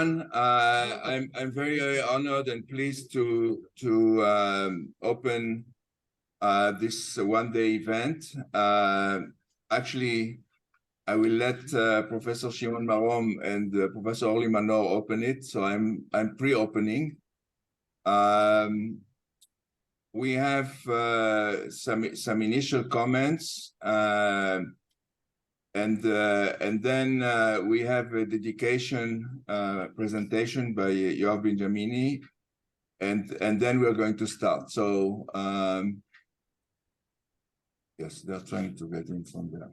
I'm very honored and pleased to open this one-day event. Actually, I will let Professor Shimon Marom and Professor Orly Manor open it, so I'm pre-opening. We have some initial comments. And then we have a dedication presentation by Yoav Benjamini, and then we're going to start. So yes, they're trying to get in from there.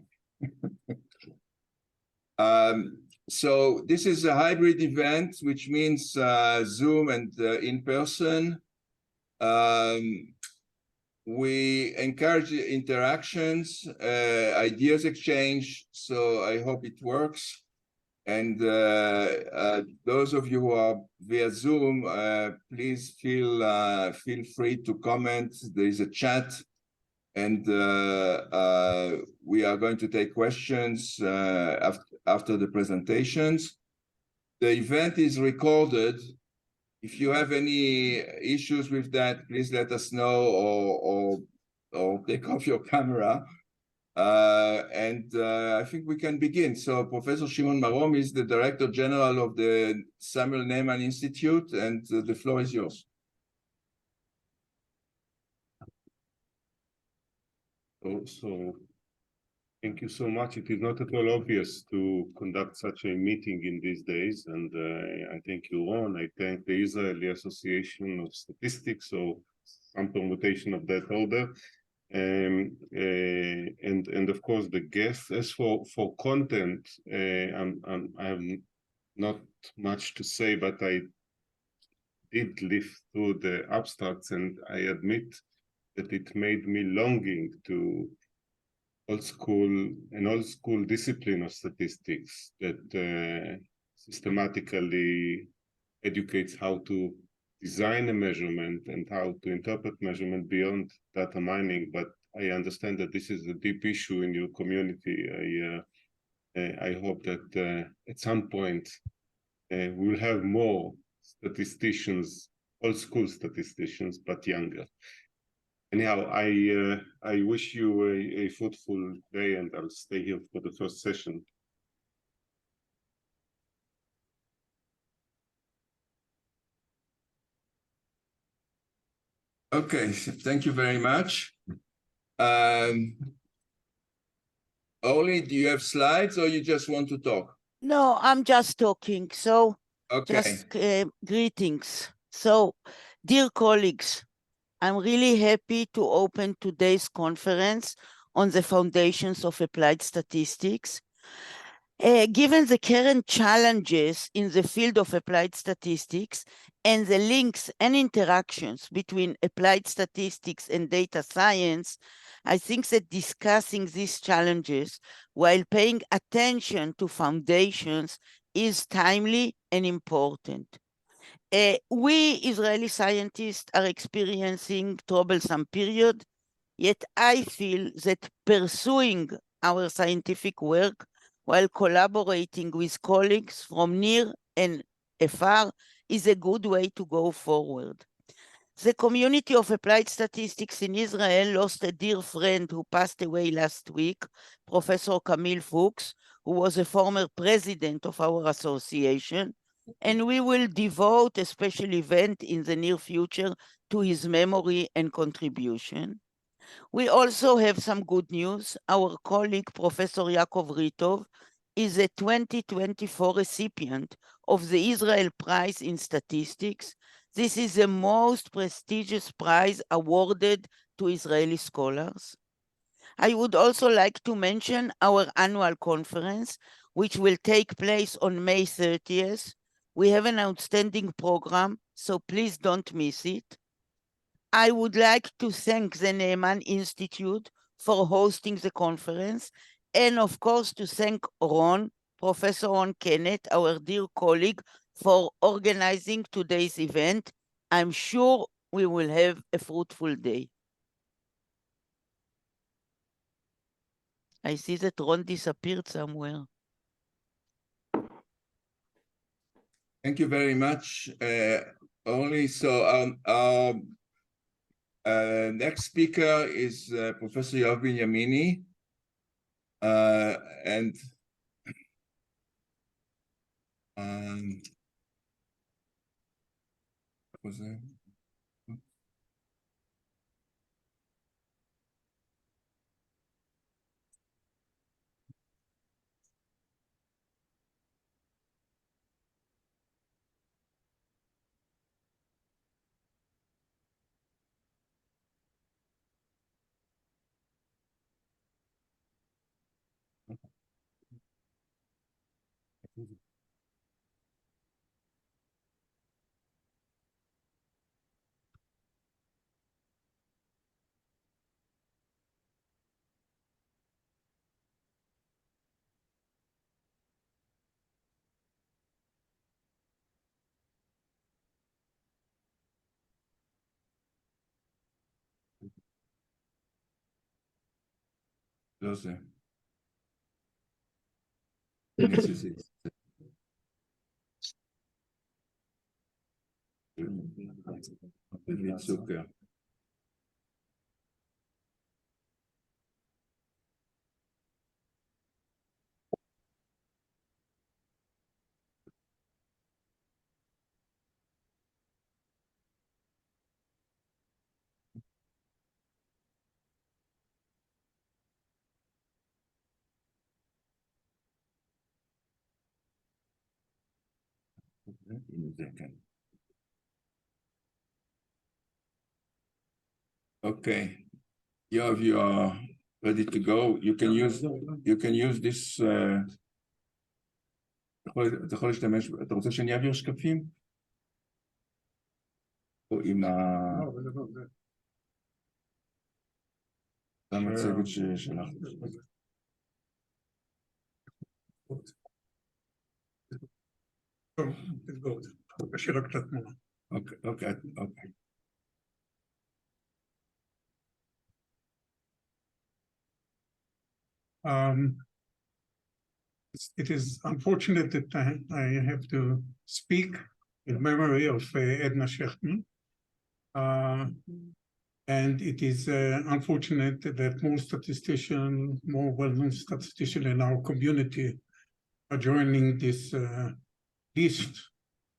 So this is a hybrid event, which means Zoom and in person. We encourage interactions, ideas exchange, so I hope it works. And those of you who are via Zoom, please feel free to comment. There is a chat, and we are going to take questions after the presentations. The event is recorded. If you have any issues with that, please let us know or take off your camera. I think we can begin. So Professor Shimon Marom is the Director General of the Samuel Neiman Institute, and the floor is yours. So thank you so much. It is not at all obvious to conduct such a meeting in these days, and I thank you, Ron. I thank the Israeli Association of Statistics, so some permutation of that order, and of course the guests. As for content, I have not much to say, but I did live through the abstracts, and I admit that it made me longing to old school discipline of statistics that systematically educates how to design a measurement and how to interpret measurement beyond data mining. But I understand that this is a deep issue in your community. I hope that at some point we will have more statisticians, old school statisticians, but younger. Anyhow, I wish you a fruitful day, and I'll stay here for the first session. Okay, thank you very much. Orly, do you have slides or you just want to talk? No, I'm just talking. So okay. Just greetings. So, dear colleagues, I'm really happy to open today's conference on the foundations of applied statistics. Given the current challenges in the field of applied statistics and the links and interactions between applied statistics and data science, I think that discussing these challenges while paying attention to foundations is timely and important. We Israeli scientists are experiencing troublesome period, yet I feel that pursuing our scientific work while collaborating with colleagues from near and afar is a good way to go forward. The community of applied statistics in Israel lost a dear friend who passed away last week, Professor Camille Fuchs, who was a former president of our association, and we will devote a special event in the near future to his memory and contribution. We also have some good news. Our colleague, Professor Yaakov Ritov, is a 2024 recipient of the Israel Prize in Statistics. This is the most prestigious prize awarded to Israeli scholars. I would also like to mention our annual conference, which will take place on May 30th. We have an outstanding program, so please don't miss it. I would like to thank the Neiman Institute for hosting the conference, and of course to thank Ron, Professor Ron Kennett, our dear colleague, for organizing today's event. I'm sure we will have a fruitful day. I see that Ron disappeared somewhere. Thank you very much. Next speaker is Professor Yoav Binyamini, and what was it? Those Okay, Yoav, you are ready to go. You can use this. אתה יכול להשתמש, אתה רוצה שאני אעביר שקפים? או עם המצגת ששלחת. אוקיי. It is unfortunate that I have to speak in memory of Edna Shechtman. And it is unfortunate that more well-known statisticians in our community are joining this list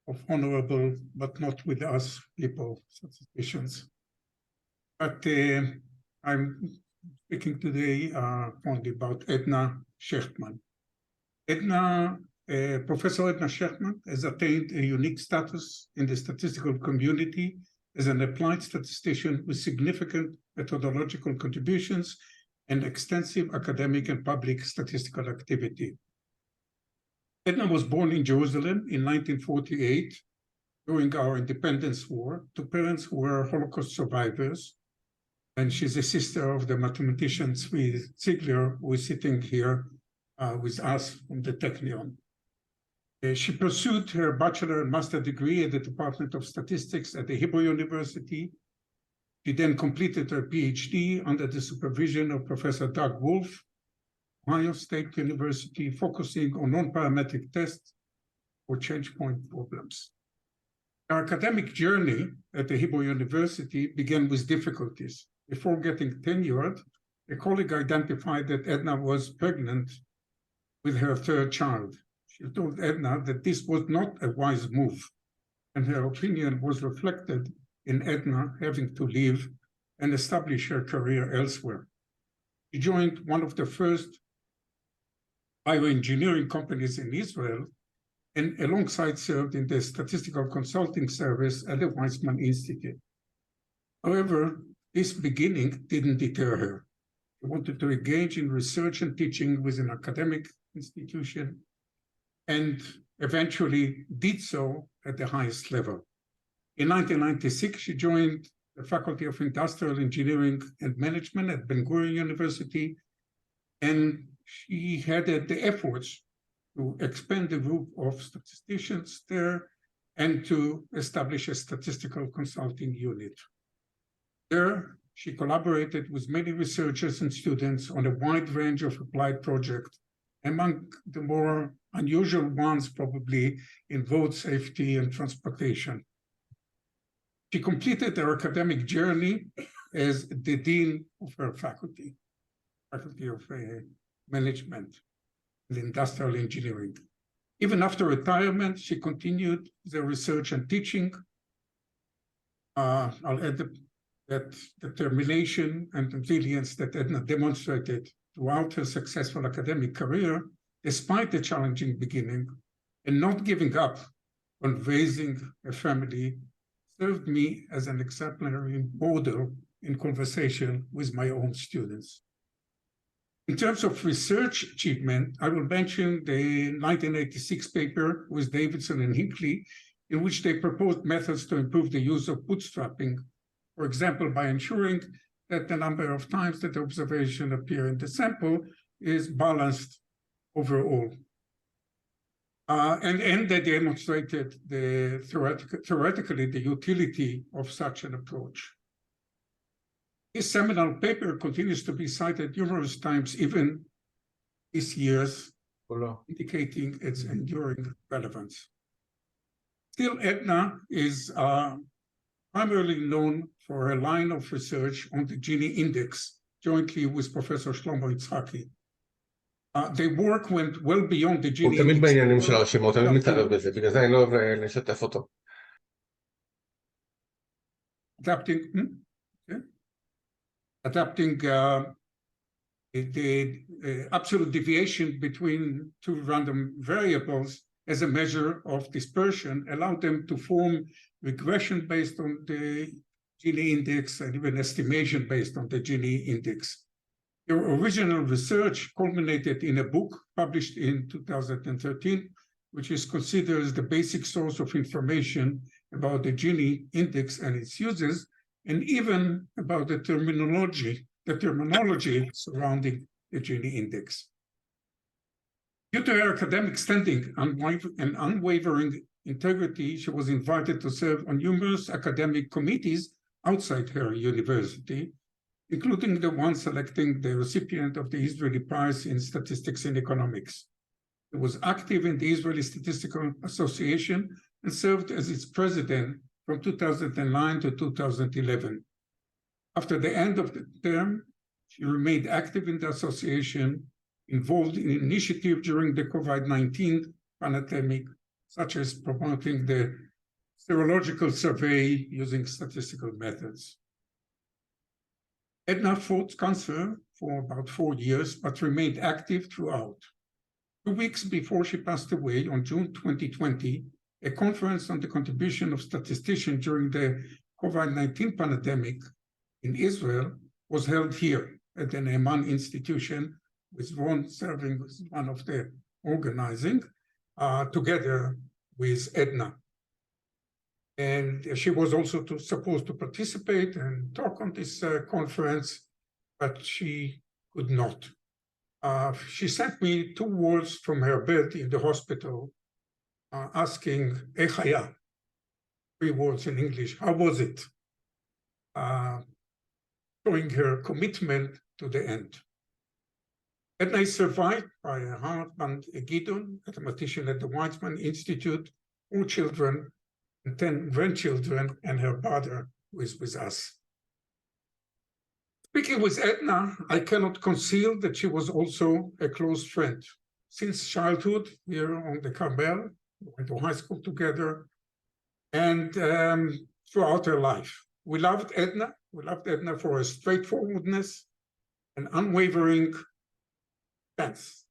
of honorable but not with us people, statisticians. But I'm speaking today only about Edna Shechtman. Professor Edna Shechtman has attained a unique status in the statistical community as an applied statistician with significant methodological contributions and extensive academic and public statistical activity. Edna was born in Jerusalem in 1948 during our independence war to parents who were Holocaust survivors. And she's a sister of the mathematician Zvi Ziegler, who is sitting here with us from the Technion. She pursued her bachelor and master degree at the Department of Statistics at the Hebrew University. She then completed her PhD under the supervision of Professor Doug Wolf, Ohio State University, focusing on non-parametric tests for change point problems. Her academic journey at the Hebrew University began with difficulties. Before getting tenured, a colleague identified that Edna was pregnant with her third child. She told Edna that this was not a wise move, and her opinion was reflected in Edna having to leave and establish her career elsewhere. She joined one of the first bioengineering companies in Israel, and alongside served in the statistical consulting service at the Weizmann Institute. However, this beginning didn't deter her. She wanted to engage in research and teaching with an academic institution, and eventually did so at the highest level. In 1996, she joined the Faculty of Industrial Engineering and Management at Ben-Gurion University, and she headed the efforts to expand the group of statisticians there and to establish a statistical consulting unit. There, she collaborated with many researchers and students on a wide range of applied projects Among the more unusual ones probably in road safety and transportation. She completed her academic journey as the dean of her faculty of management and industrial engineering. Even after retirement, she continued the research and teaching. I'll add that determination and resilience that Edna demonstrated throughout her successful academic career, despite the challenging beginning, and not giving up on raising a family, served me as an exemplary model in conversation with my own students. In terms of research achievement, I will mention the 1986 paper with Davidson and Hinckley, in which they proposed methods to improve the use of bootstrapping, for example, by ensuring that the number of times that the observation appear in the sample is balanced overall. And they demonstrated theoretically the utility of such an approach. This seminal paper continues to be cited numerous times, even this year's, indicating its enduring relevance. Still, Edna is primarily known for her line of research on the Gini index, jointly with Professor Shlomo Yitzhaki. Their work went well beyond the Gini הוא תמיד index. בעניינים של הרשימות, תמיד מתערב בזה, בגלל זה אני לא אוהב לשתף אותו. Adapting the absolute deviation between two random variables as a measure of dispersion allowed them to form regression based on the Gini index and even estimation based on the Gini index. Their original research culminated in a book published in 2013, which is considered as the basic source of information about the Gini index and its uses, and even about the terminology surrounding the Gini index. Due to her academic standing and unwavering integrity, she was invited to serve on numerous academic committees outside her university, including the one selecting the recipient of the Israeli Prize in Statistics and Economics. She was active in the Israeli Statistical Association and served as its president from 2009 to 2011. After the end of the term, she remained active in the association, involved in initiatives during the COVID-19 pandemic, such as promoting the serological survey using statistical methods. Edna fought cancer for about 4 years, but remained active throughout. 2 weeks before she passed away on June 2020, a conference on the contribution of statisticians during the COVID-19 pandemic in Israel was held here at the Neiman Institution, with Ron serving as one of the organizing, together with Edna. And she was also supposed to participate and talk on this conference, but she could not. She sent me 2 words from her bed in the hospital, asking, "Ech haya?" 3 words in English, how was it? Showing her commitment to the end. Edna is survived by her husband, Gideon, a mathematician at the Weizmann Institute, 4 children, and 10 grandchildren, and her brother who is with us. Speaking with Edna, I cannot conceal that she was also a close friend. Since childhood, here on the Carmel, we went to high school together, and throughout her life. We loved Edna. We loved Edna for her straightforwardness and unwavering stance,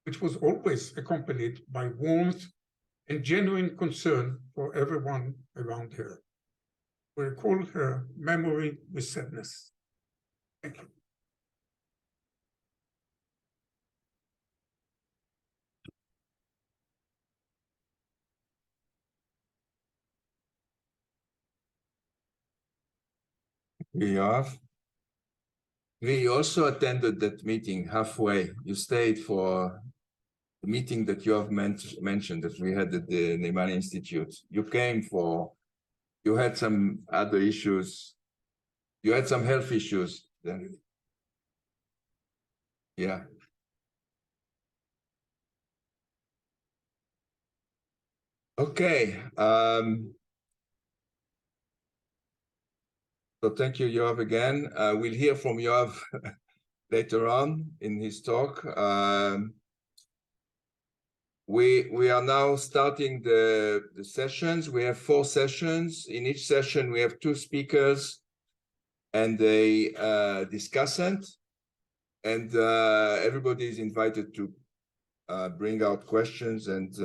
which was always accompanied by warmth and genuine concern for everyone around her. We recall her memory with sadness. Thank you. Yoav, we also attended that meeting halfway. You stayed for the meeting that Yoav mentioned that we had at the Neiman Institute. You came for, you had some other issues. You had some health issues then. Yeah. Okay. So thank you, Yoav, again. We'll hear from Yoav later on in his talk. We are now starting the sessions. We have 4 sessions. In each session, we have 2 speakers and a discussant. And everybody is invited to bring out questions and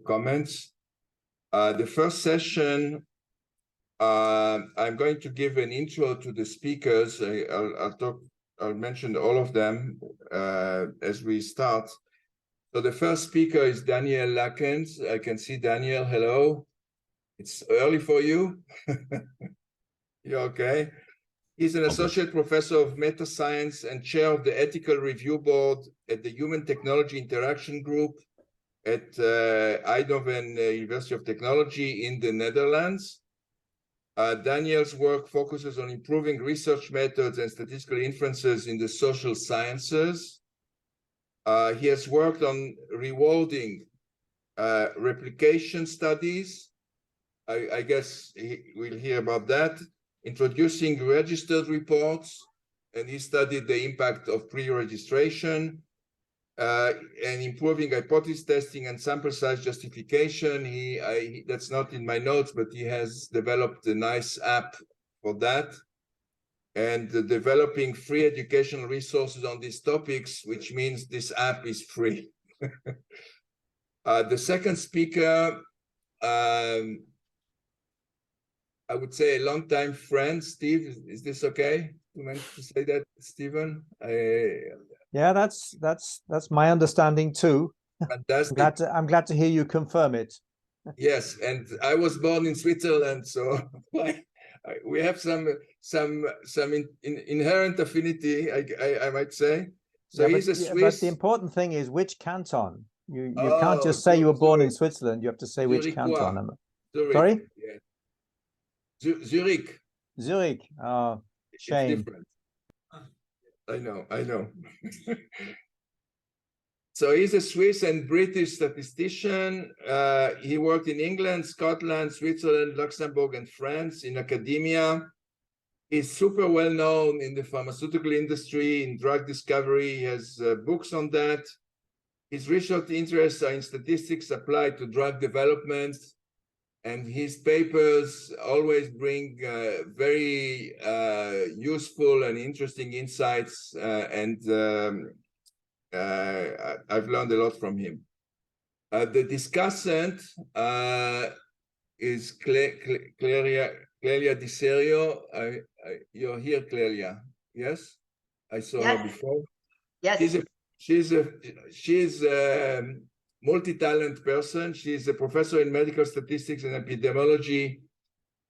comments. The first session, I'm going to give an intro to the speakers. I'll mention all of them as we start. So the first speaker is Daniel Lakens. I can see Daniel. Hello. It's early for you. You okay? He's an associate professor of meta science and chair of the ethical review board at the Human Technology Interaction Group at Eindhoven University of Technology in the Netherlands. Daniel's work focuses on improving research methods and statistical inferences in the social sciences. He has worked on rewarding replication studies. I guess we'll hear about that. Introducing registered reports, and he studied the impact of pre-registration, and improving hypothesis testing and sample size justification. That's not in my notes, but he has developed a nice app for that. And developing free educational resources on these topics, which means this app is free. The second speaker, I would say a longtime friend, Steve. Is this okay to say that, Stephen? Yeah, that's my understanding too. Fantastic. I'm glad to hear you confirm it. Yes, and I was born in Switzerland, so we have some inherent affinity, I might say. So yeah, he's a Swiss. But the important thing is which canton. You can't just say you were born in Switzerland. You have to say which canton. Zurich. Sorry? Yeah. Zurich. Zurich. Oh, shame. It's different. I know. So he's a Swiss and British statistician. He worked in England, Scotland, Switzerland, Luxembourg, and France in academia. He's super well known in the pharmaceutical industry, in drug discovery. He has books on that. His research interests are in statistics applied to drug development, and his papers always bring very useful and interesting insights, and I've learned a lot from him. The discussant is Clelia Di Serio. You're here, Clelia. Yes, I saw her before. Yes. She's a multi-talent person. She's a professor in medical statistics and epidemiology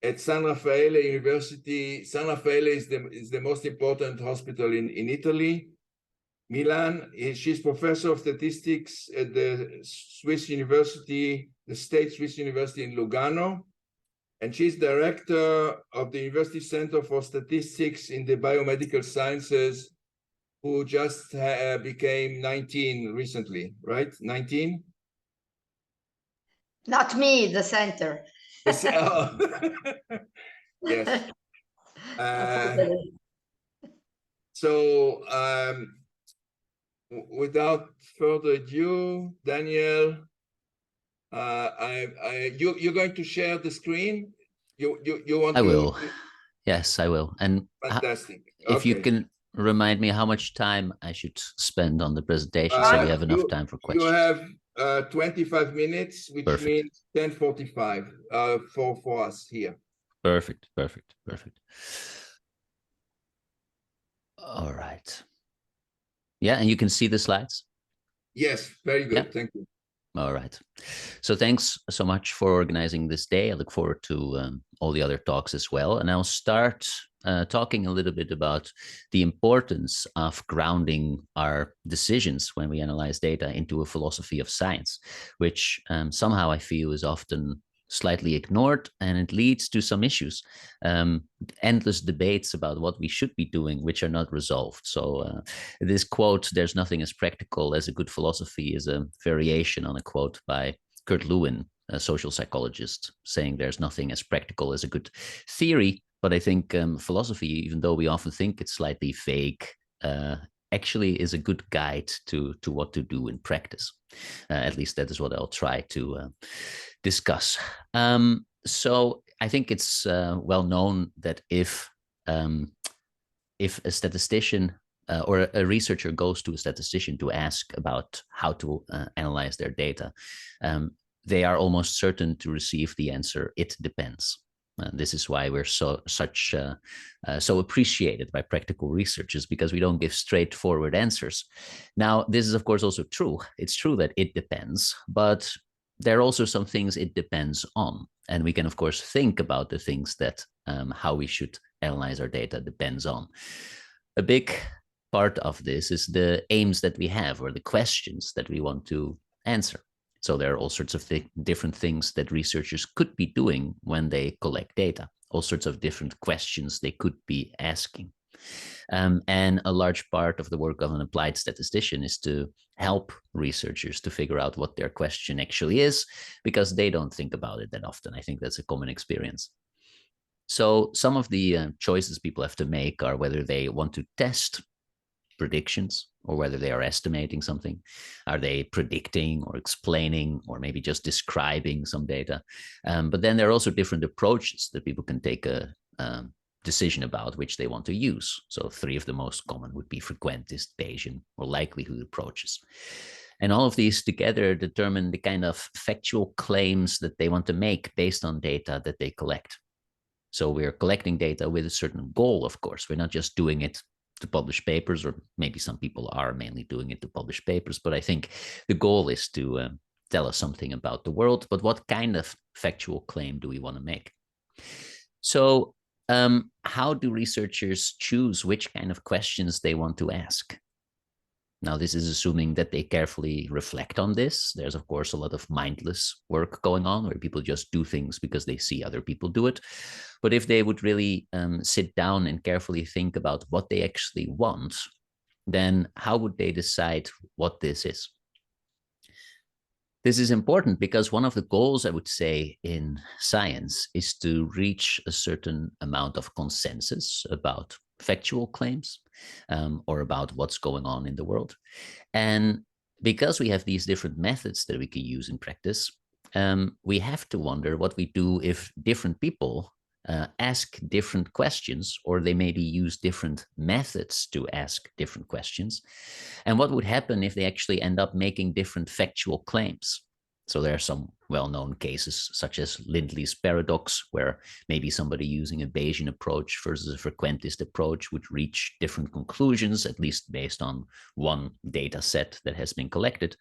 at San Raffaele University. San Raffaele is the most important hospital in Italy. Milan. She's professor of statistics at the Swiss University, the State Swiss University in Lugano. And she's director of the University Center for Statistics in the Biomedical Sciences, who just became 19 recently, right? 19? Not me, the center. Yes. So without further ado, Daniel, you're going to share the screen? You want I will. Yes, I will. And fantastic. If you can remind me how much time I should spend on the presentation so we have enough time for questions. You have 25 minutes, which means 10:45 for us here. Perfect. All right. Yeah, and you can see the slides? Yes, very good. Yeah. Thank you. All right. So thanks so much for organizing this day. I look forward to all the other talks as well. And I'll start talking a little bit about the importance of grounding our decisions when we analyze data into a philosophy of science, which somehow I feel is often slightly ignored, and it leads to some issues, endless debates about what we should be doing, which are not resolved. So this quote, "There's nothing as practical as a good philosophy," is a variation on a quote by Kurt Lewin, social psychologist, saying there's nothing as practical as a good theory. But I think philosophy, even though we often think it's slightly vague, actually is a good guide to what to do in practice. At least that is what I'll try to discuss. So I think it's well known that if a statistician or a researcher goes to a statistician to ask about how to analyze their data, they are almost certain to receive the answer, "It depends." This is why we're so appreciated by practical researchers, because we don't give straightforward answers. Now, this is of course also true. It's true that it depends, but there are also some things it depends on. And we can of course think about the things that how we should analyze our data depends on. A big part of this is the aims that we have, or the questions that we want to answer. So there are all sorts of different things that researchers could be doing when they collect data, all sorts of different questions they could be asking. And a large part of the work of an applied statistician is to help researchers to figure out what their question actually is, because they don't think about it that often. I think that's a common experience. So some of the choices people have to make are whether they want to test predictions or whether they are estimating something. Are they predicting or explaining or maybe just describing some data? But then there are also different approaches that people can take a decision about which they want to use. So 3 of the most common would be frequentist, Bayesian, or likelihood approaches. And all of these together determine the kind of factual claims that they want to make based on data that they collect. So we're collecting data with a certain goal, of course. We're not just doing it to publish papers, or maybe some people are mainly doing it to publish papers, but I think the goal is to tell us something about the world. But what kind of factual claim do we want to make? So how do researchers choose which kind of questions they want to ask? Now, this is assuming that they carefully reflect on this. There's, of course, a lot of mindless work going on where people just do things because they see other people do it. But if they would really sit down and carefully think about what they actually want, then how would they decide what this is? This is important because one of the goals, I would say, in science is to reach a certain amount of consensus about factual claims or about what's going on in the world. And because we have these different methods that we can use in practice, we have to wonder what we do if different people ask different questions, or they maybe use different methods to ask different questions. And what would happen if they actually end up making different factual claims? So there are some well-known cases, such as Lindley's paradox, where maybe somebody using a Bayesian approach versus a frequentist approach would reach different conclusions, at least based on one data set that has been collected.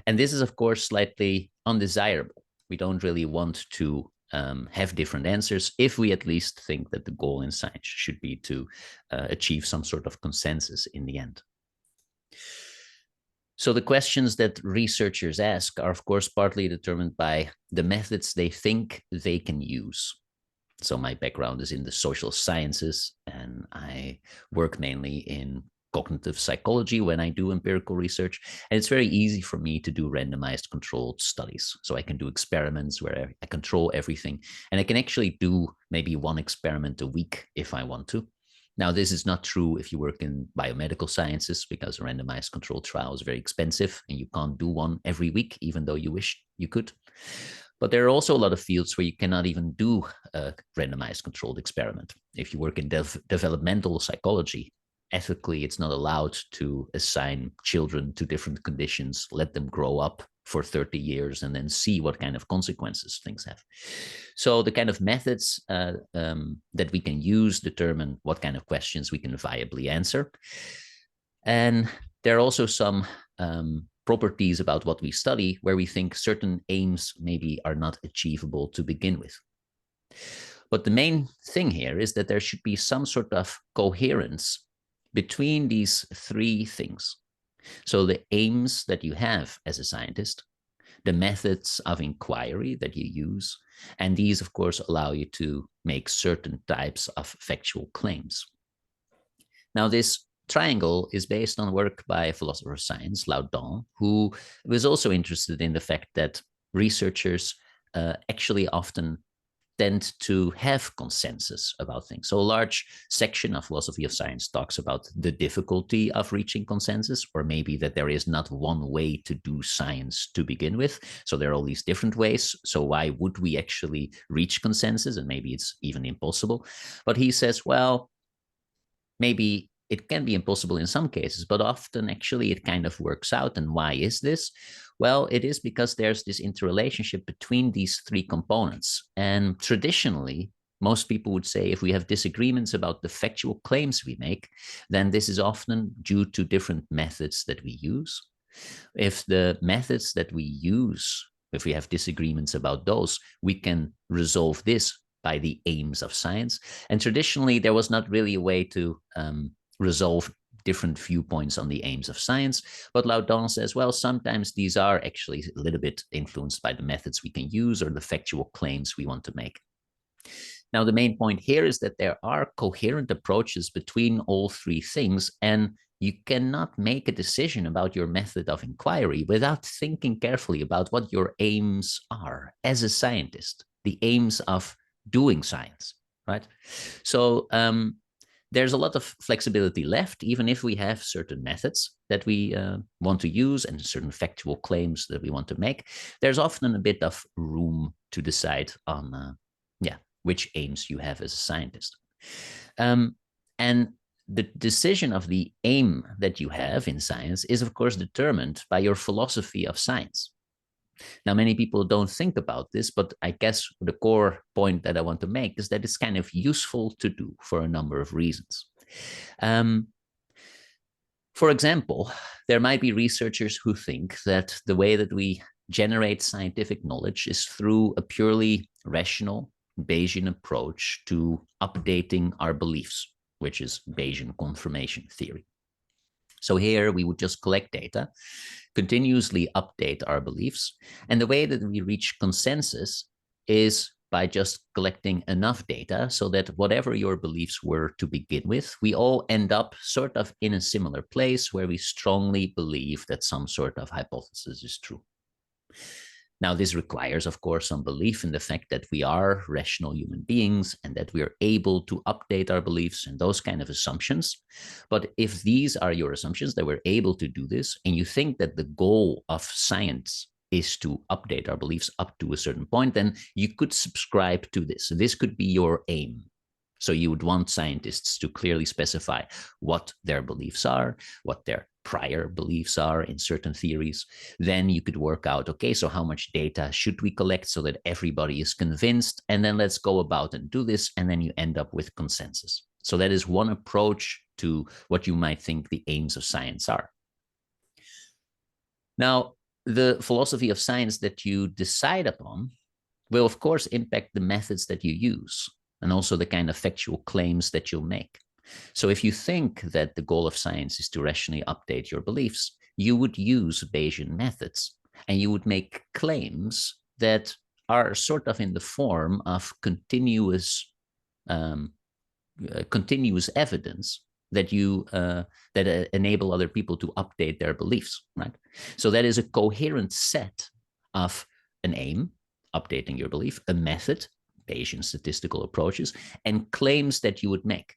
And this is, of course, slightly undesirable. We don't really want to have different answers if we at least think that the goal in science should be to achieve some sort of consensus in the end. So the questions that researchers ask are, of course, partly determined by the methods they think they can use. So my background is in the social sciences, and I work mainly in cognitive psychology when I do empirical research. And it's very easy for me to do randomized controlled studies. So I can do experiments where I control everything, and I can actually do maybe one experiment a week if I want to. Now, this is not true if you work in biomedical sciences, because a randomized controlled trial is very expensive and you can't do one every week, even though you wish you could. But there are also a lot of fields where you cannot even do a randomized controlled experiment. If you work in developmental psychology, ethically, it's not allowed to assign children to different conditions, let them grow up for 30 years and then see what kind of consequences things have. So the kind of methods that we can use determine what kind of questions we can viably answer. And there are also some properties about what we study where we think certain aims maybe are not achievable to begin with. But the main thing here is that there should be some sort of coherence between these 3 things. So the aims that you have as a scientist, the methods of inquiry that you use, and these, of course, allow you to make certain types of factual claims. Now, this triangle is based on work by a philosopher of science, Laudon, who was also interested in the fact that researchers actually often tend to have consensus about things. So a large section of philosophy of science talks about the difficulty of reaching consensus, or maybe that there is not one way to do science to begin with. So there are all these different ways. So why would we actually reach consensus? And maybe it's even impossible. But he says, well, maybe it can be impossible in some cases, but often actually it kind of works out. And why is this? Well, it is because there's this interrelationship between these three components. And traditionally, most people would say if we have disagreements about the factual claims we make, then this is often due to different methods that we use. If the methods that we use, if we have disagreements about those, we can resolve this by the aims of science. And traditionally, there was not really a way to resolve different viewpoints on the aims of science. But Laudon says, well, sometimes these are actually a little bit influenced by the methods we can use or the factual claims we want to make. Now, the main point here is that there are coherent approaches between all three things, and you cannot make a decision about your method of inquiry without thinking carefully about what your aims are as a scientist, the aims of doing science, right? So there's a lot of flexibility left, even if we have certain methods that we want to use and certain factual claims that we want to make. There's often a bit of room to decide on which aims you have as a scientist. And the decision of the aim that you have in science is, of course, determined by your philosophy of science. Now, many people don't think about this, but I guess the core point that I want to make is that it's kind of useful to do for a number of reasons. For example, there might be researchers who think that the way that we generate scientific knowledge is through a purely rational Bayesian approach to updating our beliefs, which is Bayesian confirmation theory. So here we would just collect data, continuously update our beliefs. And the way that we reach consensus is by just collecting enough data so that whatever your beliefs were to begin with, we all end up sort of in a similar place where we strongly believe that some sort of hypothesis is true. Now, this requires, of course, some belief in the fact that we are rational human beings and that we are able to update our beliefs and those kind of assumptions. But if these are your assumptions, that we're able to do this, and you think that the goal of science is to update our beliefs up to a certain point, then you could subscribe to this. This could be your aim. So you would want scientists to clearly specify what their beliefs are, what their prior beliefs are in certain theories. Then you could work out, okay, so how much data should we collect so that everybody is convinced? And then let's go about and do this. And then you end up with consensus. So that is one approach to what you might think the aims of science are. Now, the philosophy of science that you decide upon will, of course, impact the methods that you use and also the kind of factual claims that you'll make. So if you think that the goal of science is to rationally update your beliefs, you would use Bayesian methods and you would make claims that are sort of in the form of continuous evidence that enable other people to update their beliefs, right? So that is a coherent set of an aim, updating your belief, a method, Bayesian statistical approaches, and claims that you would make.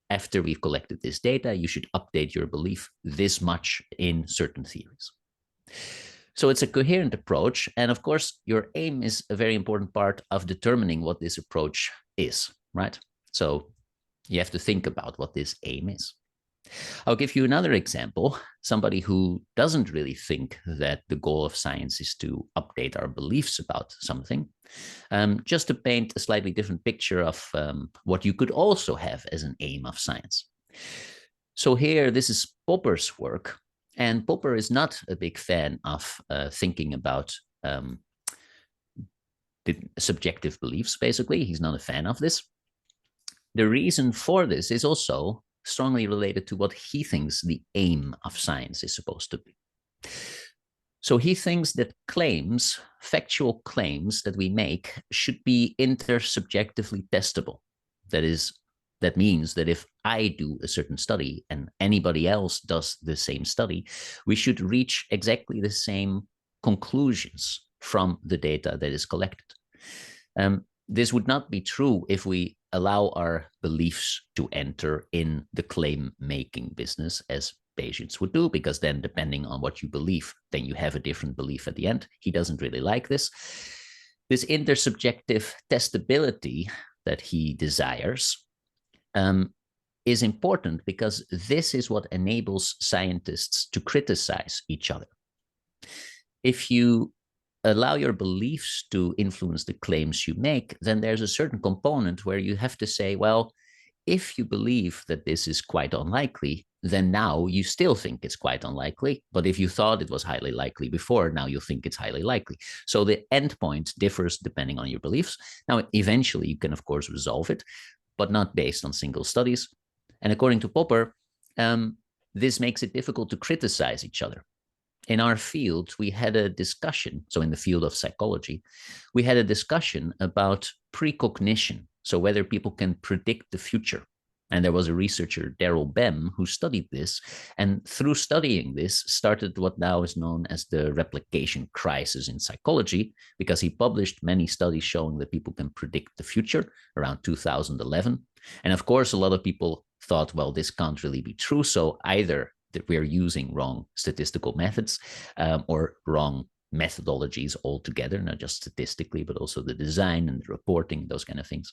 After we've collected this data, you should update your belief this much in certain theories. So it's a coherent approach. And of course, your aim is a very important part of determining what this approach is, right? So you have to think about what this aim is. I'll give you another example, somebody who doesn't really think that the goal of science is to update our beliefs about something, just to paint a slightly different picture of what you could also have as an aim of science. So here, this is Popper's work, and Popper is not a big fan of thinking about the subjective beliefs, basically. He's not a fan of this. The reason for this is also strongly related to what he thinks the aim of science is supposed to be. So he thinks that claims, factual claims that we make should be intersubjectively testable. That means that if I do a certain study and anybody else does the same study, we should reach exactly the same conclusions from the data that is collected. This would not be true if we allow our beliefs to enter in the claim-making business as Bayesians would do, because then depending on what you believe, then you have a different belief at the end. He doesn't really like this. This intersubjective testability that he desires is important because this is what enables scientists to criticize each other. If you allow your beliefs to influence the claims you make, then there's a certain component where you have to say, well, if you believe that this is quite unlikely, then now you still think it's quite unlikely. But if you thought it was highly likely before, now you think it's highly likely. So the endpoint differs depending on your beliefs. Now, eventually you can, of course, resolve it, but not based on single studies. And according to Popper, this makes it difficult to criticize each other. In our field, we had a discussion, so in the field of psychology, we had a discussion about precognition, so whether people can predict the future. And there was a researcher, Daryl Bem, who studied this, and through studying this, started what now is known as the replication crisis in psychology, because he published many studies showing that people can predict the future around 2011. And of course, a lot of people thought, well, this can't really be true, so either that we're using wrong statistical methods or wrong methodologies altogether, not just statistically, but also the design and the reporting, those kind of things.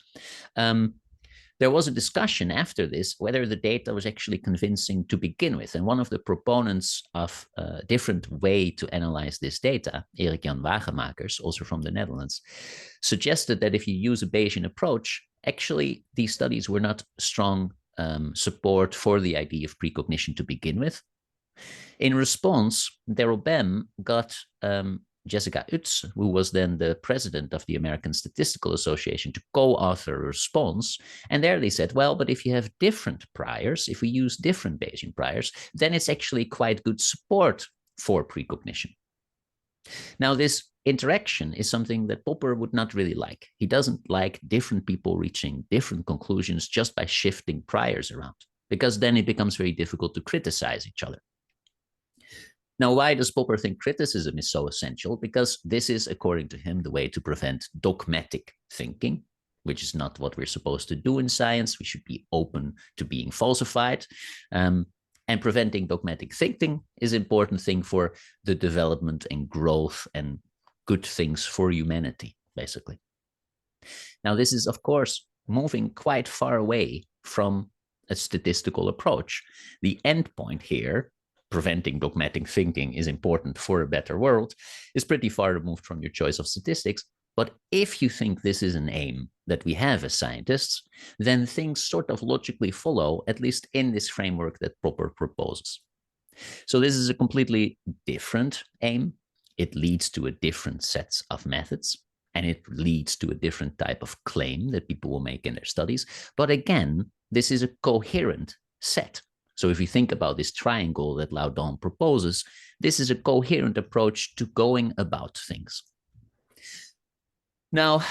There was a discussion after this whether the data was actually convincing to begin with. And one of the proponents of a different way to analyze this data, Erik Jan Wagemakers, also from the Netherlands, suggested that if you use a Bayesian approach, actually these studies were not strong support for the idea of precognition to begin with. In response, Daryl Bem got Jessica Utz, who was then the president of the American Statistical Association, to co-author a response. And there they said, well, but if you have different priors, if we use different Bayesian priors, then it's actually quite good support for precognition. Now, this interaction is something that Popper would not really like. He doesn't like different people reaching different conclusions just by shifting priors around, because then it becomes very difficult to criticize each other. Now, why does Popper think criticism is so essential? Because this is, according to him, the way to prevent dogmatic thinking, which is not what we're supposed to do in science. We should be open to being falsified. And preventing dogmatic thinking is an important thing for the development and growth and good things for humanity, basically. Now, this is, of course, moving quite far away from a statistical approach. The end point here, preventing dogmatic thinking is important for a better world, is pretty far removed from your choice of statistics. But if you think this is an aim that we have as scientists, then things sort of logically follow, at least in this framework that Popper proposes. So this is a completely different aim. It leads to a different sets of methods, and it leads to a different type of claim that people will make in their studies. But again, this is a coherent set. So if you think about this triangle that Laudon proposes, this is a coherent approach to going about things. Now,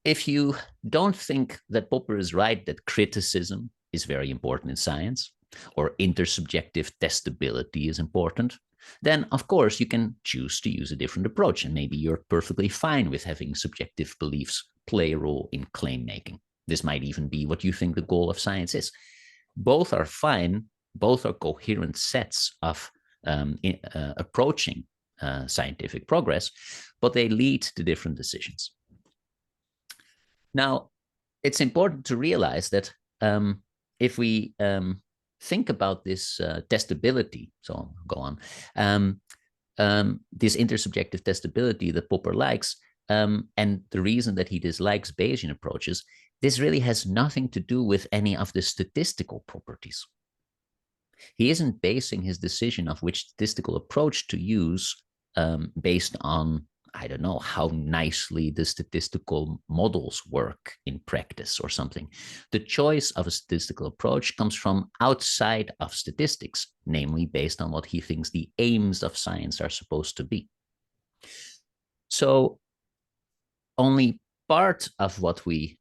if you don't think that Popper is right, that criticism is very important in science, or intersubjective testability is important, then of course you can choose to use a different approach, and maybe you're perfectly fine with having subjective beliefs play a role in claim making. This might even be what you think the goal of science is. Both are fine, both are coherent sets of approaching scientific progress, but they lead to different decisions. Now, it's important to realize that if we think about this testability, so I'll go on, this intersubjective testability that Popper likes, and the reason that he dislikes Bayesian approaches, this really has nothing to do with any of the statistical properties. He isn't basing his decision of which statistical approach to use based on, I don't know, how nicely the statistical models work in practice or something. The choice of a statistical approach comes from outside of statistics, namely based on what he thinks the aims of science are supposed to be. So only part of what we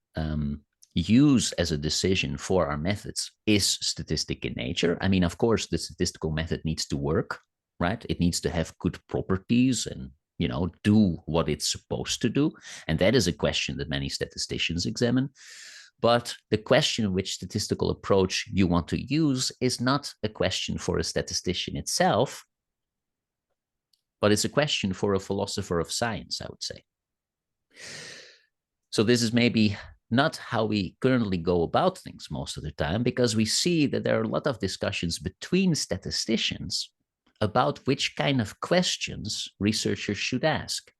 use as a decision for our methods is statistic in nature. I mean, of course, the statistical method needs to work, right? It needs to have good properties and do what it's supposed to do? And that is a question that many statisticians examine. But the question which statistical approach you want to use is not a question for a statistician itself, but it's a question for a philosopher of science, I would say. So this is maybe not how we currently go about things most of the time, because we see that there are a lot of discussions between statisticians about which kind of questions researchers should ask.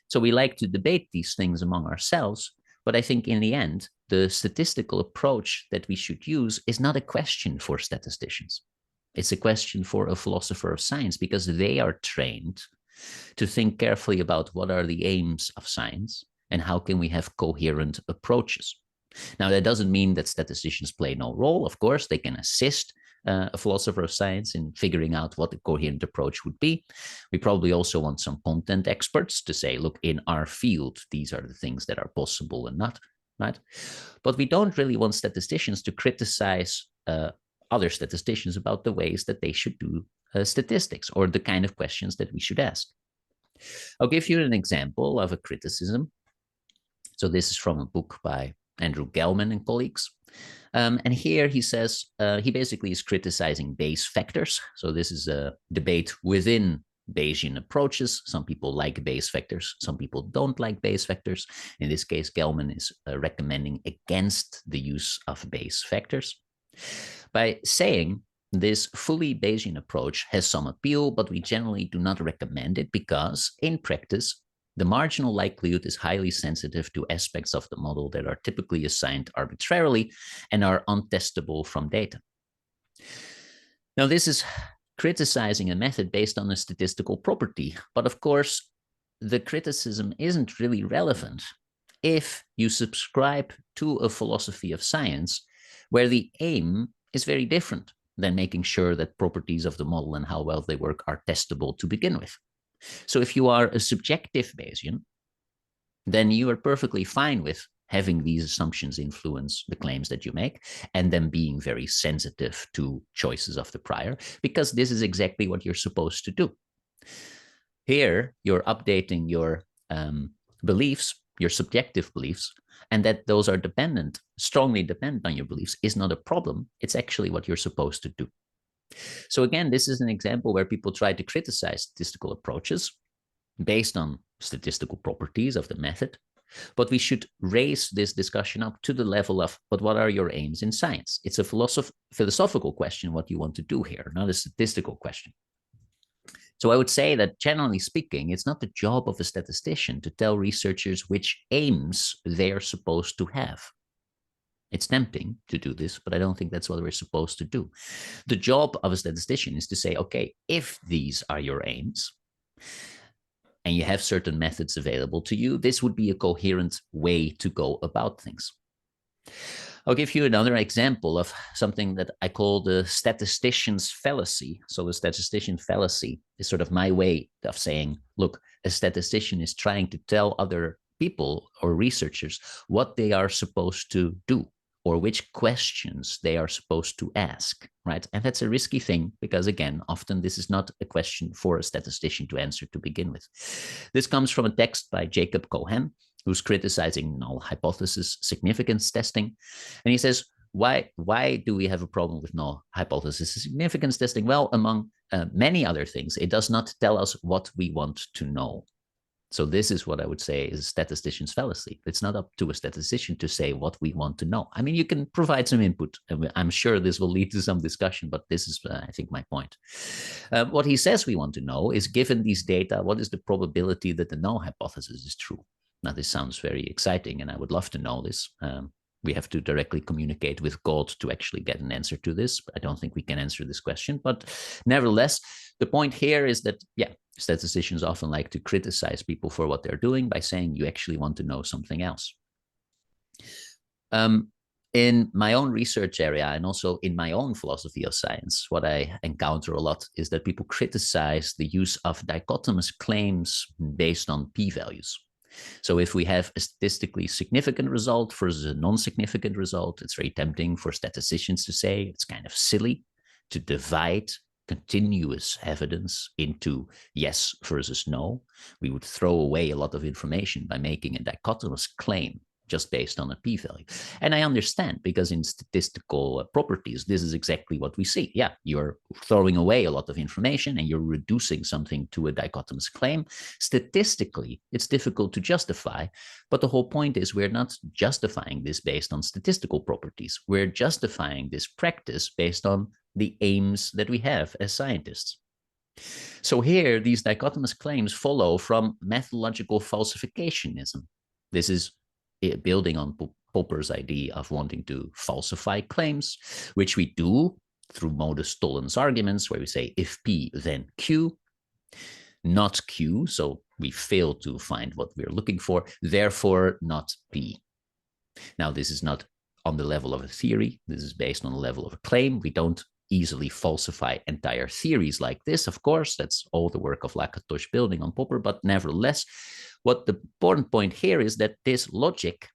So we like to debate these things among ourselves, but I think in the end, the statistical approach that we should use is not a question for statisticians. It's a question for a philosopher of science, because they are trained to think carefully about what are the aims of science and how can we have coherent approaches. Now, that doesn't mean that statisticians play no role. Of course, they can assist a philosopher of science in figuring out what the coherent approach would be. We probably also want some content experts to say, look, in our field, these are the things that are possible and not, right? But we don't really want statisticians to criticize other statisticians about the ways that they should do statistics or the kind of questions that we should ask. I'll give you an example of a criticism. So this is from a book by Andrew Gelman and colleagues. And here he says, he basically is criticizing Bayes factors. So this is a debate within Bayesian approaches. Some people like Bayes factors, some people don't like Bayes factors. In this case, Gelman is recommending against the use of Bayes factors by saying this fully Bayesian approach has some appeal, but we generally do not recommend it because in practice, the marginal likelihood is highly sensitive to aspects of the model that are typically assigned arbitrarily and are untestable from data. Now, this is criticizing a method based on a statistical property, but of course, the criticism isn't really relevant if you subscribe to a philosophy of science where the aim is very different than making sure that properties of the model and how well they work are testable to begin with. So if you are a subjective Bayesian, then you are perfectly fine with having these assumptions influence the claims that you make and them being very sensitive to choices of the prior, because this is exactly what you're supposed to do. Here, you're updating your beliefs, your subjective beliefs, and that those are dependent, strongly dependent on your beliefs is not a problem. It's actually what you're supposed to do. So again, this is an example where people try to criticize statistical approaches based on statistical properties of the method, but we should raise this discussion up to the level of, but what are your aims in science? It's a philosophical question, what you want to do here, not a statistical question. So I would say that generally speaking, it's not the job of a statistician to tell researchers which aims they are supposed to have. It's tempting to do this, but I don't think that's what we're supposed to do. The job of a statistician is to say, okay, if these are your aims and you have certain methods available to you, this would be a coherent way to go about things. I'll give you another example of something that I call the statistician's fallacy. So the statistician fallacy is sort of my way of saying, look, a statistician is trying to tell other people or researchers what they are supposed to do or which questions they are supposed to ask, right? And that's a risky thing because, again, often this is not a question for a statistician to answer to begin with. This comes from a text by Jacob Cohen, who's criticizing null hypothesis significance testing. And he says, why do we have a problem with null hypothesis significance testing? Well, among many other things, it does not tell us what we want to know. So this is what I would say is a statistician's fallacy. It's not up to a statistician to say what we want to know. I mean, you can provide some input. I'm sure this will lead to some discussion, but this is, I think, my point. What he says we want to know is, given these data, what is the probability that the null hypothesis is true? Now, this sounds very exciting, and I would love to know this. We have to directly communicate with God to actually get an answer to this. I don't think we can answer this question, but nevertheless, the point here is that, yeah, statisticians often like to criticize people for what they're doing by saying you actually want to know something else. In my own research area and also in my own philosophy of science, what I encounter a lot is that people criticize the use of dichotomous claims based on p-values. So if we have a statistically significant result versus a non-significant result, it's very tempting for statisticians to say it's kind of silly to divide continuous evidence into yes versus no. We would throw away a lot of information by making a dichotomous claim just based on a p-value. And I understand, because in statistical properties, this is exactly what we see. Yeah, you're throwing away a lot of information and you're reducing something to a dichotomous claim. Statistically, it's difficult to justify, but the whole point is we're not justifying this based on statistical properties. We're justifying this practice based on the aims that we have as scientists. So here, these dichotomous claims follow from methodological falsificationism. This is building on Popper's idea of wanting to falsify claims, which we do through modus tollens arguments, where we say if P, then Q, not Q, so we fail to find what we're looking for, therefore not P. Now, this is not on the level of a theory. This is based on the level of a claim. We don't easily falsify entire theories like this, of course. That's all the work of Lakatos building on Popper, but nevertheless, what the important point here is that this logic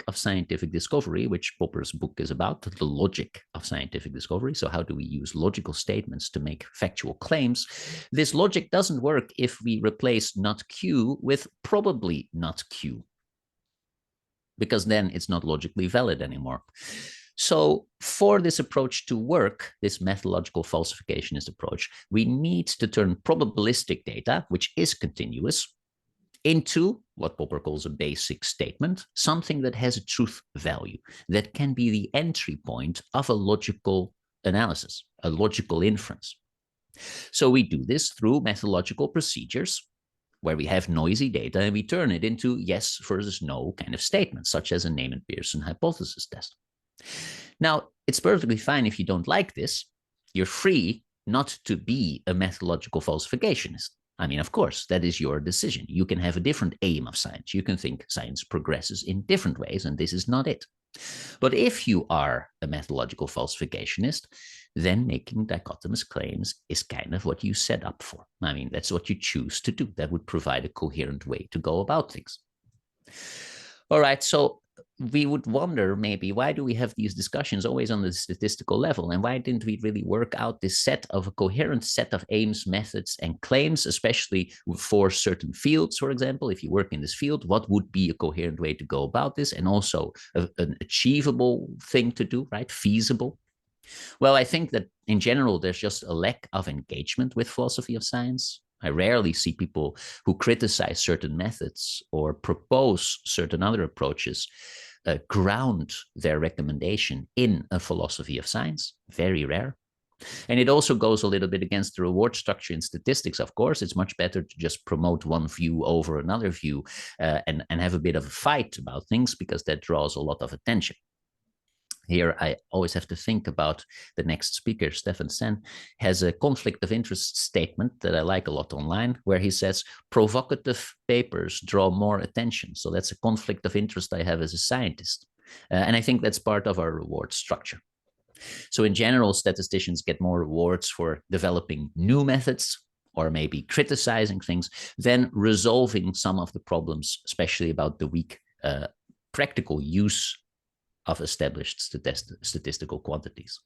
of scientific discovery, which Popper's book is about, the logic of scientific discovery, so how do we use logical statements to make factual claims, this logic doesn't work if we replace not Q with probably not Q, because then it's not logically valid anymore. So for this approach to work, this methodological falsificationist approach, we need to turn probabilistic data, which is continuous, into what Popper calls a basic statement, something that has a truth value, that can be the entry point of a logical analysis, a logical inference. So we do this through methodological procedures where we have noisy data and we turn it into yes versus no kind of statements, such as a Neyman-Pearson hypothesis test. Now, it's perfectly fine if you don't like this. You're free not to be a methodological falsificationist. I mean, of course, that is your decision. You can have a different aim of science. You can think science progresses in different ways, and this is not it. But if you are a methodological falsificationist, then making dichotomous claims is kind of what you set up for. I mean, that's what you choose to do. That would provide a coherent way to go about things. All right, so we would wonder maybe, why do we have these discussions always on the statistical level? And why didn't we really work out this set of a coherent set of aims, methods, and claims, especially for certain fields, for example? If you work in this field, what would be a coherent way to go about this? And also an achievable thing to do, right? Feasible. Well, I think that in general, there's just a lack of engagement with philosophy of science. I rarely see people who criticize certain methods or propose certain other approaches ground their recommendation in a philosophy of science. Very rare. And it also goes a little bit against the reward structure in statistics, of course. It's much better to just promote one view over another view and have a bit of a fight about things, because that draws a lot of attention. Here, I always have to think about the next speaker. Stefan Sen has a conflict of interest statement that I like a lot online, where he says, provocative papers draw more attention. So that's a conflict of interest I have as a scientist. And I think that's part of our reward structure. So in general, statisticians get more rewards for developing new methods, or maybe criticizing things, than resolving some of the problems, especially about the weak practical use of established statistical quantities.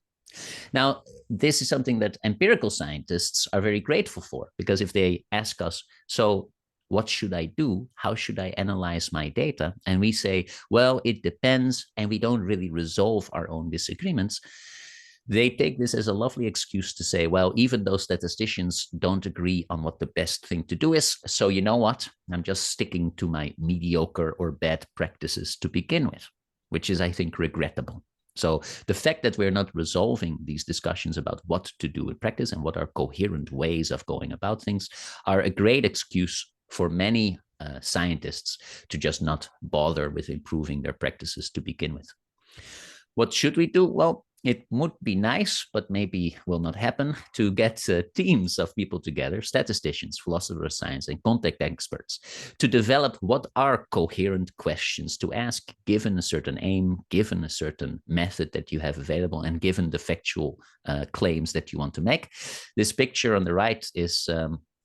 Now, this is something that empirical scientists are very grateful for, because if they ask us, so what should I do? How should I analyze my data? And we say, well, it depends, and we don't really resolve our own disagreements. They take this as a lovely excuse to say, well, even though statisticians don't agree on what the best thing to do is, so you know what? I'm just sticking to my mediocre or bad practices to begin with, which is, I think, regrettable. So the fact that we're not resolving these discussions about what to do in practice and what are coherent ways of going about things are a great excuse for many scientists to just not bother with improving their practices to begin with. What should we do? Well, it would be nice, but maybe will not happen, to get teams of people together, statisticians, philosophers of science, and contact experts, to develop what are coherent questions to ask, given a certain aim, given a certain method that you have available, and given the factual claims that you want to make. This picture on the right is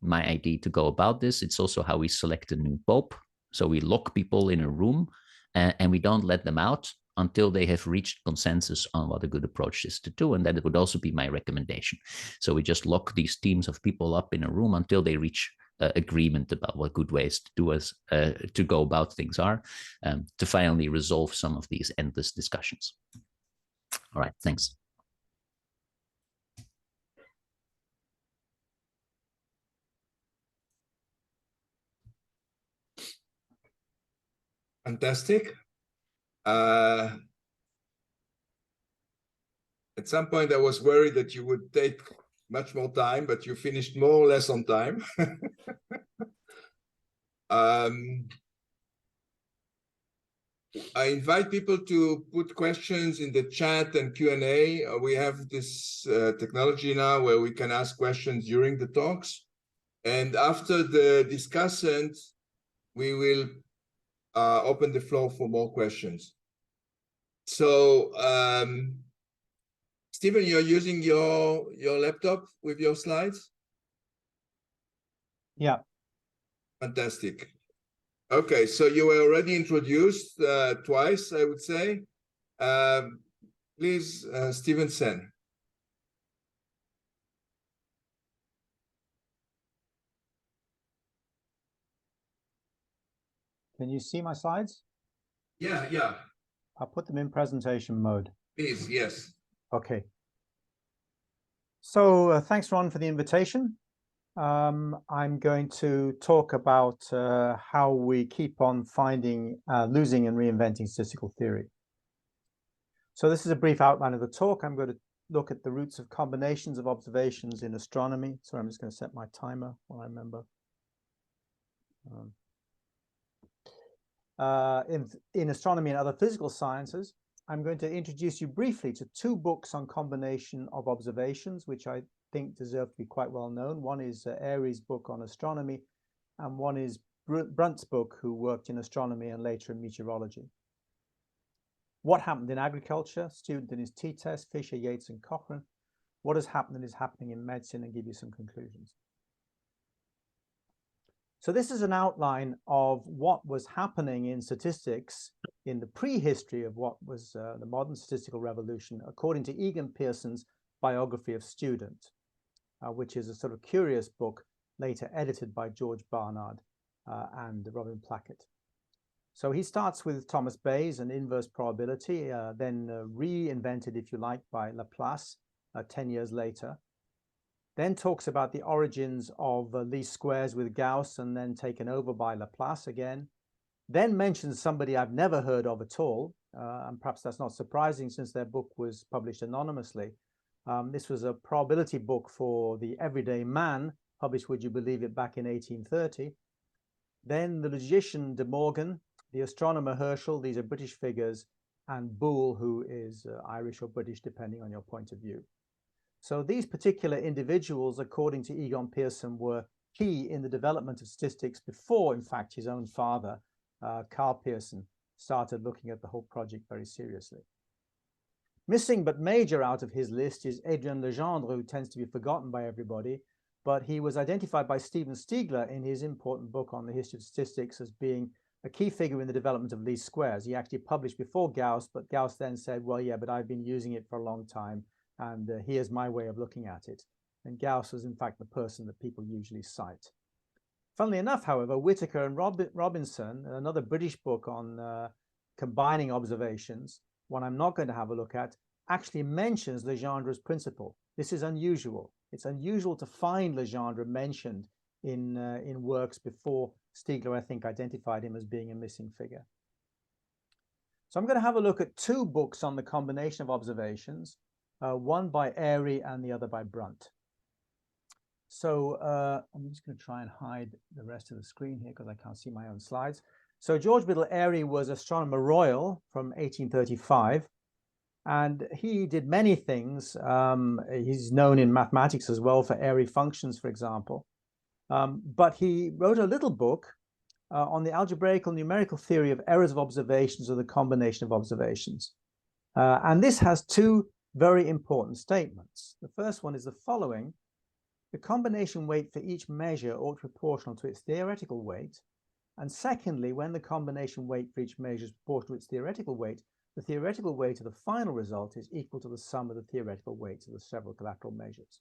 my idea to go about this. It's also how we select a new pope. So we lock people in a room and we don't let them out until they have reached consensus on what a good approach is to do. And that would also be my recommendation. So we just lock these teams of people up in a room until they reach agreement about what good ways to do to go about things are, to finally resolve some of these endless discussions. All right, thanks. Fantastic. At some point, I was worried that you would take much more time, but you finished more or less on time. I invite people to put questions in the chat and Q&A. We have this technology now where we can ask questions during the talks. And after the discussant, we will open the floor for more questions. So, Stephen, you're using your laptop with your slides? Yeah. Fantastic. Okay, so you were already introduced twice, I would say. Please, Stephen Sen. Can you see my slides? Yeah. I'll put them in presentation mode. Please, yes. Okay. So thanks, Ron, for the invitation. I'm going to talk about how we keep on finding, losing and reinventing statistical theory. So this is a brief outline of the talk. I'm going to look at the roots of combinations of observations in astronomy. So I'm just going to set my timer while I remember. In astronomy and other physical sciences, I'm going to introduce you briefly to two books on combination of observations, which I think deserve to be quite well known. One is Airy's book on astronomy, and one is Brunt's book, who worked in astronomy and later in meteorology. What happened in agriculture? Student in his t-test, Fisher, Yates, and Cochrane. What has happened and is happening in medicine, and give you some conclusions. So this is an outline of what was happening in statistics in the prehistory of what was the modern statistical revolution, according to Egan Pearson's biography of Student, which is a sort of curious book later edited by George Barnard and Robin Plackett. So he starts with Thomas Bayes and inverse probability, then reinvented, if you like, by Laplace 10 years later. Then talks about the origins of least squares with Gauss, and then taken over by Laplace again. Then mentions somebody I've never heard of at all, and perhaps that's not surprising since their book was published anonymously. This was a probability book for the everyday man, published, would you believe it, back in 1830. Then the logician De Morgan, the astronomer Herschel, these are British figures, and Boole, who is Irish or British, depending on your point of view. So these particular individuals, according to Egon Pearson, were key in the development of statistics before, in fact, his own father, Carl Pearson, started looking at the whole project very seriously. Missing but major out of his list is Adrien Legendre, who tends to be forgotten by everybody, but he was identified by Stephen Stiegler in his important book on the history of statistics as being a key figure in the development of least squares. He actually published before Gauss, but Gauss then said, well, yeah, but I've been using it for a long time, and here's my way of looking at it. And Gauss was, in fact, the person that people usually cite. Funnily enough, however, Whittaker and Robinson, another British book on combining observations, one I'm not going to have a look at, actually mentions Legendre's principle. This is unusual. It's unusual to find Legendre mentioned in works before Stiegler, I think, identified him as being a missing figure. So I'm going to have a look at two books on the combination of observations, one by Airy and the other by Brunt. So I'm just going to try and hide the rest of the screen here because I can't see my own slides. So George Biddle Airy was Astronomer Royal from 1835, and he did many things. He's known in mathematics as well for Airy functions, for example. But he wrote a little book on the algebraical numerical theory of errors of observations or the combination of observations. And this has two very important statements. The first one is the following: the combination weight for each measure ought to be proportional to its theoretical weight. And secondly, when the combination weight for each measure is proportional to its theoretical weight, the theoretical weight of the final result is equal to the sum of the theoretical weights of the several collateral measures.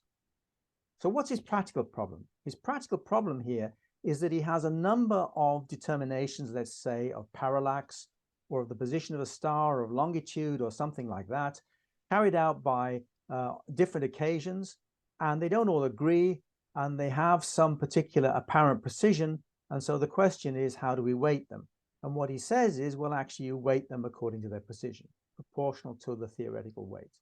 So what's his practical problem? His practical problem here is that he has a number of determinations, let's say, of parallax, or of the position of a star, or of longitude, or something like that, carried out by different occasions, and they don't all agree, and they have some particular apparent precision. And so the question is, how do we weight them? And what he says is, well, actually, you weight them according to their precision, proportional to the theoretical weight.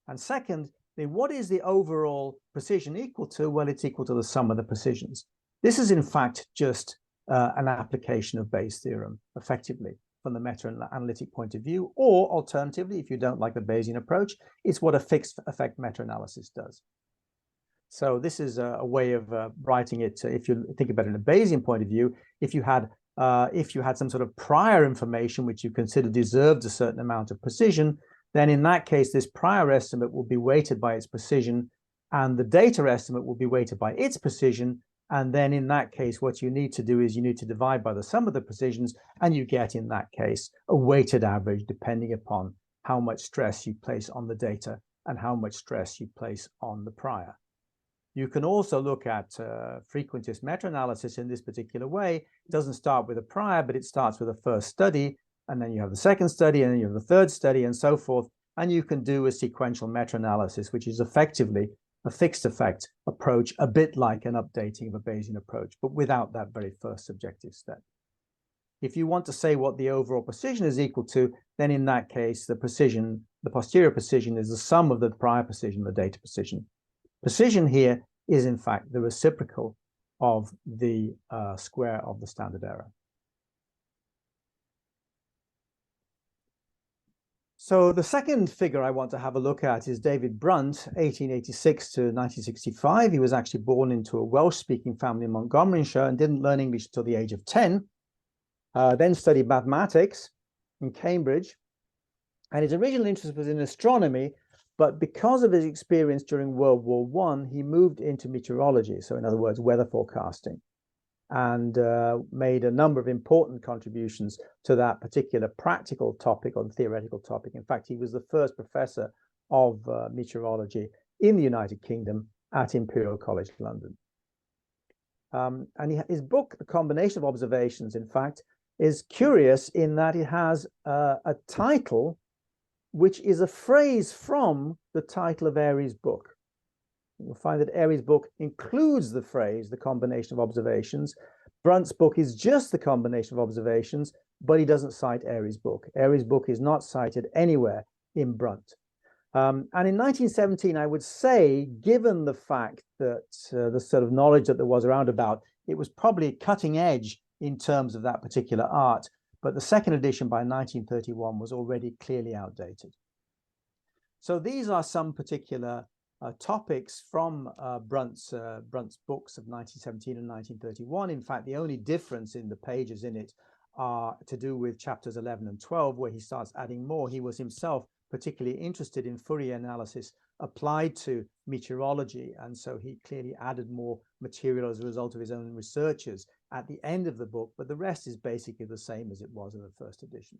And second, what is the overall precision equal to? Well, it's equal to the sum of the precisions. This is, in fact, just an application of Bayes' theorem, effectively, from the meta-analytic point of view, or alternatively, if you don't like the Bayesian approach, it's what a fixed effect meta-analysis does. So this is a way of writing it. If you think about it in a Bayesian point of view, if you had some sort of prior information which you consider deserved a certain amount of precision, then in that case, this prior estimate will be weighted by its precision, and the data estimate will be weighted by its precision. And then in that case, what you need to do is you need to divide by the sum of the precisions, and you get, in that case, a weighted average depending upon how much stress you place on the data and how much stress you place on the prior. You can also look at frequentist meta-analysis in this particular way. It doesn't start with a prior, but it starts with a first study, and then you have the second study, and then you have the third study, and so forth. And you can do a sequential meta-analysis, which is effectively a fixed effect approach, a bit like an updating of a Bayesian approach, but without that very first subjective step. If you want to say what the overall precision is equal to, then in that case, the posterior precision is the sum of the prior precision, the data precision. Precision here is, in fact, the reciprocal of the square of the standard error. So the second figure I want to have a look at is David Brunt, 1886 to 1965. He was actually born into a Welsh-speaking family in Montgomeryshire and didn't learn English until the age of 10, then studied mathematics in Cambridge. And his original interest was in astronomy, but because of his experience during World War I, he moved into meteorology, so in other words, weather forecasting, and made a number of important contributions to that particular practical topic or the theoretical topic. In fact, he was the first professor of meteorology in the United Kingdom at Imperial College London. And his book, The Combination of Observations, in fact, is curious in that it has a title which is a phrase from the title of Airy's book. You'll find that Airy's book includes the phrase, the combination of observations. Brunt's book is just the combination of observations, but he doesn't cite Airy's book. Airy's book is not cited anywhere in Brunt. And in 1917, I would say, given the fact that the sort of knowledge that there was around about, it was probably cutting edge in terms of that particular art. But the second edition by 1931 was already clearly outdated. So these are some particular topics from Brunt's books of 1917 and 1931. In fact, the only difference in the pages in it are to do with chapters 11 and 12, where he starts adding more. He was himself particularly interested in Fourier analysis applied to meteorology, and so he clearly added more material as a result of his own researches at the end of the book, but the rest is basically the same as it was in the first edition.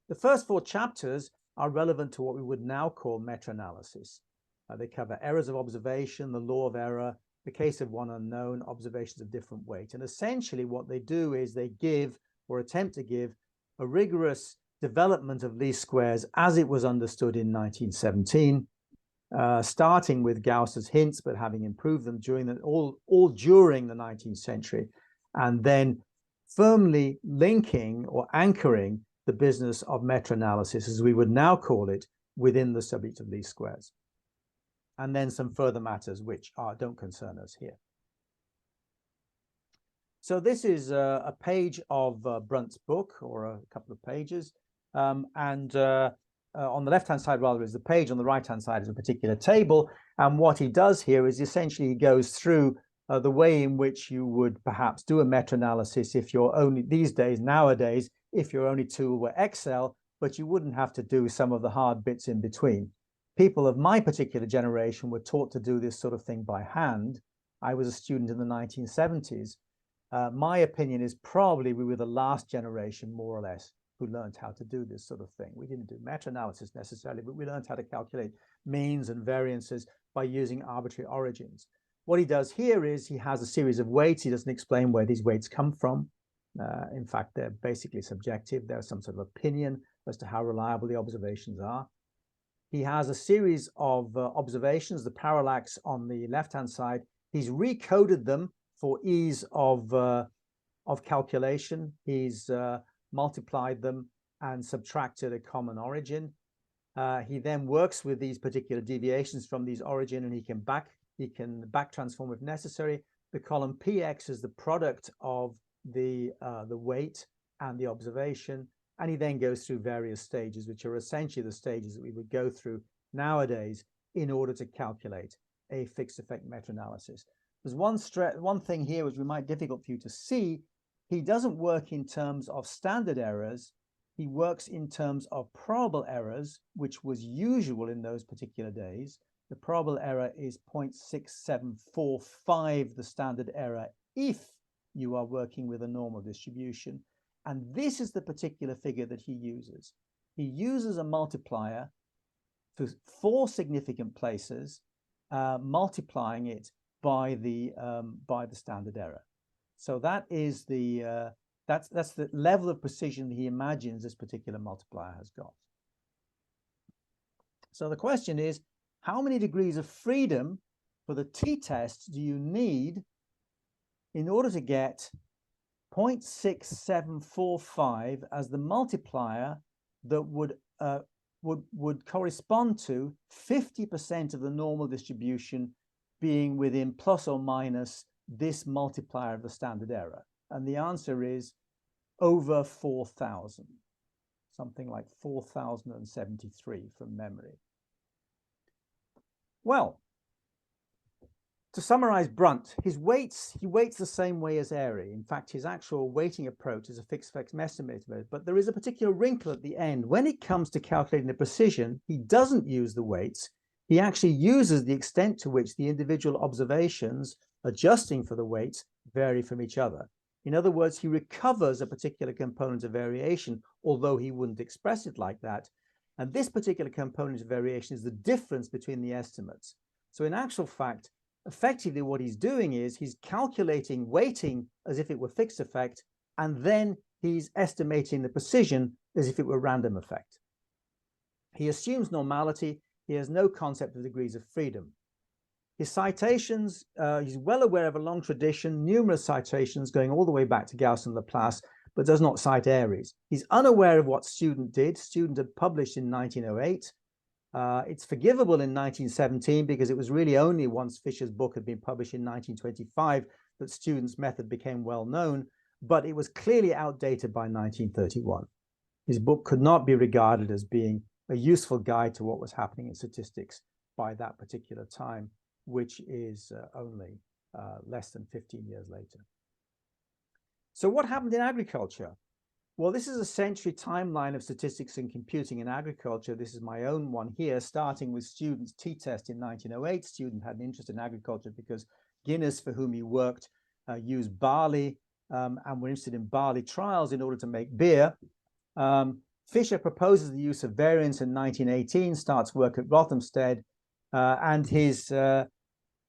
The first 4 chapters are relevant to what we would now call meta-analysis. They cover errors of observation, the law of error, the case of one unknown, observations of different weight. And essentially what they do is they give, or attempt to give, a rigorous development of least squares as it was understood in 1917, starting with Gauss's hints, but having improved them during all during the 19th century, and then firmly linking or anchoring the business of meta-analysis, as we would now call it, within the subject of least squares. And then some further matters which don't concern us here. So this is a page of Brunt's book, or a couple of pages. On the left-hand side, rather, is the page. On the right-hand side is a particular table. And what he does here is essentially he goes through the way in which you would perhaps do a meta-analysis if you're only, nowadays, if your only tool were Excel, but you wouldn't have to do some of the hard bits in between. People of my particular generation were taught to do this sort of thing by hand. I was a student in the 1970s. My opinion is probably we were the last generation, more or less, who learned how to do this sort of thing. We didn't do meta-analysis necessarily, but we learned how to calculate means and variances by using arbitrary origins. What he does here is he has a series of weights. He doesn't explain where these weights come from. In fact, they're basically subjective. There's some sort of opinion as to how reliable the observations are. He has a series of observations, the parallax on the left-hand side. He's recoded them for ease of calculation. He's multiplied them and subtracted a common origin. He then works with these particular deviations from these origin, and he can back transform if necessary. The column px is the product of the weight and the observation, and he then goes through various stages, which are essentially the stages that we would go through nowadays in order to calculate a fixed effect meta-analysis. There's one thing here which might be difficult for you to see. He doesn't work in terms of standard errors. He works in terms of probable errors, which was usual in those particular days. The probable error is 0.6745, the standard error, if you are working with a normal distribution. And this is the particular figure that he uses. He uses a multiplier for 4 significant places, multiplying it by the standard error. So that is that's the level of precision that he imagines this particular multiplier has got. So the question is, how many degrees of freedom for the t-test do you need in order to get 0.6745 as the multiplier that would correspond to 50% of the normal distribution being within plus or minus this multiplier of the standard error? And the answer is over 4,000, something like 4,073 from memory. Well, to summarize Brunt, he weights the same way as Airy. In fact, his actual weighting approach is a fixed effects estimator, but there is a particular wrinkle at the end. When it comes to calculating the precision, he doesn't use the weights. He actually uses the extent to which the individual observations adjusting for the weights vary from each other. In other words, he recovers a particular component of variation, although he wouldn't express it like that. And this particular component of variation is the difference between the estimates. So in actual fact, effectively what he's doing is he's calculating weighting as if it were fixed effect, and then he's estimating the precision as if it were random effect. He assumes normality. He has no concept of degrees of freedom. His citations, he's well aware of a long tradition, numerous citations going all the way back to Gauss and Laplace, but does not cite Airy's. He's unaware of what Student did. Student had published in 1908. It's forgivable in 1917 because it was really only once Fisher's book had been published in 1925 that Student's method became well known, but it was clearly outdated by 1931. His book could not be regarded as being a useful guide to what was happening in statistics by that particular time, which is only less than 15 years later. So what happened in agriculture? Well, this is a century timeline of statistics and computing in agriculture. This is my own one here, starting with Student's t-test in 1908. Student had an interest in agriculture because Guinness, for whom he worked, used barley and were interested in barley trials in order to make beer. Fisher proposes the use of variance in 1918, starts work at Rothamsted, and his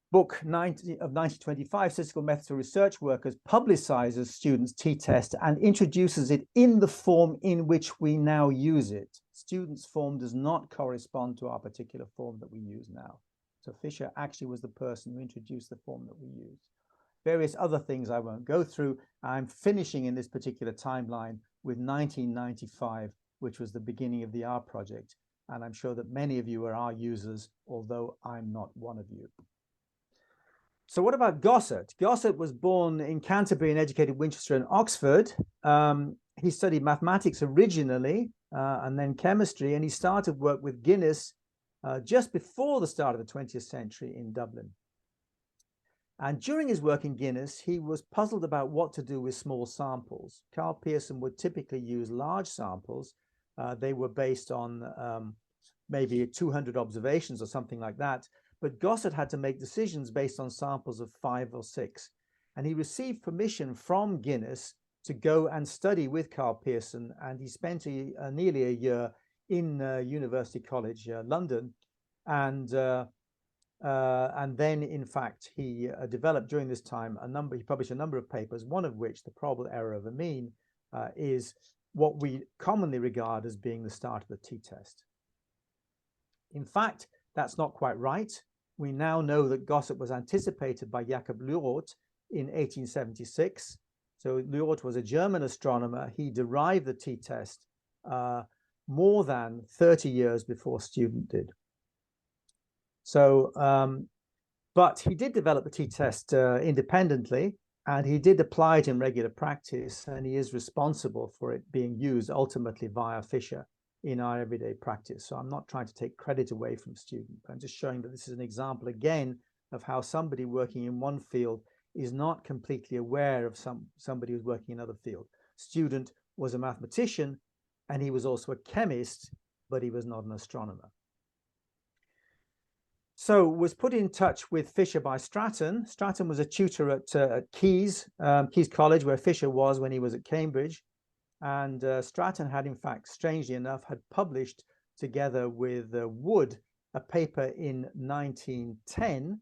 book of 1925, Statistical Methods for Research Workers, publicizes Student's t-test and introduces it in the form in which we now use it. Student's form does not correspond to our particular form that we use now. So Fisher actually was the person who introduced the form that we use. Various other things I won't go through. I'm finishing in this particular timeline with 1995, which was the beginning of the R project. And I'm sure that many of you are R users, although I'm not one of you. So what about Gossett? Gossett was born in Canterbury and educated at Winchester and Oxford. He studied mathematics originally and then chemistry, and he started work with Guinness just before the start of the 20th century in Dublin. And during his work in Guinness, he was puzzled about what to do with small samples. Carl Pearson would typically use large samples. They were based on maybe 200 observations or something like that. But Gossett had to make decisions based on samples of 5 or 6. And he received permission from Guinness to go and study with Carl Pearson, and he spent nearly a year in University College London, and then in fact he developed during this time he published a number of papers, one of which, the probable error of a mean, is what we commonly regard as being the start of the t-test. In fact, that's not quite right. We now know that gossip was anticipated by Jakob Lührot in 1876. So Lührot was a German astronomer. He derived the t-test more than 30 years before Student did. So, but he did develop the t-test independently, and he did apply it in regular practice, and he is responsible for it being used ultimately via Fisher in our everyday practice. So I'm not trying to take credit away from Student. I'm just showing that this is an example again of how somebody working in one field is not completely aware of somebody who's working in another field. Student was a mathematician, and he was also a chemist, but he was not an astronomer. So was put in touch with Fisher by Stratton. Stratton was a tutor at Caius College, where Fisher was when he was at Cambridge. And Stratton had, in fact, strangely enough, had published together with Wood a paper in 1910,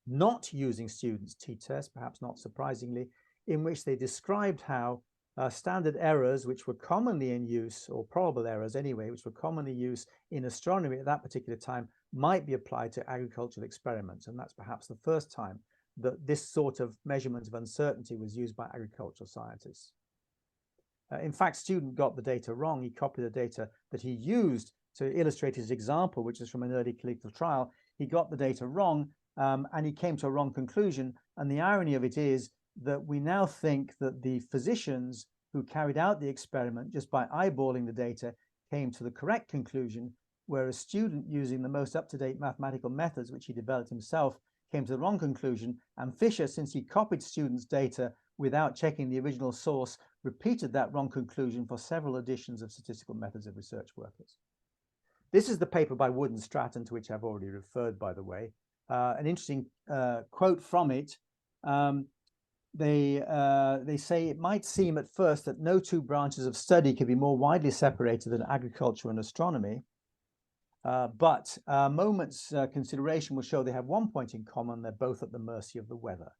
not using Student's t-test, perhaps not surprisingly, in which they described how standard errors, which were commonly in use, or probable errors anyway, which were commonly used in astronomy at that particular time, might be applied to agricultural experiments. And that's perhaps the first time that this sort of measurement of uncertainty was used by agricultural scientists. In fact, Student got the data wrong. He copied the data that he used to illustrate his example, which is from an early collegial trial. He got the data wrong, and he came to a wrong conclusion. And the irony of it is that we now think that the physicians who carried out the experiment, just by eyeballing the data, came to the correct conclusion, whereas Student, using the most up-to-date mathematical methods, which he developed himself, came to the wrong conclusion. And Fisher, since he copied Student's data without checking the original source, repeated that wrong conclusion for several editions of Statistical Methods of Research Workers. This is the paper by Wood and Stratton, to which I've already referred, by the way. An interesting quote from it. They say, it might seem at first that no two branches of study can be more widely separated than agriculture and astronomy. But a moment's consideration will show they have one point in common: they're both at the mercy of the weather.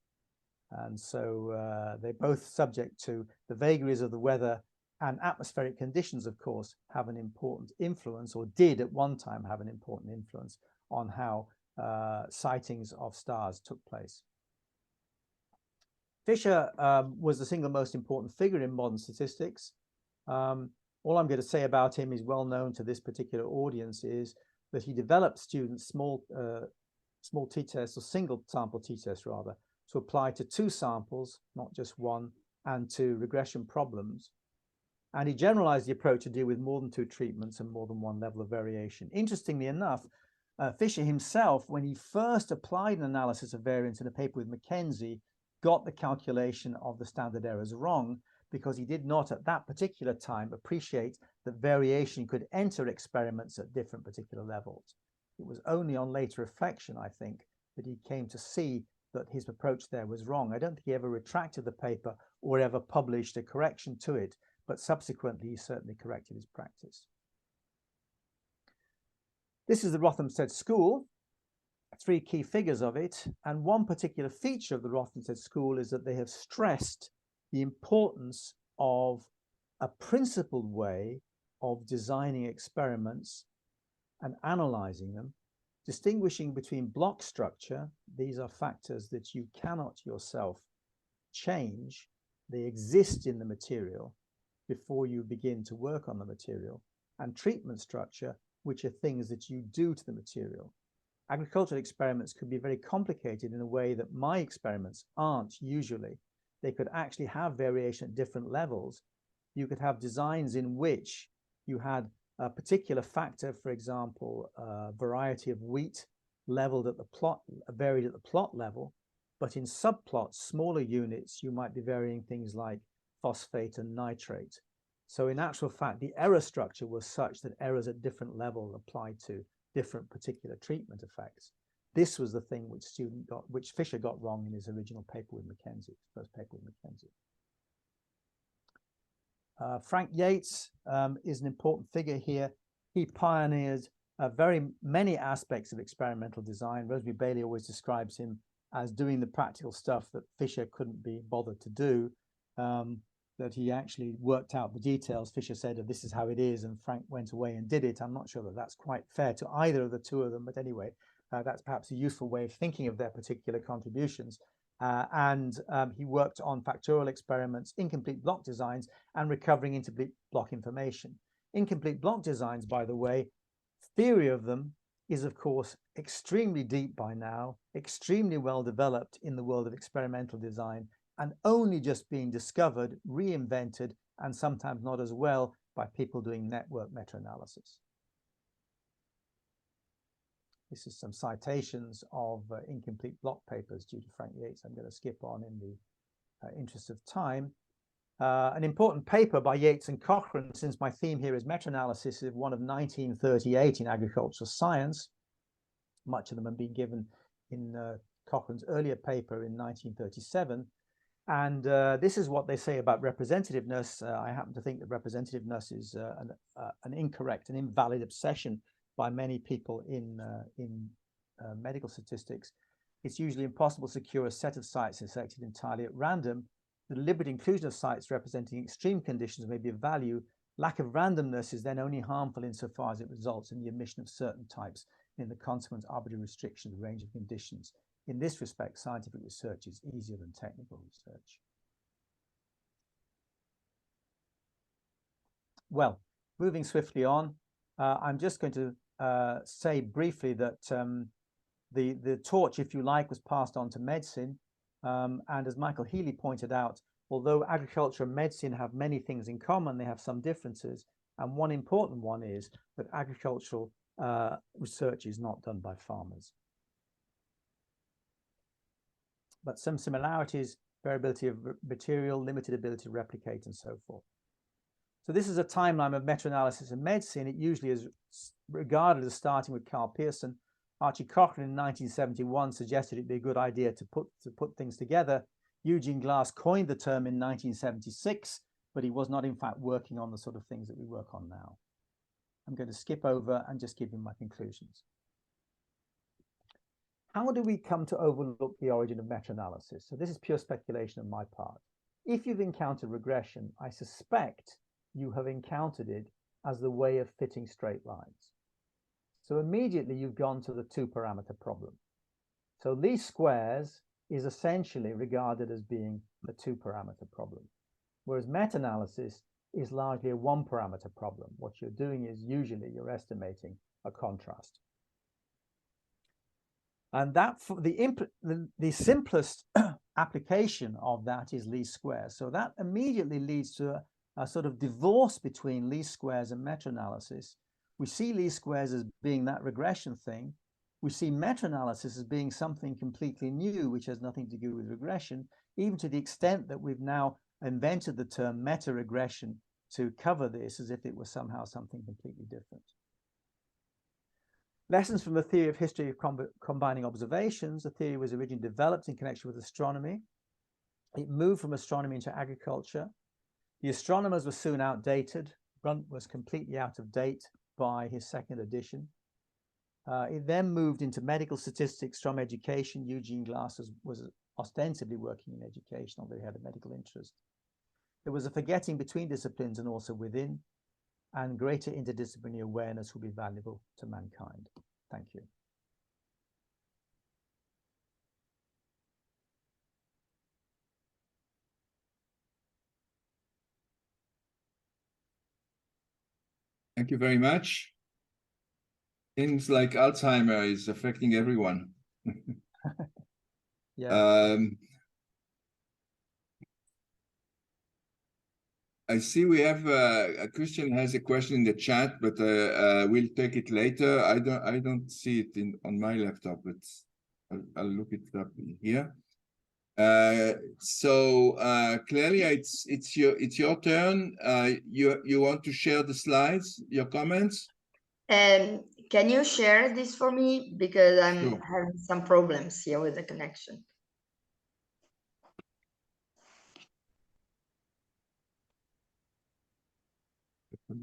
And so they're both subject to the vagaries of the weather, and atmospheric conditions, of course, have an important influence, or did at one time have an important influence on how sightings of stars took place. Fisher was the single most important figure in modern statistics. All I'm going to say about him is well known to this particular audience, is that he developed Student's small t-test, or single sample t-test rather, to apply to two samples, not just one, and to regression problems. And he generalized the approach to deal with more than two treatments and more than one level of variation. Interestingly enough, Fisher himself, when he first applied an analysis of variance in a paper with Mackenzie, got the calculation of the standard errors wrong, because he did not at that particular time appreciate that variation could enter experiments at different particular levels. It was only on later reflection, I think, that he came to see that his approach there was wrong. I don't think he ever retracted the paper or ever published a correction to it, but subsequently he certainly corrected his practice. This is the Rothamsted School, three key figures of it, and one particular feature of the Rothamsted School is that they have stressed the importance of a principled way of designing experiments and analyzing them, distinguishing between block structure. These are factors that you cannot yourself change. They exist in the material before you begin to work on the material, and treatment structure, which are things that you do to the material. Agricultural experiments could be very complicated in a way that my experiments aren't usually. They could actually have variation at different levels. You could have designs in which you had a particular factor, for example, variety of wheat leveled at the plot, varied at the plot level, but in subplots, smaller units, you might be varying things like phosphate and nitrate. So in actual fact, the error structure was such that errors at different levels applied to different particular treatment effects. This was the thing which Fisher got wrong in his original paper with Mackenzie, first paper with Mackenzie. Frank Yates is an important figure here. He pioneered very many aspects of experimental design. Rosemary Bailey always describes him as doing the practical stuff that Fisher couldn't be bothered to do, that he actually worked out the details. Fisher said, this is how it is, and Frank went away and did it. I'm not sure that that's quite fair to either of the two of them, but anyway, that's perhaps a useful way of thinking of their particular contributions. He worked on factorial experiments, incomplete block designs, and recovering incomplete block information. Incomplete block designs, by the way, theory of them is, of course, extremely deep by now, extremely well developed in the world of experimental design, and only just being discovered, reinvented, and sometimes not as well by people doing network meta-analysis. This is some citations of incomplete block papers due to Frank Yates. I'm going to skip on in the interest of time. An important paper by Yates and Cochrane, since my theme here is meta-analysis, is one of 1938 in agricultural science. Much of them have been given in Cochrane's earlier paper in 1937. And this is what they say about representativeness. I happen to think that representativeness is an incorrect and invalid obsession by many people in medical statistics. It's usually impossible to secure a set of sites selected entirely at random. The deliberate inclusion of sites representing extreme conditions may be of value. Lack of randomness is then only harmful insofar as it results in the omission of certain types and in the consequent arbitrary restriction of the range of conditions. In this respect, scientific research is easier than technical research. Well, moving swiftly on, I'm just going to say briefly that the torch, if you like, was passed on to medicine. And as Michael Healy pointed out, although agriculture and medicine have many things in common, they have some differences. And one important one is that agricultural research is not done by farmers. But some similarities, variability of material, limited ability to replicate, and so forth. So this is a timeline of meta-analysis in medicine. It usually is regarded as starting with Carl Pearson. Archie Cochrane in 1971 suggested it'd be a good idea to put things together. Eugene Glass coined the term in 1976, but he was not in fact working on the sort of things that we work on now. I'm going to skip over and just give you my conclusions. How do we come to overlook the origin of meta-analysis? So this is pure speculation on my part. If you've encountered regression, I suspect you have encountered it as the way of fitting straight lines. So immediately you've gone to the two-parameter problem. So least squares is essentially regarded as being a two-parameter problem, whereas meta-analysis is largely a one-parameter problem. What you're doing is usually you're estimating a contrast. And that the simplest application of that is least squares. So that immediately leads to a sort of divorce between least squares and meta-analysis. We see least squares as being that regression thing. We see meta-analysis as being something completely new, which has nothing to do with regression, even to the extent that we've now invented the term meta-regression to cover this as if it was somehow something completely different. Lessons from the theory of history of combining observations. The theory was originally developed in connection with astronomy. It moved from astronomy into agriculture. The astronomers were soon outdated. Brunt was completely out of date by his second edition. It then moved into medical statistics from education. Eugene Glass was ostensibly working in education, although he had a medical interest. There was a forgetting between disciplines and also within, and greater interdisciplinary awareness will be valuable to mankind. Thank you. Thank you very much. Things like Alzheimer is affecting everyone. Yeah. I see we have Christian has a question in the chat, but we'll take it later. I don't see it on my laptop, but I'll look it up here. So clearly it's your turn. You want to share the slides, your comments? Can you share this for me, because I'm Sure. having some problems here with the connection. Yeah.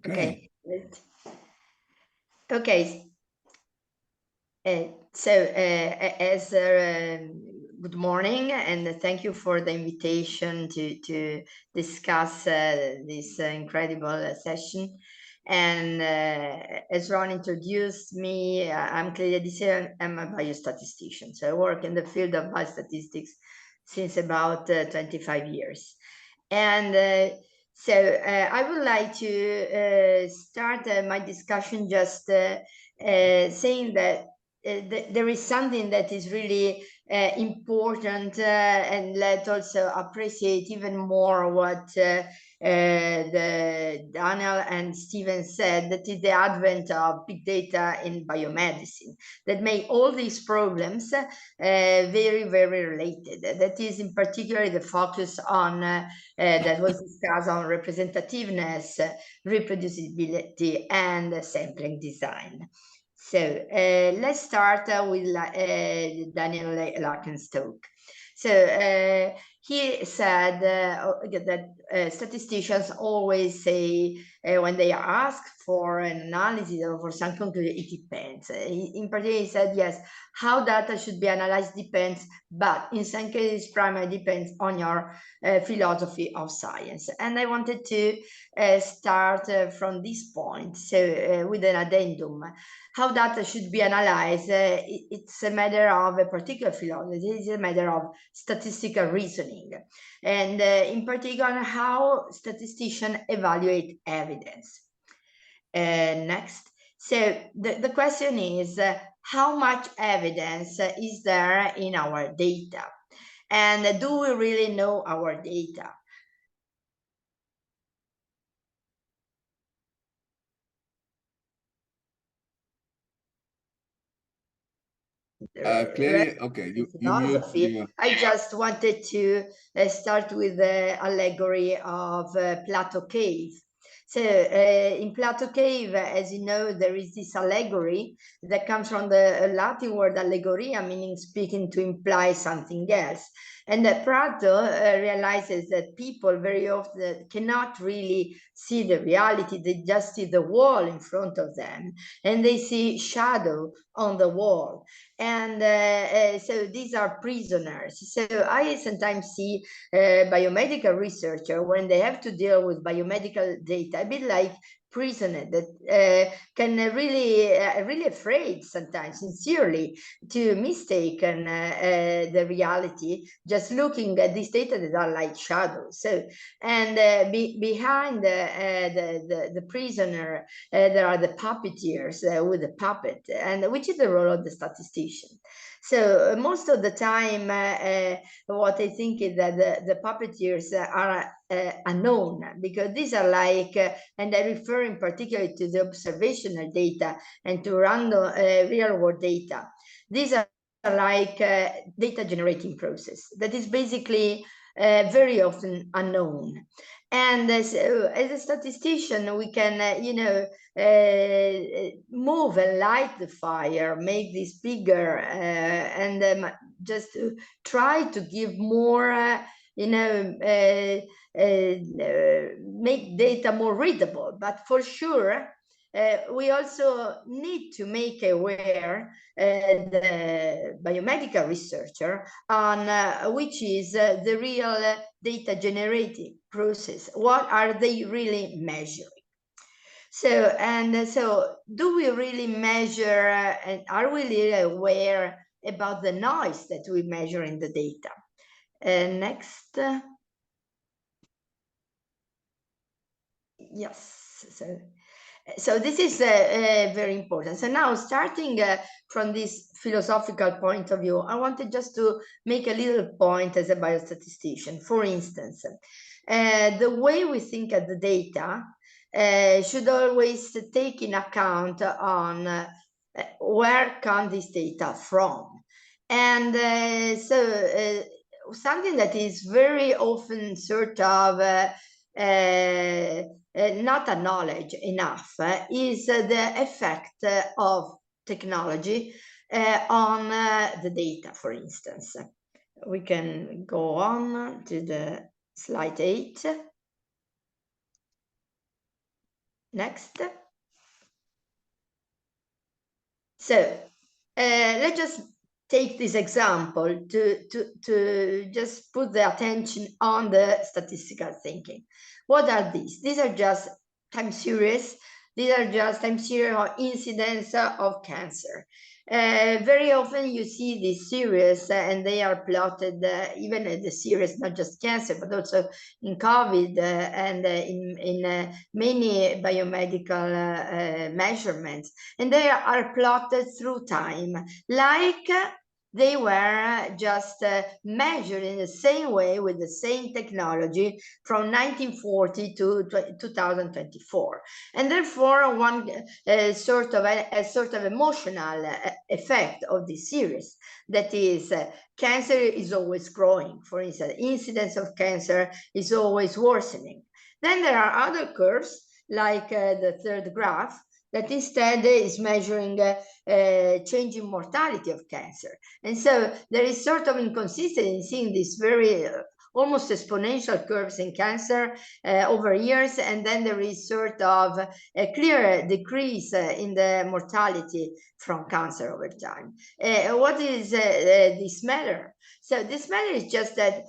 Okay. Okay. Good morning, and thank you for the invitation to discuss this incredible session. And as Ron introduced me, I'm Claudia Dissea. I'm a biostatistician. So I work in the field of biostatistics since about 25 years. And I would like to start my discussion just saying that there is something that is really important, and let's also appreciate even more what Daniel and Steven said, that is the advent of big data in biomedicine that make all these problems very, very related. That is in particular the focus on that was discussed on representativeness, reproducibility, and sampling design. So let's start with Daniel Larkin's talk. So he said that statisticians always say when they are asked for an analysis or for some conclusion, it depends. In particular, he said, yes, how data should be analyzed depends, but in some cases, primarily depends on your philosophy of science. And I wanted to start from this point, so with an addendum. How data should be analyzed, it's a matter of a particular philosophy, it's a matter of statistical reasoning. And in particular, how statisticians evaluate evidence. Next. So the question is, how much evidence is there in our data? And do we really know our data? Clearly, okay, you mute. I just wanted to start with the allegory of Plato Cave. So in Plato Cave, as you know, there is this allegory that comes from the Latin word allegoria, meaning speaking to imply something else. And Plato realizes that people very often cannot really see the reality. They just see the wall in front of them, and they see shadow on the wall. And so these are prisoners. So I sometimes see biomedical researchers, when they have to deal with biomedical data, a bit like prisoner that can really afraid sometimes, sincerely, to mistaken the reality, just looking at these data that are like shadows. So, and behind the prisoner, there are the puppeteers with the puppet, and which is the role of the statistician. So most of the time, what I think is that the puppeteers are unknown, because these are like, and I refer in particular to the observational data and to random real world data. These are like data generating process that is basically very often unknown. And so as a statistician, we can, move and light the fire, make this bigger, and just try to give more, make data more readable. But for sure, we also need to make aware the biomedical researcher on which is the real data generating process. What are they really measuring? So do we really measure, and are we really aware about the noise that we measure in the data? Next. Yes. So, So this is very important. So now, starting from this philosophical point of view, I wanted just to make a little point as a biostatistician. For instance, the way we think at the data should always take in account on where come this data from. And something that is very often sort of not acknowledged enough is the effect of technology on the data, for instance. We can go on to the slide 8. Next. So let's just take this example to just put the attention on the statistical thinking. What are these? These are just time series. These are just time series or incidence of cancer. Very often you see these series and they are plotted even in the series, not just cancer, but also in COVID and in many biomedical measurements. And they are plotted through time, like they were just measured in the same way with the same technology from 1940 to 2024. And therefore, one sort of emotional effect of this series, that is, cancer is always growing. For instance, incidence of cancer is always worsening. Then there are other curves, like the third graph, that instead is measuring change in mortality of cancer. And so there is sort of inconsistency in seeing these very almost exponential curves in cancer over years, and then there is sort of a clear decrease in the mortality from cancer over time. What is this matter? So this matter is just that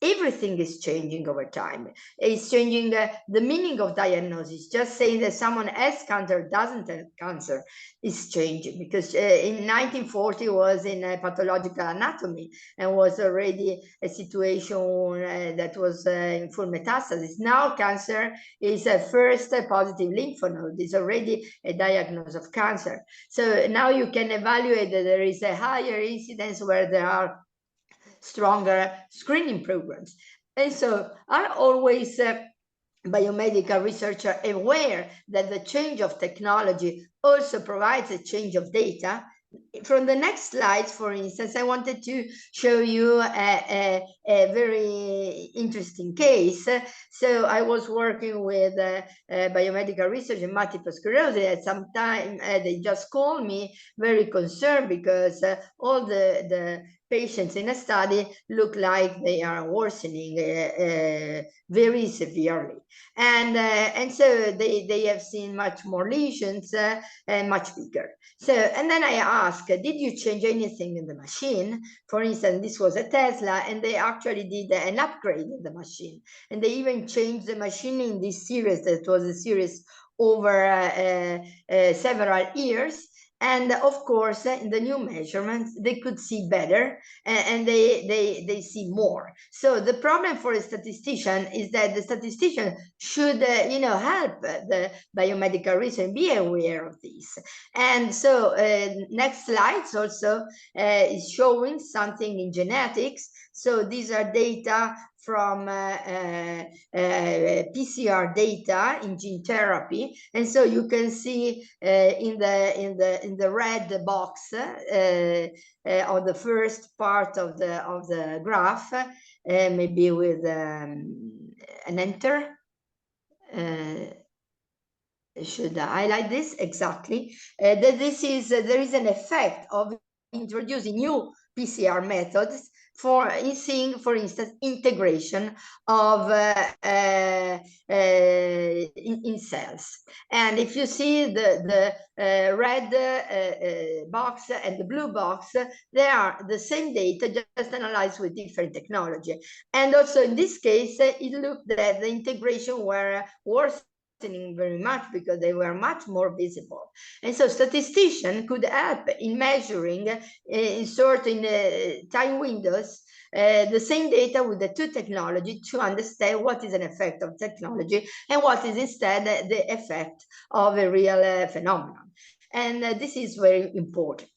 everything is changing over time. It's changing the meaning of diagnosis. Just saying that someone has cancer doesn't have cancer is changing, because in 1940 was in pathological anatomy and was already a situation that was in full metastasis. Now cancer is a first positive lymph node, is already a diagnosis of cancer. So now you can evaluate that there is a higher incidence where there are stronger screening programs. And so are always biomedical researchers aware that the change of technology also provides a change of data? From the next slides, for instance, I wanted to show you a very interesting case. So I was working with biomedical research in multiple sclerosis. At some time, they just called me very concerned because all the patients in a study look like they are worsening very severely. And so they have seen much more lesions and much bigger. So, and then I asked, did you change anything in the machine? For instance, this was a Tesla, and they actually did an upgrade in the machine. And they even changed the machine in this series, that was a series over several years. And of course, in the new measurements, they could see better, and they see more. So the problem for a statistician is that the statistician should, help the biomedical research be aware of this. And so next slides also is showing something in genetics. So these are data from PCR data in gene therapy, and so you can see in the red box on the first part of the graph, maybe with an enter. Should I highlight this exactly? That there is an effect of introducing new PCR methods for seeing, for instance, integration of in cells. And if you see the red box and the blue box, they are the same data, just analyzed with different technology. And also in this case, it looked that the integration were worse very much because they were much more visible. And so statisticians could help in measuring in certain time windows the same data with the two technology to understand what is an effect of technology and what is instead the effect of a real phenomenon. And this is very important.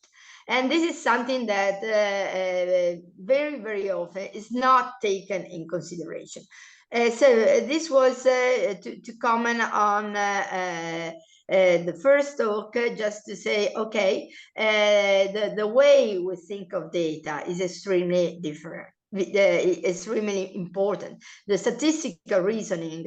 And this is something that very, very often is not taken in consideration. So this was to comment on the first talk, just to say, okay, the way we think of data is extremely different. It's really important. The statistical reasoning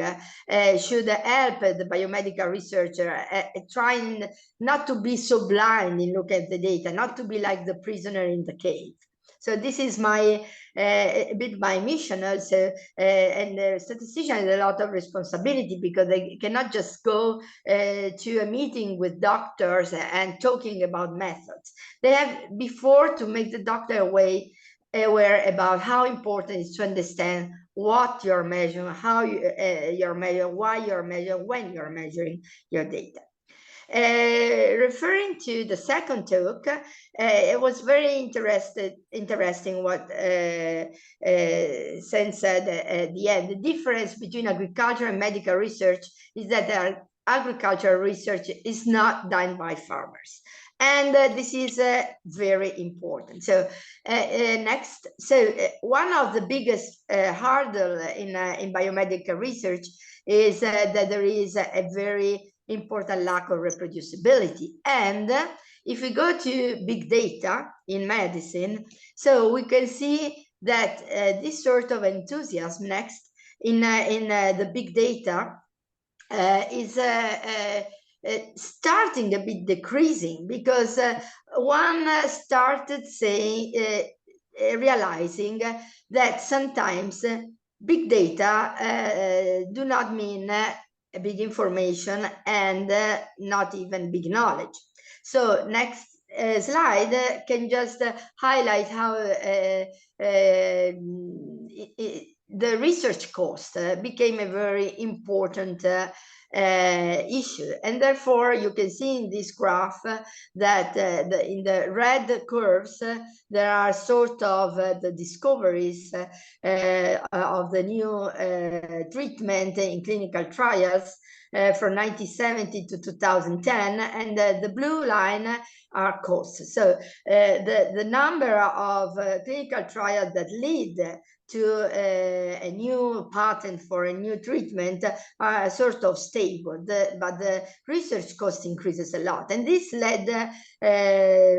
should help the biomedical researcher trying not to be so blind in looking at the data, not to be like the prisoner in the cave. So this is my a bit my mission also, and the statistician has a lot of responsibility because they cannot just go to a meeting with doctors and talking about methods. They have before to make the doctor aware about how important it is to understand what you're measuring, how you're measuring, why you're measuring, when you're measuring your data. Referring to the second talk, it was very interesting what Sen said at the end. The difference between agriculture and medical research is that agricultural research is not done by farmers. And this is very important. So next, so one of the biggest hurdle in biomedical research is that there is a very important lack of reproducibility. And if we go to big data in medicine, so we can see that this sort of enthusiasm next in the big data is starting a bit decreasing, because one started saying, realizing that sometimes big data do not mean big information and not even big knowledge. So next slide can just highlight how the research cost became a very important issue. And therefore you can see in this graph that in the red curves there are sort of the discoveries of the new treatment in clinical trials from 1970 to 2010, and the blue line are costs. So the number of clinical trials that lead to a new patent for a new treatment are sort of stable, but the research cost increases a lot. And this led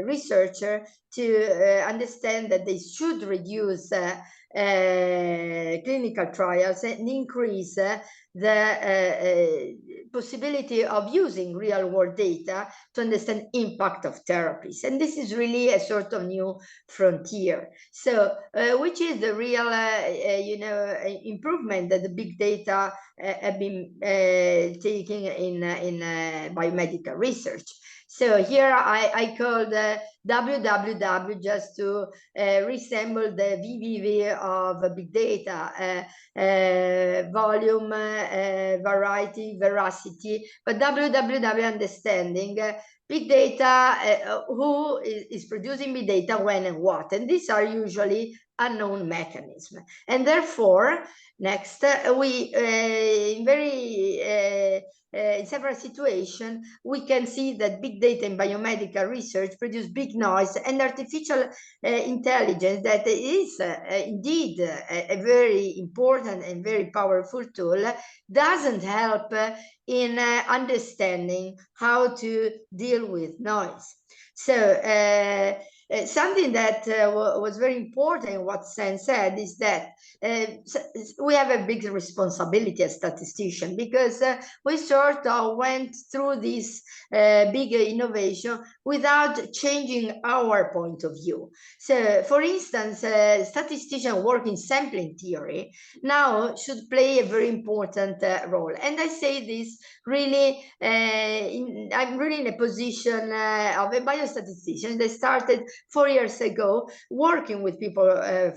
researcher to understand that they should reduce clinical trials and increase the possibility of using real-world data to understand impact of therapies. And this is really a sort of new frontier. So which is the real improvement that the big data have been taking in biomedical research. So here I called WWW just to resemble the VVV of big data, volume, variety, veracity, but WWW understanding big data, who is producing big data, when and what. And these are usually unknown mechanisms. And therefore, next, we in several situations, we can see that big data in biomedical research produce big noise, and artificial intelligence, that is indeed a very important and very powerful tool, doesn't help in understanding how to deal with noise. So something that was very important in what Sen said is that we have a big responsibility as statisticians, because we sort of went through this big innovation without changing our point of view. So, for instance, statisticians work in sampling theory now should play a very important role. And I say this really, I'm really in a position of a biostatistician. They started 4 years ago, working with people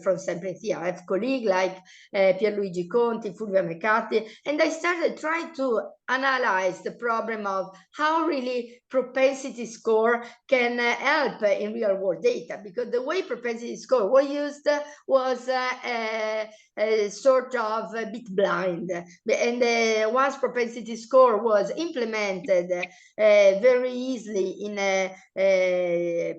from sampling theory. I have colleagues like Pierluigi Conti, Fulvio Mecatti, and I started trying to analyze the problem of how really propensity score can help in real world data, because the way propensity score was used was a sort of bit blind, and once propensity score was implemented very easily in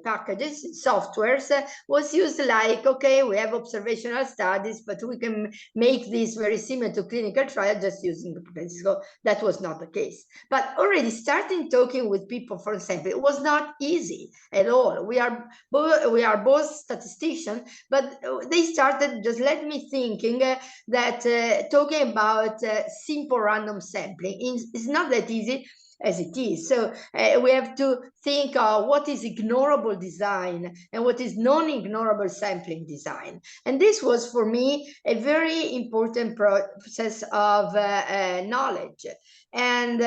packages, softwares, was used like, okay, we have observational studies, but we can make this very similar to clinical trial just using the propensity score. That was not the case. But already starting talking with people from sampling, it was not easy at all. We are both statisticians, but they started just let me thinking that talking about simple random sampling is not that easy as it is. So we have to think of what is ignorable design and what is non-ignorable sampling design. And this was for me a very important process of knowledge. And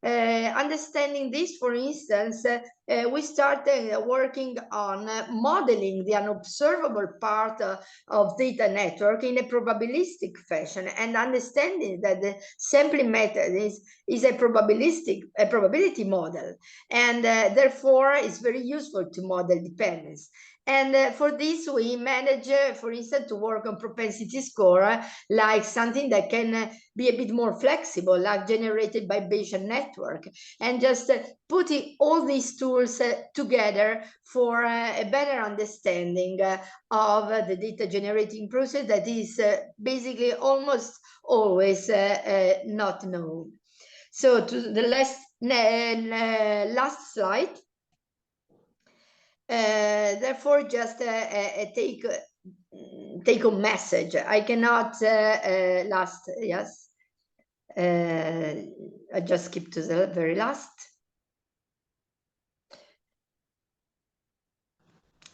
understanding this, for instance, we started working on modeling the unobservable part of data network in a probabilistic fashion, and understanding that the sampling method is a probability model, and therefore it's very useful to model dependence. And for this, we manage, for instance, to work on propensity score, like something that can be a bit more flexible, like generated by Bayesian network, and just putting all these tools together for a better understanding of the data generating process that is basically almost always not known. So to the last slide. Therefore, just a take-home message. I cannot yes. I just skip to the very last.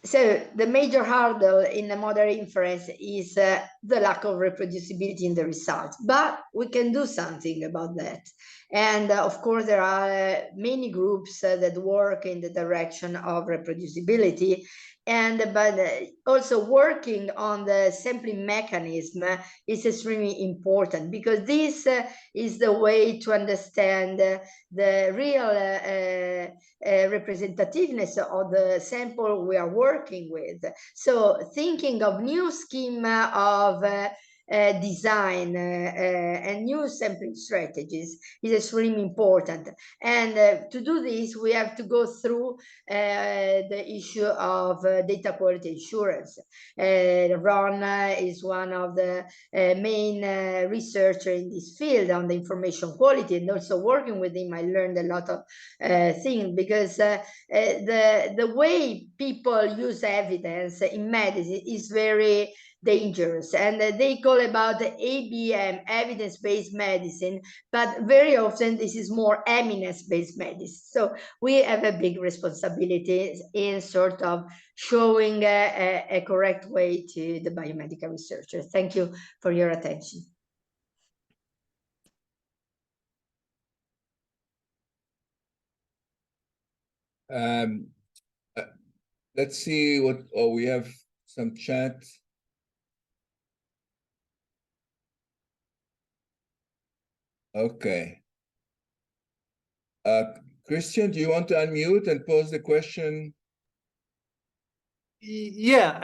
So the major hurdle in the modern inference is the lack of reproducibility in the results, but we can do something about that. And of course, there are many groups that work in the direction of reproducibility, but also working on the sampling mechanism is extremely important, because this is the way to understand the real representativeness of the sample we are working with. So thinking of new schema of design and new sampling strategies is extremely important. And to do this, we have to go through the issue of data quality assurance. Ron is one of the main researchers in this field on the information quality, and also working with him, I learned a lot of things, because the way people use evidence in medicine is very dangerous, and they call about the ABM, evidence-based medicine, but very often this is more eminence-based medicine. So we have a big responsibility in sort of showing a correct way to the biomedical researchers. Thank you for your attention. Let's see what, we have some chat. Okay. Christian, do you want to unmute and pose the question? Yeah,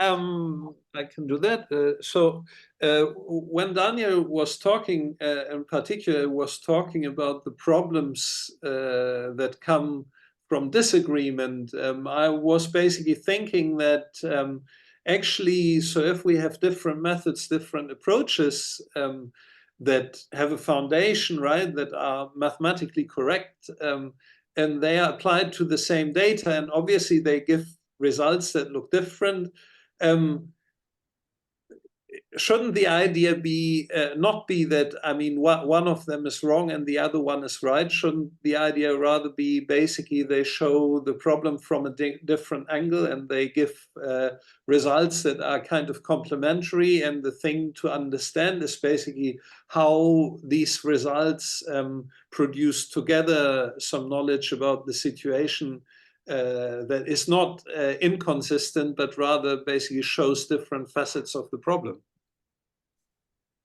I can do that. So when Daniel was talking, in particular, was talking about the problems that come from disagreement, I was basically thinking that actually, so if we have different methods, different approaches, that have a foundation, right, that are mathematically correct, and they are applied to the same data, and obviously they give results that look different. Shouldn't the idea be not be that, I mean, one of them is wrong and the other one is right? Shouldn't the idea rather be basically they show the problem from a different angle and they give results that are kind of complementary, and the thing to understand is basically how these results produce together some knowledge about the situation that is not inconsistent, but rather basically shows different facets of the problem.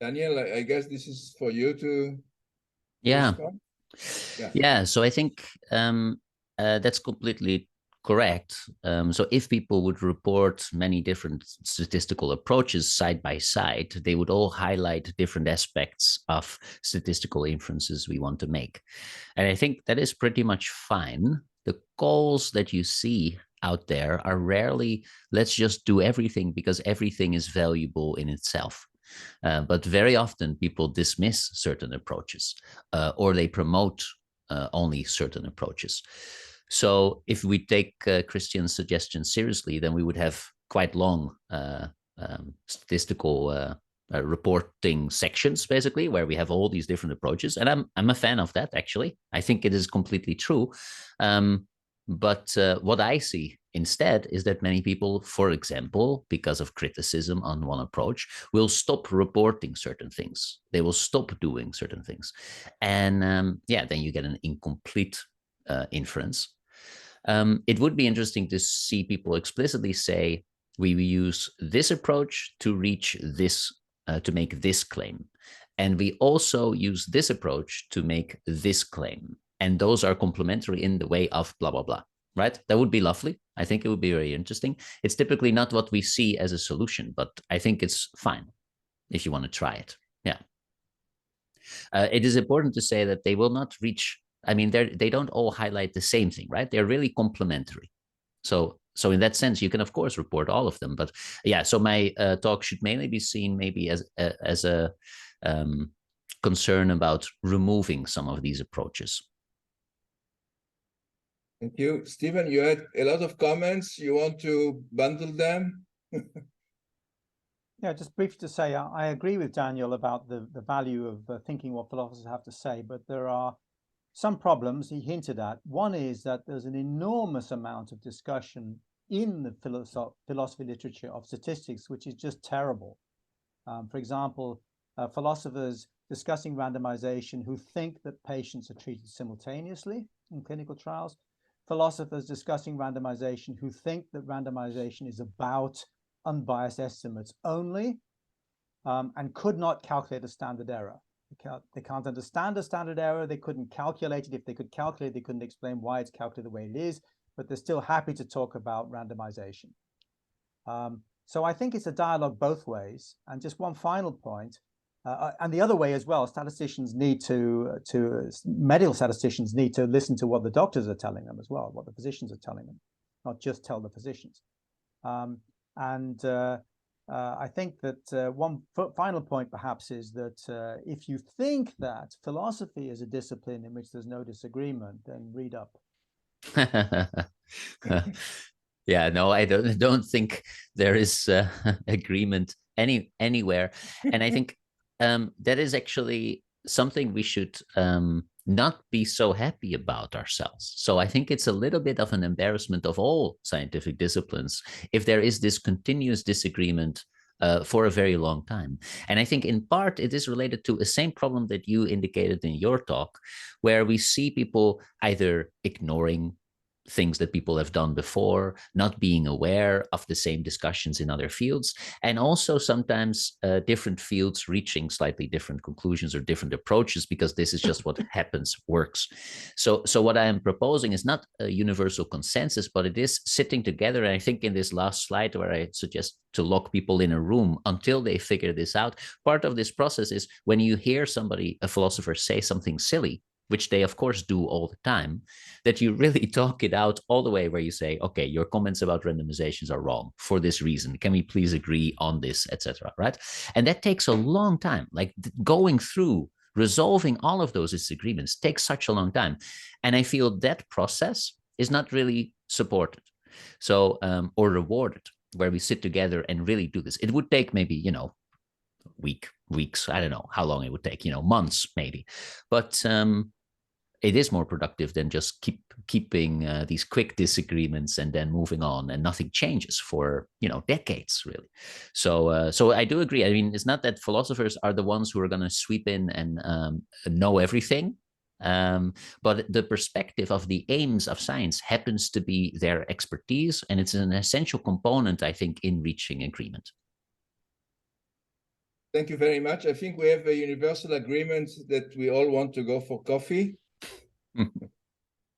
Daniel, I guess this is for you to respond. Yeah. So I think that's completely correct. So if people would report many different statistical approaches side by side, they would all highlight different aspects of statistical inferences we want to make. And I think that is pretty much fine. The goals that you see out there are rarely, let's just do everything because everything is valuable in itself. But very often people dismiss certain approaches or they promote only certain approaches. So if we take Christian's suggestion seriously, then we would have quite long statistical reporting sections, basically, where we have all these different approaches. And I'm a fan of that, actually. I think it is completely true. But what I see instead is that many people, for example, because of criticism on one approach, will stop reporting certain things. They will stop doing certain things. And then you get an incomplete inference. It would be interesting to see people explicitly say, we use this approach to reach this, to make this claim. And we also use this approach to make this claim. And those are complementary in the way of blah, blah, blah, right? That would be lovely. I think it would be very interesting. It's typically not what we see as a solution, but I think it's fine if you want to try it. Yeah. It is important to say that they will not reach, I mean, they don't all highlight the same thing, right? They're really complementary. So in that sense, you can, of course, report all of them. But yeah, so my talk should mainly be seen maybe as a concern about removing some of these approaches. Thank you. Stephen, you had a lot of comments. You want to bundle them? Yeah, just briefly to say, I agree with Daniel about the value of thinking what philosophers have to say, but there are some problems he hinted at. One is that there's an enormous amount of discussion in the philosophy literature of statistics, which is just terrible. For example, philosophers discussing randomization who think that patients are treated simultaneously in clinical trials, philosophers discussing randomization who think that randomization is about unbiased estimates only, and could not calculate a standard error. They can't understand a standard error. They couldn't calculate it. If they could calculate, they couldn't explain why it's calculated the way it is, but they're still happy to talk about randomization. So I think it's a dialogue both ways. And just one final point, and the other way as well, statisticians need medical statisticians need to listen to what the doctors are telling them as well, what the physicians are telling them, not just tell the physicians. I think that one final point perhaps is that if you think that philosophy is a discipline in which there's no disagreement, then read up. Yeah, no, I don't think there is agreement anywhere. And I think that is actually something we should not be so happy about ourselves. So I think it's a little bit of an embarrassment of all scientific disciplines if there is this continuous disagreement for a very long time. And I think in part it is related to the same problem that you indicated in your talk, where we see people either ignoring things that people have done before, not being aware of the same discussions in other fields, and also sometimes different fields reaching slightly different conclusions or different approaches, because this is just what works. So what I am proposing is not a universal consensus, but it is sitting together. And I think in this last slide where I suggest to lock people in a room until they figure this out, part of this process is when you hear somebody, a philosopher, say something silly, which they of course do all the time, that you really talk it out all the way where you say, okay, your comments about randomizations are wrong for this reason. Can we please agree on this, etc. Right? And that takes a long time. Like going through, resolving all of those disagreements takes such a long time. And I feel that process is not really supported, so or rewarded, where we sit together and really do this. It would take maybe, weeks, I don't know how long it would take, months maybe, but it is more productive than just keeping these quick disagreements and then moving on and nothing changes for decades, really. So I do agree. I mean, it's not that philosophers are the ones who are going to sweep in and know everything. but the perspective of the aims of science happens to be their expertise, and it's an essential component, I think, in reaching agreement. Thank you very much. I think we have a universal agreement that we all want to go for coffee.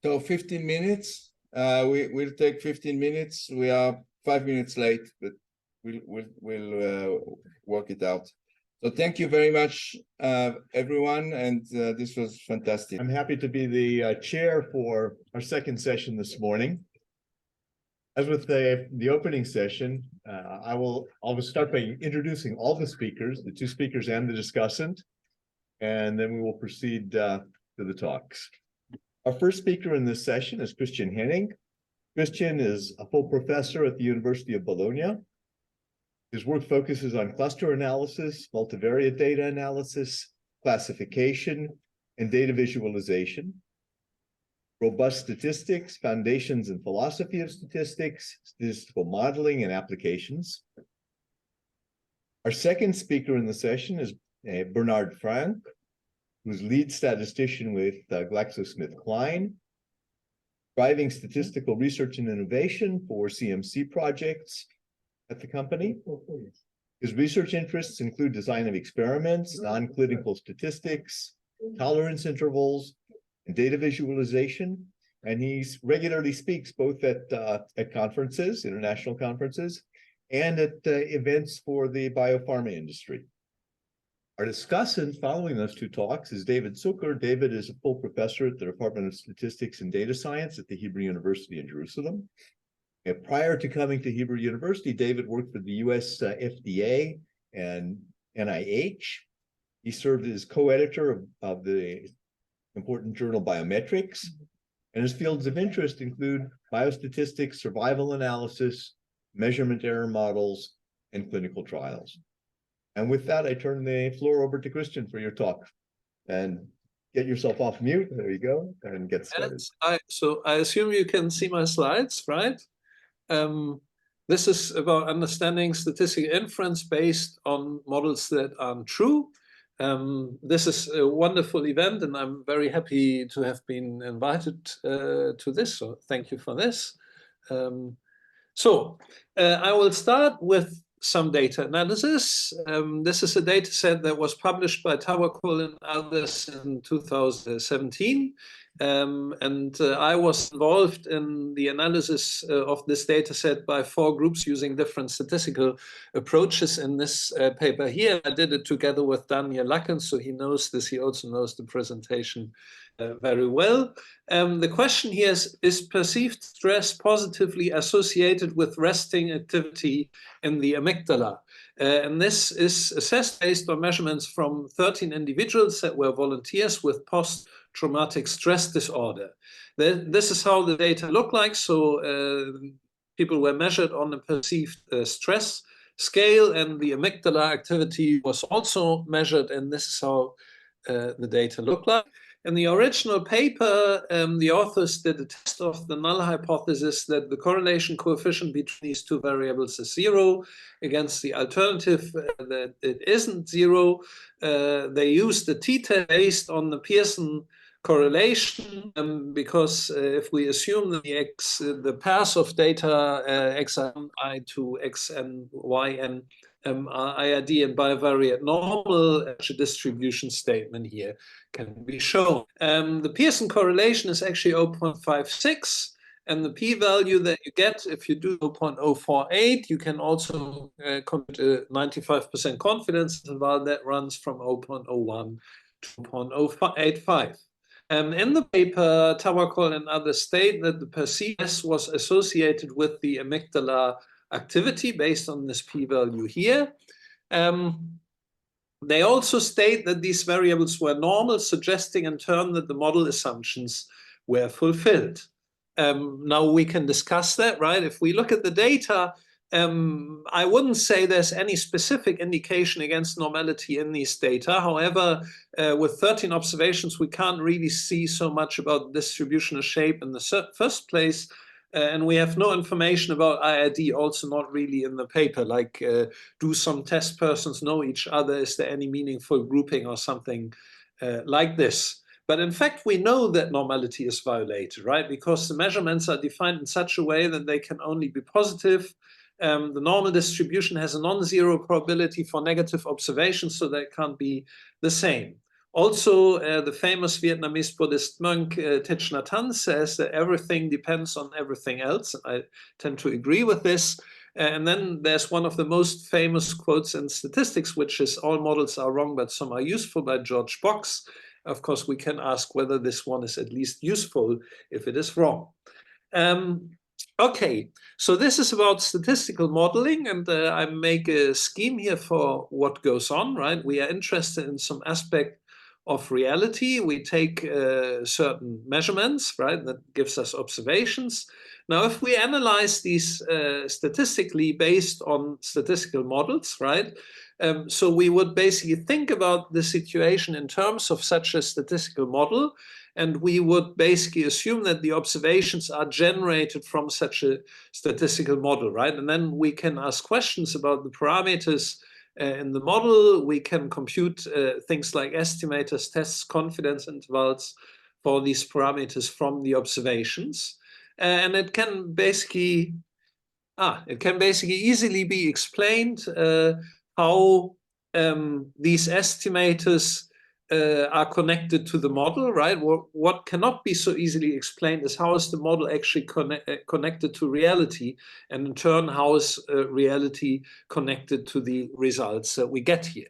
So 15 minutes. We'll take 15 minutes. We are 5 minutes late, but we'll work it out. So thank you very much, everyone, and this was fantastic. I'm happy to be the chair for our second session this morning. As with the opening session, I will start by introducing all the speakers, the two speakers and the discussant, and then we will proceed to the talks. Our first speaker in this session is Christian Henning. Christian is a full professor at the University of Bologna. His work focuses on cluster analysis, multivariate data analysis, classification, and data visualization, robust statistics, foundations and philosophy of statistics, statistical modeling and applications. Our second speaker in the session is Bernard Frank, who's lead statistician with GlaxoSmithKline, driving statistical research and innovation for CMC projects at the company. His research interests include design of experiments, non-clinical statistics, tolerance intervals, and data visualization. And he regularly speaks both at conferences, international conferences, and at events for the biopharma industry. Our discussant following those two talks is David Zucker. David is a full professor at the Department of Statistics and Data Science at the Hebrew University in Jerusalem. And prior to coming to Hebrew University, David worked for the US FDA and NIH. He served as co-editor of the important journal Biometrics, and his fields of interest include biostatistics, survival analysis, measurement error models, and clinical trials. And with that, I turn the floor over to Christian for your talk. And get yourself off mute, there you go, and get started. So I assume you can see my slides, right? This is about understanding statistical inference based on models that aren't true. This is a wonderful event, and I'm very happy to have been invited to this, so thank you for this. I will start with some data analysis. This is a data set that was published by Tawakkol and others in 2017. I was involved in the analysis of this data set by 4 groups using different statistical approaches in this paper here. I did it together with Daniel Lacken, so he knows this. He also knows the presentation very well. The question here is perceived stress positively associated with resting activity in the amygdala? And this is assessed based on measurements from 13 individuals that were volunteers with post-traumatic stress disorder. This is how the data look like. So people were measured on a perceived stress scale, and the amygdala activity was also measured, and this is how the data look like. In the original paper, the authors did a test of the null hypothesis that the correlation coefficient between these two variables is 0 against the alternative that it isn't 0. They used the t-test based on the Pearson correlation, because if we assume that the pairs of data xn, I to xn, yn, IID and bivariate normal, a distribution statement here can be shown. The Pearson correlation is actually 0.56, and the p-value that you get if you do 0.048, you can also compute a 95% confidence interval that runs from 0.01 to 0.085. In the paper, Tawakkol and others state that the perceived stress was associated with the amygdala activity based on this p-value here. They also state that these variables were normal, suggesting in turn that the model assumptions were fulfilled. Now we can discuss that, right? If we look at the data, I wouldn't say there's any specific indication against normality in these data. However, with 13 observations, we can't really see so much about distributional shape in the first place. And we have no information about IID, also not really in the paper, like do some test persons know each other? Is there any meaningful grouping or something like this? But in fact, we know that normality is violated, right? Because the measurements are defined in such a way that they can only be positive. The normal distribution has a non-zero probability for negative observations, so that can't be the same. Also, the famous Vietnamese Buddhist monk Thich Nhat Hanh says that everything depends on everything else. I tend to agree with this. And then there's one of the most famous quotes in statistics, which is all models are wrong, but some are useful, by George Box. Of course, we can ask whether this one is at least useful if it is wrong. Okay, so this is about statistical modeling, and I make a scheme here for what goes on, right? We are interested in some aspect of reality. We take certain measurements, right? That gives us observations. Now, if we analyze these statistically based on statistical models, right? So we would basically think about the situation in terms of such a statistical model, and we would basically assume that the observations are generated from such a statistical model, right? And then we can ask questions about the parameters in the model. We can compute things like estimators, tests, confidence intervals for these parameters from the observations. And it can basically easily be explained how these estimators are connected to the model, right? What cannot be so easily explained is how is the model actually connected to reality, and in turn, how is reality connected to the results that we get here.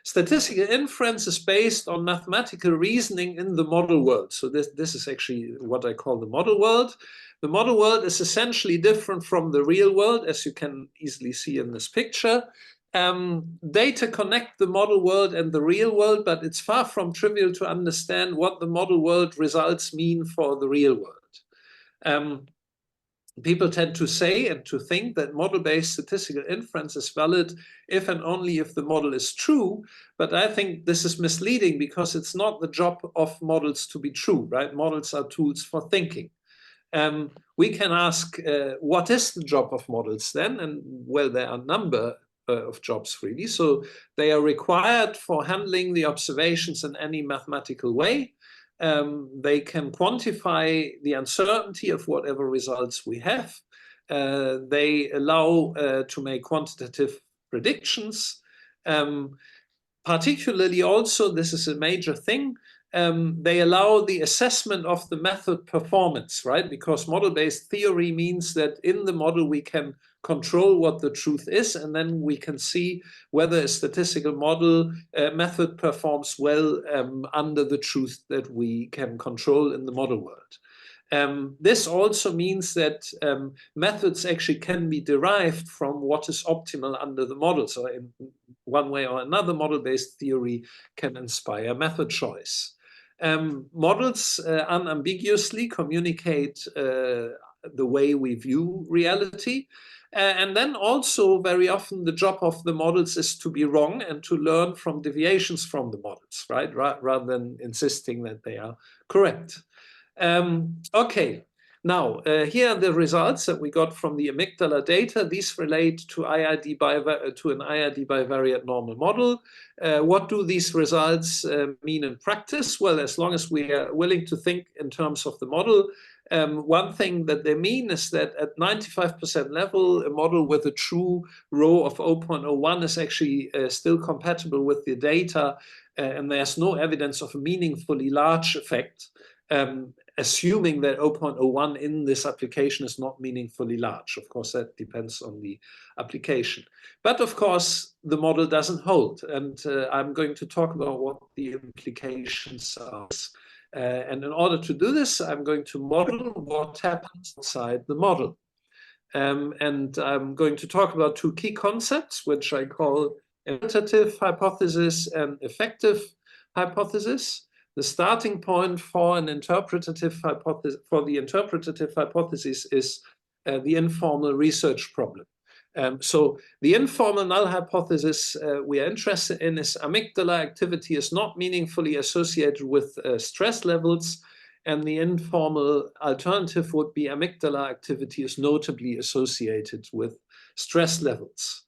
Statistical inference is based on mathematical reasoning in the model world. So this is actually what I call the model world. The model world is essentially different from the real world, as you can easily see in this picture. Data connect the model world and the real world, but it's far from trivial to understand what the model world results mean for the real world. People tend to say and to think that model-based statistical inference is valid if and only if the model is true, but I think this is misleading because it's not the job of models to be true, right? Models are tools for thinking. We can ask, what is the job of models then? And well, there are a number of jobs really. So they are required for handling the observations in any mathematical way. They can quantify the uncertainty of whatever results we have. They allow to make quantitative predictions. Particularly also, this is a major thing, they allow the assessment of the method performance, right? Because model-based theory means that in the model we can control what the truth is, and then we can see whether a statistical model method performs well under the truth that we can control in the model world. This also means that methods actually can be derived from what is optimal under the model. So in one way or another, model-based theory can inspire method choice. Models unambiguously communicate the way we view reality. And then also very often the job of the models is to be wrong and to learn from deviations from the models, right? Rather than insisting that they are correct. Okay, now here are the results that we got from the amygdala data. These relate to an IID bivariate normal model. What do these results mean in practice? Well, as long as we are willing to think in terms of the model, one thing that they mean is that at 95% level, a model with a true rho of 0.01 is actually still compatible with the data, and there's no evidence of a meaningfully large effect, assuming that 0.01 in this application is not meaningfully large. Of course, that depends on the application. But of course, the model doesn't hold, and I'm going to talk about what the implications are. And in order to do this, I'm going to model what happens inside the model. And I'm going to talk about two key concepts, which I call interpretative hypothesis and effective hypothesis. The starting point for an interpretative hypothesis, is the informal research problem. So the informal null hypothesis we are interested in is amygdala activity is not meaningfully associated with stress levels, and the informal alternative would be amygdala activity is notably associated with stress levels.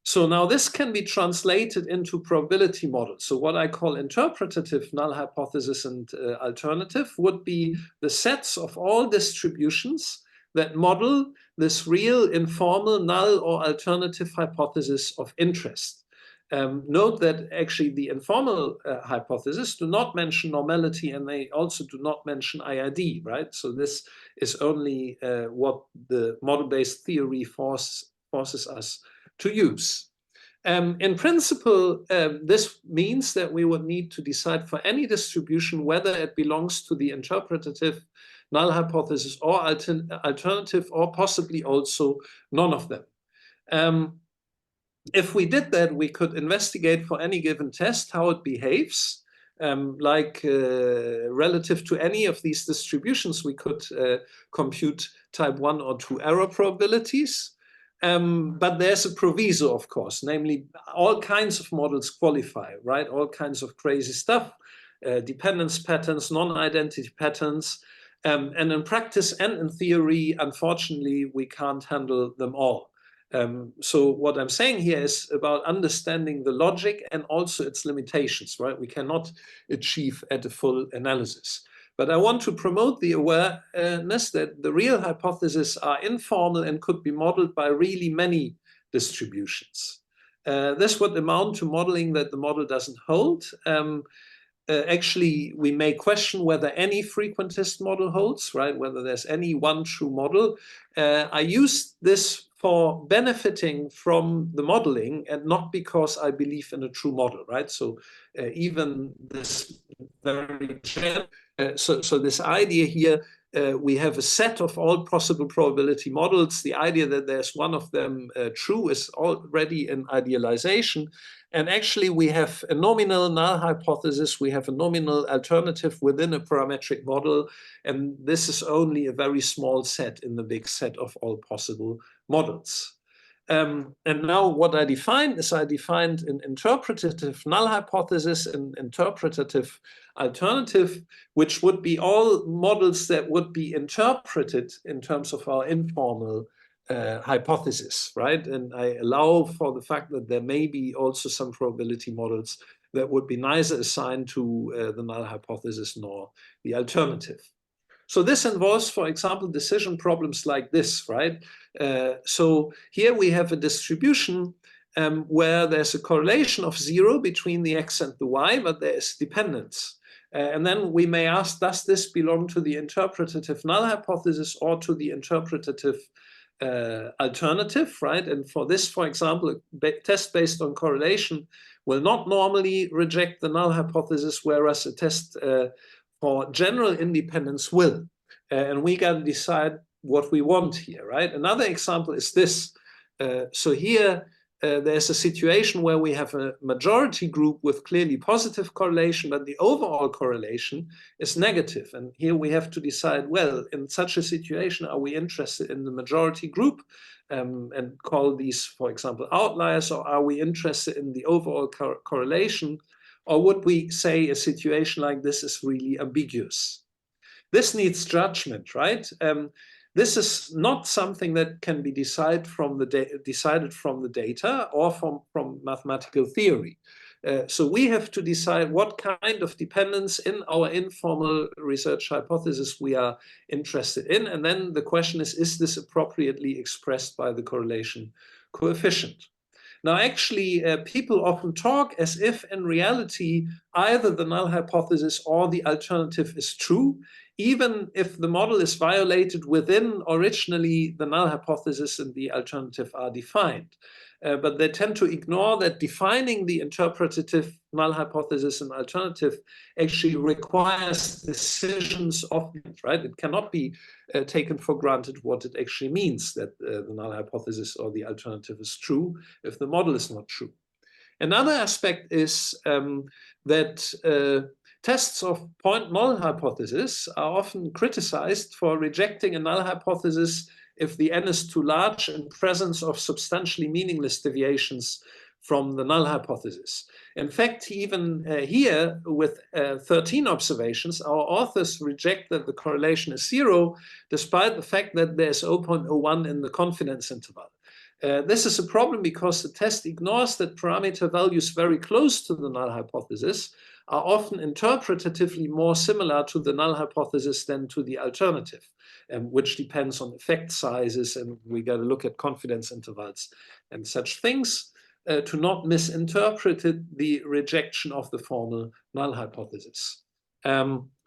So now this can be translated into probability models. So what I call interpretative null hypothesis and alternative would be the sets of all distributions that model this real informal null or alternative hypothesis of interest. Note that actually the informal hypothesis do not mention normality, and they also do not mention IID, right? So this is only what the model-based theory forces us to use. In principle, this means that we would need to decide for any distribution whether it belongs to the interpretative null hypothesis or alternative, or possibly also none of them. If we did that, we could investigate for any given test how it behaves. Relative to any of these distributions, we could compute type 1 or 2 error probabilities. But there's a proviso, of course, namely all kinds of models qualify, right? All kinds of crazy stuff, dependence patterns, non-identity patterns. And in practice and in theory, unfortunately, we can't handle them all. So what I'm saying here is about understanding the logic and also its limitations, right? We cannot achieve at a full analysis. But I want to promote the awareness that the real hypotheses are informal and could be modeled by really many distributions. This would amount to modeling that the model doesn't hold. Actually, we may question whether any frequentist model holds, right? Whether there's any one true model. I use this for benefiting from the modeling and not because I believe in a true model, right? So even this very general, so this idea here, we have a set of all possible probability models. The idea that there's one of them true is already an idealization. And actually, we have a nominal null hypothesis. We have a nominal alternative within a parametric model. And this is only a very small set in the big set of all possible models. And now what I defined is I defined an interpretative null hypothesis and interpretative alternative, which would be all models that would be interpreted in terms of our informal hypothesis, right? And I allow for the fact that there may be also some probability models that would be neither assigned to the null hypothesis nor the alternative. So this involves, for example, decision problems like this, right? So here we have a distribution where there's a correlation of 0 between the x and the y, but there is dependence. And then we may ask, does this belong to the interpretative null hypothesis or to the interpretative alternative, right? And for this, for example, a test based on correlation will not normally reject the null hypothesis, whereas a test for general independence will. And we got to decide what we want here, right? Another example is this. So here, there's a situation where we have a majority group with clearly positive correlation, but the overall correlation is negative. And here we have to decide, well, in such a situation, are we interested in the majority group and call these, for example, outliers, or are we interested in the overall correlation? Or would we say a situation like this is really ambiguous? This needs judgment, right? This is not something that can be decided from the data or from mathematical theory. So we have to decide what kind of dependence in our informal research hypothesis we are interested in. And then the question is this appropriately expressed by the correlation coefficient? Now, actually, people often talk as if in reality, either the null hypothesis or the alternative is true, even if the model is violated within originally the null hypothesis and the alternative are defined. But they tend to ignore that defining the interpretative null hypothesis and alternative actually requires decisions of it, right? It cannot be taken for granted what it actually means that the null hypothesis or the alternative is true if the model is not true. Another aspect is that tests of point null hypothesis are often criticized for rejecting a null hypothesis if the n is too large in presence of substantially meaningless deviations from the null hypothesis. In fact, even here with 13 observations, our authors reject that the correlation is 0, despite the fact that there's 0.01 in the confidence interval. This is a problem because the test ignores that parameter values very close to the null hypothesis are often interpretatively more similar to the null hypothesis than to the alternative, which depends on effect sizes, and we got to look at confidence intervals and such things to not misinterpret the rejection of the formal null hypothesis.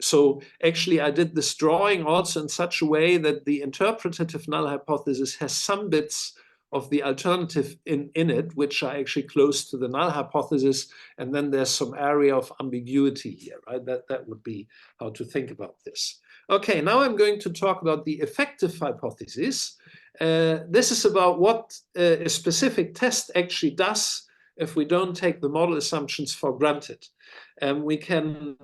So actually I did this drawing also in such a way that the interpretative null hypothesis has some bits of the alternative in it, which are actually close to the null hypothesis, and then there's some area of ambiguity here, right? That would be how to think about this. Okay, now I'm going to talk about the effective hypothesis. This is about what a specific test actually does if we don't take the model assumptions for granted. We can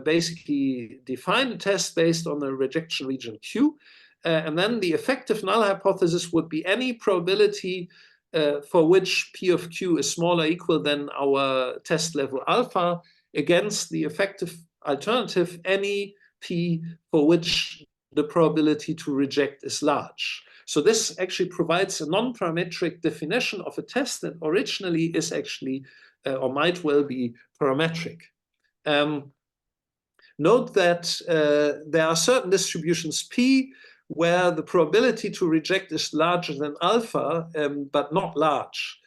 basically define a test based on the rejection region Q, and then the effective null hypothesis would be any probability for which P of Q is smaller or equal than our test level alpha against the effective alternative, any P for which the probability to reject is large. So this actually provides a non-parametric definition of a test that originally is actually or might well be parametric. Note that there are certain distributions P where the probability to reject is larger than alpha, but not large.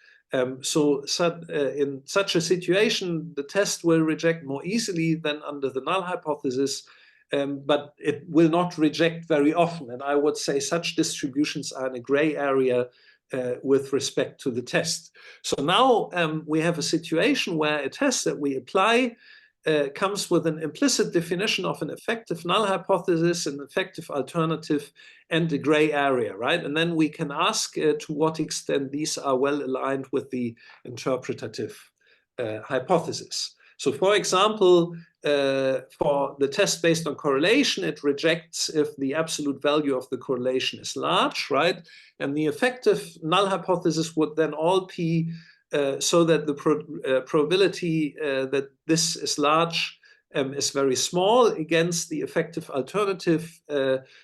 So in such a situation, the test will reject more easily than under the null hypothesis, but it will not reject very often. And I would say such distributions are in a gray area with respect to the test. So now we have a situation where a test that we apply comes with an implicit definition of an effective null hypothesis, an effective alternative, and a gray area, right? And then we can ask to what extent these are well aligned with the interpretative hypothesis. So for example, for the test based on correlation, it rejects if the absolute value of the correlation is large, right? And the effective null hypothesis would then all P so that the probability that this is large is very small against the effective alternative,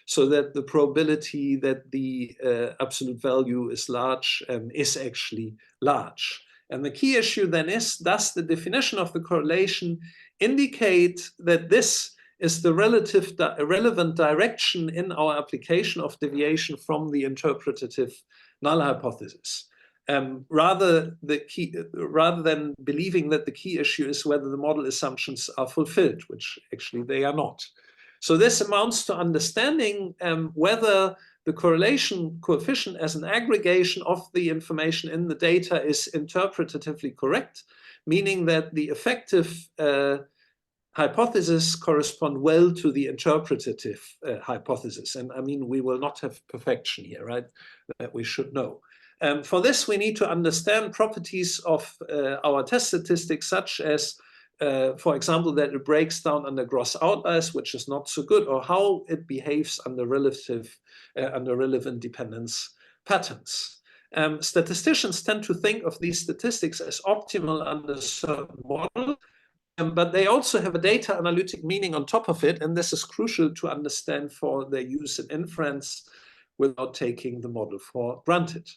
so that the probability that the absolute value is large is actually large. And the key issue then is, does the definition of the correlation indicate that this is the relevant direction in our application of deviation from the interpretative null hypothesis? Rather than believing that the key issue is whether the model assumptions are fulfilled, which actually they are not. So this amounts to understanding whether the correlation coefficient as an aggregation of the information in the data is interpretatively correct, meaning that the effective hypothesis correspond well to the interpretative hypothesis. And I mean, we will not have perfection here, right? That we should know. For this, we need to understand properties of our test statistics, such as, for example, that it breaks down under gross outliers, which is not so good, or how it behaves under relevant dependence patterns. Statisticians tend to think of these statistics as optimal under a certain model, but they also have a data analytic meaning on top of it, and this is crucial to understand for their use in inference without taking the model for granted.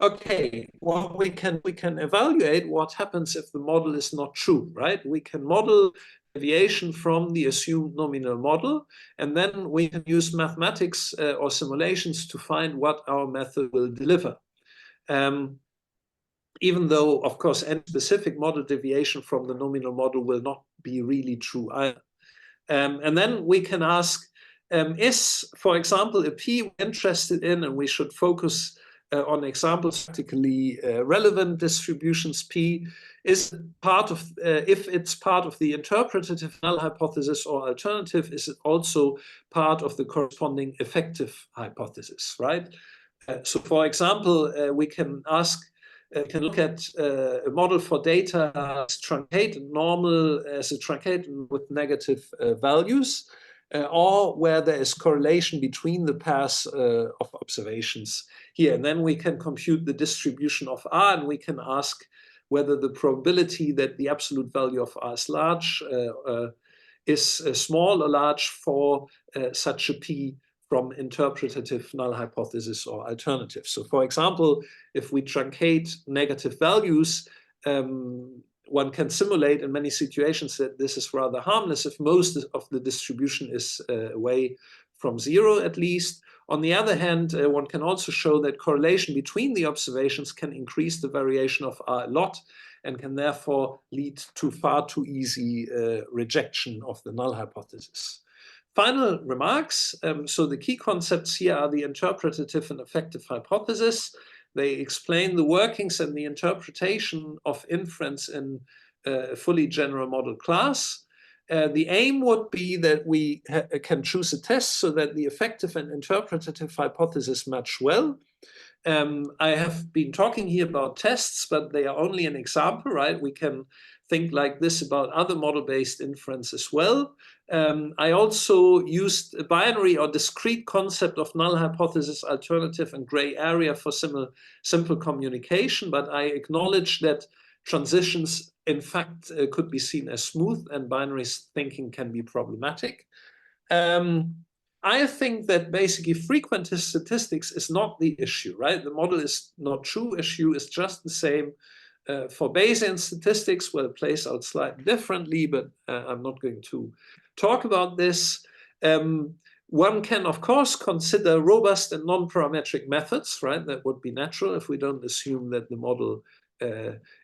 Okay, well, we can evaluate what happens if the model is not true, right? We can model deviation from the assumed nominal model, and then we can use mathematics or simulations to find what our method will deliver. Even though, of course, any specific model deviation from the nominal model will not be really true either. And then we can ask, is, for example, a P we're interested in, and we should focus on examples practically relevant distributions P, is part of, if it's part of the interpretative null hypothesis or alternative, is it also part of the corresponding effective hypothesis, right? So for example, we can ask, can look at a model for data as truncated normal, as a truncated with negative values, or where there is correlation between the pairs of observations here. And then we can compute the distribution of R, and we can ask whether the probability that the absolute value of R is large is small or large for such a P from interpretative null hypothesis or alternative. So for example, if we truncate negative values, one can simulate in many situations that this is rather harmless if most of the distribution is away from zero at least. On the other hand, one can also show that correlation between the observations can increase the variation of R a lot and can therefore lead to far too easy rejection of the null hypothesis. Final remarks. So the key concepts here are the interpretative and effective hypothesis. They explain the workings and the interpretation of inference in a fully general model class. The aim would be that we can choose a test so that the effective and interpretative hypothesis match well. I have been talking here about tests, but they are only an example, right? We can think like this about other model-based inference as well. I also used a binary or discrete concept of null hypothesis, alternative, and gray area for simple communication, but I acknowledge that transitions, in fact, could be seen as smooth, and binary thinking can be problematic. I think that basically frequentist statistics is not the issue, right? The model is not true. Issue is just the same for Bayesian statistics, where it plays out slightly differently, but I'm not going to talk about this. One can, of course, consider robust and non-parametric methods, right? That would be natural if we don't assume that the model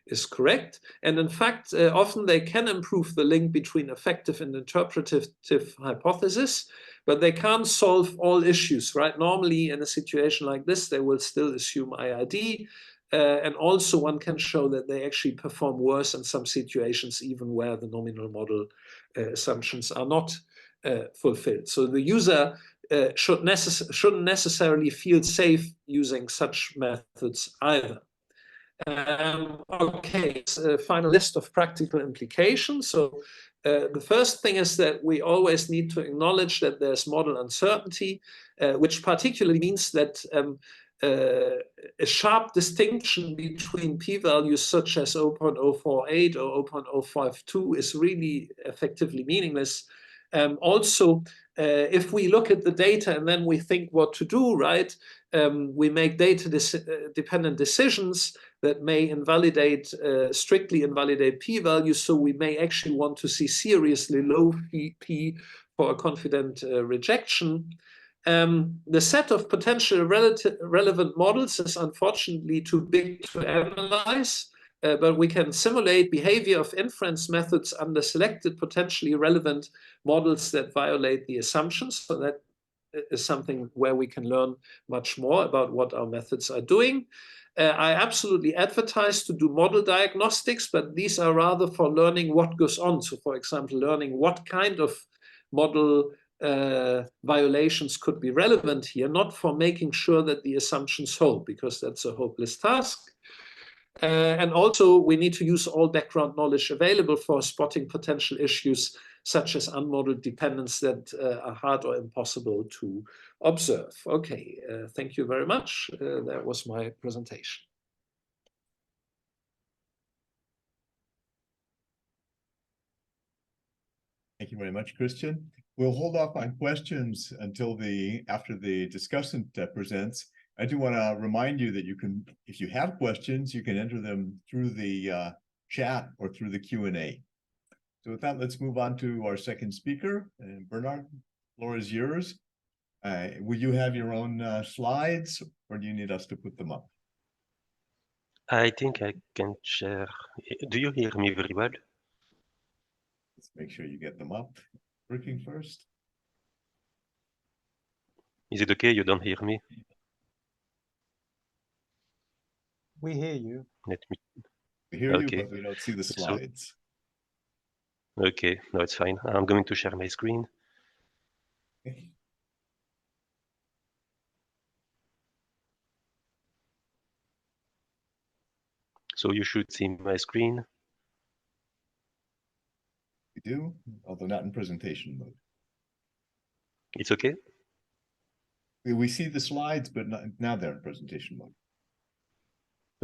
is correct. And in fact, often they can improve the link between effective and interpretative hypothesis, but they can't solve all issues, right? Normally, in a situation like this, they will still assume IID. And also one can show that they actually perform worse in some situations, even where the nominal model assumptions are not fulfilled. So the user shouldn't necessarily feel safe using such methods either. Okay, so final list of practical implications. So the first thing is that we always need to acknowledge that there's model uncertainty, which particularly means that a sharp distinction between p-values such as 0.048 or 0.052 is really effectively meaningless. Also, if we look at the data and then we think what to do, right, we make data-dependent decisions that may invalidate, strictly invalidate p-values, so we may actually want to see seriously low p for a confident rejection. The set of potential relevant models is unfortunately too big to analyze, but we can simulate behavior of inference methods under selected potentially relevant models that violate the assumptions. So that is something where we can learn much more about what our methods are doing. I absolutely advertise to do model diagnostics, but these are rather for learning what goes on. So for example, learning what kind of model violations could be relevant here, not for making sure that the assumptions hold, because that's a hopeless task. And also we need to use all background knowledge available for spotting potential issues such as unmodeled dependence that are hard or impossible to observe. Okay, thank you very much. That was my presentation. Thank you very much, Christian. We'll hold off on questions until after the discussant presents. I do want to remind you that you can, if you have questions, you can enter them through the chat or through the Q&A. So with that, let's move on to our second speaker. And Bernard, the floor is yours. Will you have your own slides, or do you need us to put them up? I think I can share. Do you hear me very well? Let's make sure you get them up. Working first. Is it okay? You don't hear me? We hear you. Let me. We hear you, but we don't see the slides. Okay, no, it's fine. I'm going to share my screen. Okay. So you should see my screen. We do, although not in presentation mode. It's okay? We see the slides, but now they're in presentation mode.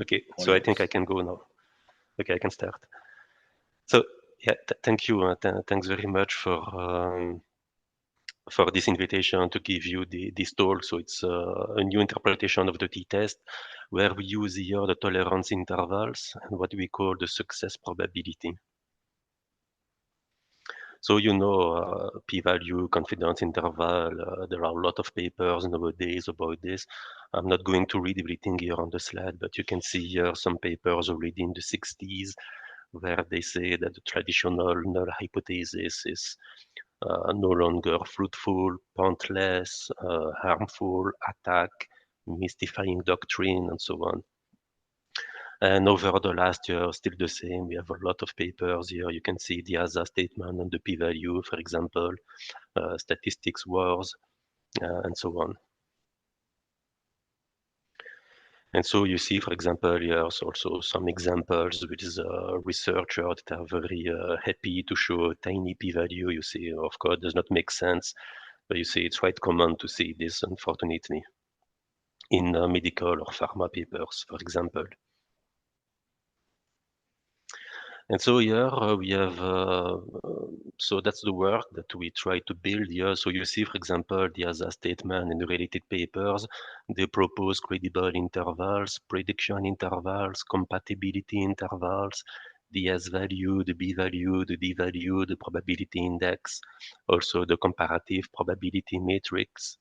Okay, so I think I can go now. Okay, I can start. So yeah, thank you. Thanks very much for for this invitation to give you this talk. So it's a new interpretation of the t-test where we use here the tolerance intervals and what we call the success probability. So, you know, p-value, confidence interval, there are a lot of papers nowadays about this. I'm not going to read everything here on the slide, but you can see here some papers already in the 60s where they say that the traditional null hypothesis is no longer fruitful, pointless, harmful, attack, mystifying doctrine, and so on. And over the last year, still the same. We have a lot of papers here. You can see the other statement on the p-value, for example, statistics wars, and so on. And so you see, for example, here's also some examples with researchers that are very happy to show a tiny p-value. You see, of course, does not make sense, but you see, it's quite common to see this, unfortunately, in medical or pharma papers, for example. And so here we have, so that's the work that we try to build here. So you see, for example, the other statement in the related papers, they propose credible intervals, prediction intervals, compatibility intervals, the S value, the B value, the D value, the probability index, also the comparative probability matrix.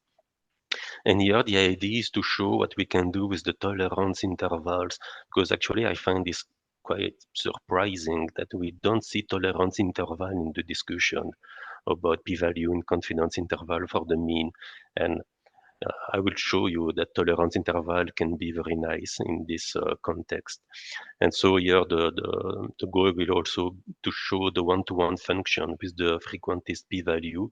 And here the idea is to show what we can do with the tolerance intervals, because actually I find this quite surprising that we don't see tolerance interval in the discussion about p-value and confidence interval for the mean. And I will show you that tolerance interval can be very nice in this context. And so here the goal will also to show the one-to-one function with the frequentist p-value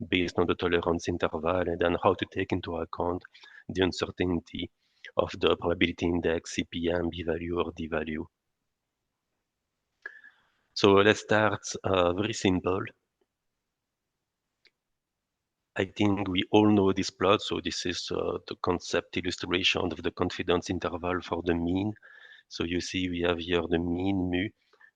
based on the tolerance interval, and then how to take into account the uncertainty of the probability index, CPM, b-value, or d-value. So let's start very simple. I think we all know this plot. So this is the concept illustration of the confidence interval for the mean. So you see we have here the mean mu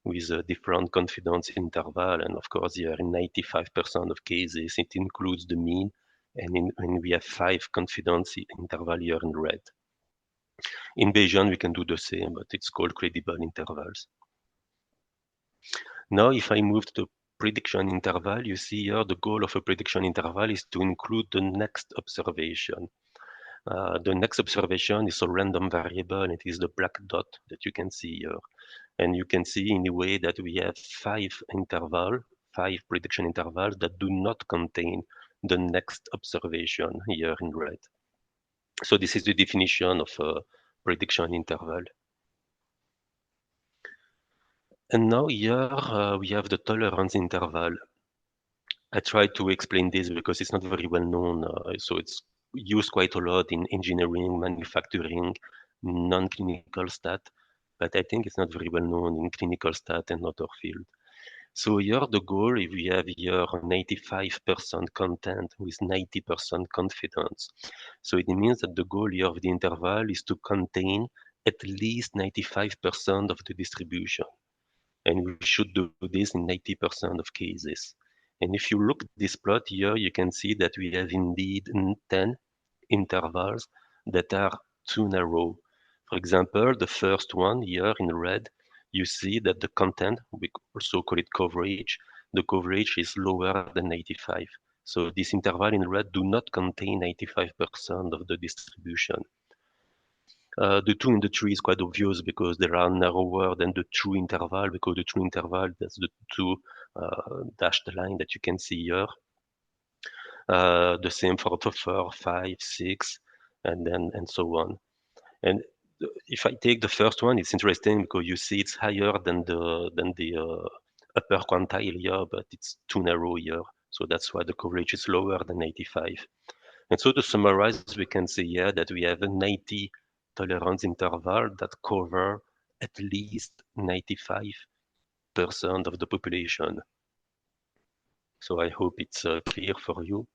with a different confidence interval. And of course, here in 95% of cases, it includes the mean. And we have 5 confidence interval here in red. In Bayesian, we can do the same, but it's called credible intervals. Now, if I move to the prediction interval, you see here the goal of a prediction interval is to include the next observation. The next observation is a random variable, and it is the black dot that you can see here. And you can see in a way that we have 5 prediction intervals that do not contain the next observation here in red. So this is the definition of a prediction interval. And now here we have the tolerance interval. I tried to explain this because it's not very well known. So it's used quite a lot in engineering, manufacturing, non-clinical stat, but I think it's not very well known in clinical stat and other field. So here the goal, if we have here 95% content with 90% confidence. So it means that the goal here of the interval is to contain at least 95% of the distribution. And we should do this in 90% of cases. And if you look at this plot here, you can see that we have indeed 10 intervals that are too narrow. For example, the first one here in red, you see that the content, we also call it coverage, the coverage is lower than 95. So this interval in red do not contain 95% of the distribution. The 2 and the 3 is quite obvious because they are narrower than the true interval, because the true interval, that's the 2 dashed line that you can see here. The same for the 4, 5, 6, and so on. And if I take the first one, it's interesting because you see it's higher than the upper quantile here, but it's too narrow here. So that's why the coverage is lower than 95. And so to summarize, we can say here that we have a 90 tolerance interval that cover at least 95% of the population. So I hope it's clear for you.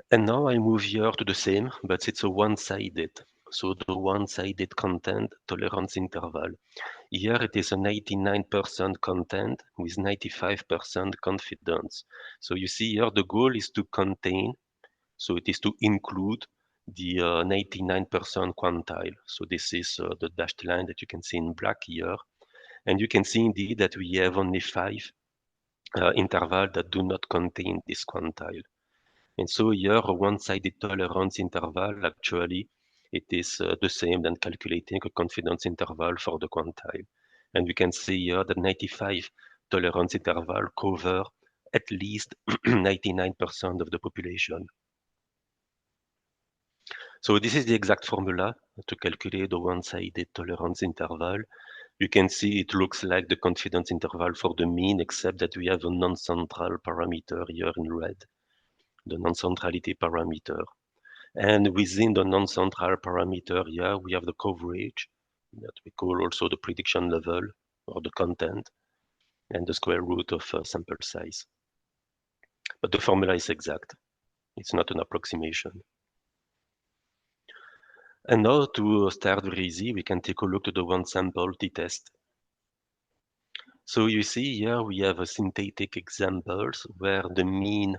And now I move here to the same, but it's a one-sided. So the one-sided content tolerance interval. Here it is a 99% content with 95% confidence. So you see here the goal is to contain, so it is to include the 99% quantile. So this is the dashed line that you can see in black here. And you can see indeed that we have only 5 intervals that do not contain this quantile. And so here a one-sided tolerance interval, actually, it is the same than calculating a confidence interval for the quantile. And we can see here that 95 tolerance interval cover at least 99% of the population. So this is the exact formula to calculate the one-sided tolerance interval. You can see it looks like the confidence interval for the mean, except that we have a non-central parameter here in red, the non-centrality parameter. And within the non-central parameter here, we have the coverage that we call also the prediction level or the content and the square root of sample size. But the formula is exact. It's not an approximation. And now to start very easy, we can take a look at the one sample t-test. So you see here we have a synthetic examples where the mean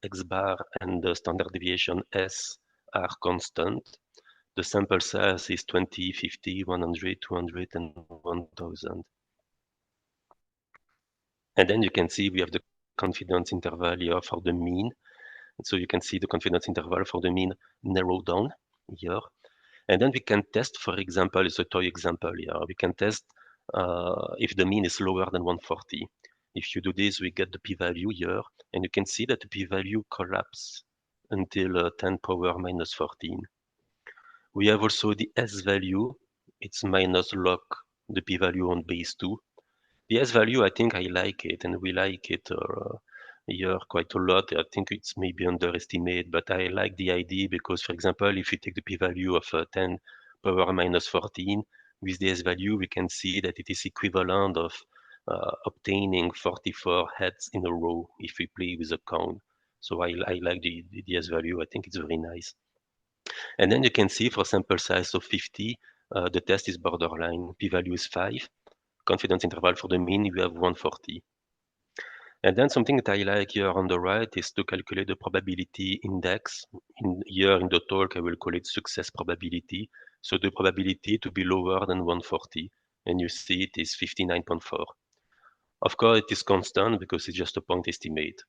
x bar and the standard deviation s are constant. The sample size is 20, 50, 100, 200, and 1000. And then you can see we have the confidence interval here for the mean. So you can see the confidence interval for the mean narrowed down here. And then we can test, for example, it's a toy example here. We can test if the mean is lower than 140. If you do this, we get the p-value here, and you can see that the p-value collapses until 10 power minus 14. We have also the s-value. It's minus log the p-value on base 2. The s-value, I think I like it, and we like it here quite a lot. I think it's maybe underestimated, but I like the idea because, for example, if you take the p-value of 10 power minus 14, with the s-value, we can see that it is equivalent of obtaining 44 heads in a row if we play with a count. So I like the s-value. I think it's very nice. And then you can see for sample size of 50, the test is borderline. P-value is 5. Confidence interval for the mean, you have 140. And then something that I like here on the right is to calculate the probability index. Here in the talk, I will call it success probability. So the probability to be lower than 140. And you see it is 59.4. Of course, it is constant because it's just a point estimate.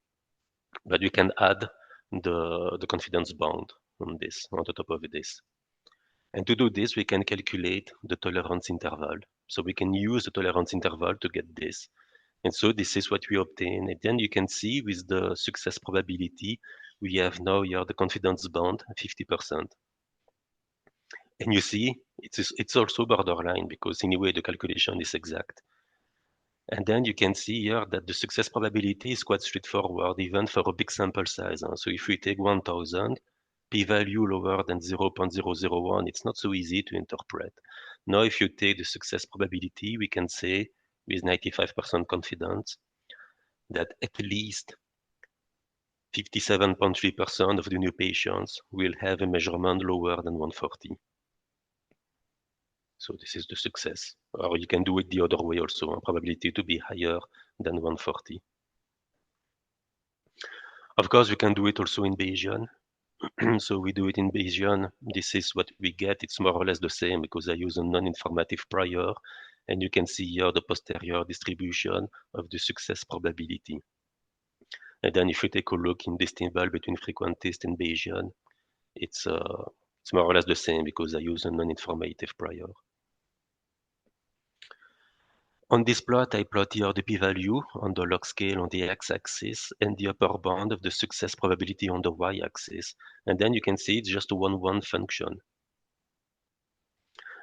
But we can add the confidence bound on this, on the top of this. And to do this, we can calculate the tolerance interval. So we can use the tolerance interval to get this. And so this is what we obtain. And then you can see with the success probability, we have now here the confidence bound 50%. And you see, it's also borderline because anyway, the calculation is exact. And then you can see here that the success probability is quite straightforward, even for a big sample size. So if we take 1000, p-value lower than 0.001, it's not so easy to interpret. Now, if you take the success probability, we can say with 95% confidence that at least 57.3% of the new patients will have a measurement lower than 140. So this is the success. Or you can do it the other way also, a probability to be higher than 140. Of course, we can do it also in Bayesian. So we do it in Bayesian. This is what we get. It's more or less the same because I use a non-informative prior. And you can see here the posterior distribution of the success probability. And then if you take a look in this table between frequentist and Bayesian, it's more or less the same because I use a non-informative prior. On this plot, I plot here the p-value on the log scale on the x-axis and the upper bound of the success probability on the y-axis. And then you can see it's just a 1-1 function.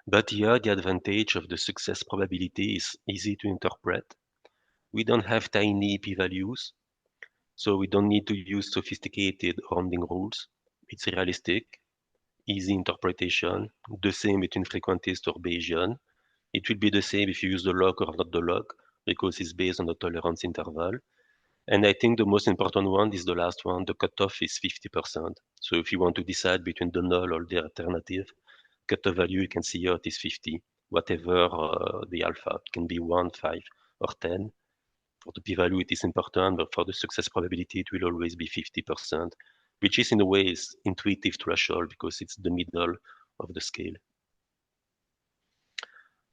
But here, the advantage of the success probability is easy to interpret. We don't have tiny p-values, so we don't need to use sophisticated rounding rules. It's realistic, easy interpretation, the same between frequentist or Bayesian. It will be the same if you use the log or not the log, because it's based on the tolerance interval. And I think the most important one is the last one. The cutoff is 50%. So if you want to decide between the null or the alternative, cutoff value, you can see here it is 50, whatever the alpha. It can be 1, 5, or 10. For the p-value, it is important, but for the success probability, it will always be 50%, which is in a way is intuitive threshold because it's the middle of the scale.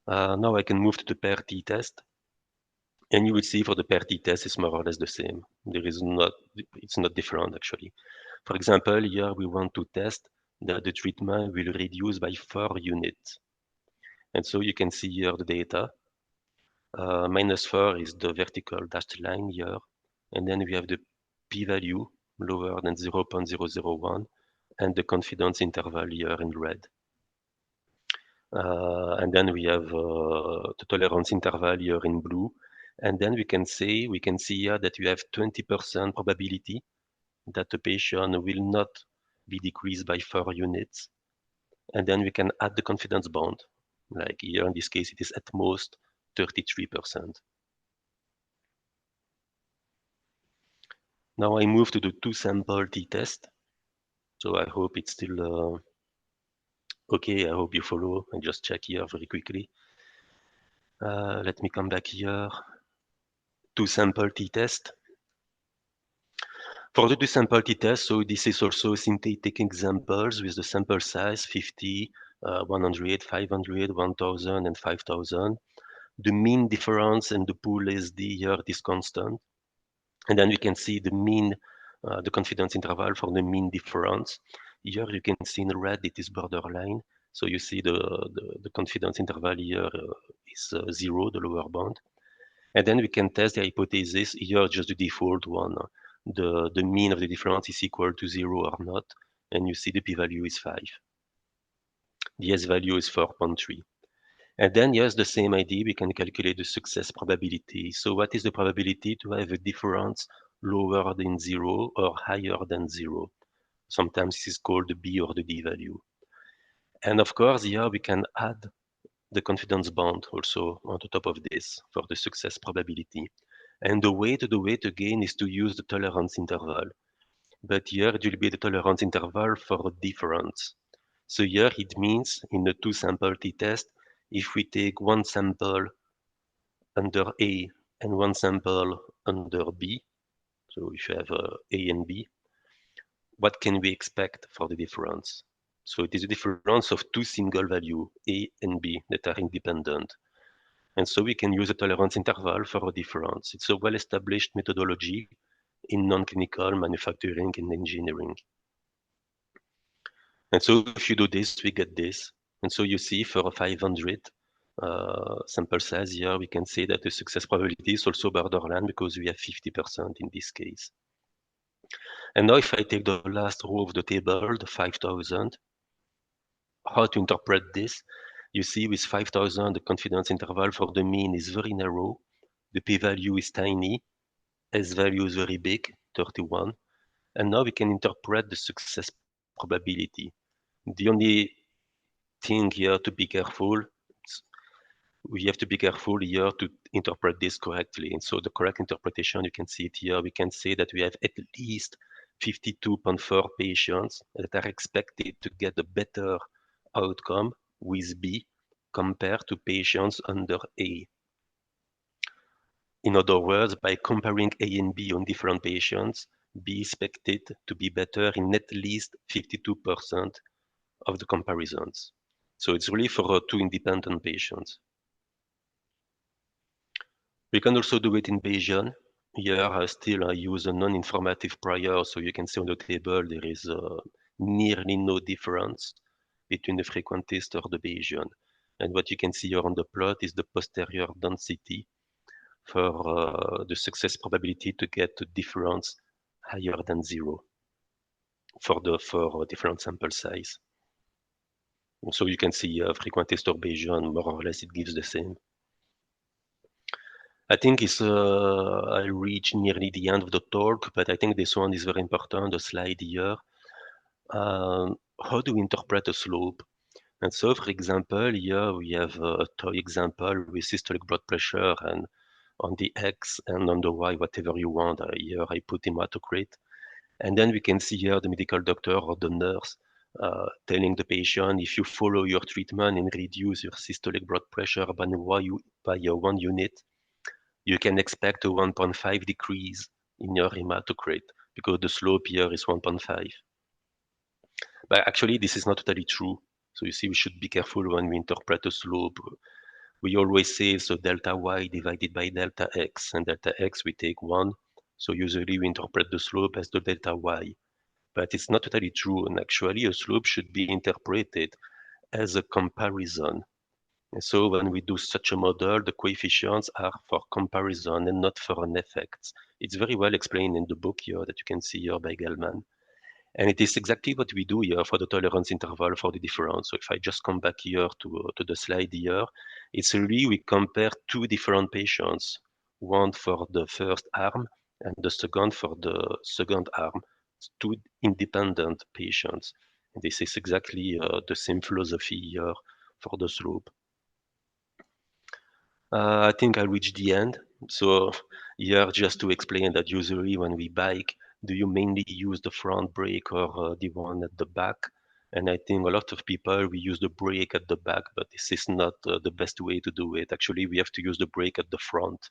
Now I can move to the pair t-test. And you will see for the pair t-test, it's more or less the same. It's not different actually. For example, here we want to test that the treatment will reduce by 4 units. And so you can see here the data. -4 is the vertical dashed line here. And then we have the p-value lower than 0.001 and the confidence interval here in red. And then we have the tolerance interval here in blue. And then we can see here that we have 20% probability that the patient will not be decreased by 4 units. And then we can add the confidence bound. Like here in this case, it is at most 33%. Now I move to the 2-sample t-test. So I hope it's still okay. I hope you follow. I just check here very quickly. Let me come back here. 2-sample t-test. For the 2-sample t-test, so this is also synthetic examples with the sample size 50, 100, 500, 1000, and 5000. The mean difference in the pool SD here is constant. And then we can see the mean, the confidence interval for the mean difference. Here you can see in red, it is borderline. So you see the confidence interval here is 0, the lower bound. And then we can test the hypothesis, here just the default one. The mean of the difference is equal to 0 or not. And you see the p-value is 5. The S-value is 4.3. And then, yes, the same idea, we can calculate the success probability. So what is the probability to have a difference lower than 0 or higher than 0? Sometimes this is called the B or the D value. And of course, here we can add the confidence bound also on the top of this for the success probability. And the way to do it again is to use the tolerance interval. But here it will be the tolerance interval for difference. So here it means in the 2-sample t-test, if we take 1 sample under A and 1 sample under B, so if you have A and B, what can we expect for the difference? So it is a difference of 2 single values, A and B, that are independent. And so we can use a tolerance interval for a difference. It's a well-established methodology in non-clinical manufacturing and engineering. And so if you do this, we get this. And so you see for a 500 sample size here, we can say that the success probability is also borderline because we have 50% in this case. And now if I take the last row of the table, the 5000, how to interpret this? You see with 5000, the confidence interval for the mean is very narrow. The p-value is tiny. S-value is very big, 31. And now we can interpret the success probability. The only thing here to be careful, we have to be careful here to interpret this correctly. And so the correct interpretation, you can see it here. We can say that we have at least 52.4 patients that are expected to get a better outcome with B compared to patients under A. In other words, by comparing A and B on different patients, B is expected to be better in at least 52% of the comparisons. So it's really for 2 independent patients. We can also do it in Bayesian. Here I still use a non-informative prior, so you can see on the table there is nearly no difference between the frequentist or the Bayesian. And what you can see here on the plot is the posterior density for the success probability to get a difference higher than 0 for different sample size. So you can see frequentist or Bayesian, more or less it gives the same. I think I reached nearly the end of the talk, but I think this one is very important, the slide here. How do we interpret a slope? And so, for example, here we have a toy example with systolic blood pressure, and on the X and on the Y, whatever you want. Here I put hematocrit. And then we can see here the medical doctor or the nurse telling the patient, if you follow your treatment and reduce your systolic blood pressure by 1 unit, you can expect a 1.5 decrease in your hematocrit because the slope here is 1.5. But actually, this is not totally true. So you see, we should be careful when we interpret a slope. We always say, so delta y divided by delta x, and delta x we take 1. So usually we interpret the slope as the delta y. But it's not totally true, and actually a slope should be interpreted as a comparison. And so when we do such a model, the coefficients are for comparison and not for an effect. It's very well explained in the book here that you can see here by Gelman. And it is exactly what we do here for the tolerance interval for the difference. So if I just come back here to the slide here, it's really we compare two different patients, one for the first arm and the second for the second arm, two independent patients. And this is exactly the same philosophy here for the slope. I think I reached the end. So here, just to explain that usually when we bike, do you mainly use the front brake or the one at the back? And I think a lot of people, we use the brake at the back, but this is not the best way to do it. Actually, we have to use the brake at the front.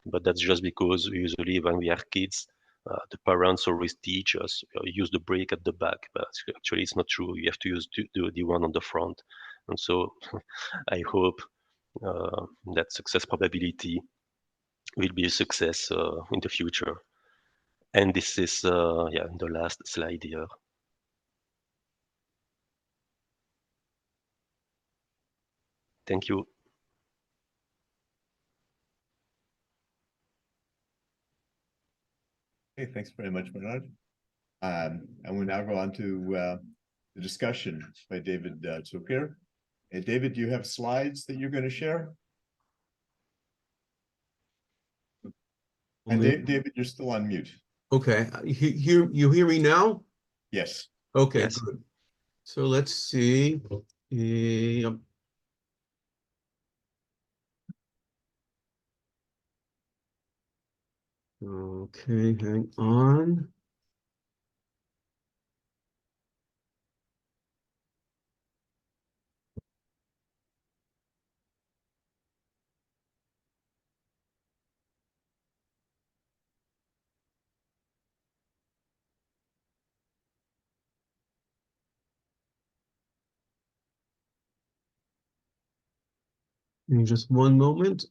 But that's just because usually when we are kids, the parents always teach us, use the brake at the back, but actually it's not true. You have to use the one on the front. And so I hope that success probability will be a success in the future. And this is yeah, the last slide here. Thank you. Okay, thanks very much, Bernard. And we'll now go on to the discussion by David Zucker. And David, do you have slides that you're going to share? And David, you're still on mute. Okay, you hear me now? Yes. Okay, Yes. good. So let's see. Okay, hang on. In just one moment.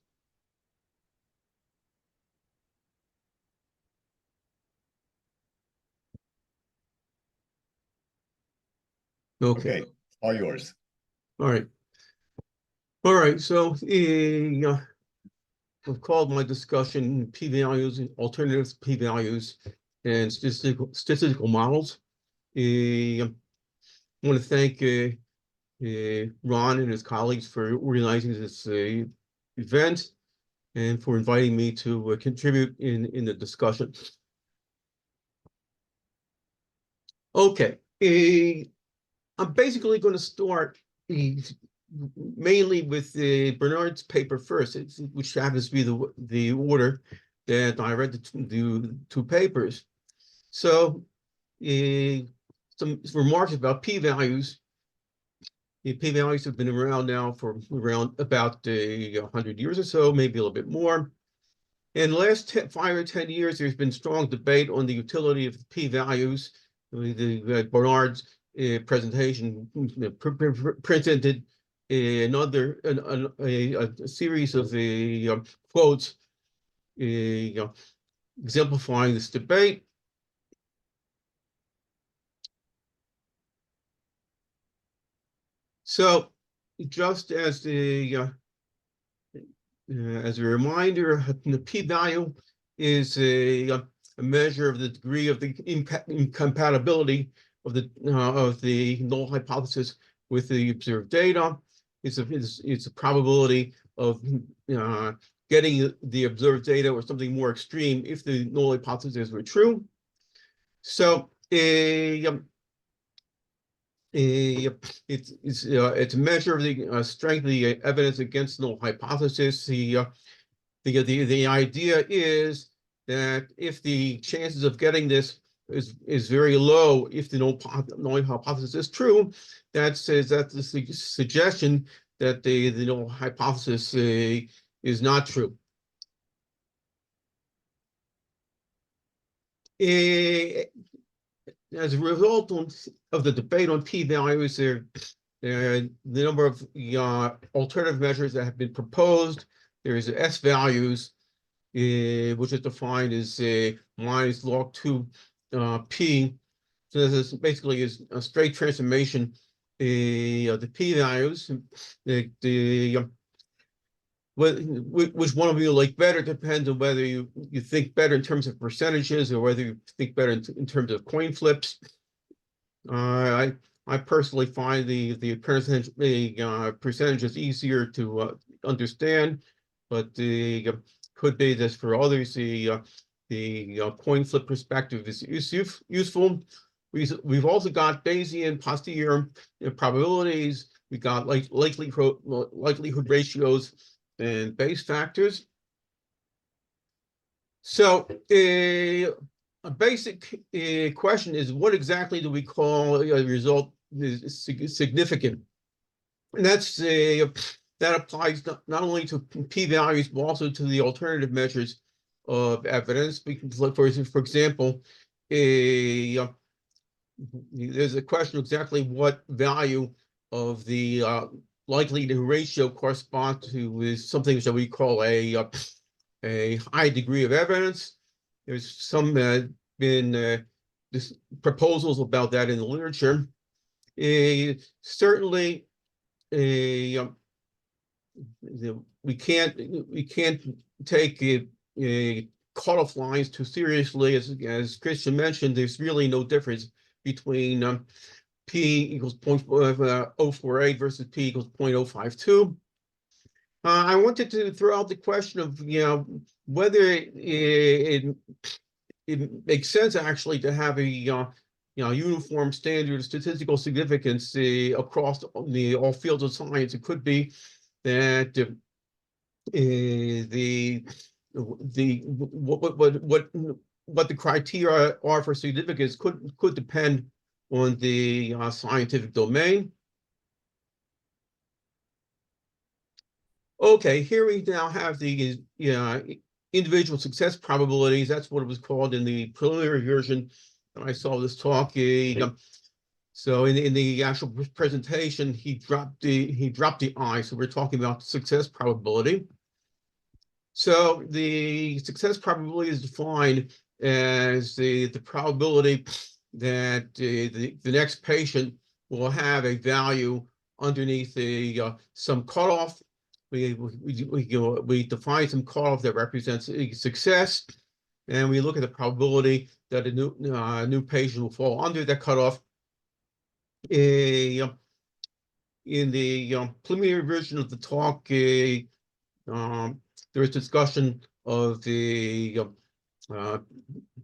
Okay. All yours. All right. All right. So I've called my discussion p-values, alternative p-values, and statistical models. I want to thank Ron and his colleagues for organizing this event and for inviting me to contribute in the discussion. Okay, I'm basically going to start mainly with Bernard's paper first, which happens to be the order that I read the two papers. So some remarks about p-values. P-values have been around now for around about 100 years or so, maybe a little bit more. In the last 5 or 10 years, there's been strong debate on the utility of p-values. Bernard's presentation presented a series of quotes exemplifying this debate. So, just as a reminder, the p-value is a measure of the degree of the incompatibility of the null hypothesis with the observed data. It's a probability of getting the observed data or something more extreme if the null hypothesis were true. So it's a measure of the strength of the evidence against null hypothesis. The idea is that if the chances of getting this is very low if the null hypothesis is true. That says that the suggestion that the null hypothesis is not true. As a result of the debate on p-values, the number of alternative measures that have been proposed. There is S values, which is defined as minus log 2 p. So this basically is a straight transformation of the p-values. Which one of you like better depends on whether you think better in terms of percentages or whether you think better in terms of coin flips. I personally find the percentages easier to understand, but could be that for others the coin flip perspective is useful. We've also got Bayesian posterior probabilities. We got likelihood ratios and base factors. So a basic question is, what exactly do we call a result is significant? And that applies not only to p-values, but also to the alternative measures of evidence. We can look, for example, there's a question exactly what value of the likelihood ratio corresponds to is something that we call a high degree of evidence. There's some been proposals about that in the literature. Certainly, we can't take cutoff lines too seriously. As Christian mentioned, there's really no difference between p equals 0.048 versus p equals 0.052. I wanted to throw out the question of whether it makes sense actually to have a uniform standard of statistical significance across all fields of science. It could be that what the criteria are for significance could depend on the scientific domain. Okay, here we now have the individual success probabilities. That's what it was called in the preliminary version when I saw this talk. So in the actual presentation, he dropped the I. So we're talking about success probability. So the success probability is defined as the probability that the next patient will have a value underneath some cutoff. We define some cutoff that represents a success, and we look at the probability that a new patient will fall under that cutoff. In the preliminary version of the talk, there is discussion of the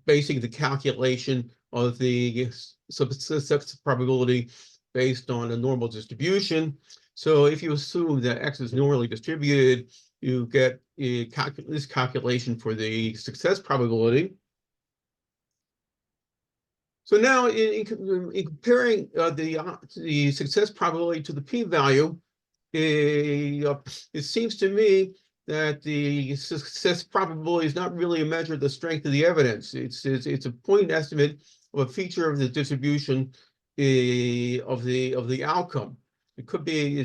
basing the calculation of the success probability based on a normal distribution. So if you assume that X is normally distributed, you get this calculation for the success probability. So now in comparing the success probability to the p-value, it seems to me that the success probability is not really a measure of the strength of the evidence. It's a point estimate of a feature of the distribution of the outcome. It could be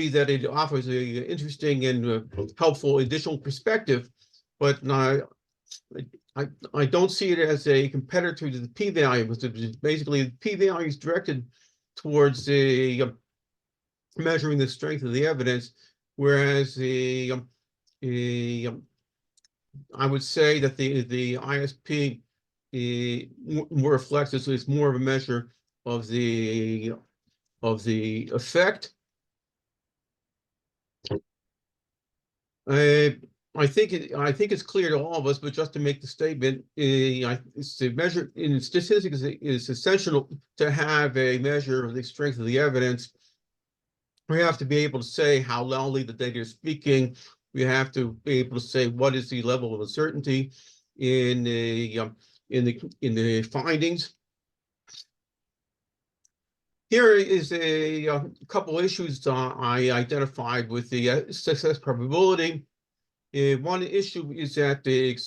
that it offers an interesting and helpful additional perspective, but I don't see it as a competitor to the p-value, because basically the p-value is directed towards measuring the strength of the evidence, whereas I would say that the ISP more reflects this. It's more of a measure of the effect. I think it's clear to all of us, but just to make the statement, it's a measure in statistics is essential to have a measure of the strength of the evidence. We have to be able to say how loudly the data is speaking. We have to be able to say what is the level of uncertainty. in the findings. Here is a couple issues I identified with the success probability. One issue is that it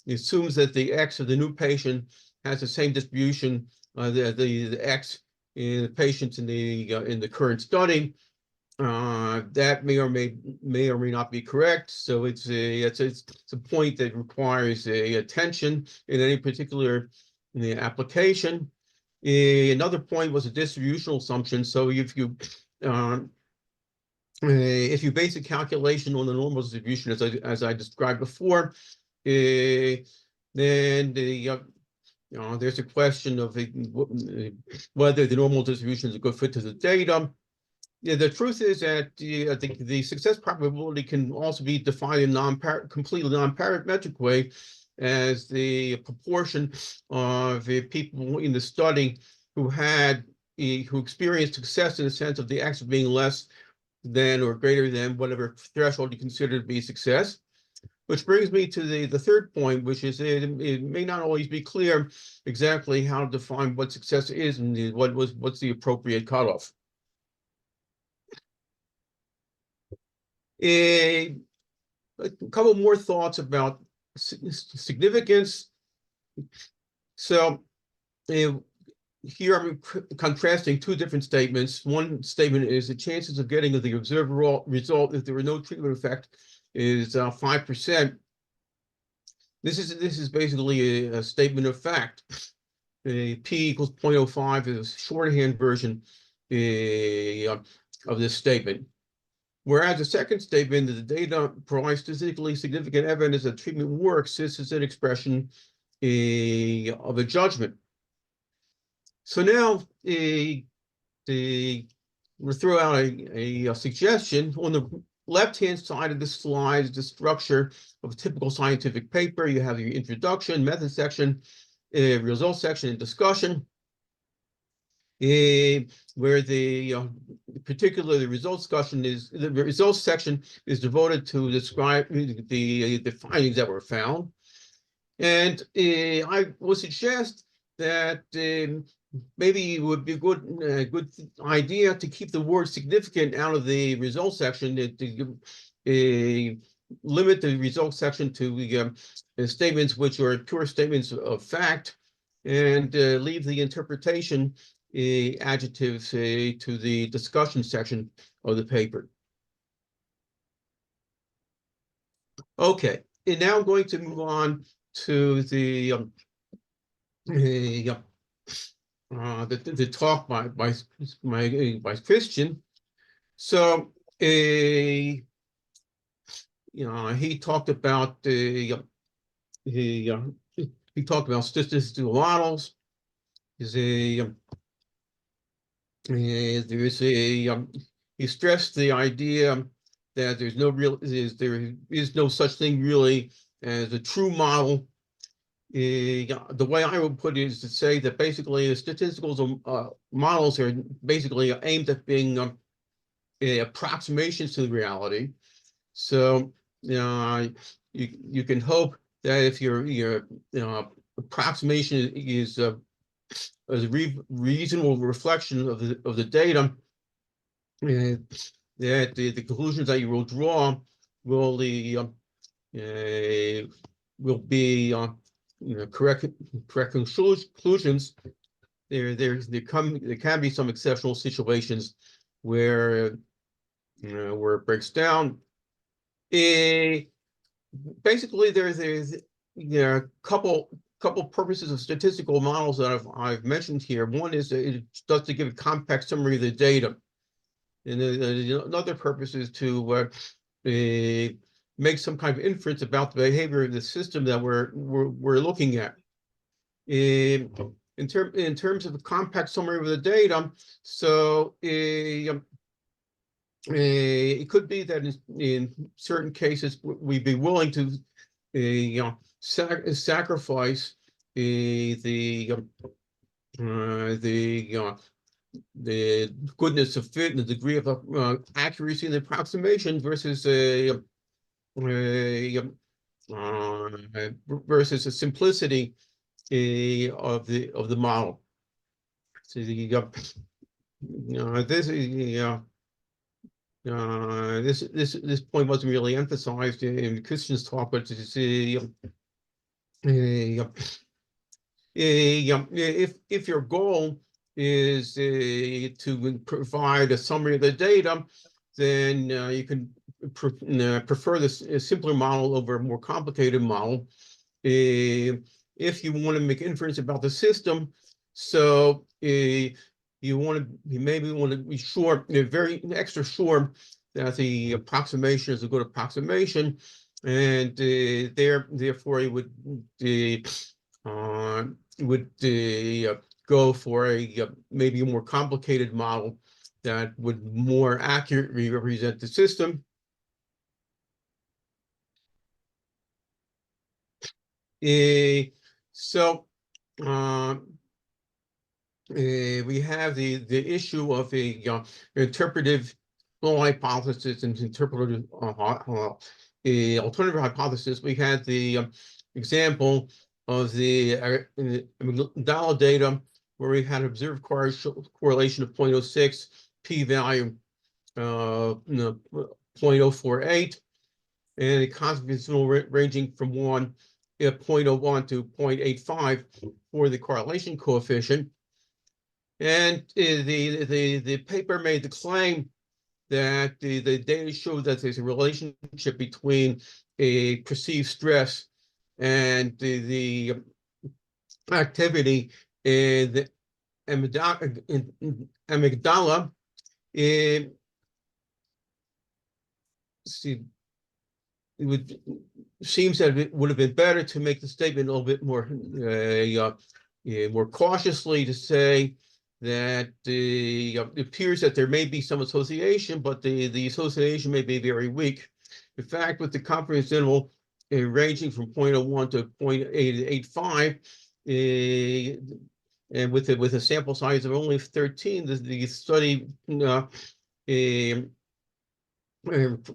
assumes that the X of the new patient has the same distribution, the X in the patients in the current study. That may or may not be correct. So it's a point that requires attention in any particular application. Another point was a distributional assumption. So if you base a calculation on the normal distribution, as I described before, then there's a question of whether the normal distribution is a good fit to the data. Yeah, the truth is that I think the success probability can also be defined in completely non-parametric way as the proportion of people in the study who experienced success in the sense of the X being less than or greater than whatever threshold you consider to be success. Which brings me to the third point, which is it may not always be clear exactly how to define what success is and what's the appropriate cutoff. A couple more thoughts about significance. So here I'm contrasting two different statements. One statement is the chances of getting the observed result if there were no treatment effect is 5%. This is basically a statement of fact. P equals 0.05 is a shorthand version of this statement. Whereas the second statement, that the data provides statistically significant evidence that treatment works, this is an expression of a judgment. So now we'll throw out a suggestion. On the left-hand side of the slide is the structure of a typical scientific paper. You have your introduction, method section, results section, and discussion. Where the results section is devoted to describe the findings that were found, and I would suggest that maybe it would be a good idea to keep the word significant out of the results section, to limit the results section to statements which are pure statements of fact, and leave the interpretation adjectives to the discussion section of the paper. Okay, and now I'm going to move on to the talk by Christian. So he talked about he talked about statistical models. He stressed the idea that there is no such thing really as a true model. The way I would put it is to say that basically the statistical models are basically aimed at being approximations to the reality. So you can hope that if your approximation is a reasonable reflection of the data, that the conclusions that you will draw will be correct conclusions. There can be some exceptional situations where it breaks down. Basically, there's a couple purposes of statistical models that I've mentioned here. One is it does to give a compact summary of the data, and another purpose is to make some kind of inference about the behavior of the system that we're looking at. In terms of a compact summary of the data, so it could be that in certain cases we'd be willing to sacrifice the goodness of fit and the degree of accuracy in the approximation versus versus the simplicity of the model. So this point wasn't really emphasized in Christian's talk, but if your goal is to provide a summary of the data, then you can prefer this simpler model over a more complicated model. If you want to make inference about the system, so you maybe want to be sure, very extra sure that the approximation is a good approximation, and therefore you would go for a maybe a more complicated model that would more accurately represent the system. So we have the issue of a interpretive null hypothesis and interpretive alternative hypothesis. We had the example of the amygdala data where we had observed correlation of 0.06, p-value 0.048, and a confidence interval ranging from 0.01 to 0.85 for the correlation coefficient. And the paper made the claim that the data showed that there's a relationship between a perceived stress and the activity in the amygdala. Seems that it would have been better to make the statement a little bit more more cautiously, to say that it appears that there may be some association, but the association may be very weak. In fact, with the confidence interval ranging from 0.01 to 0.885, and with a sample size of only 13, the study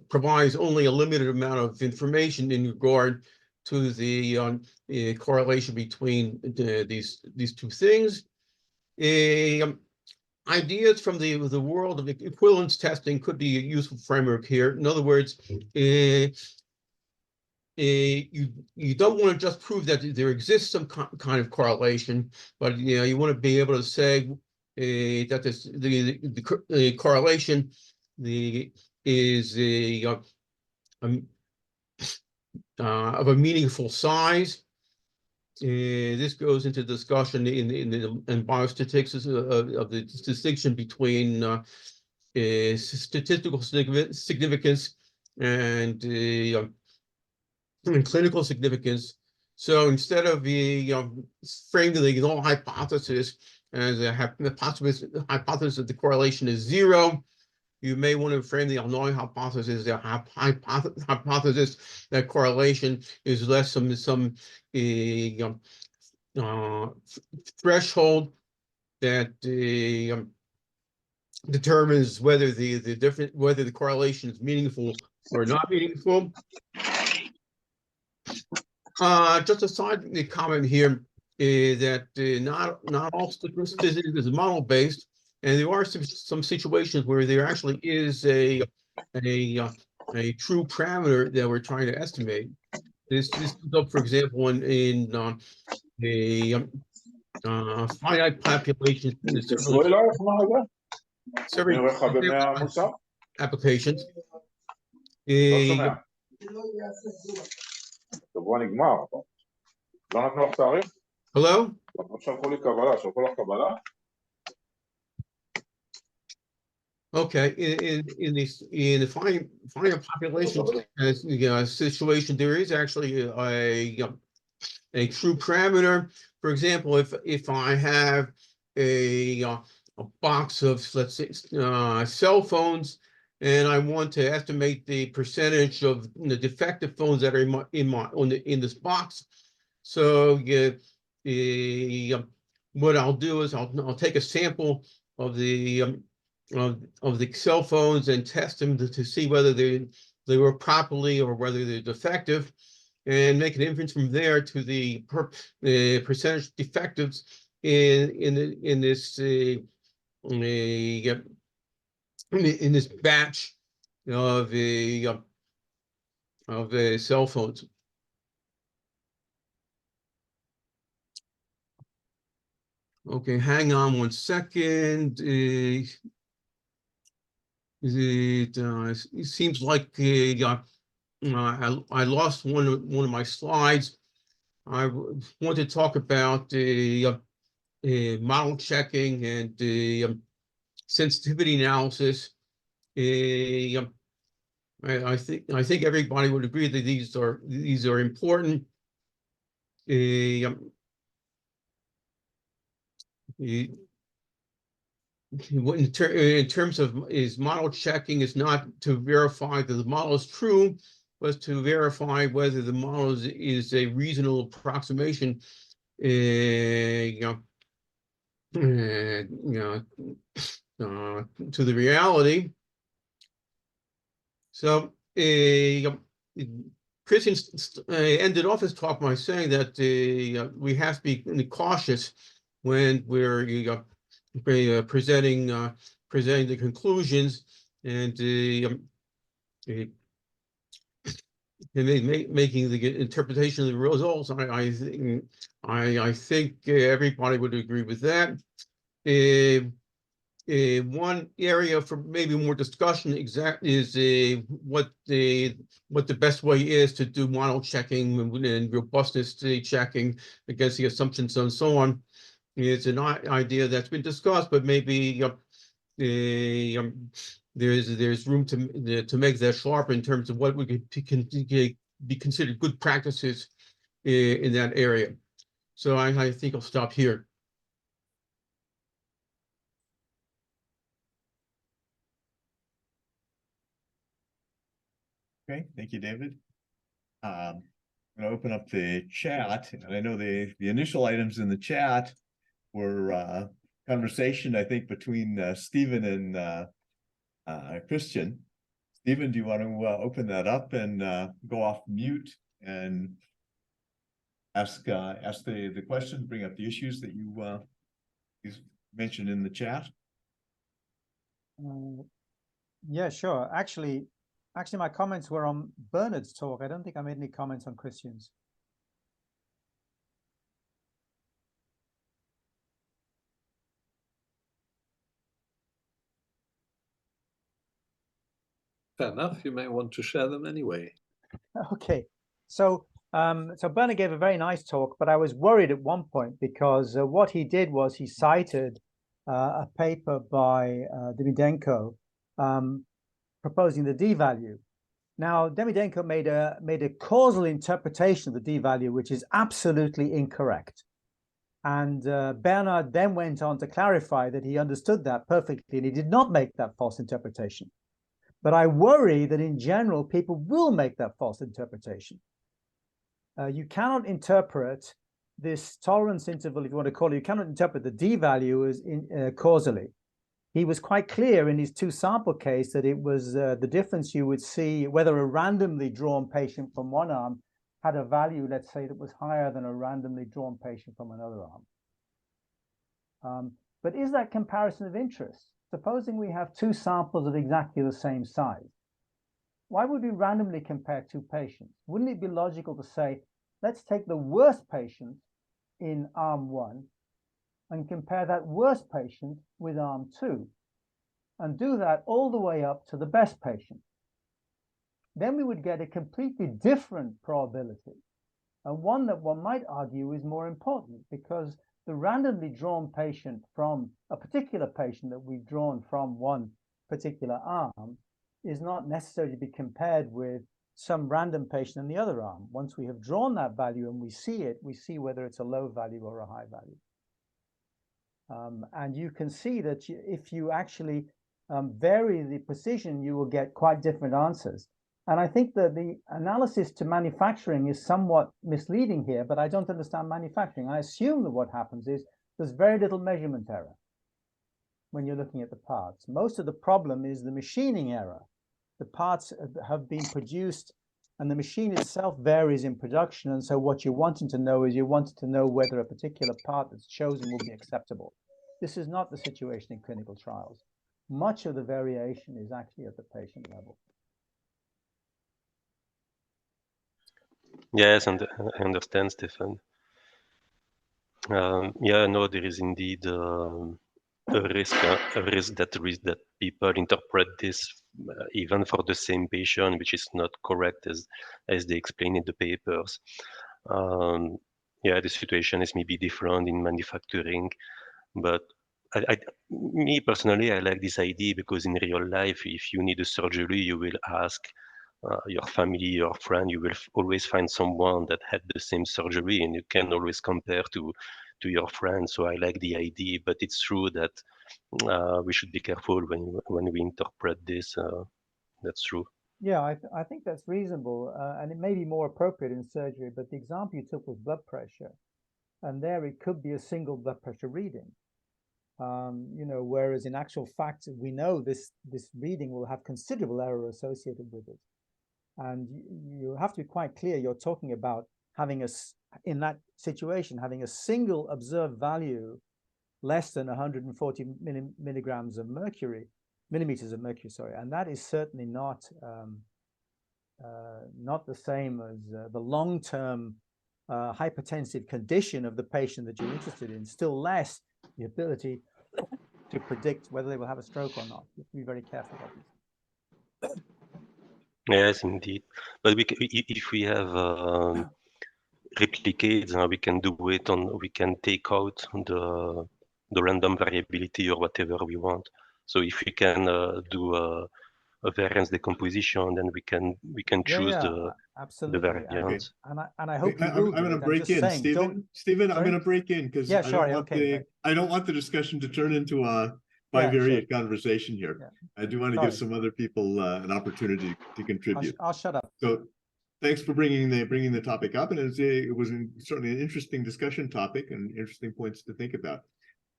provides only a limited amount of information in regard to the correlation between these two things. Ideas from the world of equivalence testing could be a useful framework here. In other words, you don't want to just prove that there exists some kind of correlation, but you want to be able to say that the correlation is of a meaningful size. This goes into discussion in biostatistics of the distinction between statistical significance and clinical significance. So instead of framing the null hypothesis as a hypothesis that the correlation is 0, you may want to frame the null hypothesis, the hypothesis that correlation is less some threshold that determines whether whether the correlation is meaningful or not meaningful. Just a side comment here is that not all statistics is model based. And there are some situations where there actually is a true parameter that we're trying to estimate. This comes up, for example, in finite populations. Applications. Hello? Okay, in the finite population situation, there is actually a true parameter. For example, if I have a box of, let's say, cell phones, and I want to estimate the percentage of the defective phones that are in this box, so what I'll do is I'll take a sample of the cell phones and test them to see whether they were properly or whether they're defective. and make an inference from there to the percentage defectives in this batch of cell phones. Okay, hang on one second. It seems like I lost one of my slides. I want to talk about model checking and sensitivity analysis. I think everybody would agree that these are important. In terms of model checking is not to verify that the model is true, but to verify whether the model is a reasonable approximation to the reality. So Christian ended off his talk by saying that we have to be cautious when we're presenting the conclusions and making the interpretation of the results. I think everybody would agree with that. One area for maybe more discussion is what the best way is to do model checking and robustness checking against the assumptions and so on. It's an idea that's been discussed, but maybe there's room to make that sharper in terms of what would be considered good practices in that area. So I think I'll stop here. Okay, thank you, David. I'm going to open up the chat, and I know the initial items in the chat were conversation, I think, between Stephen and Christian. Stephen, do you want to open that up and go off mute and ask the question, bring up the issues that you mentioned in the chat? Yeah, sure. Actually, my comments were on Bernard's talk. I don't think I made any comments on Christian's. Fair enough. You may want to share them anyway. Okay. So Bernard gave a very nice talk, but I was worried at one point because what he did was he cited a paper by Demidenko proposing the d-value. Now, Demidenko made a causal interpretation of the d-value, which is absolutely incorrect. And Bernard then went on to clarify that he understood that perfectly and he did not make that false interpretation. But I worry that in general, people will make that false interpretation. You cannot interpret this tolerance interval, if you want to call it, you cannot interpret the d-value as causally. He was quite clear in his two sample case that it was the difference you would see whether a randomly drawn patient from one arm had a value, let's say, that was higher than a randomly drawn patient from another arm. But is that comparison of interest? Supposing we have two samples of exactly the same size, why would we randomly compare two patients? Wouldn't it be logical to say, let's take the worst patient in arm 1 and compare that worst patient with arm 2 and do that all the way up to the best patient? Then we would get a completely different probability, and one that one might argue is more important, because the randomly drawn patient from a particular patient that we've drawn from one particular arm is not necessarily to be compared with some random patient in the other arm. Once we have drawn that value and we see it, we see whether it's a low value or a high value. And you can see that if you actually vary the precision, you will get quite different answers. And I think that the analysis to manufacturing is somewhat misleading here, but I don't understand manufacturing. I assume that what happens is there's very little measurement error when you're looking at the parts. Most of the problem is the machining error. The parts have been produced And the machine itself varies in production. And so what you're wanting to know is whether a particular part that's chosen will be acceptable. This is not the situation in clinical trials. Much of the variation is actually at the patient level. Yes, and I understand, Stefan. Yeah, no, there is indeed a risk that people interpret this even for the same patient, which is not correct as they explain in the papers. Yeah, the situation is maybe different in manufacturing, but me personally, I like this idea because in real life, if you need a surgery, you will ask your family, your friend, you will always find someone that had the same surgery, and you can always compare to your friend. So I like the idea, but it's true that we should be careful when we interpret this. That's true. Yeah, I think that's reasonable, and it may be more appropriate in surgery, but the example you took was blood pressure, and there it could be a single blood pressure reading. You know, whereas in actual fact, we know this reading will have considerable error associated with it. And you have to be quite clear, you're talking about having in that situation, having a single observed value less than 140 millimeters of mercury, sorry, and that is certainly not the same as the long-term hypertensive condition of the patient that you're interested in, still less the ability to predict whether they will have a stroke or not. You have to be very careful about this. Yes, indeed. But if we have replicates, we can do it we can take out the random variability or whatever we want. So if we can do a variance decomposition, then we can choose the variance. Okay. And I hope I'm going to break in, Stephen. I'm going to break in because I don't want the discussion to turn into a bivariate conversation here. Yeah. I do want to give some other people an opportunity to contribute. I'll shut up. So thanks for bringing the topic up, and it was certainly an interesting discussion topic and interesting points to think about.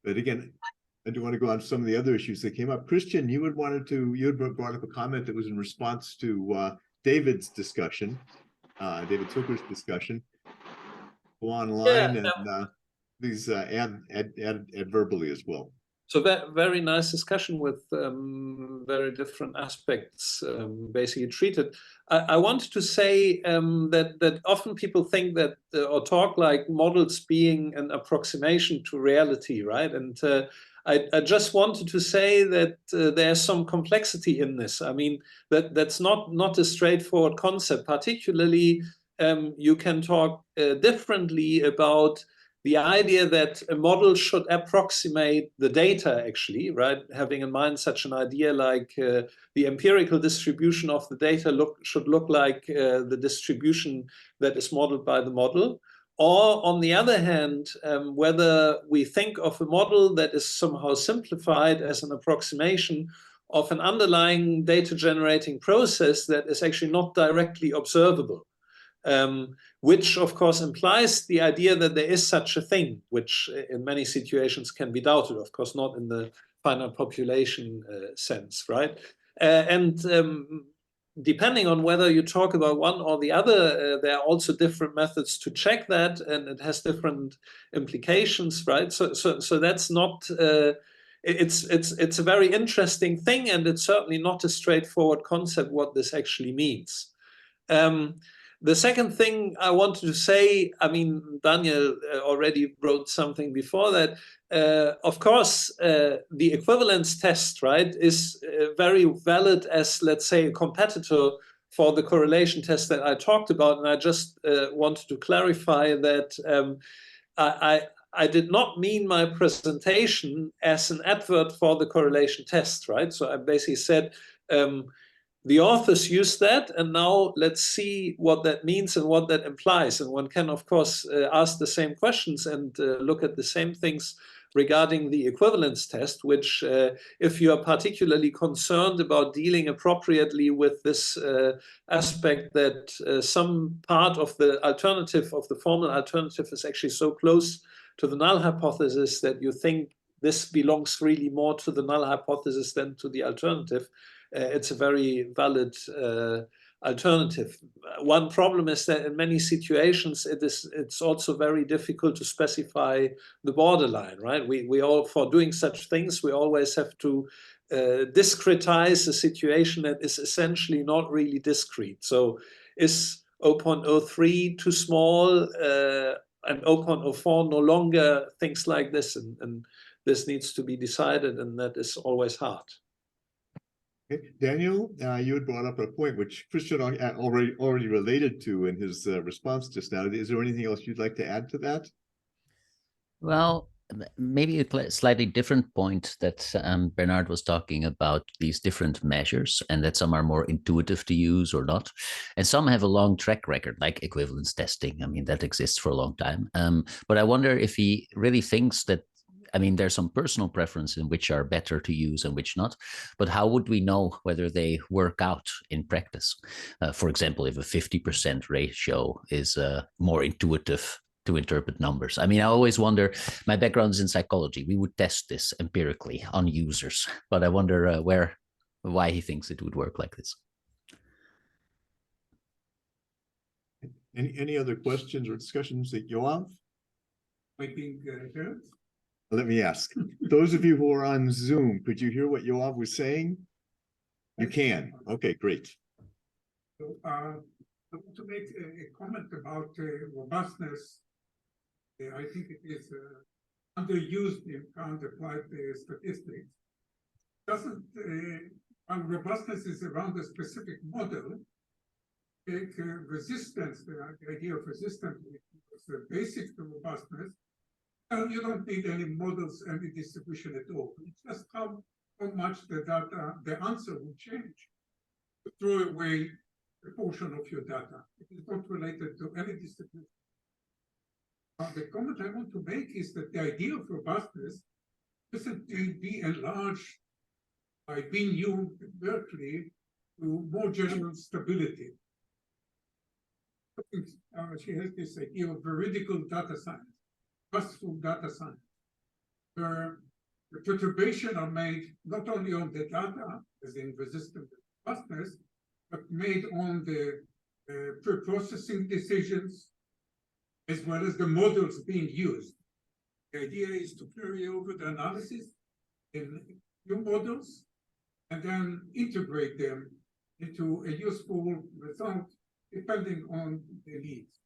But again, I do want to go on to some of the other issues that came up. Christian, you had brought up a comment that was in response to David's discussion, David Zucker's discussion. Go online and please add verbally as well. So that very nice discussion with very different aspects basically treated. I wanted to say that often people think that or talk like models being an approximation to reality, right? And I just wanted to say that there's some complexity in this. I mean, that's not a straightforward concept. Particularly, you can talk differently about the idea that a model should approximate the data, actually, right? Having in mind such an idea like the empirical distribution of the data should look like the distribution that is modeled by the model. Or on the other hand, whether we think of a model that is somehow simplified as an approximation of an underlying data generating process that is actually not directly observable. Which of course implies the idea that there is such a thing, which in many situations can be doubted, of course not in the finite population sense, right? And depending on whether you talk about one or the other, there are also different methods to check that, and it has different implications, right? So that's not, it's a very interesting thing, and it's certainly not a straightforward concept what this actually means. The second thing I wanted to say, I mean, Daniel already wrote something before that. Of course, the equivalence test, right, is very valid as, let's say, a competitor for the correlation test that I talked about. And I just wanted to clarify that I did not mean my presentation as an advert for the correlation test, right? So I basically said, the authors use that, and now let's see what that means and what that implies. And one can, of course, ask the same questions and look at the same things regarding the equivalence test, which if you are particularly concerned about dealing appropriately with this aspect that some part of the alternative, of the formal alternative, is actually so close to the null hypothesis that you think this belongs really more to the null hypothesis than to the alternative, it's a very valid alternative. One problem is that in many situations it's also very difficult to specify the borderline, right? We all, for doing such things, we always have to discretize a situation that is essentially not really discrete. So is 0.03 too small and 0.04 no longer, things like this, and this needs to be decided, and that is always hard. Okay. Daniel, you had brought up a point which Christian already related to in his response just now. Is there anything else you'd like to add to that? Well, maybe a slightly different point that Bernard was talking about, these different measures, and that some are more intuitive to use or not. And some have a long track record, like equivalence testing. I mean, that exists for a long time. But I wonder if he really thinks that, I mean, there's some personal preference in which are better to use and which not, but how would we know whether they work out in practice? For example, if a 50% ratio is more intuitive to interpret numbers. I mean, I always wonder, my background is in psychology. We would test this empirically on users, but I wonder why he thinks it would work like this. Any other questions or discussions that Yoav? I think Let me ask. Those of you who are on Zoom, could you hear what Yoav was saying? You can. Okay, great. So, I want to make a comment about robustness. I think it is underused in current applied statistics. Doesn't robustness is around a specific model. Take resistance, the idea of resistance, which is the basic to robustness. You don't need any models, any distribution at all. It's just how much the data, the answer will change. To throw away a portion of your data. It is not related to any distribution. The comment I want to make is that the idea of robustness doesn't be enlarged by being used in Berkeley to more general stability. She has this idea of veridical data science, trustful data science, where the perturbations are made not only on the data, as in resistant robustness, but made on the pre-processing decisions, as well as the models being used. The idea is to carry over the analysis in new models and then integrate them into a useful result depending on the needs.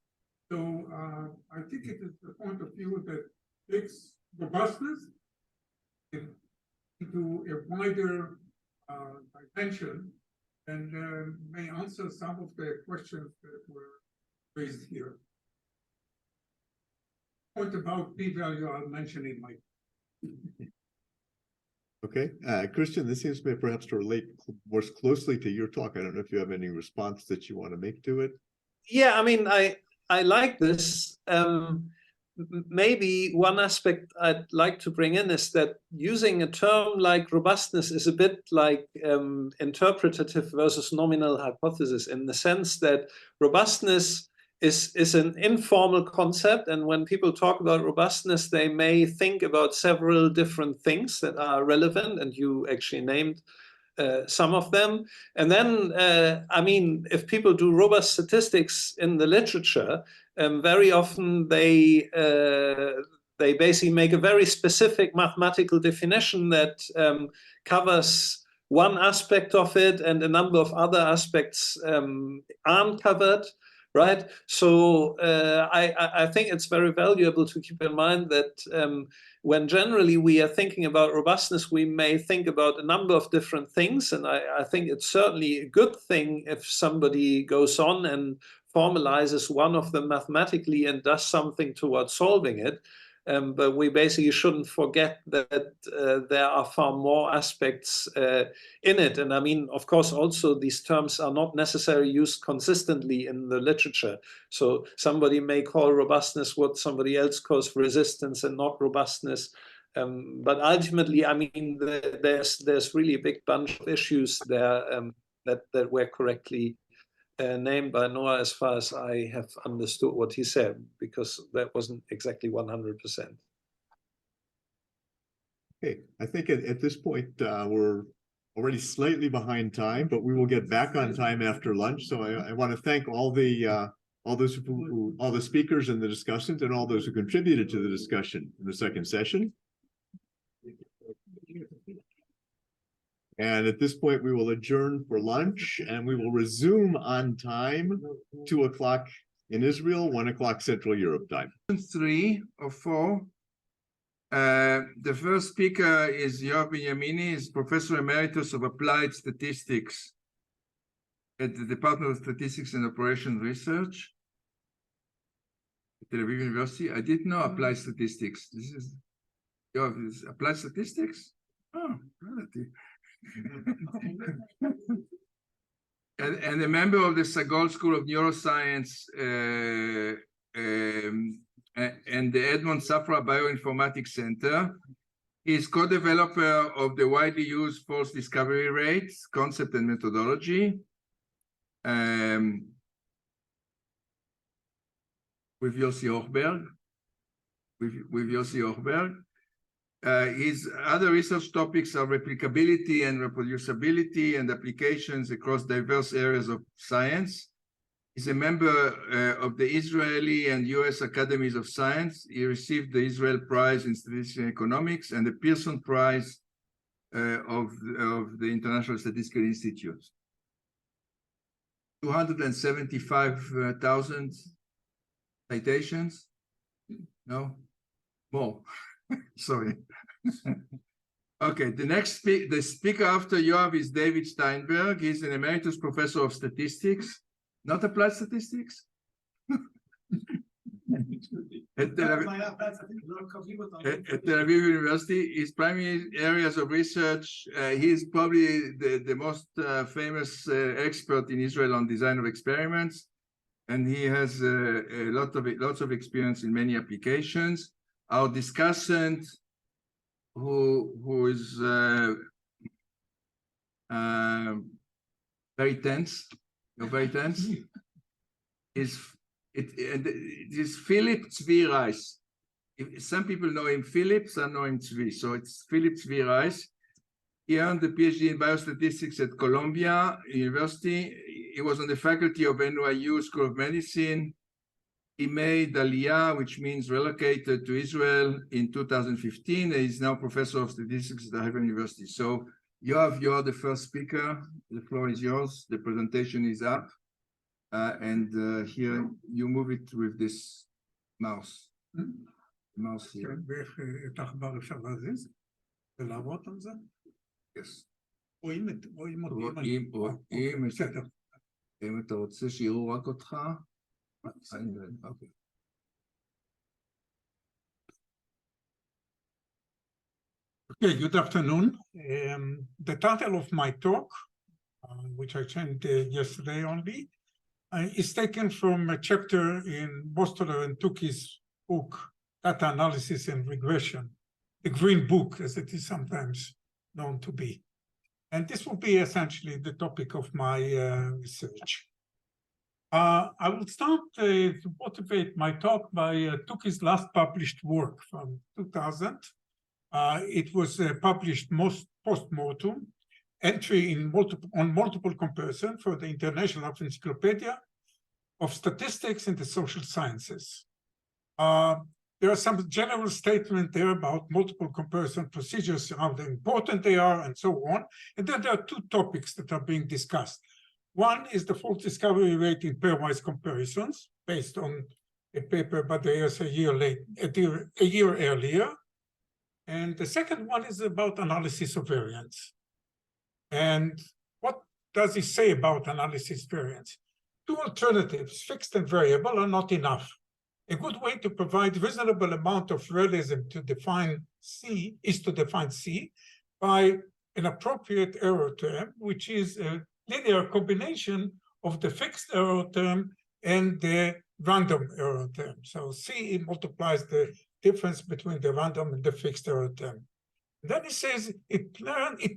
So I think it is the point of view that takes robustness into a wider dimension and may answer some of the questions that were raised here. Point about p-value I'll mention in my. Okay, Christian, this seems to perhaps to relate more closely to your talk. I don't know if you have any response that you want to make to it. Yeah, I mean, I like this. Maybe one aspect I'd like to bring in is that using a term like robustness is a bit like interpretative versus nominal hypothesis, in the sense that robustness is an informal concept, and when people talk about robustness, they may think about several different things that are relevant, and you actually named some of them. And then, I mean, if people do robust statistics in the literature, very often they basically make a very specific mathematical definition that covers one aspect of it, and a number of other aspects aren't covered. Right, so I think it's very valuable to keep in mind that when generally we are thinking about robustness, we may think about a number of different things, and I think it's certainly a good thing if somebody goes on and formalizes one of them mathematically and does something towards solving it. But we basically shouldn't forget that there are far more aspects in it. And I mean, of course, also these terms are not necessarily used consistently in the literature. So somebody may call robustness what somebody else calls resistance and not robustness. But ultimately, I mean, there's really a big bunch of issues there that were correctly named by Noah, as far as I have understood what he said, because that wasn't exactly 100%. Okay, I think at this point we're already slightly behind time, but we will get back on time after lunch. So I want to thank all the speakers and the discussants and all those who contributed to the discussion in the second session. And at this point, we will adjourn for lunch and we will resume on time, 2 o'clock in Israel, 1 o'clock Central Europe time. 3 or 4. The first speaker is Yoav Benyamini, is Professor Emeritus of Applied Statistics at the Department of Statistics and Operation Research at Tel Aviv University. I didn't know Applied Statistics. This is Yoav, is Applied Statistics? Oh, relative. and a member of the Sagol School of Neuroscience and the Edmond Safra Bioinformatics Center. He is co-developer of the widely used false discovery rate concept and methodology with Yossi Hochberg. His other research topics are replicability and reproducibility and applications across diverse areas of science. He's a member of the Israeli and US Academies of Science. He received the Israel Prize in Statistics and Economics and the Pearson Prize of the International Statistical Institute. 275,000 citations? No? More. Sorry. Okay, the speaker after Yoav is David Steinberg. He's an emeritus professor of statistics, not applied statistics. At Tel Aviv University, his primary areas of research, he is probably the most famous expert in Israel on design of experiments, and he has lots of experience in many applications. Our discussant, who is very tense, is Philip Tzvi Rice. Some people know him Philip, some know him Tzvi. So it's Philip Tzvi Rice. He earned the PhD in biostatistics at Columbia University. He was on the faculty of NYU School of Medicine. He made Aliyah, which means relocated to Israel in 2015. And he's now professor of statistics at the Hebrew University. So Yoav, you're the first speaker. The floor is yours. The presentation is up. And here you move it with this mouse. Mouse here. Yes. אם אתה רוצה שיראו רק אותך, okay. Okay, good afternoon. The title of my talk, which I changed yesterday only, is taken from a chapter in Bostoler and Tukey's book, Data Analysis and Regression, the Green Book, as it is sometimes known to be. And this will be essentially the topic of my research. I will start to motivate my talk by Tukey's last published work from 2000. It was published post-mortem, entry on multiple comparison for the International Encyclopedia of Statistics in the Social Sciences. There are some general statements there about multiple comparison procedures, how important they are, and so on. And then there are two topics that are being discussed. One is the false discovery rate in pairwise comparisons, based on a paper by Bayes a year earlier. And the second one is about analysis of variance. And what does he say about analysis variance? Two alternatives, fixed and variable, are not enough. A good way to provide reasonable amount of realism to define C is to define C by an appropriate error term, which is a linear combination of the fixed error term and the random error term. So C multiplies the difference between the random and the fixed error term. And then he says it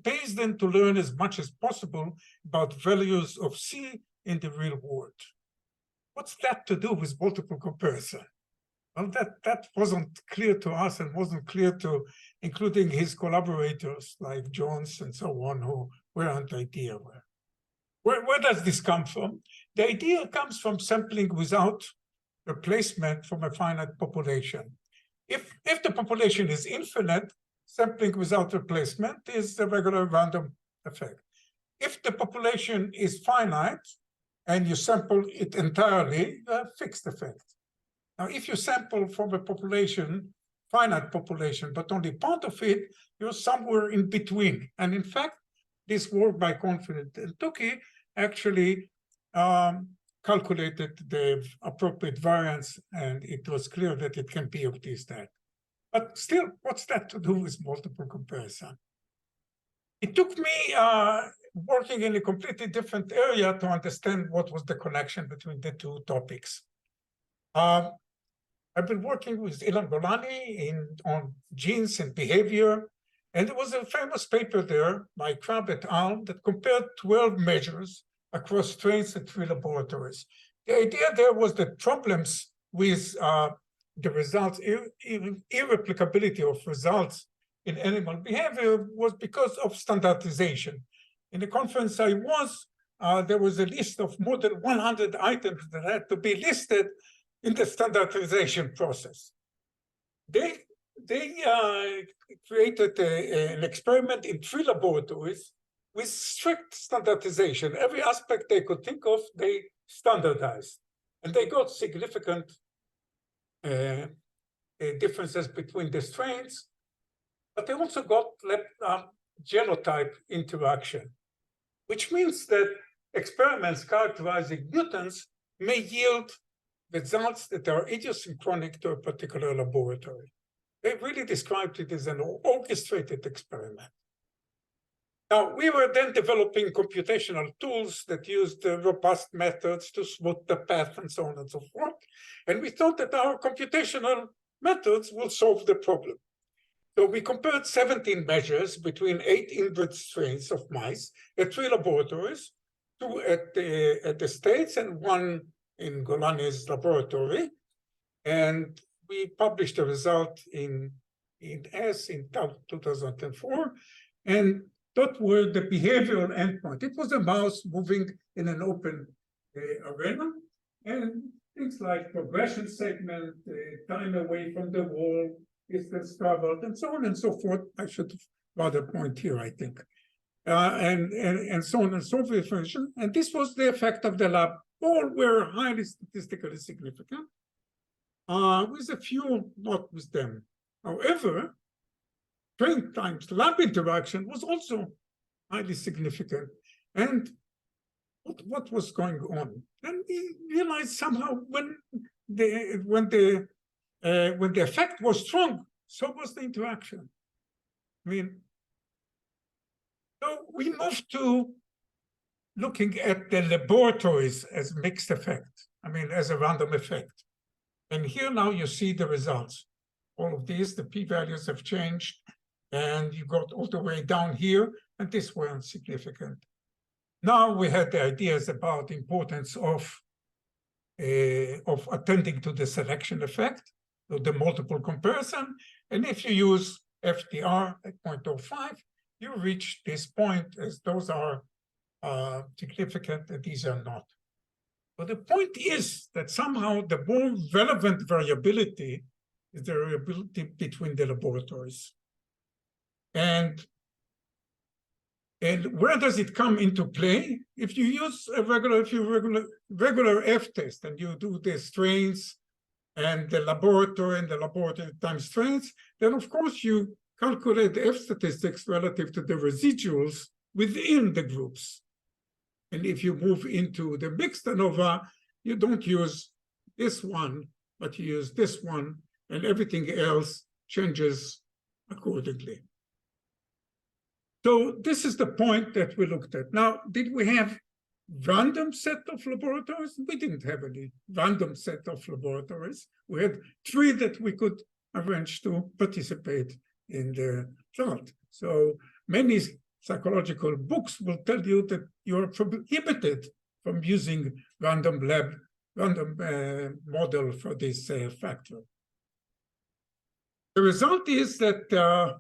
pays them to learn as much as possible about values of C in the real world. What's that to do with multiple comparison? Well, that wasn't clear to us and wasn't clear to including his collaborators like Jones and so on, who the idea were. Where does this come from? The idea comes from sampling without replacement from a finite population. If the population is infinite, sampling without replacement is a regular random effect. If the population is finite and you sample it entirely, a fixed effect. Now, if you sample from a population, finite population, but only part of it, you're somewhere in between. And in fact, this work by Confident and Tukey actually calculated the appropriate variance, and it was clear that it can be of this that. But still, what's that to do with multiple comparison? It took me working in a completely different area to understand what was the connection between the two topics. I've been working with Ilan Golani on genes and behavior, and there was a famous paper there by Krab et al. That compared 12 measures across strains at 3 laboratories. The idea there was that problems with the results, irreplicability of results in animal behavior was because of standardization. In the conference I was, there was a list of more than 100 items that had to be listed in the standardization process. They created an experiment in 3 laboratories with strict standardization. Every aspect they could think of, they standardized. And they got significant differences between the strains, but they also got genotype interaction, which means that experiments characterizing mutants may yield results that are idiosyncratic to a particular laboratory. They really described it as an orchestrated experiment. Now, we were then developing computational tools that used robust methods to smooth the path and so on and so forth. And we thought that our computational methods will solve the problem. So we compared 17 measures between 8 inbred strains of mice at 3 laboratories, 2 at the States and 1 in Golani's laboratory. And we published the result in 2004. And that were the behavioral endpoint. It was a mouse moving in an open arena, and things like progression segment, time away from the wall, distance traveled, and so on and so forth. I should rather point here, I think, and so on and so forth. And this was the effect of the lab. All were highly statistically significant, with a few not with them. However, train times lab interaction was also highly significant. And what was going on? And we realized somehow when the effect was strong, so was the interaction. I mean, so we moved to looking at the laboratories as mixed effect. I mean, as a random effect. And here now you see the results. All of these, the p-values have changed, and you got all the way down here, and this weren't significant. Now we had the ideas about the importance of attending to the selection effect, so the multiple comparison, and if you use FDR at 0.05, you reach this point as those are significant and these are not. But the point is that somehow the more relevant variability is the variability between the laboratories. And where does it come into play? If you use a regular F-test and you do the strains and the laboratory times strains, then of course you calculate the F statistics relative to the residuals within the groups. And if you move into the mixed ANOVA, you don't use this one, but you use this one, and everything else changes accordingly. So this is the point that we looked at. Now, did we have random set of laboratories? We didn't have any random set of laboratories. We had 3 that we could arrange to participate in the chart. So many psychological books will tell you that you are prohibited from using random model for this factor. The result is that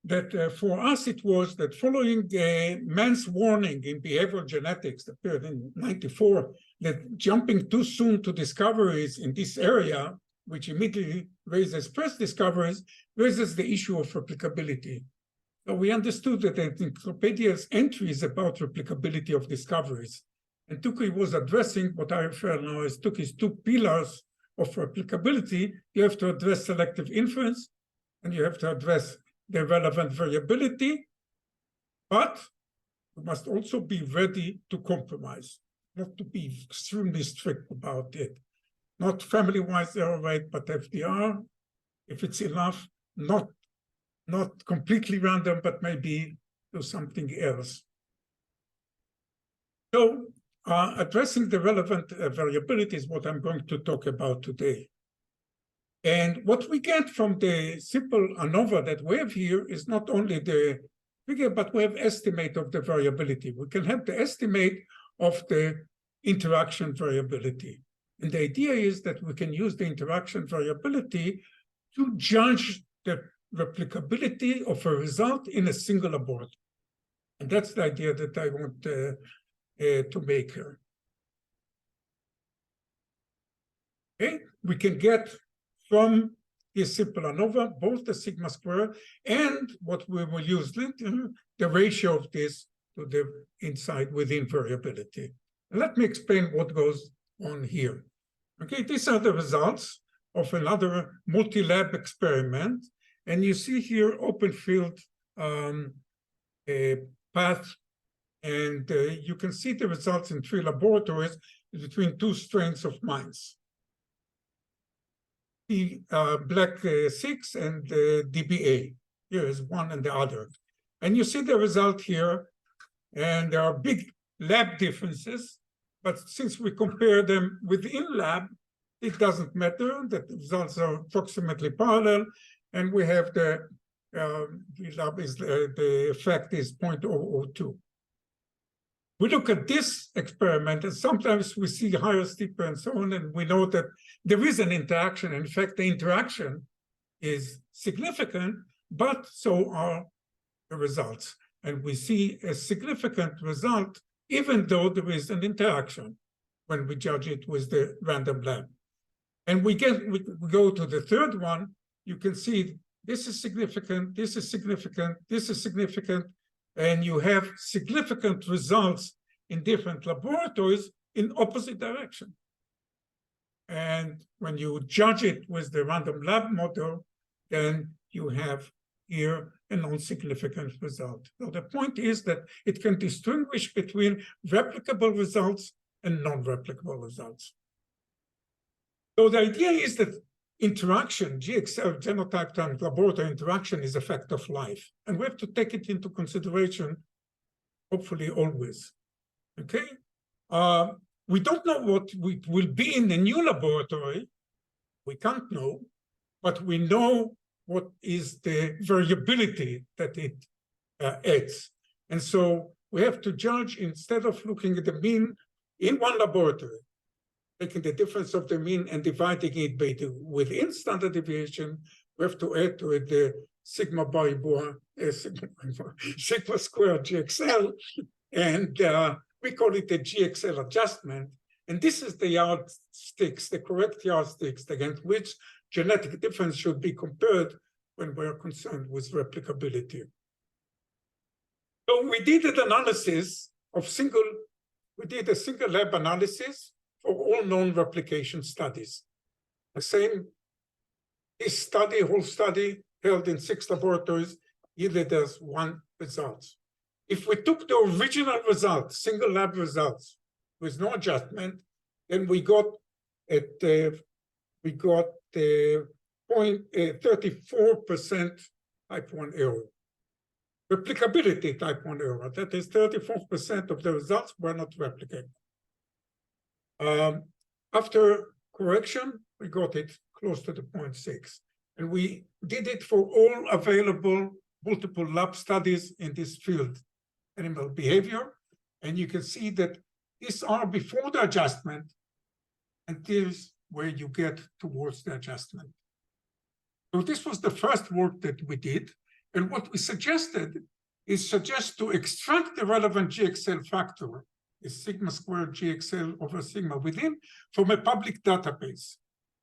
that for us it was that following Mann's warning in behavioral genetics that appeared in 1994, that jumping too soon to discoveries in this area, which immediately raises first discoveries, raises the issue of replicability. So we understood that the encyclopedia's entries about replicability of discoveries. And Tukey was addressing what I refer now as Tukey's two pillars of replicability. You have to address selective inference, and you have to address the relevant variability, but you must also be ready to compromise, not to be extremely strict about it. Not family-wise error rate, but FDR, if it's enough, not completely random, but maybe do something else. So addressing the relevant variability is what I'm going to talk about today. And what we get from the simple ANOVA that we have here is not only the figure, but we have estimate of the variability. We can have the estimate of the interaction variability. And the idea is that we can use the interaction variability to judge the replicability of a result in a single laboratory. And that's the idea that I want to make here. Okay, we can get from this simple ANOVA both the sigma square and what we will use later, the ratio of this to the inside within variability. And let me explain what goes on here. Okay, these are the results of another multi-lab experiment. And you see here open field path, and you can see the results in 3 laboratories between 2 strains of mice. The black 6 and the DBA. Here is one and the other. And you see the result here, and there are big lab differences, but since we compare them within lab, it doesn't matter, that the results are approximately parallel, and we have the effect is 0.002. We look at this experiment, and sometimes we see higher, steeper, and so on, and we know that there is an interaction. In fact, the interaction is significant, but so are the results. And we see a significant result, even though there is an interaction when we judge it with the random lab. And we go to the third one, you can see this is significant, this is significant, this is significant, and you have significant results in different laboratories in opposite direction. And when you judge it with the random lab model, then you have here a non-significant result. So the point is that it can distinguish between replicable results and non-replicable results. So the idea is that interaction, GXL, genotype times laboratory interaction, is a fact of life. And we have to take it into consideration, hopefully always. Okay? We don't know what will be in the new laboratory. We can't know, but we know what is the variability that it adds. And so we have to judge, instead of looking at the mean in one laboratory, taking the difference of the mean and dividing it by the within standard deviation, we have to add to it the sigma square GXL, and we call it the GXL adjustment. And this is the yardsticks, the correct yardsticks against which genetic difference should be compared when we're concerned with replicability. So we did an analysis of we did a single lab analysis for all known replication studies. The same, this whole study held in 6 laboratories, yielded us 1 result. If we took the original results, single lab results, with no adjustment, then we got 34% type 1 error. Replicability type 1 error, that is 34% of the results were not replicated. After correction, we got it close to the 0.6. And we did it for all available multiple lab studies in this field, animal behavior. And you can see that these are before the adjustment, and this is where you get towards the adjustment. So this was the first work that we did. And what we suggested is to extract the relevant GXL factor, is sigma squared GXL over sigma within, from a public database.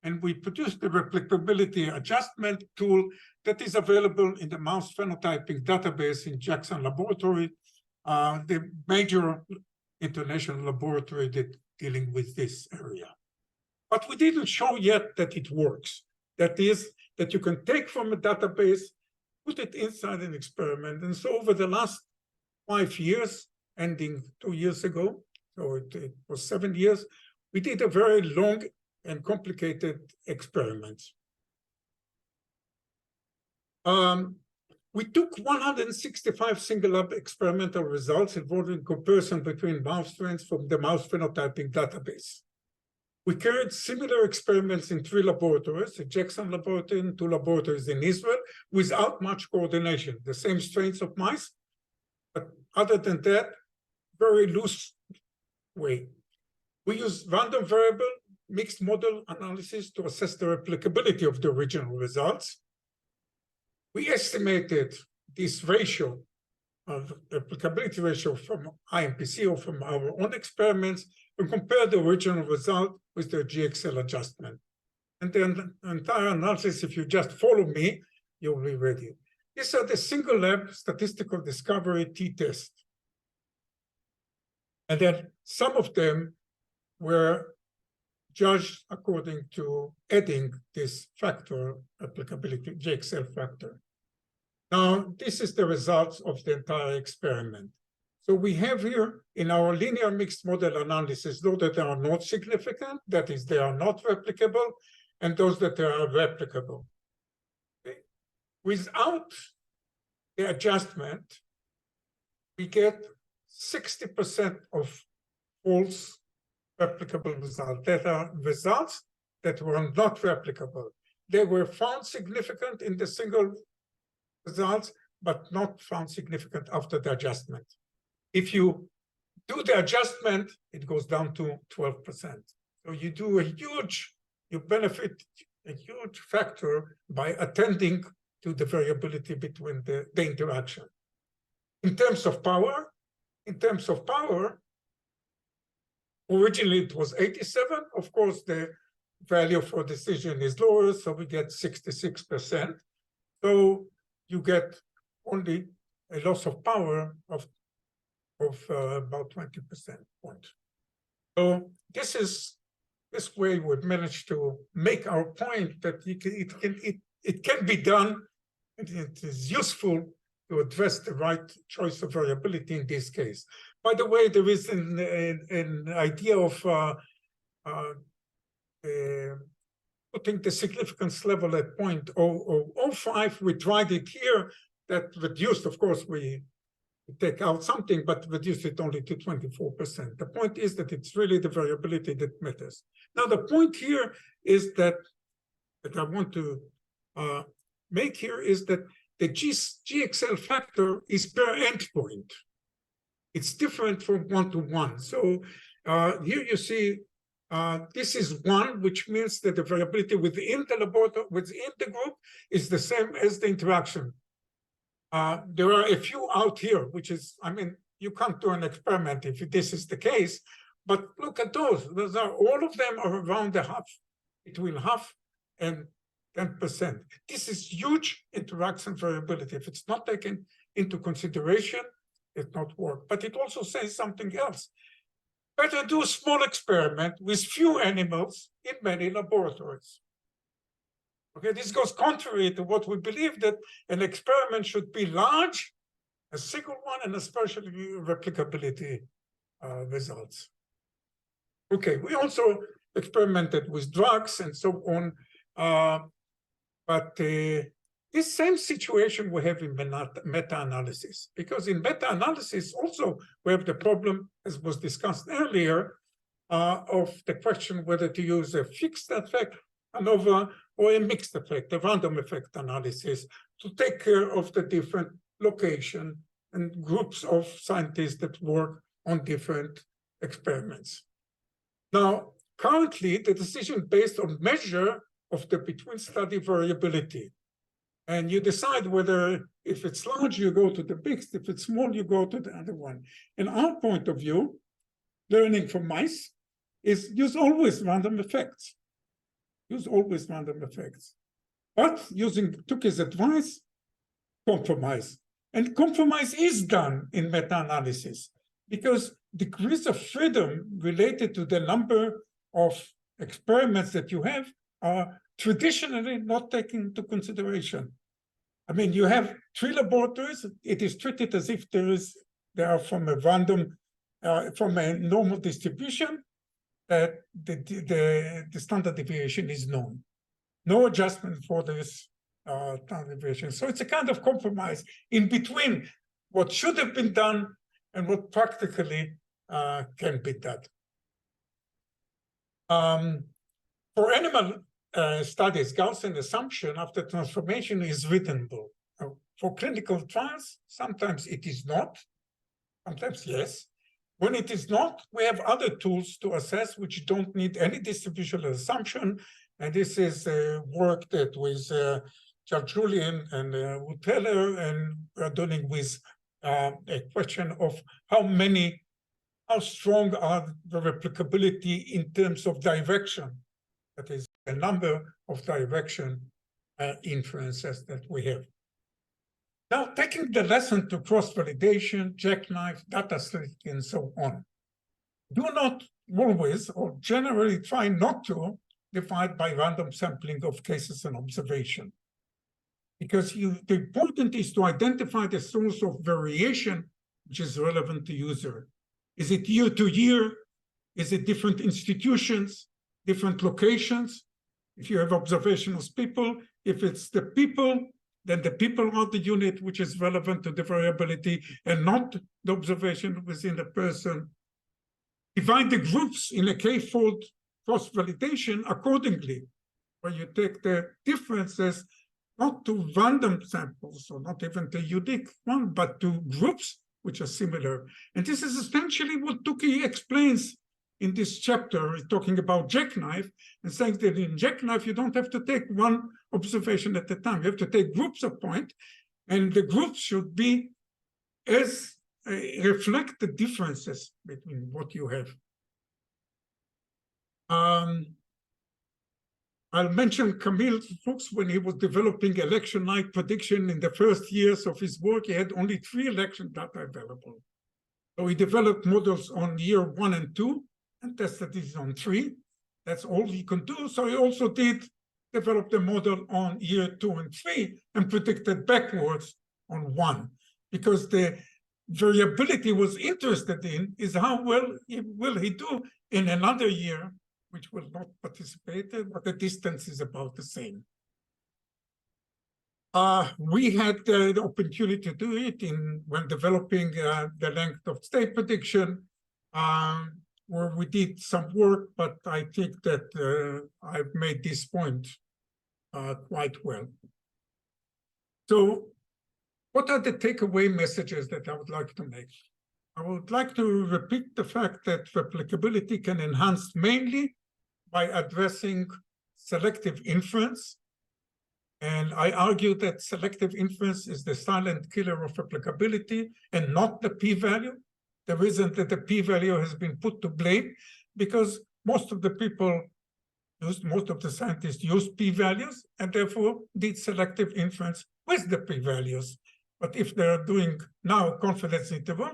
And we produced the replicability adjustment tool that is available in the mouse phenotyping database in Jackson Laboratory, the major international laboratory that dealing with this area. But we didn't show yet that it works. That is, that you can take from a database, put it inside an experiment. And so over the last 5 years, ending 2 years ago, so it was 7 years, we did a very long and complicated experiment. We took 165 single lab experimental results involving comparison between mouse strains from the mouse phenotyping database. We carried similar experiments in 3 laboratories, the Jackson Laboratory and 2 laboratories in Israel, without much coordination, the same strains of mice, but other than that, very loose way. We used random variable mixed model analysis to assess the replicability of the original results. We estimated this ratio of replicability ratio from IMPC or from our own experiments and compared the original result with the GXL adjustment. And then the entire analysis, if you just follow me, you'll be ready. These are the single lab statistical discovery t-test. And then some of them were judged according to adding this factor, applicability, GXL factor. Now, this is the results of the entire experiment. So we have here in our linear mixed model analysis, those that are not significant, that is, they are not replicable, and those that are replicable. Okay. Without the adjustment, we get 60% of false replicable results. That are results that were not replicable. They were found significant in the single results, but not found significant after the adjustment. If you do the adjustment, it goes down to 12%. So you do you benefit a huge factor by attending to the variability between the interaction. In terms of power, originally it was 87. Of course, the value for decision is lower, so we get 66%. So you get only a loss of power of about 20% point. So this way we've managed to make our point that it can be done, and it is useful to address the right choice of variability in this case. By the way, there is an idea of putting the significance level at 0.0005. We tried it here. That reduced, of course, we take out something, but reduce it only to 24%. The point is that it's really the variability that matters. Now, the point here is that I want to make here is that the GXL factor is per endpoint. It's different from 1 to 1. So here you see this is 1, which means that the variability within the laboratory, within the group, is the same as the interaction. There are a few out here, which is, I mean, you can't do an experiment if this is the case, but look at those. Those are, all of them are around the half, between half and 10%. This is huge interaction variability. If it's not taken into consideration, it not work. But it also says something else. Better do a small experiment with few animals in many laboratories. Okay, this goes contrary to what we believe, that an experiment should be large, a single one, and especially replicability results. Okay, we also experimented with drugs and so on, but this same situation we have in meta-analysis, because in meta-analysis also we have the problem, as was discussed earlier, of the question whether to use a fixed effect ANOVA or a mixed effect, a random effect analysis, to take care of the different location and groups of scientists that work on different experiments. Now, currently, the decision based on measure of the between study variability. And you decide whether If it's large, you go to the biggest. If it's small, you go to the other one. In our point of view, learning from mice is use always random effects. Use always random effects. But using Tukey's advice, compromise. And compromise is done in meta-analysis because degrees of freedom related to the number of experiments that you have are traditionally not taken into consideration. I mean, you have 3 laboratories, it is treated as if they are from a random, from a normal distribution, that the standard deviation is known. No adjustment for this standard deviation. So it's a kind of compromise in between what should have been done and what practically can be done. For animal studies, Gaussian assumption after transformation is reasonable. For clinical trials, sometimes it is not, sometimes yes. When it is not, we have other tools to assess which don't need any distributional assumption. And this is work that with Judge Julian and Teller, and we are dealing with a question of how strong are the replicability in terms of direction. That is a number of direction inferences that we have. Now, taking the lesson to cross-validation, jackknife, data splitting, and so on. Do not always, or generally try not to, divide by random sampling of cases and observation. Because the important is to identify the source of variation which is relevant to user. Is it year to year? Is it different institutions, different locations? If you have observational people, if it's the people, then the people are the unit which is relevant to the variability and not the observation within the person. Divide the groups in a k-fold cross-validation accordingly, where you take the differences not to random samples or not even to unique one, but to groups which are similar. And this is essentially what Tukey explains in this chapter, talking about jackknife and saying that in jackknife, you don't have to take one observation at a time. You have to take groups of points, and the groups should be as reflect the differences between what you have. I'll mention Camille Fuchs when he was developing election night prediction in the first years of his work. He had only 3 election data available. So he developed models on year 1 and 2 and tested this on 3. That's all he could do. So he also did develop the model on year 2 and 3 and predicted backwards on 1, because the variability he was interested in is how well will he do in another year, which will not participate, but the distance is about the same. We had the opportunity to do it when developing the length of state prediction, where we did some work, but I think that I've made this point quite well. So what are the takeaway messages that I would like to make? I would like to repeat the fact that replicability can enhance mainly by addressing selective inference. And I argue that selective inference is the silent killer of replicability and not the p-value. The reason that the p-value has been put to blame, because most of the people, most of the scientists use p-values and therefore did selective inference with the p-values. But if they're doing now confidence interval,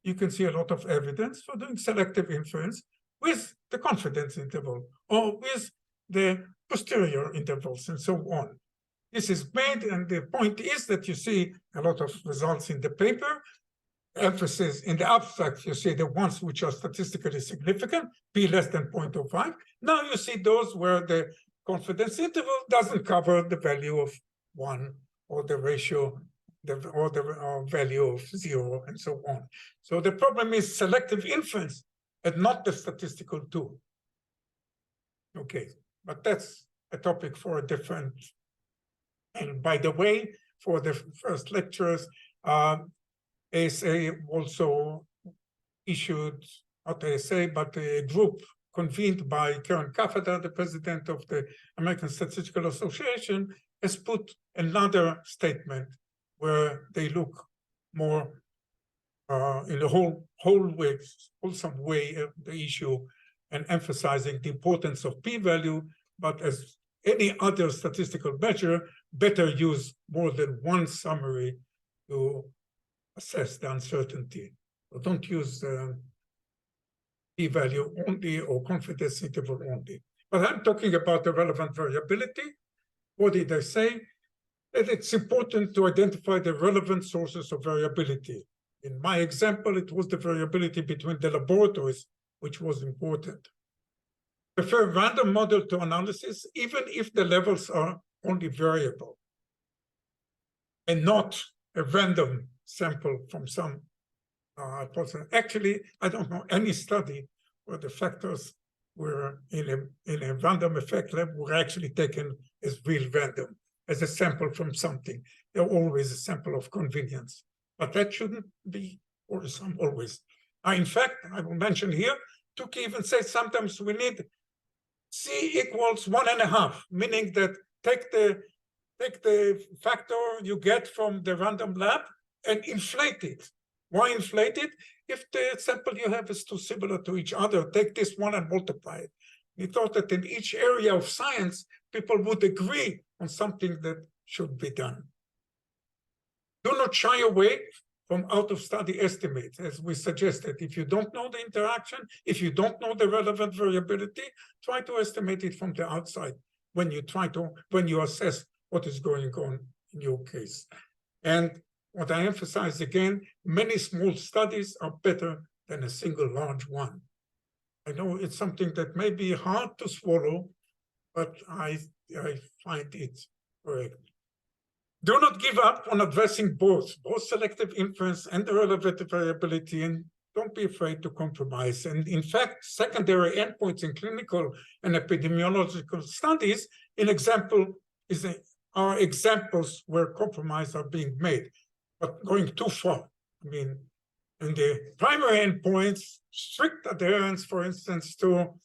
you can see a lot of evidence for doing selective inference with the confidence interval or with the posterior intervals and so on. This is made, and the point is that you see a lot of results in the paper. Emphasis in the abstract, you see the ones which are statistically significant, p less than 0.05. Now you see those where the confidence interval doesn't cover the value of 1 or the ratio or the value of 0 and so on. So the problem is selective inference and not the statistical tool. Okay, but that's a topic for a different. And by the way, for the first lectures, ASA also issued, not ASA, but a group convened by Karen Kafada, the president of the American Statistical Association, has put another statement where they look more in a wholesome way of the issue and emphasizing the importance of p-value, but as any other statistical measure, better use more than one summary to assess the uncertainty. So don't use p-value only or confidence interval only. But I'm talking about the relevant variability. What did I say? That it's important to identify the relevant sources of variability. In my example, it was the variability between the laboratories, which was important. Prefer random model to analysis, even if the levels are only variable, and not a random sample from some person. Actually, I don't know any study where the factors were in a random effect lab were actually taken as real random, as a sample from something. They're always a sample of convenience. But that shouldn't be worrisome always. In fact, I will mention here, Tukey even says sometimes we need C equals 1.5, meaning that take the factor you get from the random lab and inflate it. Why inflate it? If the sample you have is too similar to each other, take this one and multiply it. We thought that in each area of science, people would agree on something that should be done. Do not shy away from out-of-study estimates, as we suggested. If you don't know the interaction, if you don't know the relevant variability, try to estimate it from the outside when you assess what is going on in your case. And what I emphasize again, many small studies are better than a single large one. I know it's something that may be hard to swallow, but I find it correct. Do not give up on addressing both selective inference and the relevant variability, and don't be afraid to compromise. And in fact, secondary endpoints in clinical and epidemiological studies are examples where compromise are being made, but going too far. I mean, in the primary endpoints, strict adherence, for instance, to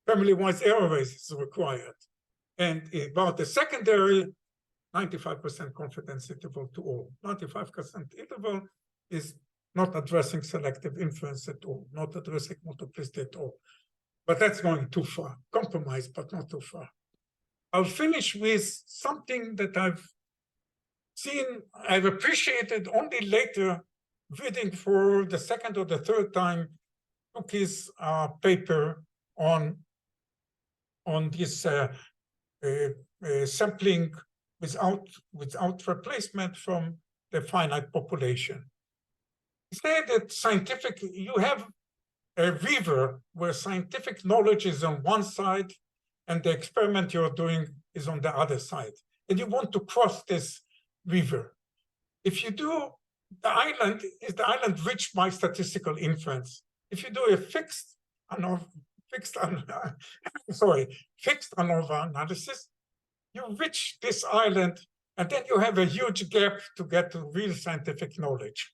family-wise error rates is required. And about the secondary, 95% confidence interval to all. 95% interval is not addressing selective inference at all, not addressing multiplicity at all. But that's going too far. Compromise, but not too far. I'll finish with something that I've appreciated only later, reading for the second or the third time Tukey's paper on this sampling without replacement from the finite population. He said that you have a river where scientific knowledge is on one side and the experiment you're doing is on the other side. And you want to cross this river. If you do, the island reached by statistical inference. If you do a fixed ANOVA analysis, you reach this island, and then you have a huge gap to get to real scientific knowledge.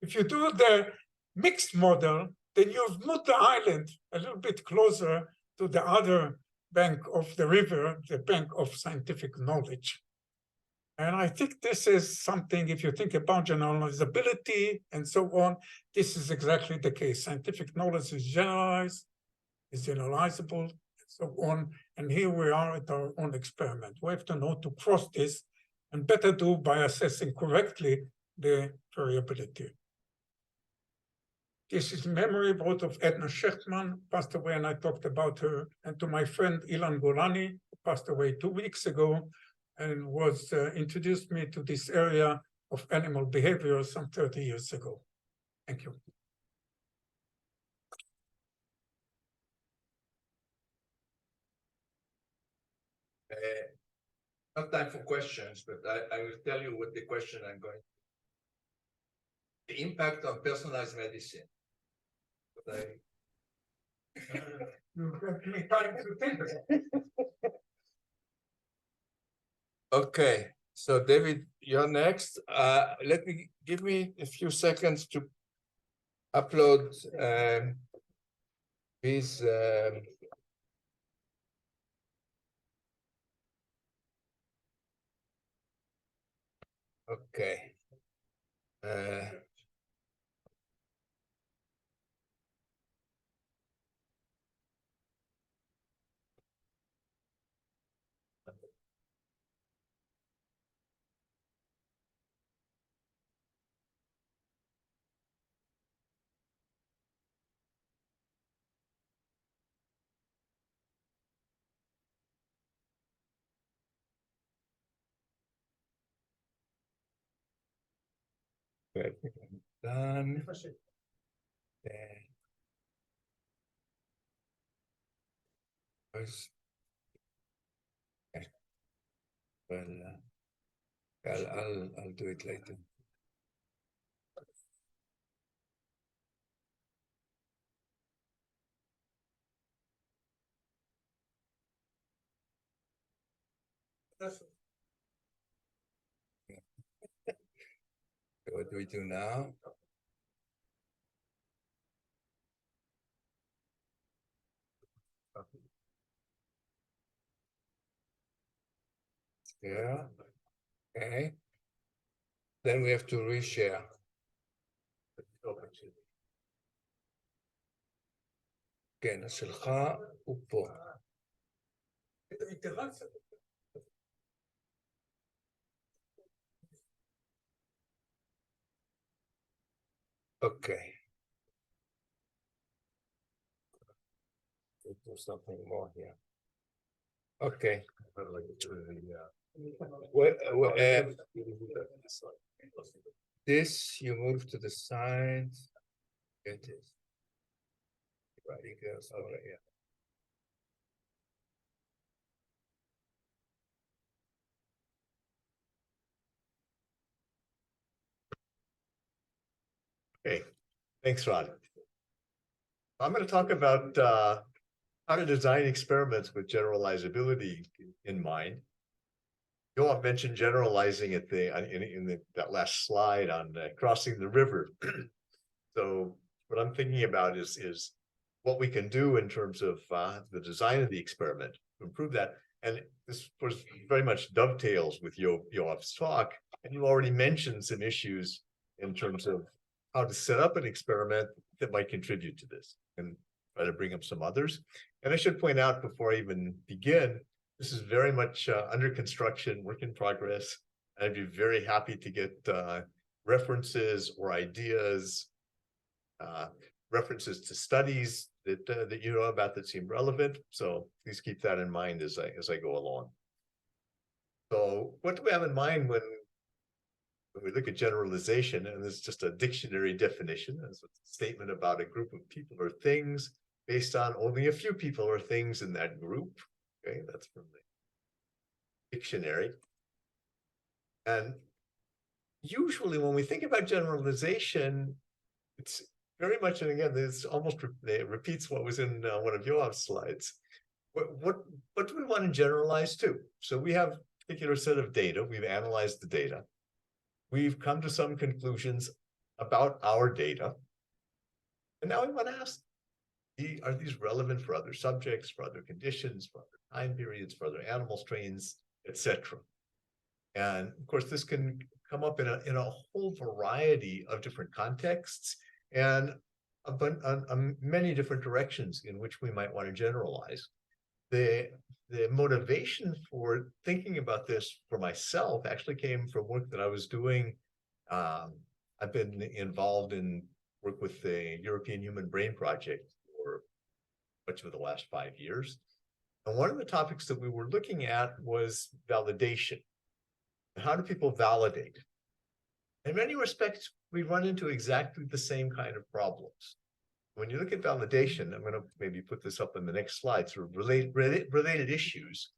If you do the mixed model, then you've moved the island a little bit closer to the other bank of the river, the bank of scientific knowledge. And I think this is something, if you think about generalizability and so on, this is exactly the case. Scientific knowledge is generalized, is generalizable, and so on. And here we are at our own experiment. We have to know to cross this, and better do by assessing correctly the variability. This is memory both of Edna Shechtman, passed away, and I talked about her, and to my friend Ilan Golani, who passed away 2 weeks ago, and was introduced me to this area of animal behavior some 30 years ago. Thank you. Not time for questions, but I will tell you what the question I'm going to. The impact on personalized medicine. Okay, so David, you're next. Give me a few seconds to upload his okay. done. Well, I'll do it later. What do we do now? Yeah. Okay. Then we have to reshare. כן, שלך הוא פה. Okay. Do something more here. Okay. This you move to the side. It is. Right, it goes over here. Okay, thanks, Rod. I'm going to talk about how to design experiments with generalizability in mind. Yoav mentioned generalizing at that last slide on crossing the river. So what I'm thinking about is what we can do in terms of the design of the experiment to improve that. And this was very much dovetails with Yoav's talk. And you already mentioned some issues in terms of how to set up an experiment that might contribute to this, and try to bring up some others. And I should point out before I even begin, this is very much under construction, work in progress. I'd be very happy to get references or ideas, references to studies that you know about that seem relevant. So please keep that in mind as I go along. So what do we have in mind when we look at generalization? And this is just a dictionary definition. It's a statement about a group of people or things based on only a few people or things in that group. Okay, that's from the dictionary. And usually when we think about generalization, it's very much, and again, it repeats what was in one of Yoav's slides. What do we want to generalize to? So we have a particular set of data. We've analyzed the data. We've come to some conclusions about our data. And now we want to ask, are these relevant for other subjects, for other conditions, for other time periods, for other animal strains, etc.? And of course, this can come up in a whole variety of different contexts and many different directions in which we might want to generalize. The motivation for thinking about this for myself actually came from work that I was doing. I've been involved in work with the European Human Brain Project for much of the last 5 years. And one of the topics that we were looking at was validation. How do people validate? In many respects, we run into exactly the same kind of problems. When you look at validation, I'm going to maybe put this up in the next slide, sort of related issues.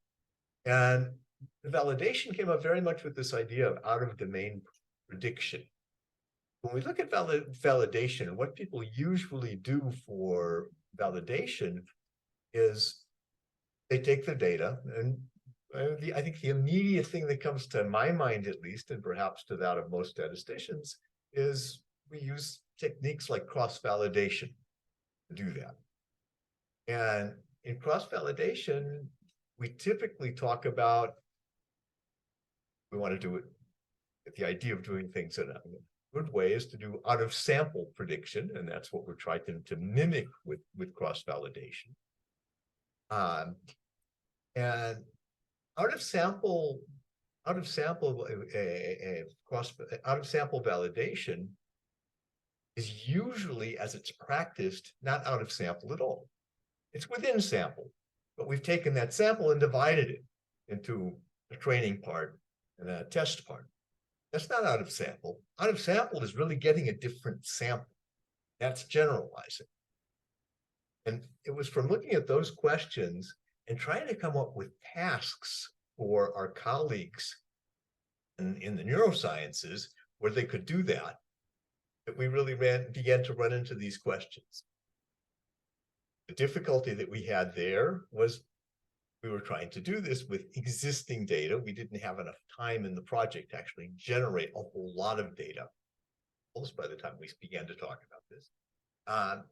And the validation came up very much with this idea of out-of-domain prediction. When we look at validation, what people usually do for validation is they take the data, and I think the immediate thing that comes to my mind, at least, and perhaps to that of most statisticians, is we use techniques like cross-validation to do that. And in cross-validation, we typically talk about, we want to do it, the idea of doing things good way is to do out-of-sample prediction, and that's what we're trying to mimic with cross-validation. And out-of-sample validation is usually, as it's practiced, not out of sample at all. It's within sample, but we've taken that sample and divided it into a training part and a test part. That's not out of sample. Out of sample is really getting a different sample. That's generalizing. And it was from looking at those questions and trying to come up with tasks for our colleagues in the neurosciences where they could do that we really began to run into these questions. The difficulty that we had there was we were trying to do this with existing data. We didn't have enough time in the project to actually generate a whole lot of data, almost by the time we began to talk about this. And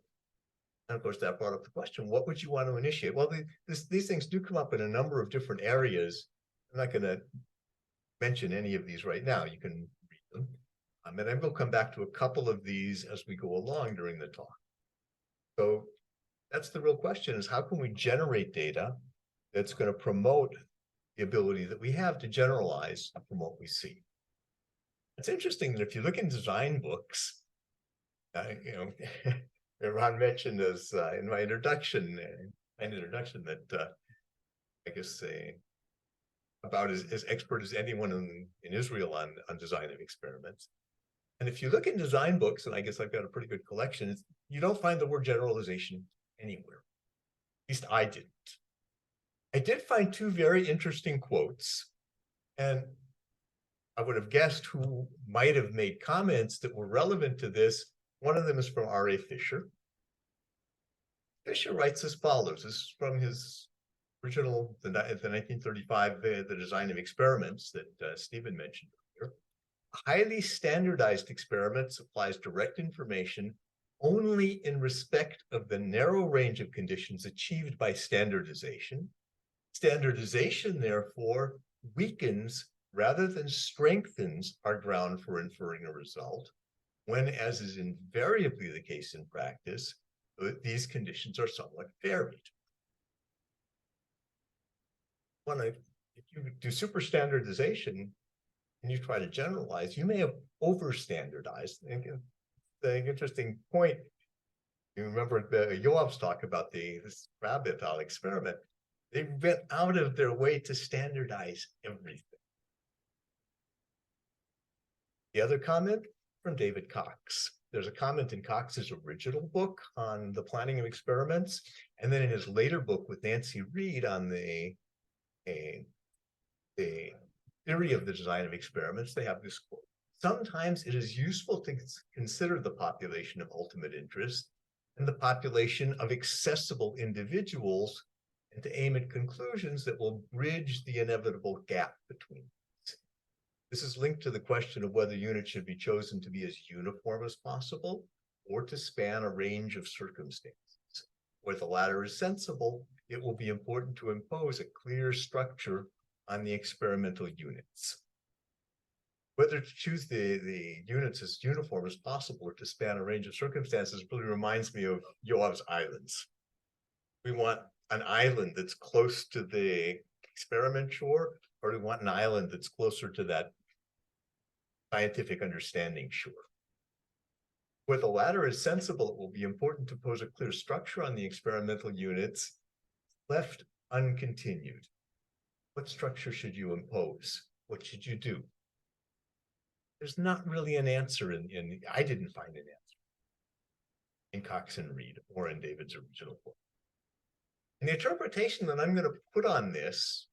of course, that brought up the question, what would you want to initiate? Well, these things do come up in a number of different areas. I'm not going to mention any of these right now. You can read them. And I will come back to a couple of these as we go along during the talk. So that's the real question, is how can we generate data that's going to promote the ability that we have to generalize from what we see? It's interesting that if you look in design books, Ron mentioned as in my introduction that I guess about as expert as anyone in Israel on design of experiments. And if you look in design books, and I guess I've got a pretty good collection, you don't find the word generalization anywhere. At least I didn't. I did find two very interesting quotes, and I would have guessed who might have made comments that were relevant to this. One of them is from R.A. Fisher. Fisher writes as follows. This is from his original, the 1935, The Design of Experiments that Stephen mentioned earlier. A highly standardized experiment supplies direct information only in respect of the narrow range of conditions achieved by standardization. Standardization, therefore, weakens rather than strengthens our ground for inferring a result, when, as is invariably the case in practice, these conditions are somewhat varied. If you do super standardization and you try to generalize, you may have over standardized. The interesting point, you remember Yoav's talk about this Crab et al. Experiment. They went out of their way to standardize everything. The other comment from David Cox. There's a comment in Cox's original book on the planning of experiments, and then in his later book with Nancy Reed on the theory of the design of experiments, they have this quote. Sometimes it is useful to consider the population of ultimate interest and the population of accessible individuals, and to aim at conclusions that will bridge the inevitable gap between these. This is linked to the question of whether units should be chosen to be as uniform as possible or to span a range of circumstances. Where the latter is sensible, it will be important to impose a clear structure on the experimental units. Whether to choose the units as uniform as possible or to span a range of circumstances really reminds me of Yoav's islands. We want an island that's close to the experiment shore, or do we want an island that's closer to that scientific understanding shore? Where the latter is sensible, it will be important to pose a clear structure on the experimental units left uncontinued. What structure should you impose? What should you do? There's not really an answer I didn't find an answer in Cox and Reed or in David's original book. And the interpretation that I'm going to put on this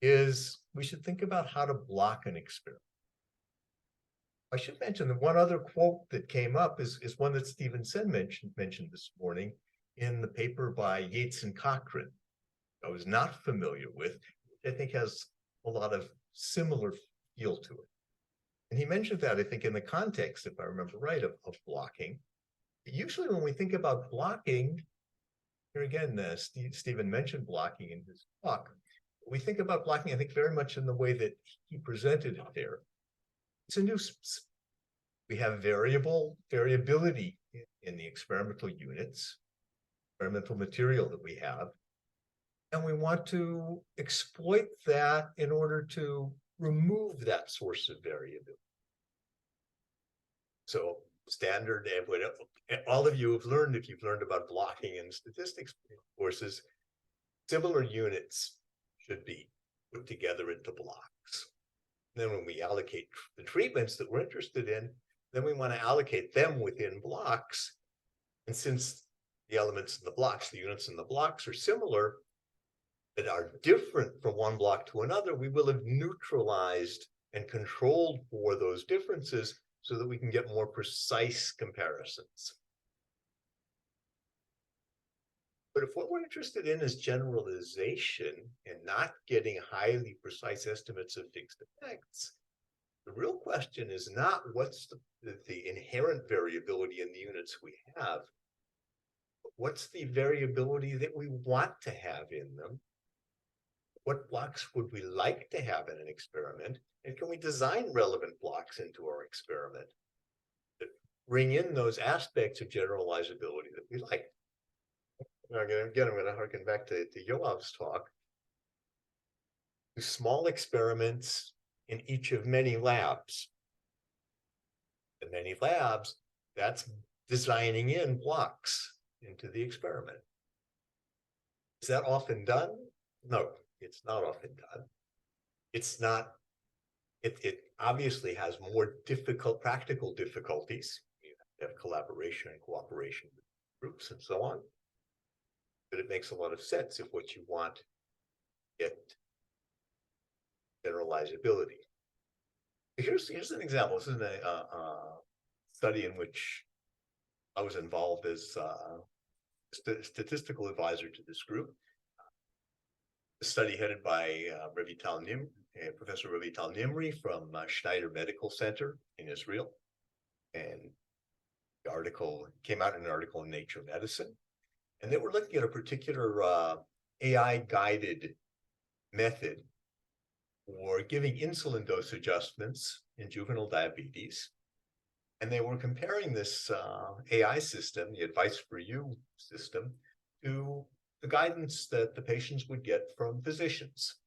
is we should think about how to block an experiment. I should mention that one other quote that came up is one that Stephen Sen mentioned this morning in the paper by Yates and Cochrane. I was not familiar with, I think has a lot of similar feel to it. And he mentioned that, I think, in the context, if I remember right, of blocking. Usually when we think about blocking, here again, Stephen mentioned blocking in his talk. We think about blocking, I think, very much in the way that he presented it there. It's a new We have variability in the experimental units, experimental material that we have, and we want to exploit that in order to remove that source of variability. So standard, all of you have learned, if you've learned about blocking and statistics courses, similar units should be put together into blocks. Then when we allocate the treatments that we're interested in, then we want to allocate them within blocks. And since the elements in the blocks, the units in the blocks are similar, that are different from one block to another, we will have neutralized and controlled for those differences so that we can get more precise comparisons. But if what we're interested in is generalization and not getting highly precise estimates of fixed effects, the real question is not what's the inherent variability in the units we have, but what's the variability that we want to have in them? What blocks would we like to have in an experiment? And can we design relevant blocks into our experiment that bring in those aspects of generalizability that we like? Again, I'm going to harken back to Yoav's talk. Small experiments in each of many labs. In many labs, that's designing in blocks into the experiment. Is that often done? No, it's not often done. It's not, it obviously has more difficult, practical difficulties. You have to have collaboration and cooperation with groups and so on. But it makes a lot of sense if what you want to get generalizability. Here's an example. This is a study in which I was involved as a statistical advisor to this group. A study headed by Professor Ravital Nimri from Schneider Medical Center in Israel. And the article came out in an article in Nature Medicine. And they were looking at a particular AI-guided method for giving insulin dose adjustments in juvenile diabetes. And they were comparing this AI system, the Advice for You system, to the guidance that the patients would get from physicians.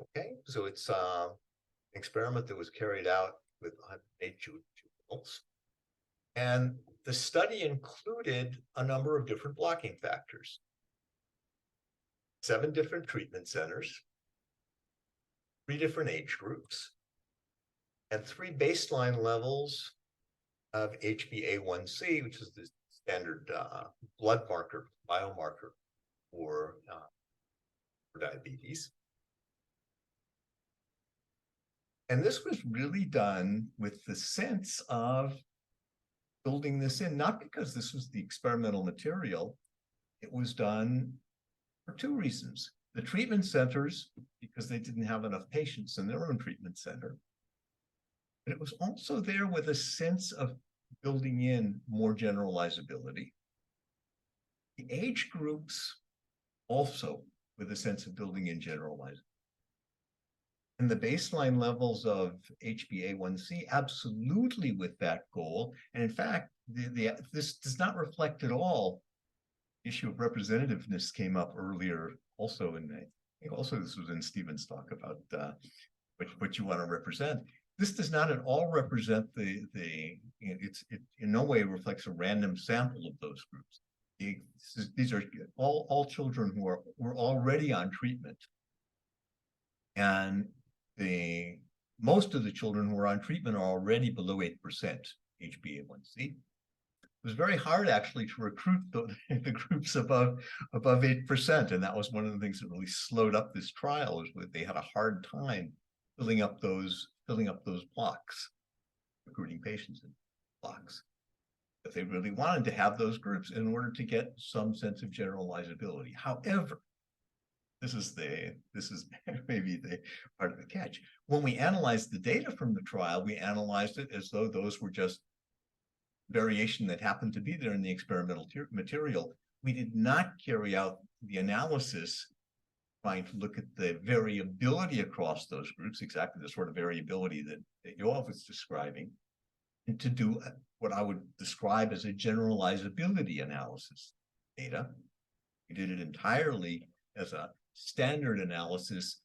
Okay, so it's an experiment that was carried out with 108 juveniles. And the study included a number of different blocking factors. 7 different treatment centers, 3 different age groups, and 3 baseline levels of HbA1c, which is the standard blood marker, biomarker for diabetes. And this was really done with the sense of building this in, not because this was the experimental material. It was done for 2 reasons. The treatment centers, because they didn't have enough patients in their own treatment center. But it was also there with a sense of building in more generalizability. The age groups also with a sense of building in generalizability. And the baseline levels of HbA1c absolutely with that goal. And in fact, this does not reflect at all. The issue of representativeness came up earlier also I think also this was in Stephen's talk about what you want to represent. This does not at all represent it in no way reflects a random sample of those groups. These are all children who were already on treatment. And most of the children who are on treatment are already below 8% HbA1c. It was very hard actually to recruit the groups above 8%, and that was one of the things that really slowed up this trial. Is that they had a hard time filling up those blocks, recruiting patients in blocks. But they really wanted to have those groups in order to get some sense of generalizability. However, this is maybe the part of the catch. When we analyzed the data from the trial, we analyzed it as though those were just variation that happened to be there in the experimental material. We did not carry out the analysis trying to look at the variability across those groups, exactly the sort of variability that Yoav was describing. and to do what I would describe as a generalizability analysis data. We did it entirely as a standard analysis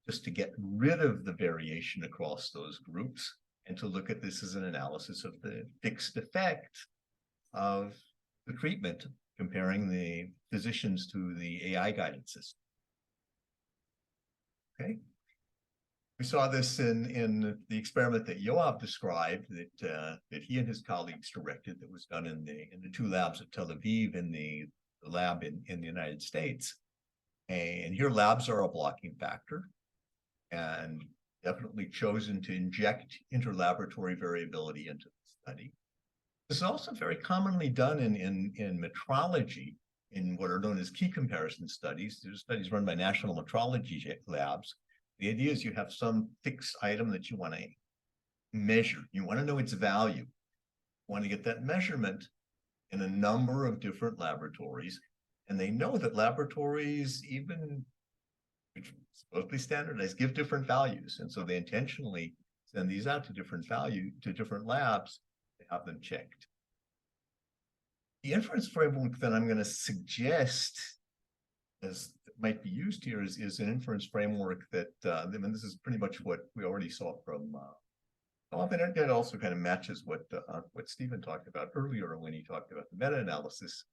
just to get rid of the variation across those groups and to look at this as an analysis of the fixed effect of the treatment, comparing the physicians to the AI guidance system. Okay. We saw this in the experiment that Yoav described that he and his colleagues directed, that was done in the two labs at Tel Aviv and the lab in the United States. And here labs are a blocking factor, and definitely chosen to inject interlaboratory variability into the study. This is also very commonly done in metrology, in what are known as key comparison studies. There's studies run by national metrology labs. The idea is you have some fixed item that you want to measure. You want to know its value. You want to get that measurement in a number of different laboratories. And they know that laboratories, even supposedly standardized, give different values. And so they intentionally send these out to different labs to have them checked. The inference framework that I'm going to suggest as might be used here is an inference framework that, I mean, this is pretty much what we already saw from and it also kind of matches what Stephen talked about earlier when he talked about the meta-analysis.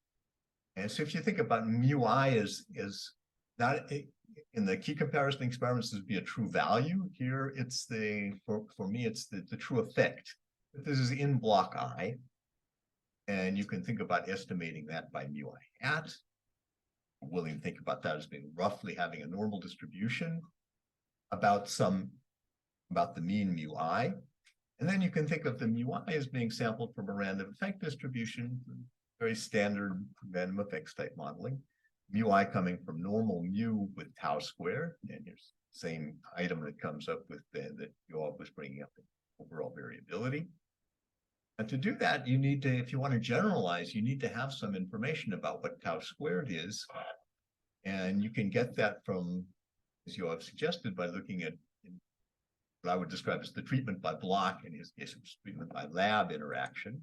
And so if you think about mu-I is not in the key comparison experiments, this would be a true value. Here, it's for me, it's the true effect. This is in block I, and you can think about estimating that by mu-I hat. I'm willing to think about that as being roughly having a normal distribution about the mean mu-I. And then you can think of the mu-I as being sampled from a random effect distribution, very standard random effects type modeling. Mu-I coming from normal mu with tau squared, and here's the same item that comes up with that Yoav was bringing up in overall variability. And to do that, you need to, if you want to generalize, you need to have some information about what tau squared is. And you can get that from, as Yoav suggested, by looking at what I would describe as the treatment by block, in his case, it's treatment by lab interaction.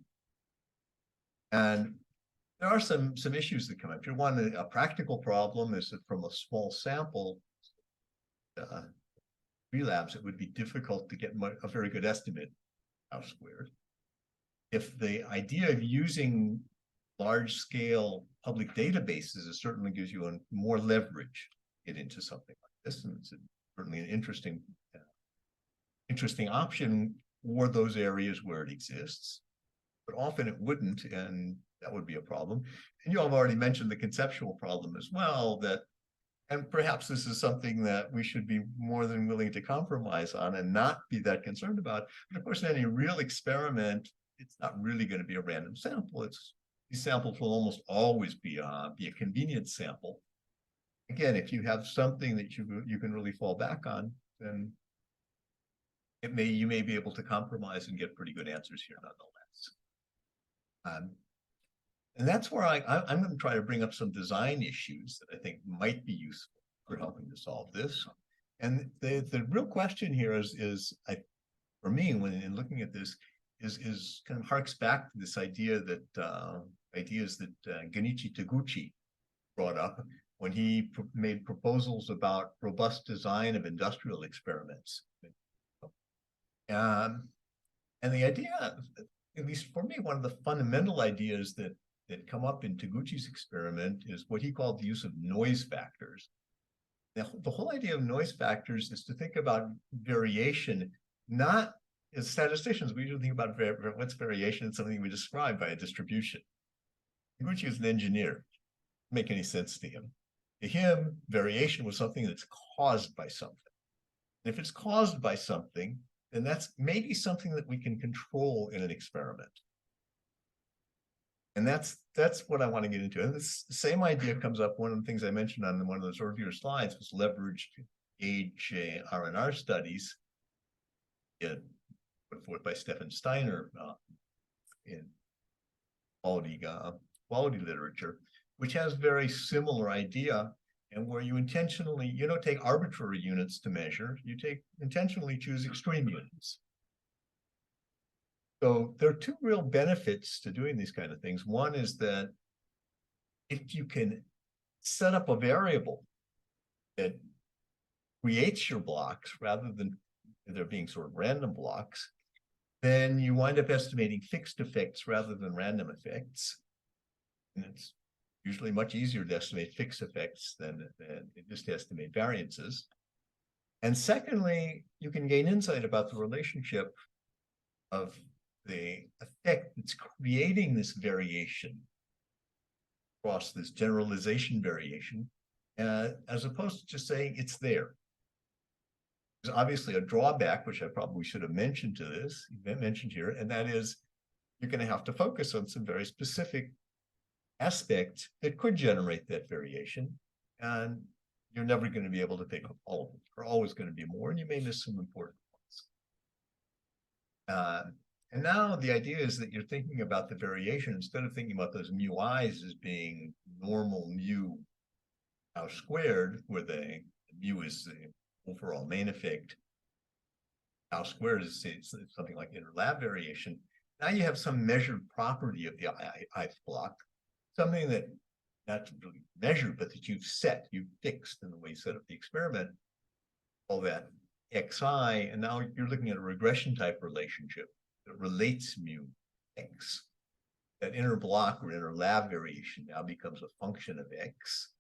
And there are some issues that come up here. One, a practical problem is that from a small sample, 3 labs, it would be difficult to get a very good estimate of tau squared. If the idea of using large-scale public databases, it certainly gives you more leverage to get into something like this, and it's certainly an interesting option for those areas where it exists. But often it wouldn't, and that would be a problem. And you all have already mentioned the conceptual problem as well, and perhaps this is something that we should be more than willing to compromise on and not be that concerned about. But of course, in any real experiment, it's not really going to be a random sample. These samples will almost always be a convenience sample. Again, if you have something that you can really fall back on, then you may be able to compromise and get pretty good answers here nonetheless. And that's where I'm going to try to bring up some design issues that I think might be useful for helping to solve this. And the real question here is for me, when in looking at this, is kind of harks back to this idea that ideas that Genichi Taguchi brought up when he made proposals about robust design of industrial experiments. And the idea, at least for me, one of the fundamental ideas that come up in Taguchi's experiment is what he called the use of noise factors. Now, the whole idea of noise factors is to think about variation, not as statisticians, we usually think about what's variation. It's something we describe by a distribution. Taguchi is an engineer. Doesn't make any sense to him. To him, variation was something that's caused by something. And if it's caused by something, then that's maybe something that we can control in an experiment. And that's what I want to get into. And this same idea comes up. One of the things I mentioned on one of those earlier slides was leveraged gauge R&R studies put forth by Stefan Steiner in quality literature, which has very similar idea, and where you intentionally, take arbitrary units to measure, intentionally choose extreme units. So there are two real benefits to doing these kind of things. One is that if you can set up a variable that creates your blocks rather than there being sort of random blocks, then you wind up estimating fixed effects rather than random effects. And it's usually much easier to estimate fixed effects than just to estimate variances. And secondly, you can gain insight about the relationship of the effect that's creating this variation across this generalization variation, as opposed to just saying it's there. There's obviously a drawback, which I probably should have mentioned to this, mentioned here, and that is you're going to have to focus on some very specific aspects that could generate that variation, and you're never going to be able to pick up all of them. There are always going to be more, and you may miss some important ones. And now the idea is that you're thinking about the variation instead of thinking about those mu i's as being normal mu tau squared, where the mu is the overall main effect. Tau squared is something like inter-lab variation. Now you have some measured property of the ith block, something that not really measured, but that you've fixed in the way you set up the experiment, all that xi, and now you're looking at a regression type relationship that relates mu x. That inner block or inner lab variation now becomes a function of x,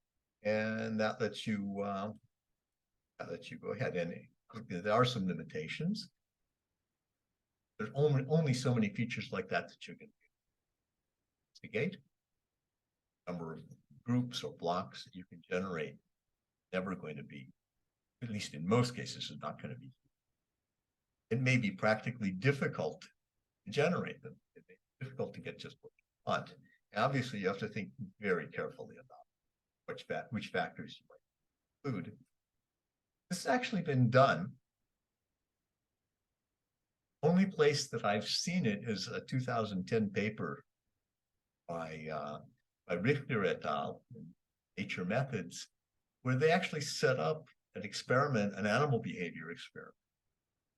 and that lets you go ahead. And there are some limitations. There's only so many features like that you can investigate. Number of groups or blocks that you can generate never going to be, at least in most cases, is not going to be. It may be practically difficult to generate them. It may be difficult to get just what you want. And obviously, you have to think very carefully about which factors you might include. This has actually been done. Only place that I've seen it is a 2010 paper by Richter et al. In Nature Methods, where they actually set up an experiment, an animal behavior experiment,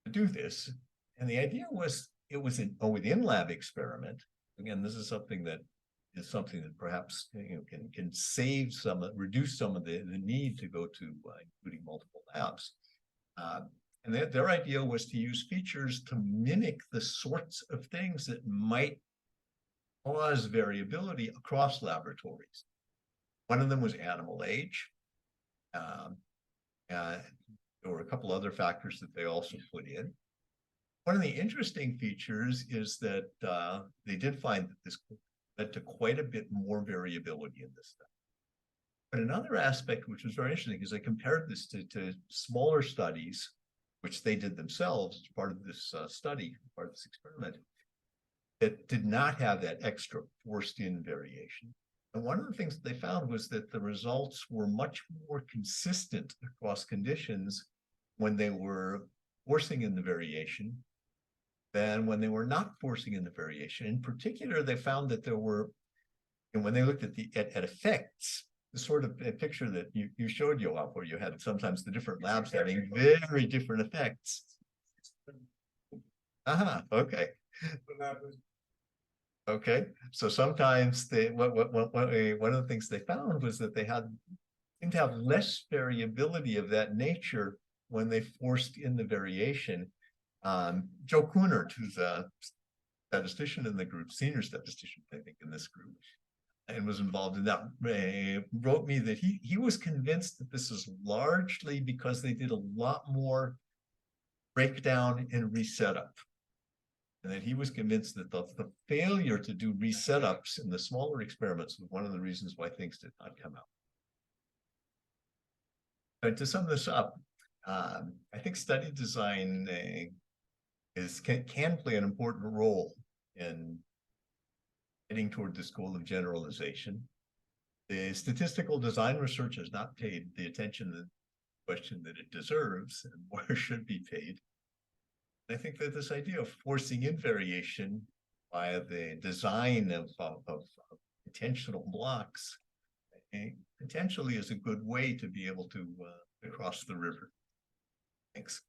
to do this. And the idea was it was an in-lab experiment. Again, this is something that perhaps can save reduce some of the need to go to including multiple labs. And their idea was to use features to mimic the sorts of things that might cause variability across laboratories. One of them was animal age. There were a couple other factors that they also put in. One of the interesting features is that they did find that this led to quite a bit more variability in this study. But another aspect which was very interesting is they compared this to smaller studies, which they did themselves as part of this study, part of this experiment, that did not have that extra forced-in variation. And one of the things that they found was that the results were much more consistent across conditions when they were forcing in the variation than when they were not forcing in the variation. In particular, they found that there were, and when they looked at at effects, the sort of picture that you showed, Yoav, where you had sometimes the different labs having very different effects. Okay. Okay, so sometimes one of the things they found was that they seemed to have less variability of that nature when they forced in the variation. Joe Kunert, who's a statistician in the group, senior statistician, I think, in this group, and was involved in that, wrote me that he was convinced that this is largely because they did a lot more breakdown and resetup. And that he was convinced that the failure to do resetups in the smaller experiments was one of the reasons why things did not come out. But to sum this up, I think study design can play an important role in heading toward this goal of generalization. The statistical design research has not paid the attention to the question that it deserves and where should be paid. I think that this idea of forcing in variation via the design of intentional blocks potentially is a good way to be able to cross the river. Thanks.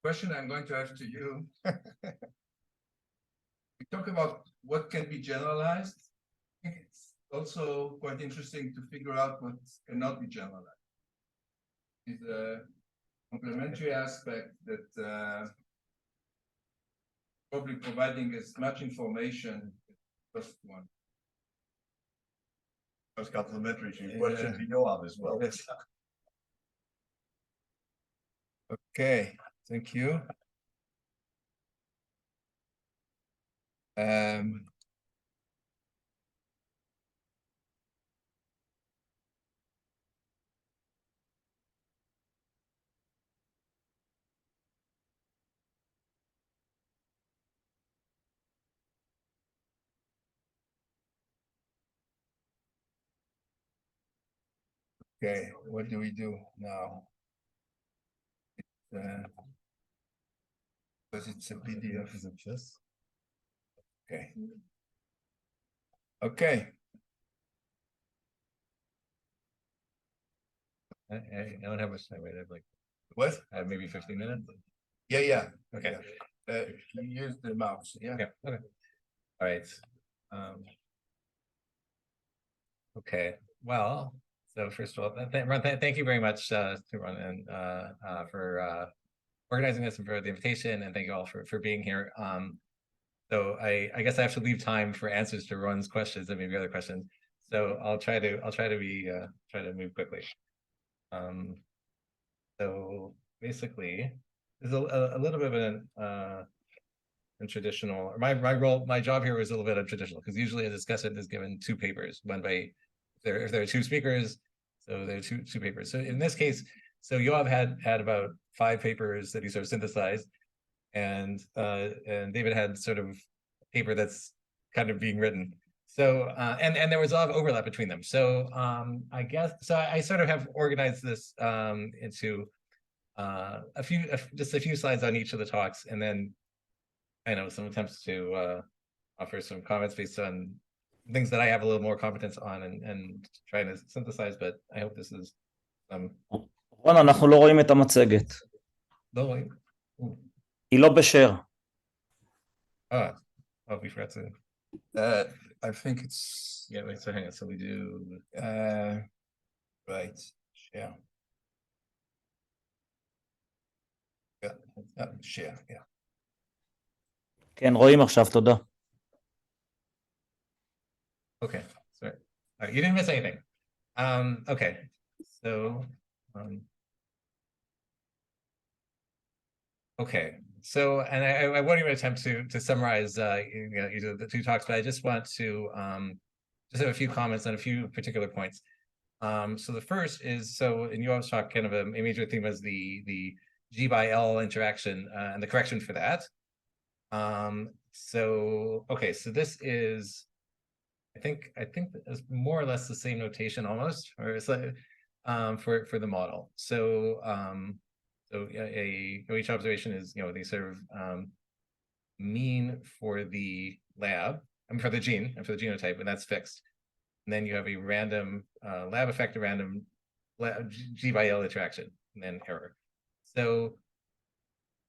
question I'm going to ask to you. We talk about what can be generalized. I think it's also quite interesting to figure out what cannot be generalized. Is a complementary aspect that probably providing as much information as the first one. That's complimentary to your question to go on as well. Okay, thank you. Okay, what do we do now? Because it's a PDF. Is it just? Okay. Okay. I don't have much time. I have like What? maybe 15 minutes. Yeah. Okay. You use the mouse. Yeah. Okay. Okay. All right. Okay. Well, so first of all, Ron, thank you very much to Ron and for organizing this and for the invitation, and thank you all for being here. So I guess I have to leave time for answers to Ron's questions and maybe other questions. So I'll try to move quickly. So basically, there's a little bit of an untraditional. My job here was a little bit untraditional because usually a discussant is given two papers, one by if there are two speakers, so there are two papers. So in this case, so Yoav had about 5 papers that he sort of synthesized, and David had sort of a paper that's kind of being written. So and there was a lot of overlap between them. So I guess so I sort of have organized this into just a few slides on each of the talks, and then I know some attempts to offer some comments based on things that I have a little more competence on and trying to synthesize, but I hope this is רון, אנחנו לא רואים את המצגת. לא רואים? היא לא בשare. We forgot to. I think it's. Yeah, wait, so hang on. So we do. Right. Yeah. Share. Yeah. כן, רואים עכשיו, תודה. Okay, sorry. All right, you didn't miss anything. Okay, so. Okay, so and I won't even attempt to summarize either the two talks, but I just want to just have a few comments on a few particular points. So the first is, so in Yoav's talk, kind of a major theme was the G by L interaction and the correction for that. So okay, so this is, I think it's more or less the same notation almost, or it's like for the model. So so each observation is the sort of mean for the lab, for the gene and for the genotype, and that's fixed. And then you have a random lab effect, a random G by L interaction, and then error. So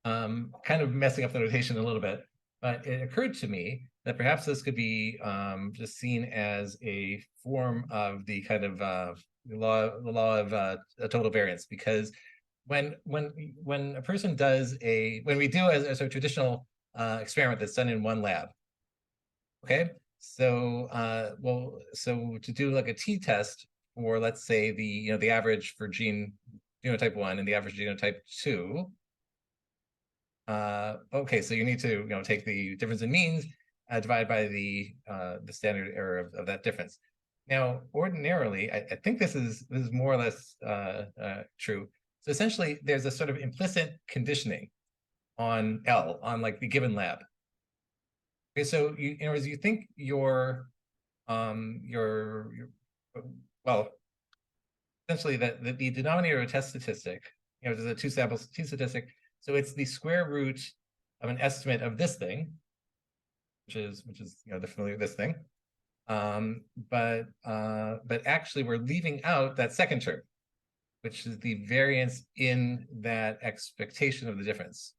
kind of messing up the notation a little bit, but it occurred to me that perhaps this could be just seen as a form of the kind of the law of total variance, because when a person does when we do a sort of traditional experiment that's done in one lab, okay, so so to do like a t-test for, let's say, the average for genotype 1 and the average genotype 2, okay, so you need to take the difference in means, divide by the standard error of that difference. Now, ordinarily, I think this is more or less true. So essentially, there's a sort of implicit conditioning on L, on like the given lab. Okay, so in other words, you think your well, essentially that the denominator of a test statistic, there's a two-sample t-statistic, so it's the square root of an estimate of this thing, which is the familiar this thing, but actually we're leaving out that second term, which is the variance in that expectation of the difference.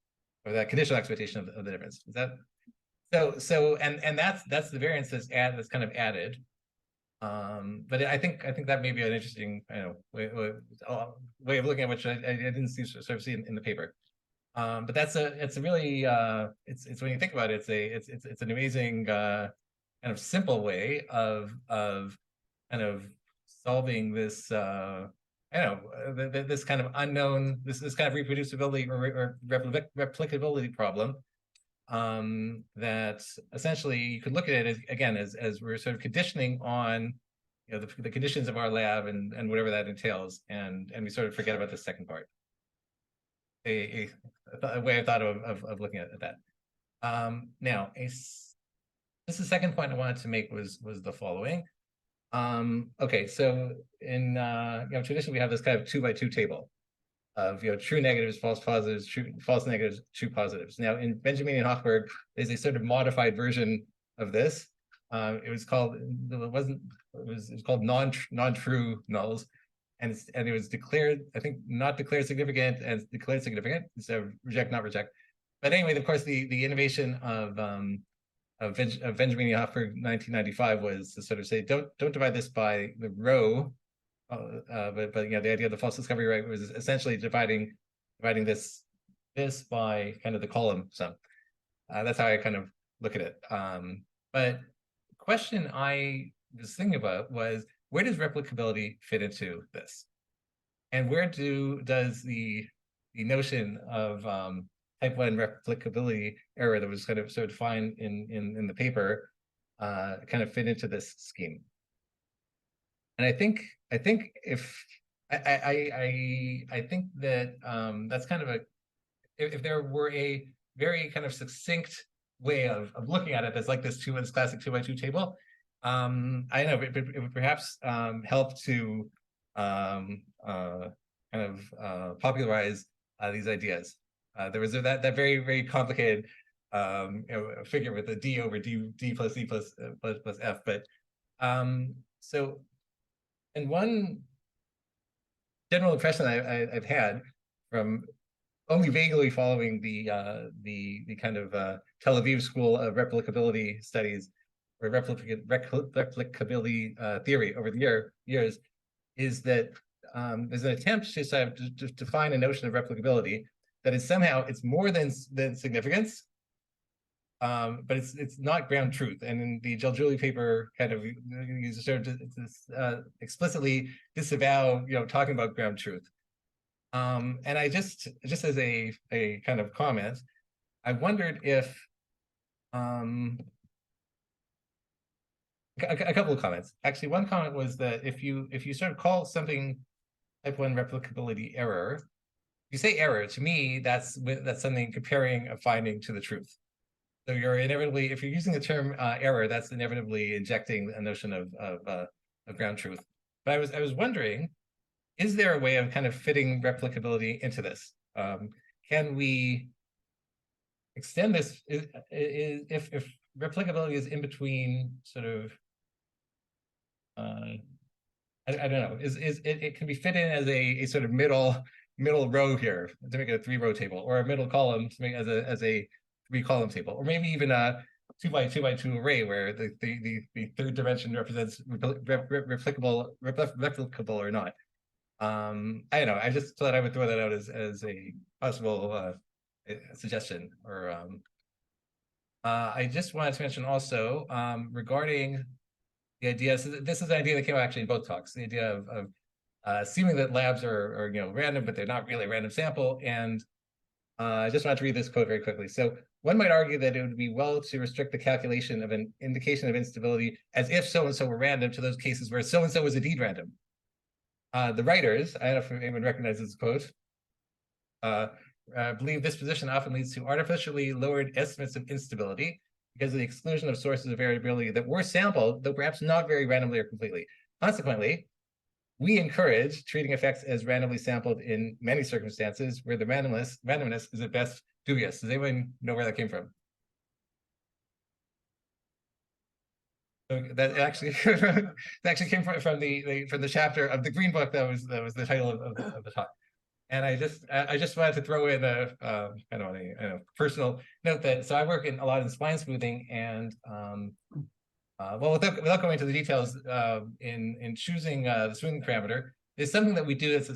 or that conditional expectation of the difference. Is that and that's the variance that's kind of added. But I think that may be an interesting way of looking at which I didn't sort of see in the paper. But it's a really it's when you think about it, it's an amazing kind of simple way of kind of solving this this kind of unknown, this kind of reproducibility or replicability problem, that essentially you could look at it as we're sort of conditioning on the conditions of our lab and whatever that entails, and we sort of forget about the second part. A way I thought of looking at that. Now, this is the second point I wanted to make was the following. Okay, so in traditionally we have this kind of 2x2 table of true negatives, false positives, false negatives, true positives. Now in Benjamin and Hochberg, there's a sort of modified version of this. It was called non-true nulls, and it was declared, I think, not declared significant and declared significant, so reject, not reject. But anyway, of course, the innovation of Benjamin and Hochberg 1995 was to sort of say, don't divide this by the row, but the idea of the false discovery rate was essentially dividing this by kind of the column sum. That's how I kind of look at it. But the question I was thinking about was, where does replicability fit into this? And where does the notion of type 1 replicability error that was kind of so defined in the paper kind of fit into this scheme? And I think if I think that that's kind of if there were a very kind of succinct way of looking at it that's like this classic 2x2 table, I know it would perhaps help to kind of popularize these ideas. There was that very, very complicated figure with a d over d plus e plus f. But so, and one general impression I've had from only vaguely following the kind of Tel Aviv School of Replicability Studies or replicability theory over the years is that there's an attempt to define a notion of replicability that is somehow it's more than significance, but it's not ground truth. And in the Geljuli paper, kind of you sort of explicitly disavow talking about ground truth. And I just as a kind of comment, I wondered if a couple of comments. Actually, one comment was that if you sort of call something type 1 replicability error, you say error, to me, that's something comparing a finding to the truth. So you're inevitably, if you're using the term error, that's inevitably injecting a notion of ground truth. But I was wondering, is there a way of kind of fitting replicability into this? Can we extend this if replicability is in between sort of I don't know, it can be fit in as a sort of middle row here to make it a 3-row table, or a middle column to make as a 3-column table, or maybe even a 2x2 array where the third dimension represents replicable or not. I don't know. I just thought I would throw that out as a possible suggestion. Or I just wanted to mention also regarding the idea. So this is an idea that came out actually in both talks. The idea of assuming that labs are random, but they're not really a random sample. And I just wanted to read this quote very quickly. So one might argue that it would be well to restrict the calculation of an indication of instability as if so-and-so were random to those cases where so-and-so was indeed random. The writers, I don't know if anyone recognizes this quote, believe this position often leads to artificially lowered estimates of instability because of the exclusion of sources of variability that were sampled, though perhaps not very randomly or completely. Consequently, we encourage treating effects as randomly sampled in many circumstances where the randomness is at best dubious. Does anyone know where that came from? So that actually came from the chapter of the Green Book that was the title of the talk. And I just wanted to throw in a kind of a personal note that, so I work a lot in spline smoothing, and well, without going into the details, in choosing the smoothing parameter, is something that we do as a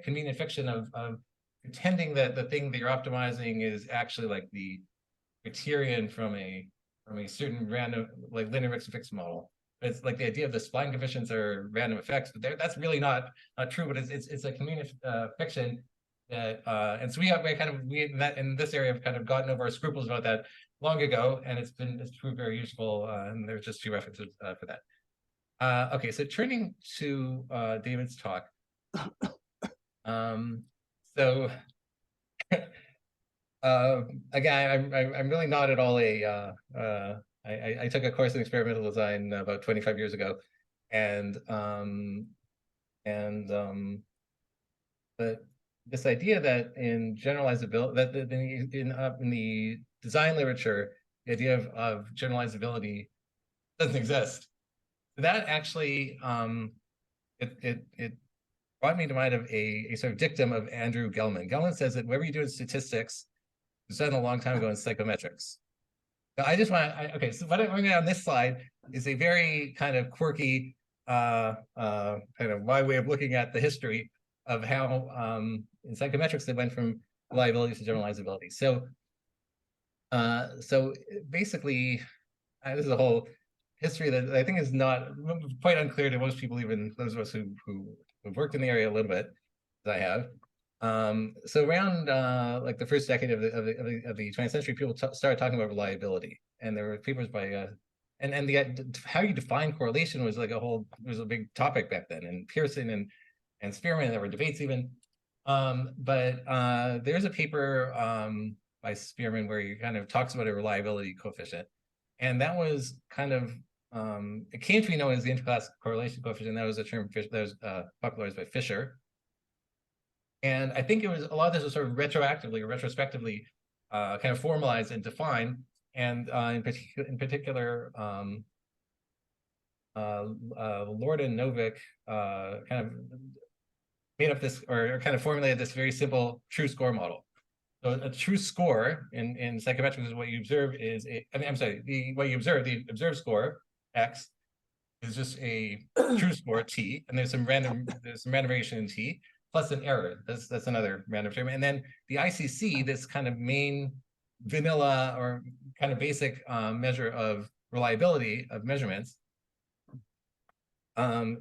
convenient fiction of pretending that the thing that you're optimizing is actually like the criterion from a certain random, like, linear mixed fixed model. It's like the idea of the spline coefficients are random effects, but that's really not true. But it's a convenient fiction that, and so we in this area have kind of gotten over our scruples about that long ago, and it's proved very useful. And there's just 2 references for that. Okay, so turning to David's talk. So again, I'm really not at all I took a course in experimental design about 25 years ago, but this idea that in generalizability, that in the design literature, the idea of generalizability doesn't exist. That actually it brought me to mind of a sort of dictum of Andrew Gelman. Gelman says that whatever you do in statistics was done a long time ago in psychometrics. So I just want to, okay, so what I'm going on this slide is a very kind of quirky, kind of my way of looking at the history of how in psychometrics they went from reliability to generalizability. So, so basically, this is a whole history that I think is not quite unclear to most people, even those of us who've worked in the area a little bit, as I have. So around like the first decade of the 20th century, people started talking about reliability, and there were papers by and how you define correlation was like a big topic back then, and Pearson and Spearman, there were debates even. But there's a paper by Spearman where he kind of talks about a reliability coefficient, and that was kind of it came to be known as the interclass correlation coefficient. That was a term that was popularized by Fisher. And I think it was a lot of this was sort of retroactively or retrospectively kind of formalized and defined. And in particular, Lord and Novick kind of made up this, or kind of formulated this very simple true score model. So a true score in psychometrics is what you observe is what you observe, the observed score X is just a true score T, and there's some random variation in T, plus an error. That's another random term. And then the ICC, this kind of main vanilla or kind of basic measure of reliability of measurements,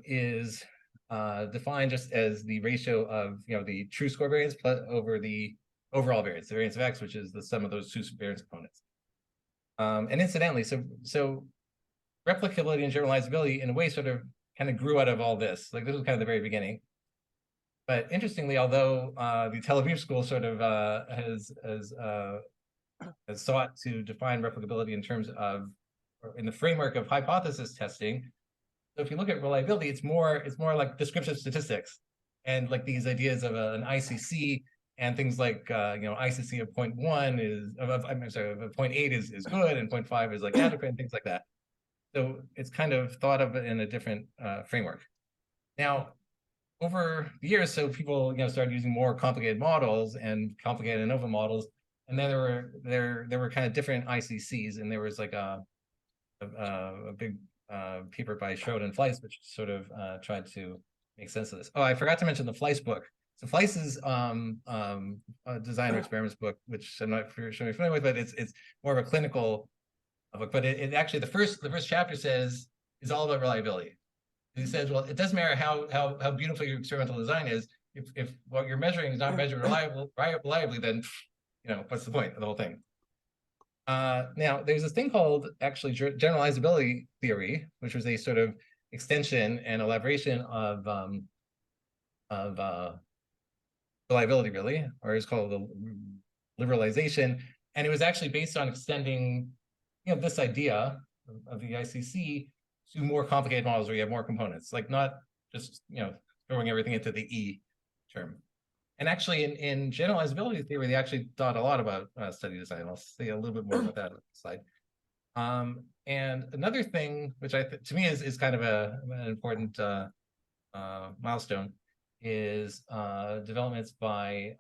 is defined just as the ratio of the true score variance plus over the overall variance, the variance of X, which is the sum of those 2 variance components. And incidentally, so replicability and generalizability in a way sort of kind of grew out of all this. Like, this was kind of the very beginning. But interestingly, although the Tel Aviv school sort of has sought to define replicability in terms of, or in the framework of hypothesis testing, so if you look at reliability, it's more like descriptive statistics, and like these ideas of an ICC and things like ICC of 0.1 is of 0.8 is good, and 0.5 is like adequate, and things like that. So it's kind of thought of in a different framework. Now, over the years, so people started using more complicated models and complicated ANOVA models, and then there were kind of different ICCs, and there was like a big paper by Schroed and Fleiss, which sort of tried to make sense of this. Oh, I forgot to mention the Fleiss book. So Fleiss's a design experiments book, which I'm not sure you're familiar with, but it's more of a clinical book. But it actually, the first chapter is all about reliability. He says, well, it doesn't matter how beautiful your experimental design is. If what you're measuring is not measured reliably, then what's the point of the whole thing? Now, there's this thing called actually generalizability theory, which was a sort of extension and elaboration of reliability, really, or it's called the liberalization. And it was actually based on extending this idea of the ICC to more complicated models where you have more components, like not just throwing everything into the E term. And actually, in generalizability theory, they actually thought a lot about study design. I'll say a little bit more about that on the slide. And another thing, which to me is kind of an important milestone, is developments by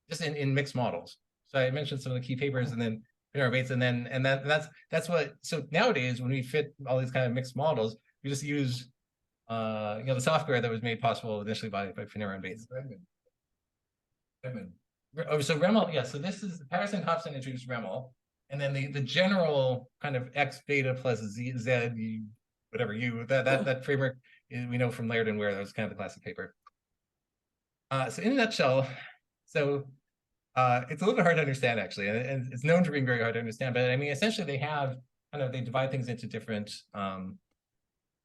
just in mixed models. So I mentioned some of the key papers, and then Bates, and that's what. So nowadays, when we fit all these kind of mixed models, we just use the software that was made possible initially by Finero and Bates. Oh, so REML, yeah. So this is Patterson Hobson introduced REML, and then the general kind of X beta plus Z whatever that framework we know from Laird and Ware. That was kind of the classic paper. So in a nutshell, so it's a little bit hard to understand actually, and it's known for being very hard to understand. But I mean, essentially, they divide things into different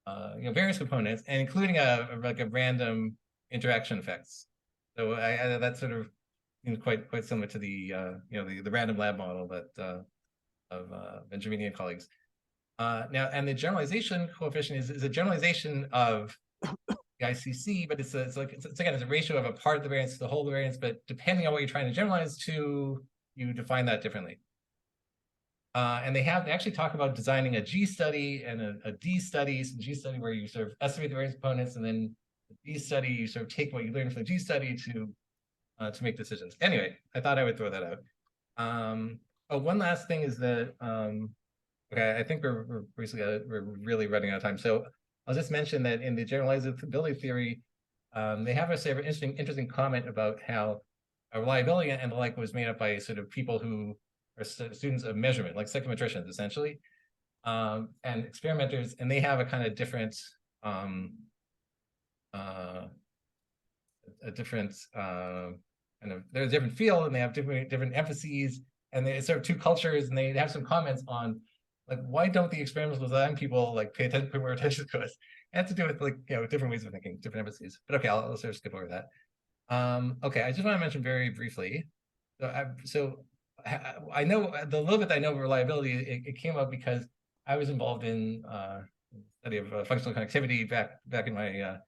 various components, and including a random interaction effects. So that's sort of quite similar to the the random lab model that of Benjamini and colleagues. Now, and the generalization coefficient is a generalization of the ICC, but it's again a ratio of a part of the variance to the whole of the variance. But depending on what you're trying to generalize to, you define that differently. And they actually talk about designing a G study and a D study. So G study where you sort of estimate the various components, and then the D study you sort of take what you learned from the G study to make decisions. Anyway, I thought I would throw that out. One last thing is that okay, I think we're really running out of time. So I'll just mention that in the generalizability theory, they have a sort of interesting comment about how reliability and the like was made up by sort of people who are students of measurement, like psychometricians essentially, and experimenters, and they have a kind of different they're a different field, and they have different emphases, and they sort of two cultures, and they have some comments on like why don't the experimental design people like pay more attention to us? It has to do with like different ways of thinking, different emphases. But okay, I'll sort of skip over that. Okay, I just want to mention very briefly. So I know the little bit I know of reliability. It came up because I was involved in study of functional connectivity back in my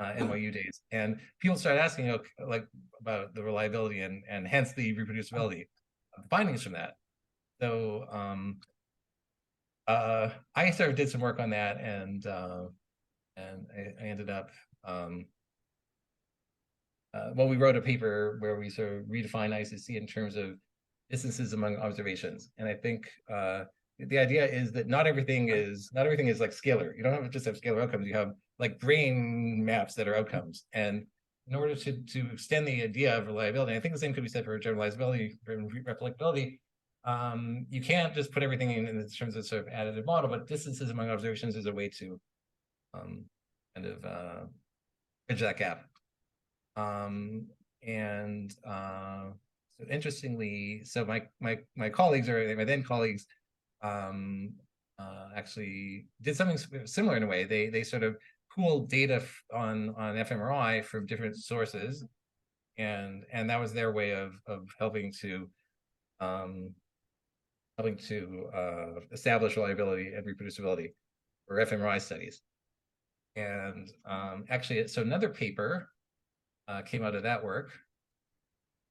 NYU days, and people started asking like about the reliability and hence the reproducibility of the findings from that. So I sort of did some work on that, and I ended up we wrote a paper where we sort of redefined ICC in terms of distances among observations, and I think the idea is that not everything is like scalar. You don't just have scalar outcomes. You have like brain maps that are outcomes, and in order to extend the idea of reliability, I think the same could be said for generalizability, for replicability. You can't just put everything in terms of sort of additive model, but distances among observations is a way to kind of bridge that gap. So interestingly, so my colleagues, or my then colleagues, actually did something similar in a way. They sort of pooled data on fMRI from different sources, and that was their way of helping to establish reliability and reproducibility for fMRI studies. And actually, so another paper came out of that work.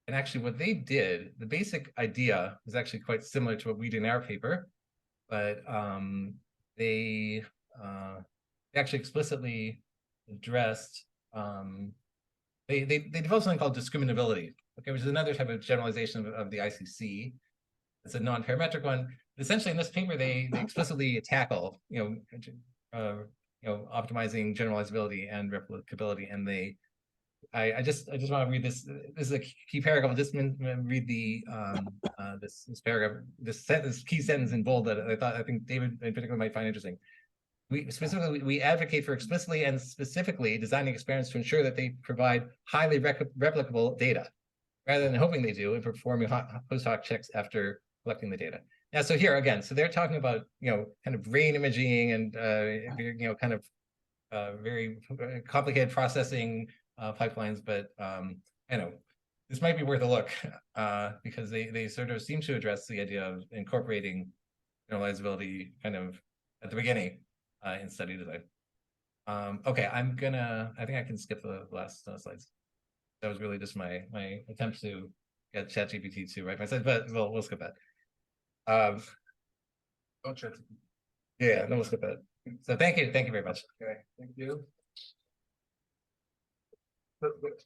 And actually what they did, the basic idea was actually quite similar to what we did in our paper, but they actually explicitly addressed, they developed something called discriminability, okay, which is another type of generalization of the ICC. It's a non-parametric one. But essentially in this paper, they explicitly tackle, optimizing generalizability and replicability, and I just want to read this. This is a key paragraph. I'll just read the this paragraph, this key sentence in bold that I think David in particular might find interesting. We advocate for explicitly and specifically designing experiments to ensure that they provide highly replicable data, rather than hoping they do and performing post hoc checks after collecting the data. Now, so here again, so they're talking about kind of brain imaging and kind of very complicated processing pipelines, but this might be worth a look because they sort of seem to address the idea of incorporating generalizability kind of at the beginning in study design. Okay, I think I can skip the last slides. That was really just my attempt to get ChatGPT to write my slides, but we'll skip that. Don't try to. Yeah, no, we'll skip that. So thank you very much. Okay, thank you.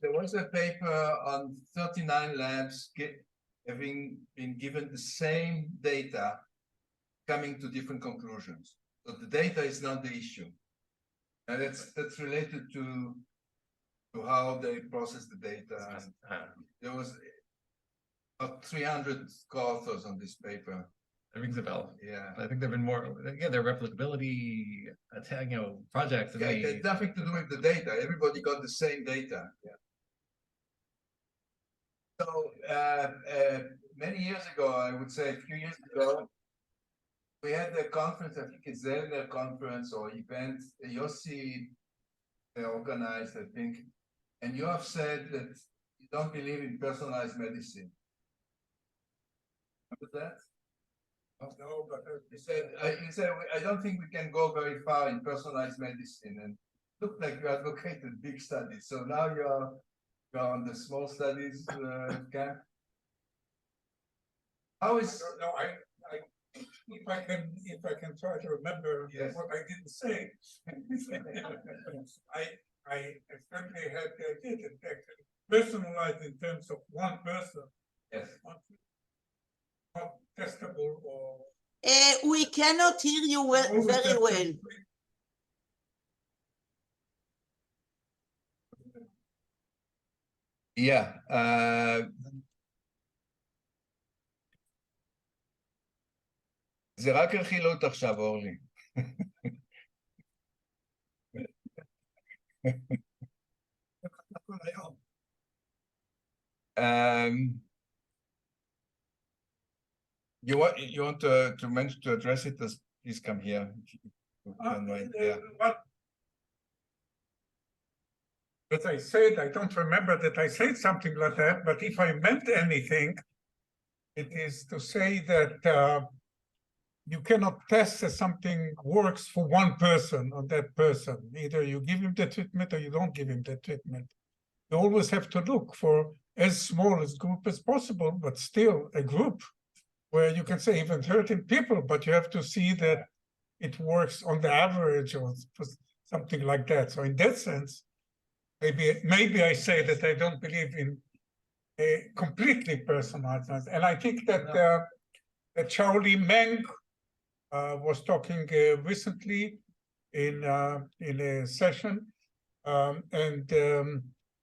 there was a paper on 39 labs having been given the same data, coming to different conclusions. So the data is not the issue. And that's related to how they process the data. There was about 300 co-authors on this paper. That rings a bell. Yeah. I think there've been more, yeah, their replicability, projects. Yeah, it had nothing to do with the data. Everybody got the same data. Yeah. So many years ago, I would say a few years ago, we had a conference, I think it's a conference or event, Yossi organized, I think, and you have said that you don't believe in personalized medicine. Remember that? No, but you said I don't think we can go very far in personalized medicine, and it looked like you advocated big studies. So now you're on the small studies camp. How is no? If I can try to remember what I didn't say, I certainly had the idea that actually personalized in terms of one person. Yes. Not testable or. We cannot hear you very well. Yeah. זה רק רכילות עכשיו, אורלי. You want to address it? Please come here. As I said, I don't remember that I said something like that, but if I meant anything, it is to say that you cannot test that something works for one person on that person. Either you give him the treatment or you don't give him the treatment. You always have to look for as small a group as possible, but still a group where you can say even 13 people, but you have to see that it works on the average or something like that. So in that sense, maybe I say that I don't believe in a completely personalized. And I think that Charlie Meng was talking recently in a session and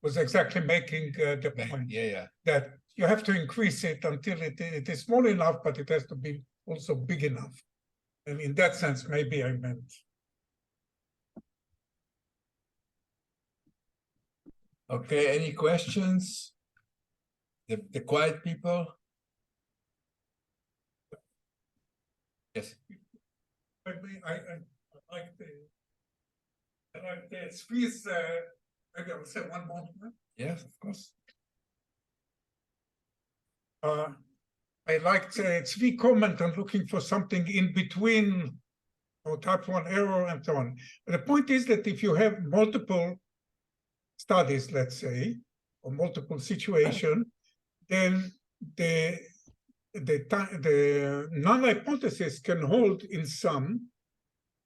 was exactly making the point that you have to increase it until it is small enough, but it has to be also big enough. And in that sense, maybe I meant. Okay, any questions? The quiet people? Yes. I like the squeeze. Maybe I will say one more. Yes, of course. I liked Tzvi comment on looking for something in between, or type 1 error and so on. But the point is that if you have multiple studies, let's say, or multiple situations, then the non-hypothesis can hold in some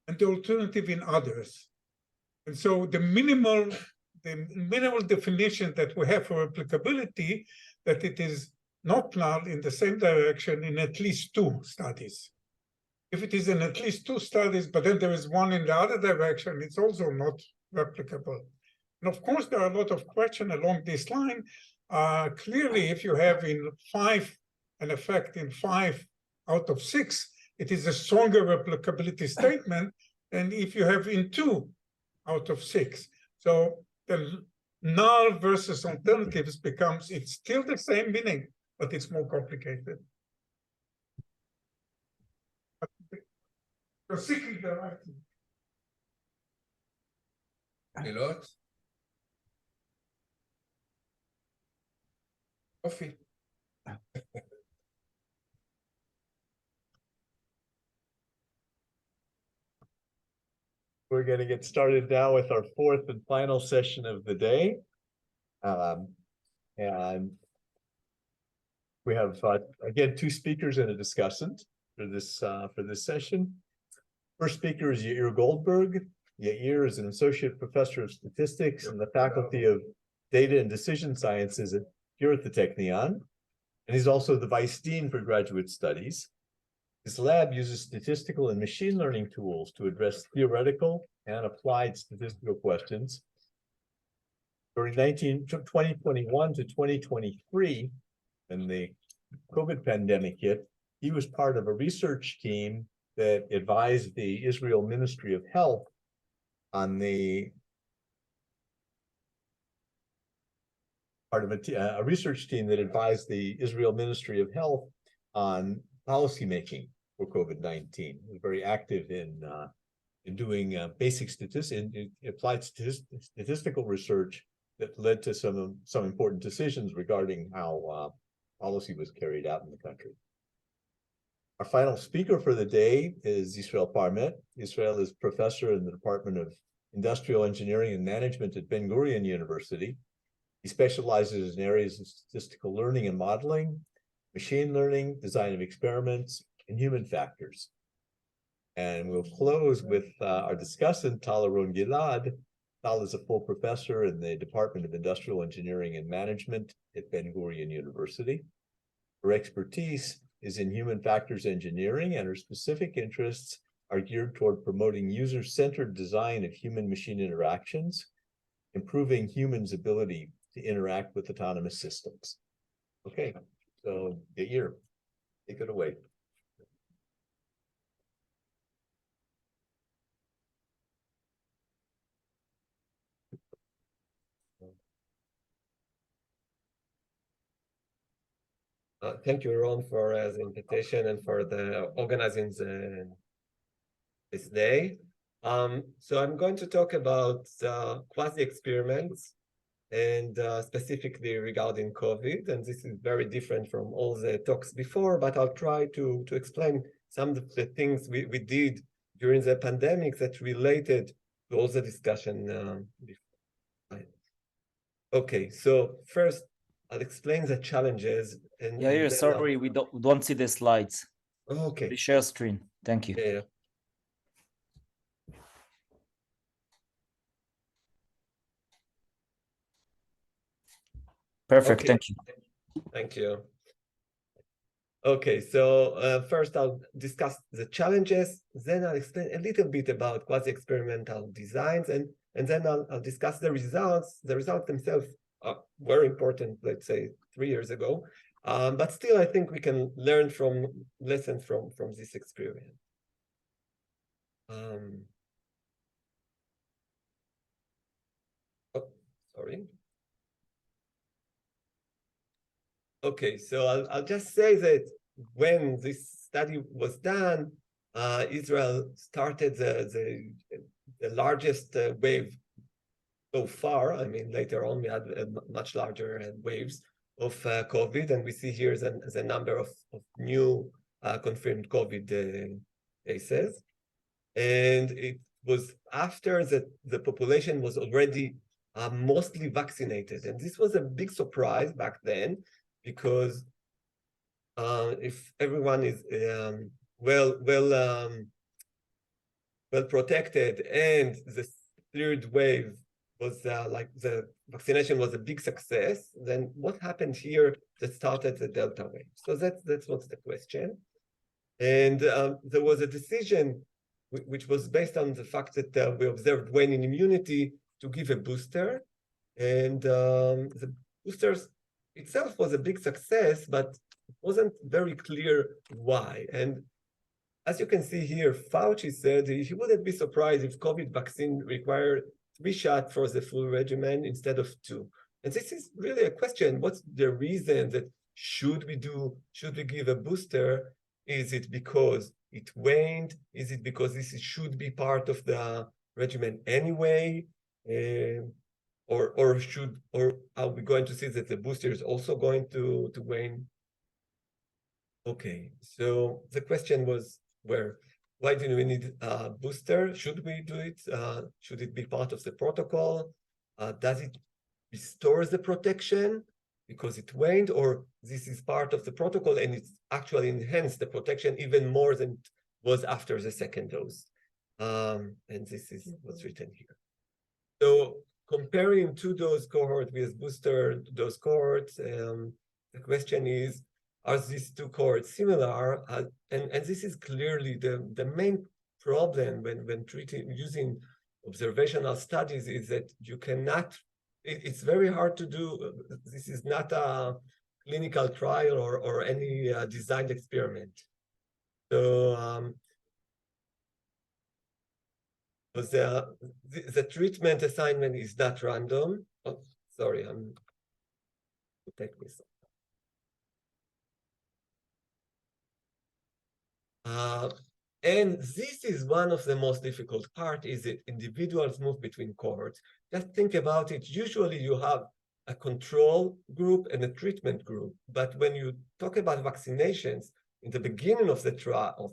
and the alternative in others. And so the minimal definition that we have for applicability, that it is not null in the same direction in at least 2 studies. If it is in at least 2 studies, but then there is one in the other direction, it's also not replicable. And of course, there are a lot of questions along this line. Clearly, if you have in 5 an effect in 5 out of 6, it is a stronger replicability statement than if you have in 2 out of 6. So the null versus alternatives becomes, it's still the same meaning, but it's more complicated. You're seeking the right thing. שאלות? יופי. We're going to get started now with our 4th and final session of the day. And we have, again, 2 speakers and a discussant for this session. First speaker is Yair Goldberg. Yair is an associate professor of statistics in the Faculty of Data and Decision Sciences here at the Technion, and he's also the Vice Dean for Graduate Studies. His lab uses statistical and machine learning tools to address theoretical and applied statistical questions. During 2021 to 2023, when the COVID pandemic hit, he was part of a research team that advised the Israel Ministry of Health on the a research team that advised the Israel Ministry of Health on policymaking for COVID-19. He was very active in doing basic applied statistical research that led to some important decisions regarding how policy was carried out in the country. Our final speaker for the day is Israel Parmet. Israel is professor in the Department of Industrial Engineering and Management at Ben-Gurion University. He specializes in areas of statistical learning and modeling, machine learning, design of experiments, and human factors. And we'll close with our discussant, Tal Aron-Gilad. Tal is a full professor in the Department of Industrial Engineering and Management at Ben-Gurion University. Her expertise is in human factors engineering, and her specific interests are geared toward promoting user-centered design of human-machine interactions, improving humans' ability to interact with autonomous systems. Okay, so Yair, take it away. Thank you, Ron, for the invitation and for the organizing this day. So I'm going to talk about quasi-experiments and specifically regarding COVID. And this is very different from all the talks before, but I'll try to explain some of the things we did during the pandemic that related to all the discussion before. Okay, so first, I'll explain the challenges. And Yeah, sorry, we don't see the slides. Okay. The share screen. Thank you. Yeah. Perfect. Okay. Thank you. Thank you. Okay, so first I'll discuss the challenges, then I'll explain a little bit about quasi-experimental designs, and then I'll discuss the results. The results themselves were important, let's say, 3 years ago, but still I think we can learn from lessons from this experience. Oh, sorry. Okay, so I'll just say that when this study was done, Israel started the largest wave so far. I mean, later on we had much larger waves of COVID, and we see here the number of new confirmed COVID cases. And it was after the population was already mostly vaccinated. And this was a big surprise back then, because if everyone is well protected and the third wave was like the vaccination was a big success, then what happened here that started the Delta wave? So that's what's the question. And there was a decision which was based on the fact that we observed waning immunity to give a booster, and the boosters itself was a big success, but it wasn't very clear why. And as you can see here, Fauci said he wouldn't be surprised if COVID vaccine required 3 shots for the full regimen instead of 2. And this is really a question. What's the reason that should we give a booster? Is it because it waned? Is it because this should be part of the regimen anyway? Or are we going to see that the booster is also going to wane? Okay, so the question was why do we need a booster? Should we do it? Should it be part of the protocol? Does it restore the protection because it waned, or this is part of the protocol and it's actually enhanced the protection even more than it was after the second dose? And this is what's written here. So comparing two dose cohort with booster dose cohorts, the question is, are these two cohorts similar? And this is clearly the main problem when using observational studies is that you cannot, it's very hard to do. This is not a clinical trial or any designed experiment. So the treatment assignment is not random. Oh, sorry, I'm take this. And this is one of the most difficult part, is that individuals move between cohorts. Just think about it. Usually you have a control group and a treatment group. But when you talk about vaccinations, in the beginning of the trial, of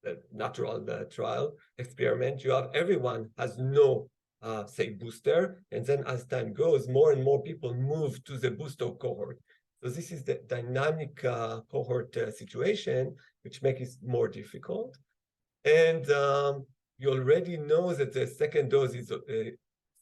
the natural trial experiment, you have everyone has no, say, booster. And then as time goes, more and more people move to the booster cohort. So this is the dynamic cohort situation, which makes it more difficult. And you already know that the second dose is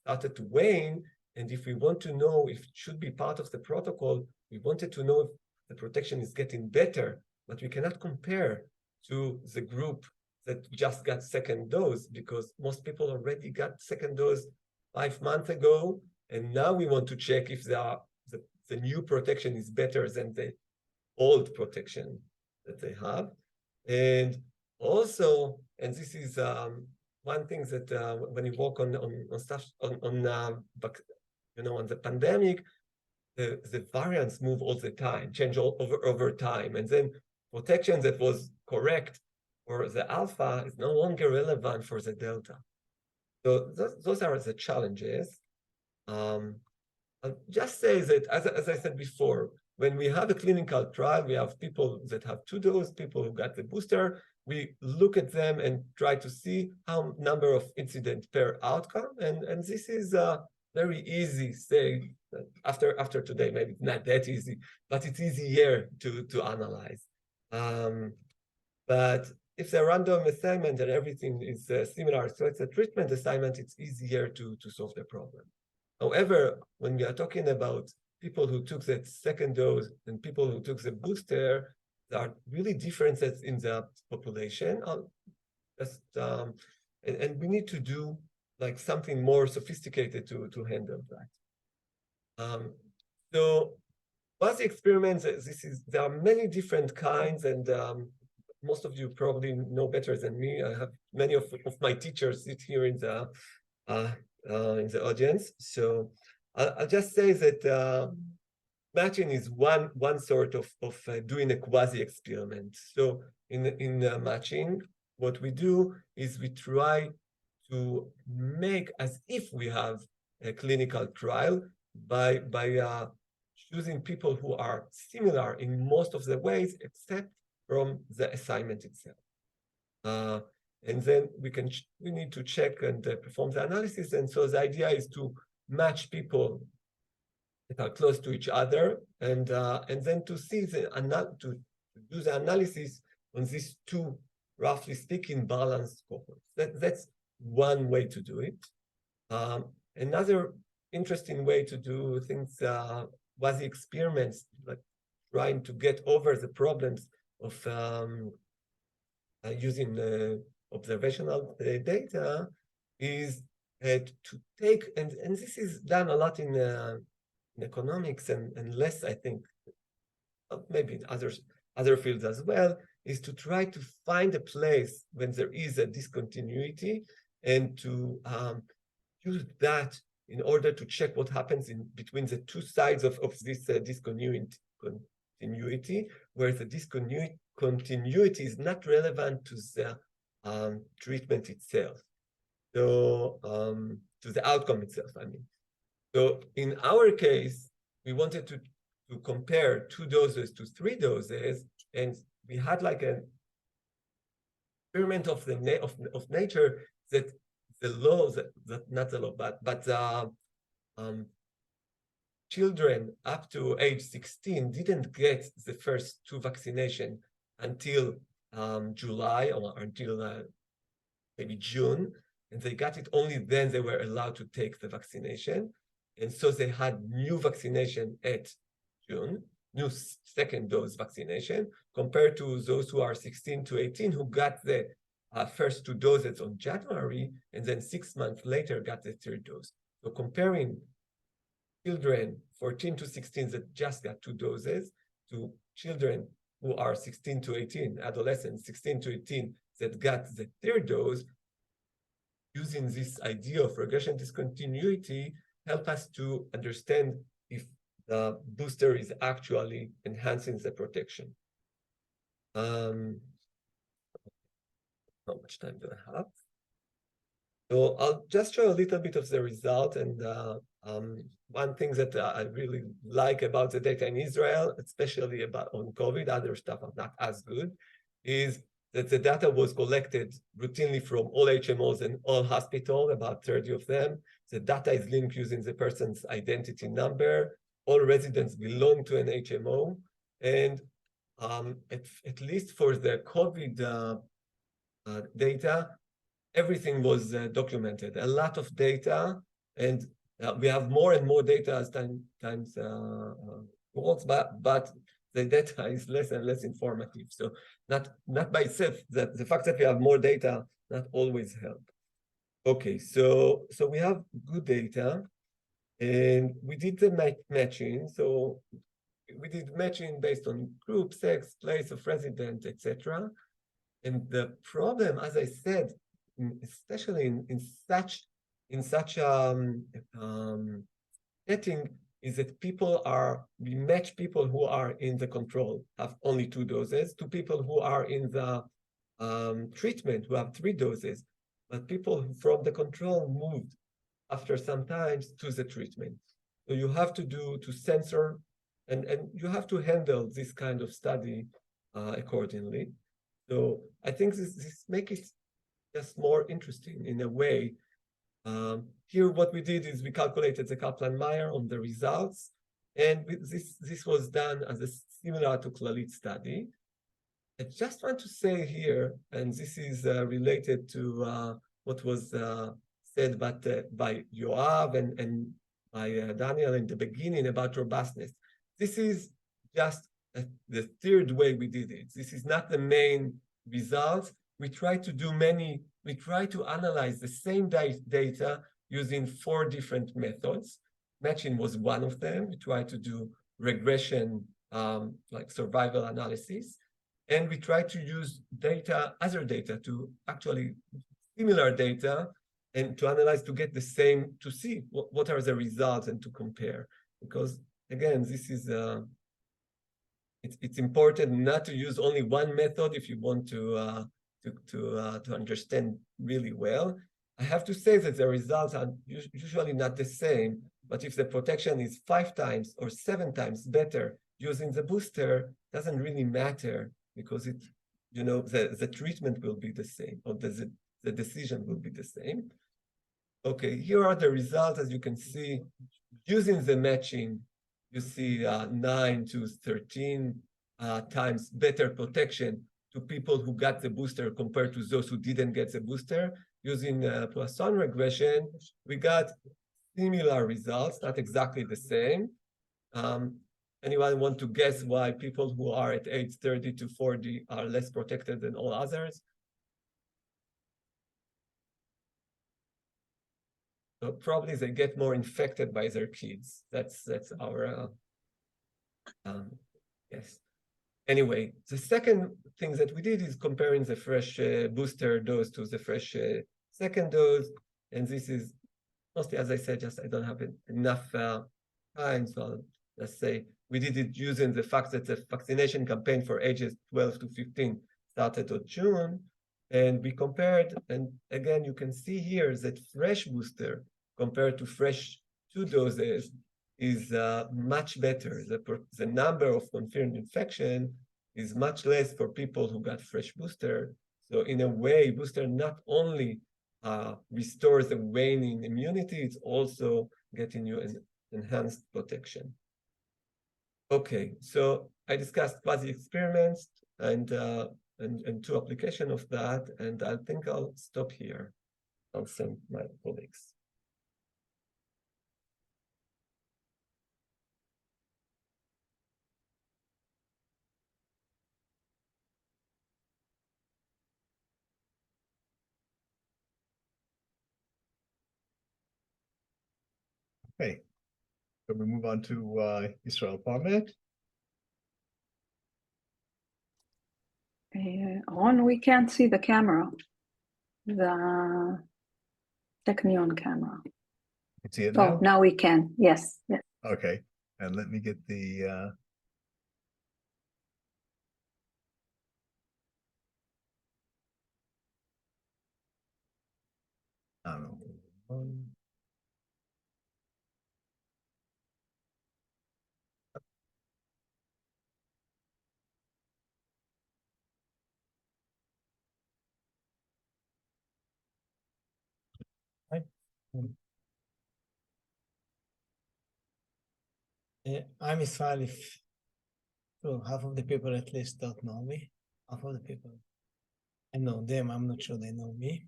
started to wane. And if we want to know if it should be part of the protocol, we wanted to know if the protection is getting better, but we cannot compare to the group that just got second dose, because most people already got second dose 5 months ago. And now we want to check if the new protection is better than the old protection that they have. And also, and this is one thing that when you work on stuff on the pandemic, the variants move all the time, change over time, and then protection that was correct for the alpha is no longer relevant for the delta. So those are the challenges. I'll just say that, as I said before, when we have a clinical trial, we have people that have 2 doses, people who got the booster. We look at them and try to see how number of incidents per outcome. And this is very easy, say, after today, maybe not that easy, but it's easier to analyze. But if the random assignment and everything is similar, so it's a treatment assignment, it's easier to solve the problem. However, when we are talking about people who took that second dose and people who took the booster, there are really differences in the population. And we need to do like something more sophisticated to handle that. So quasi experiments, there are many different kinds, and most of you probably know better than me. I have many of my teachers sit here in the audience. So I'll just say that matching is one sort of doing a quasi experiment. So in matching, what we do is we try to make as if we have a clinical trial by choosing people who are similar in most of the ways, except from the assignment itself. And then we need to check and perform the analysis. And so the idea is to match people that are close to each other, and then to see to do the analysis on these 2, roughly speaking, balanced cohorts. That's one way to do it. Another interesting way to do things was the experiments, like trying to get over the problems of using observational data, is to take, and this is done a lot in economics and less, I think, maybe in other fields as well, is to try to find a place when there is a discontinuity and to use that in order to check what happens in between the 2 sides of this discontinuity, where the discontinuity is not relevant to the treatment itself. So to the outcome itself, I mean. So in our case, we wanted to compare 2 doses to 3 doses, and we had like an experiment of nature that the laws, not the law, but children up to age 16 didn't get the first 2 vaccination until July or until maybe June, and they got it only then they were allowed to take the vaccination. And so they had new vaccination at June, new second dose vaccination, compared to those who are 16 to 18 who got the first 2 doses on January, and then 6 months later got the 3rd dose. So comparing children 14 to 16 that just got 2 doses to children who are 16 to 18, adolescents 16 to 18 that got the 3rd dose, using this idea of regression discontinuity, help us to understand if the booster is actually enhancing the protection. How much time do I have? So I'll just show a little bit of the result. And one thing that I really like about the data in Israel, especially about on COVID, other stuff are not as good, is that the data was collected routinely from all HMOs and all hospitals, about 30 of them. The data is linked using the person's identity number. All residents belong to an HMO. And at least for the COVID data, everything was documented, a lot of data, and we have more and more data as time goes, but the data is less and less informative. So not by itself, the fact that we have more data not always help. Okay, so we have good data, and we did the matching. So we did matching based on group, sex, place of residence, etc. And the problem, as I said, especially in such setting, is that we match people who are in the control, have only 2 doses, to people who are in the treatment, who have 3 doses. But people from the control moved after some time to the treatment. So you have to censor, and you have to handle this kind of study accordingly. So I think this makes it just more interesting in a way. Here, what we did is we calculated the Kaplan-Meier on the results, and this was done as a similar to Clalit study. I just want to say here, and this is related to what was said by Yoav and by Daniel in the beginning about robustness. This is just the 3rd way we did it. This is not the main results. We try to analyze the same data using 4 different methods. Matching was one of them. We tried to do regression, like survival analysis. And we tried to use other data to actually similar data and to analyze to get the same, to see what are the results and to compare. Because again, this is it's important not to use only one method if you want to understand really well. I have to say that the results are usually not the same, but if the protection is 5 times or 7 times better using the booster, doesn't really matter, because the treatment will be the same, or the decision will be the same. Okay, here are the results. As you can see, using the matching, you see 9 to 13 times better protection to people who got the booster compared to those who didn't get the booster. Using Poisson regression, we got similar results, not exactly the same. Anyone want to guess why people who are at age 30 to 40 are less protected than all others? So probably they get more infected by their kids. That's our guess. Anyway, the second thing that we did is comparing the fresh booster dose to the fresh second dose. And this is mostly, as I said, just I don't have enough time. So I'll just say we did it using the fact that the vaccination campaign for ages 12 to 15 started in June. And we compared, and again, you can see here that fresh booster compared to fresh 2 doses is much better. The number of confirmed infection is much less for people who got fresh booster. So in a way, booster not only restores the waning immunity, it's also getting you an enhanced protection. Okay, so I discussed quasi experiments and 2 applications of that, and I think I'll stop here. I'll send my colleagues. Okay, so we move on to Israel Parmet. Ron, we can't see the camera. The Technion camera. You see it now? Oh, now we can. Yes. Yes. Okay, and let me get the I don't know. I'm Israel. So half of the people at least don't know me. Half of the people I know them. I'm not sure they know me.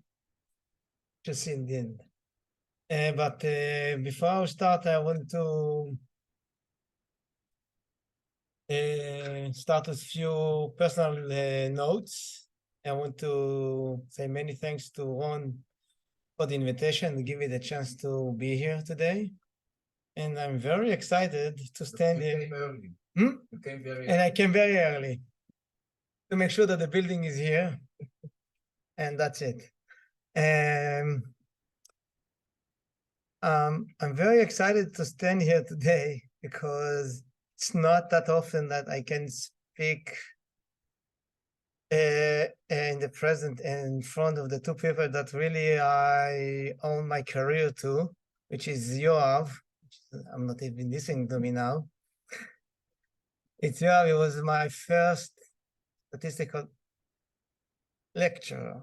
Just in the end. But before I start, I want to start with a few personal notes. I want to say many thanks to Ron for the invitation and give me the chance to be here today. And I'm very excited to stand here. And I came very early to make sure that the building is here. And that's it. I'm very excited to stand here today because it's not that often that I can speak in the present and in front of the two people that really I owe my career to, which is Yoav. I'm not even listening to me now. It's Yoav. It was my first statistical lecturer.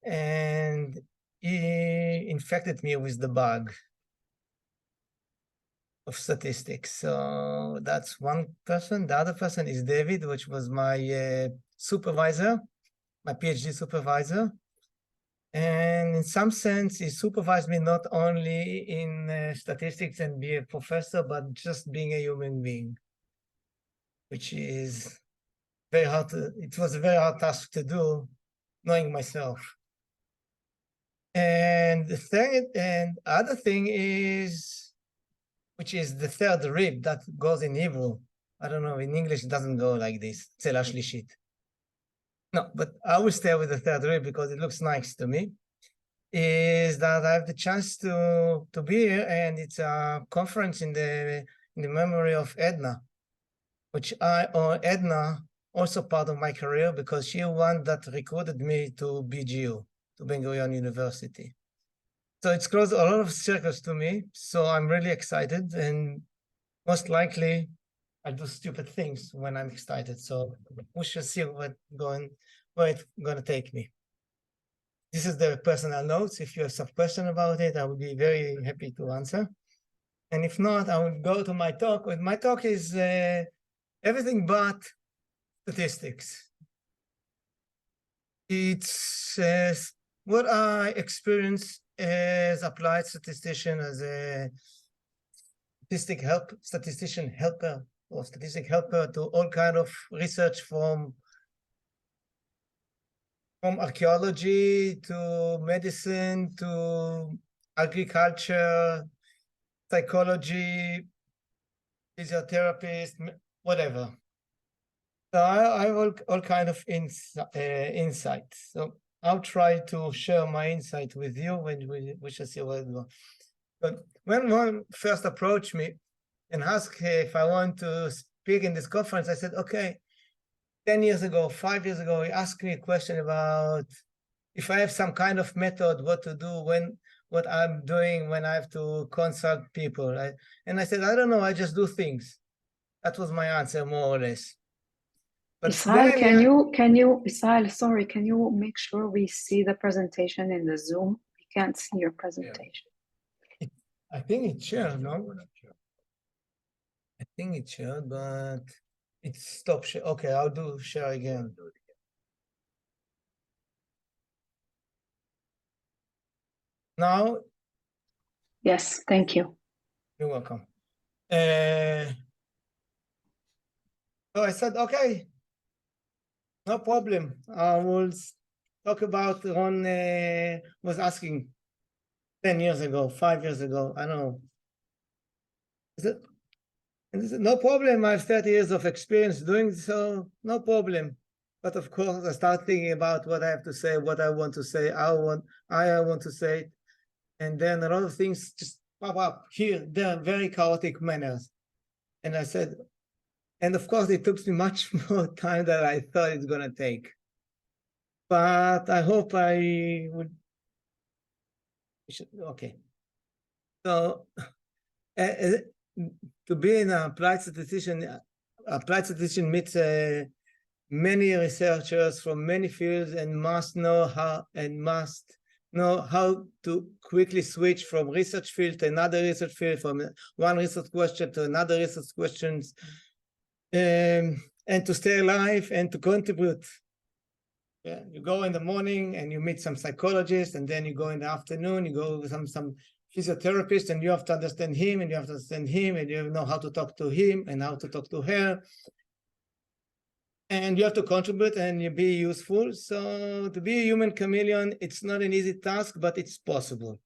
And he infected me with the bug of statistics. So that's one person. The other person is David, which was my supervisor, my PhD supervisor. And in some sense, he supervised me not only in statistics and be a professor, but just being a human being, which is very hard to, it was a very hard task to do, knowing myself. And the third and other thing is, which is the third rib that goes in Hebrew. I don't know, in English it doesn't go like this. Tzela shlishit. No, but I will stay with the third rib because it looks nice to me. Is that I have the chance to be here, and it's a conference in the memory of Edna, which Edna also part of my career because she one that recruited me to BGU, to Ben Gurion University. So it's closed a lot of circles to me. So I'm really excited, and most likely I do stupid things when I'm excited. So we shall see where it's going to take me. This is the personal notes. If you have some question about it, I would be very happy to answer. And if not, I will go to my talk. My talk is everything but statistics. It's what I experienced as applied statistician, as a statistician helper, or statistic helper to all kind of research from archaeology to medicine to agriculture, psychology, physiotherapist, whatever. So I have all kind of insights. So I'll try to share my insight with you when we shall see where it goes. But when one first approached me and asked if I want to speak in this conference, I said, okay. 10 years ago, 5 years ago, he asked me a question about if I have some kind of method, what to do what I'm doing when I have to consult people. And I said, I don't know, I just do things. That was my answer, more or less. But Israel, can you, Israel, sorry, can you make sure we see the presentation in the Zoom? We can't see your presentation. I think it should, no? I think it should, but it stopped. Okay, I'll do share again. Now? Yes, thank you. You're welcome. So I said, okay, no problem. I will talk about Ron was asking 10 years ago, 5 years ago, I don't know, And he said, no problem, I have 30 years of experience doing so, no problem. But of course, I start thinking about what I have to say, what I want to say, how I want to say it. And then a lot of things just pop up here, there, very chaotic manners. And I said, and of course, it took me much more time than I thought it's going to take. But I hope I would. Okay. So, to be an applied statistician meets many researchers from many fields and must know how to quickly switch from research field to another research field, from one research question to another research questions, and to stay alive and to contribute. Yeah, you go in the morning and you meet some psychologist, and then you go in the afternoon, you go with some physiotherapist, and you have to understand him, and you have to understand him, and you know how to talk to him and how to talk to her. And you have to contribute and you be useful. So to be a human chameleon, it's not an easy task, but it's possible.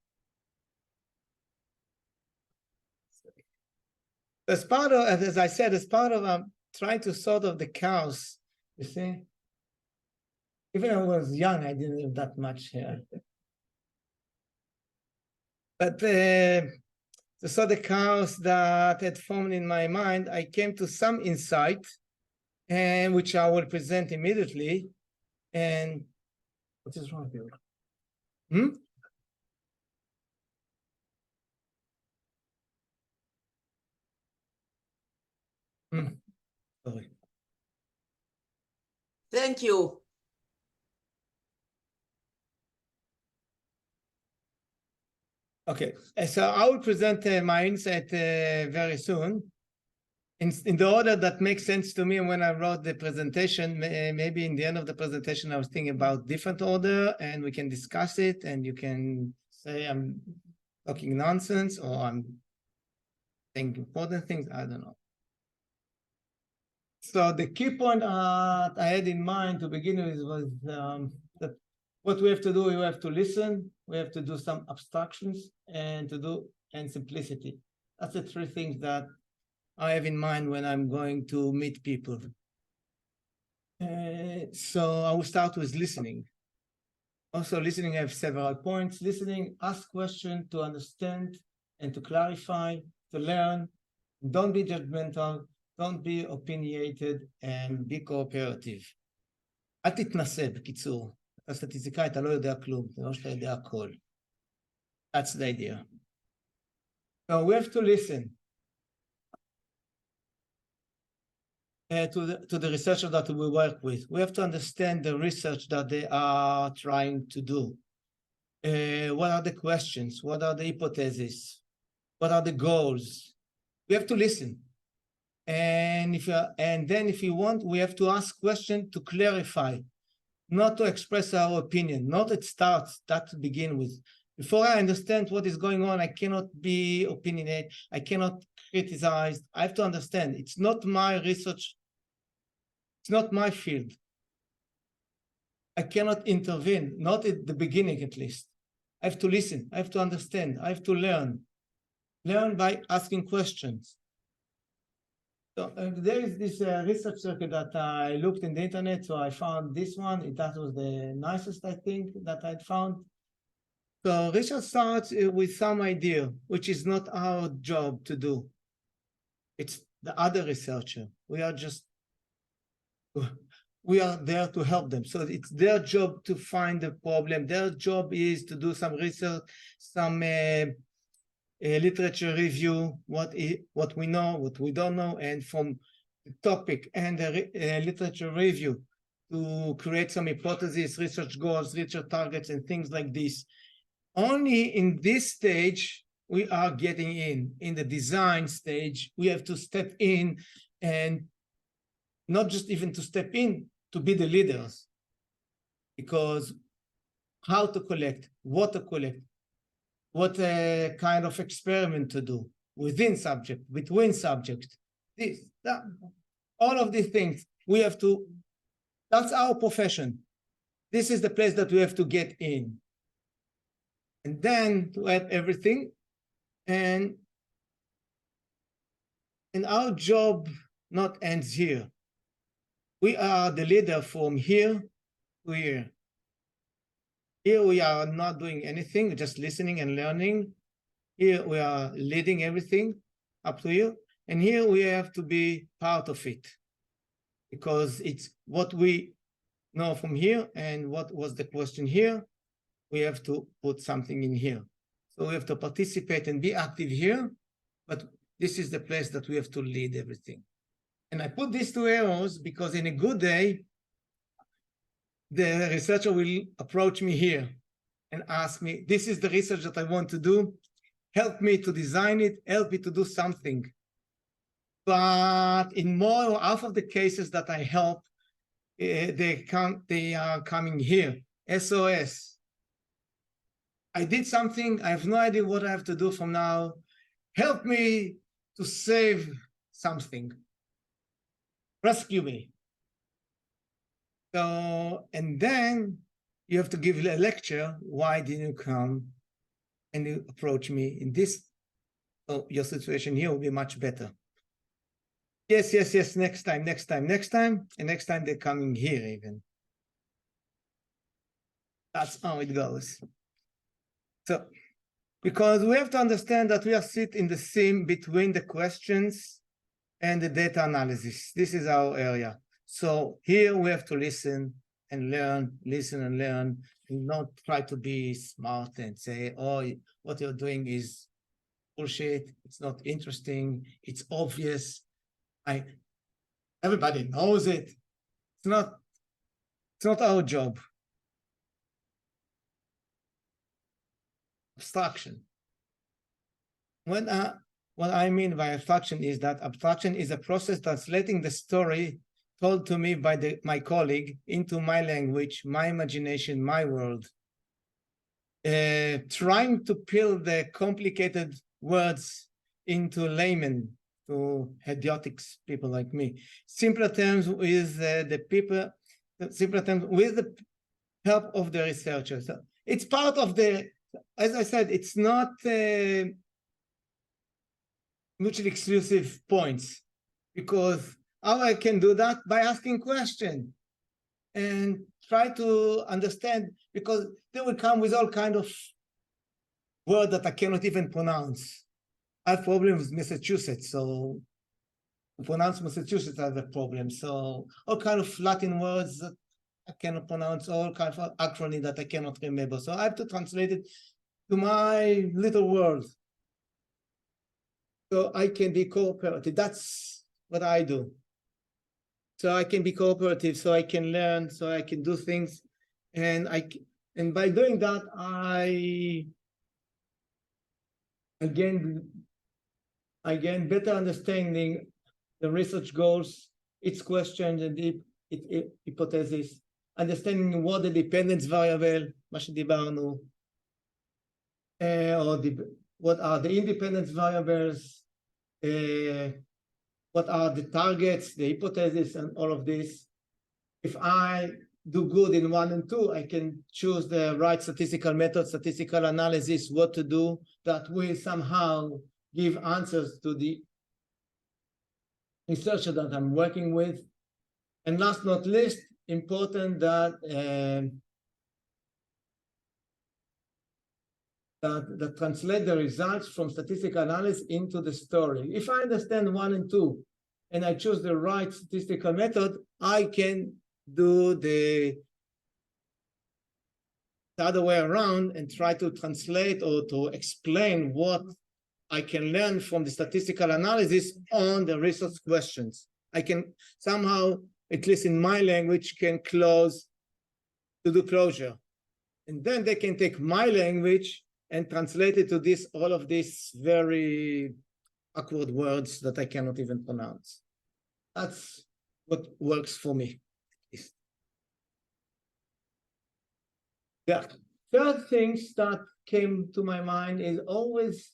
As part of, as I said, as part of trying to sort of the chaos, you see, even when I was young, I didn't have that much hair. But to sort the chaos that had formed in my mind, I came to some insight, and which I will present immediately. And what is wrong with you? Sorry. Thank you. Okay, so I will present my insight very soon. In the order that makes sense to me when I wrote the presentation. Maybe in the end of the presentation, I was thinking about different order, and we can discuss it, and you can say I'm talking nonsense or I'm saying important things, I don't know. So the key point I had in mind to begin with was that what we have to do, we have to listen, we have to do some abstractions, and simplicity. That's the three things that I have in mind when I'm going to meet people. So I will start with listening. Also, listening, I have several points. Listening, ask questions to understand and to clarify, to learn. Don't be judgmental, don't be opinionated, and be cooperative. אל תתנסה, בקיצור. אתה סטטיסטיקאי, אתה לא יודע כלום, זה לא שאתה יודע הכל. That's the idea. So we have to listen to the researchers that we work with. We have to understand the research that they are trying to do. What are the questions? What are the hypotheses? What are the goals? We have to listen. And then if you want, we have to ask questions to clarify, not to express our opinion, not at start, that to begin with. Before I understand what is going on, I cannot be opinionated, I cannot criticize. I have to understand. It's not my research, it's not my field. I cannot intervene, not at the beginning at least. I have to listen, I have to understand, I have to learn. Learn by asking questions. So there is this research circuit that I looked in the internet, so I found this one. That was the nicest, I think, that I'd found. So research starts with some idea, which is not our job to do. It's the other researcher. We are there to help them. So it's their job to find the problem. Their job is to do some research, some literature review, what we know, what we don't know, and from the topic and the literature review to create some hypotheses, research goals, research targets, and things like this. Only in this stage, we are getting in the design stage. We have to step in, and not just even to step in, to be the leaders. Because how to collect, what to collect, what kind of experiment to do within subject, between subjects, this, that, all of these things, we have to, that's our profession. This is the place that we have to get in. And then to add everything, and And our job not ends here. We are the leader from here to here. Here we are not doing anything, just listening and learning. Here we are leading everything up to here. And here we have to be part of it, because it's what we know from here and what was the question here. We have to put something in here. So we have to participate and be active here, but this is the place that we have to lead everything. And I put these two arrows because in a good day, the researcher will approach me here and ask me, this is the research that I want to do. Help me to design it, help me to do something. But in more or half of the cases that I help, they are coming here, SOS. I did something, I have no idea what I have to do from now. Help me to save something. Rescue me. So, and then you have to give a lecture. Why didn't you come and you approach me in this? So your situation here will be much better. Yes, yes, yes, next time, next time, next time. And next time they're coming here even. That's how it goes. So, because we have to understand that we are sitting in the seam between the questions and the data analysis. This is our area. So here we have to listen and learn, and not try to be smart and say, oh, what you're doing is bullshit. It's not interesting. It's obvious. Everybody knows it. It's not our job. Abstraction. What I mean by abstraction is that abstraction is a process translating the story told to me by my colleague into my language, my imagination, my world. Trying to peel the complicated words into layman, to idiotic people like me. Simpler terms with the help of the researchers. It's part of the, as I said, it's not mutually exclusive points, because how I can do that by asking questions and try to understand, because they will come with all kinds of words that I cannot even pronounce. I have problems with Massachusetts, so to pronounce Massachusetts I have a problem. So all kinds of Latin words that I cannot pronounce, all kinds of acronyms that I cannot remember. So I have to translate it to my little world, so I can be cooperative. That's what I do. So I can be cooperative, so I can learn, so I can do things. And by doing that, I again better understanding the research goals, its questions and its hypothesis, understanding what the dependence variable, מה שדיברנו, what are the independence variables, what are the targets, the hypothesis, and all of this. If I do good in 1 and 2, I can choose the right statistical method, statistical analysis, what to do that will somehow give answers to the researcher that I'm working with. And last but not least, important that that translate the results from statistical analysis into the story. If I understand 1 and 2, and I choose the right statistical method, I can do the other way around and try to translate or to explain what I can learn from the statistical analysis on the research questions. I can somehow, at least in my language, can do closure. And then they can take my language and translate it to all of these very awkward words that I cannot even pronounce. That's what works for me. The third things that came to my mind is always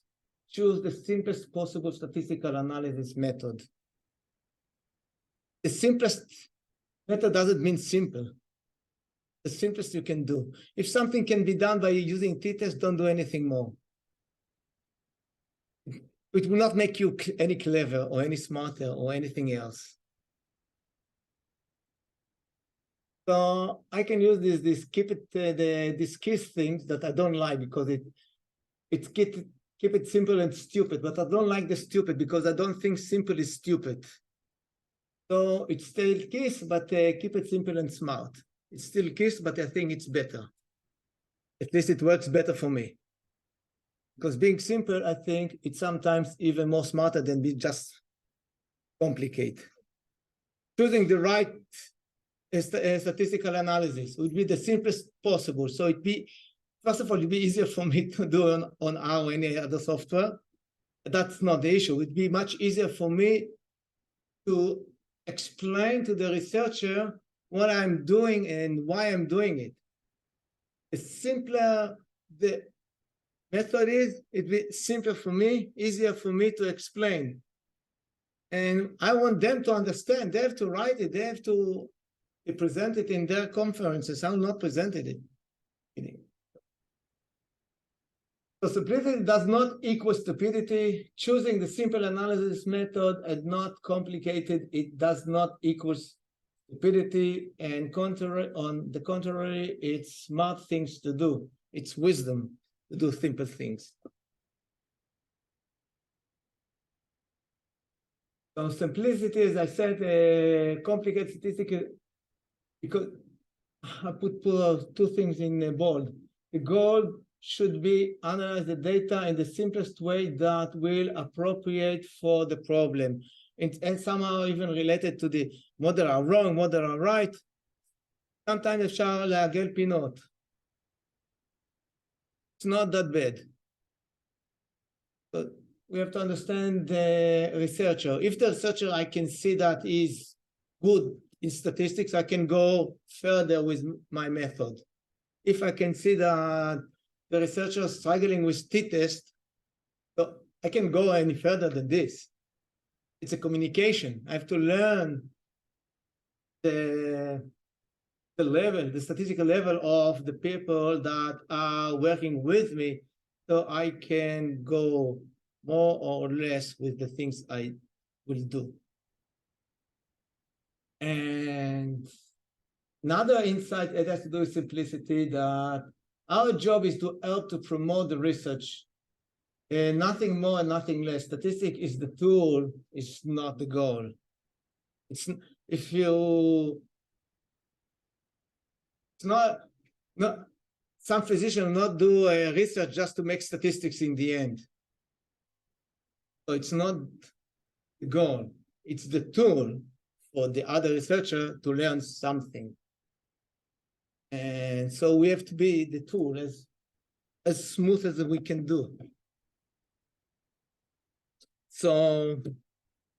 choose the simplest possible statistical analysis method. The simplest method doesn't mean simple. The simplest you can do. If something can be done by using t-test, don't do anything more. It will not make you any clever or any smarter or anything else. So I can use this keep it these kiss things that I don't like because it's keep it simple and stupid, but I don't like the stupid because I don't think simple is stupid. So it's still kiss, but keep it simple and smart. It's still kiss, but I think it's better. At least it works better for me. Because being simple, I think it's sometimes even more smarter than be just complicate. Choosing the right statistical analysis would be the simplest possible. So it'd be, first of all, it'd be easier for me to do on our or any other software. That's not the issue. It'd be much easier for me to explain to the researcher what I'm doing and why I'm doing it. The simpler the method is, it'd be simpler for me, easier for me to explain. And I want them to understand. They have to write it. They have to present it in their conferences. I'm not presented it. So simplicity does not equal stupidity. Choosing the simple analysis method and not complicated, it does not equal stupidity. And on the contrary, it's smart things to do. It's wisdom to do simple things. So simplicity, as I said, complicated statistical, because I put two things in bold. The goal should be analyze the data in the simplest way that will appropriate for the problem. And somehow even related to the model are wrong, model are right. Sometimes אפשר לעגל פינות. It's not that bad. But we have to understand the researcher. If the researcher I can see that is good in statistics, I can go further with my method. If I can see that the researcher is struggling with t-test, so I can go any further than this. It's a communication. I have to learn the level, the statistical level of the people that are working with me, so I can go more or less with the things I will do. And another insight, it has to do with simplicity, that our job is to help to promote the research. Nothing more and nothing less. Statistics is the tool, it's not the goal. It's not some physician will not do research just to make statistics in the end. So it's not the goal. It's the tool for the other researcher to learn something. And so we have to be the tool as smooth as we can do. So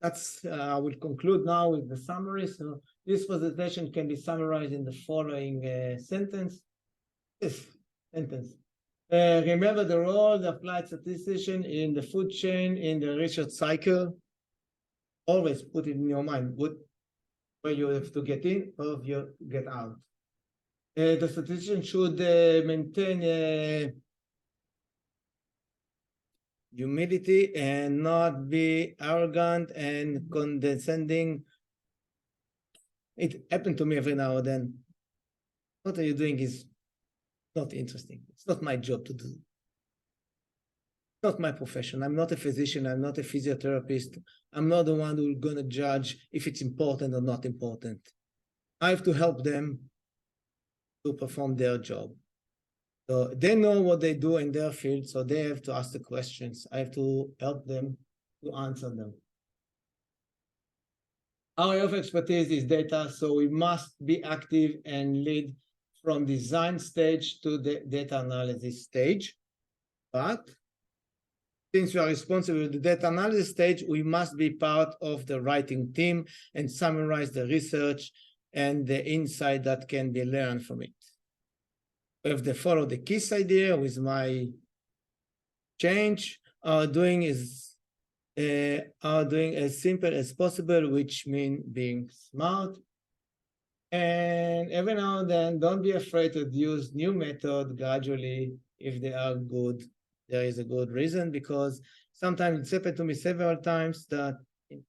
that's, I will conclude now with the summary. So this presentation can be summarized in the following sentence. Remember the role of the applied statistician in the food chain, in the research cycle. Always put it in your mind, where you have to get in or you get out. The statistician should maintain humility and not be arrogant and condescending. It happened to me every now and then. What are you doing is not interesting. It's not my job to do. It's not my profession. I'm not a physician. I'm not a physiotherapist. I'm not the one who's going to judge if it's important or not important. I have to help them to perform their job. So they know what they do in their field, so they have to ask the questions. I have to help them to answer them. Our area of expertise is data, so we must be active and lead from design stage to the data analysis stage. But since we are responsible for the data analysis stage, we must be part of the writing team and summarize the research and the insight that can be learned from it. We have to follow the KISS idea with my change, doing as simple as possible, which means being smart. And every now and then, don't be afraid to use new methods gradually if they are good there is a good reason, because sometimes it's happened to me several times that in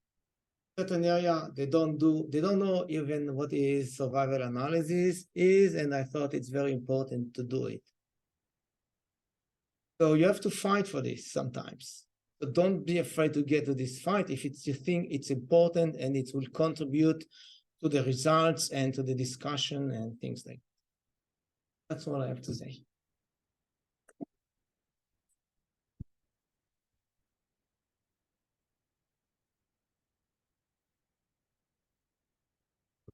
certain area they don't know even what is survival analysis is, and I thought it's very important to do it. So you have to fight for this sometimes. So don't be afraid to get to this fight if you think it's important and it will contribute to the results and to the discussion and things like that. That's all I have to say.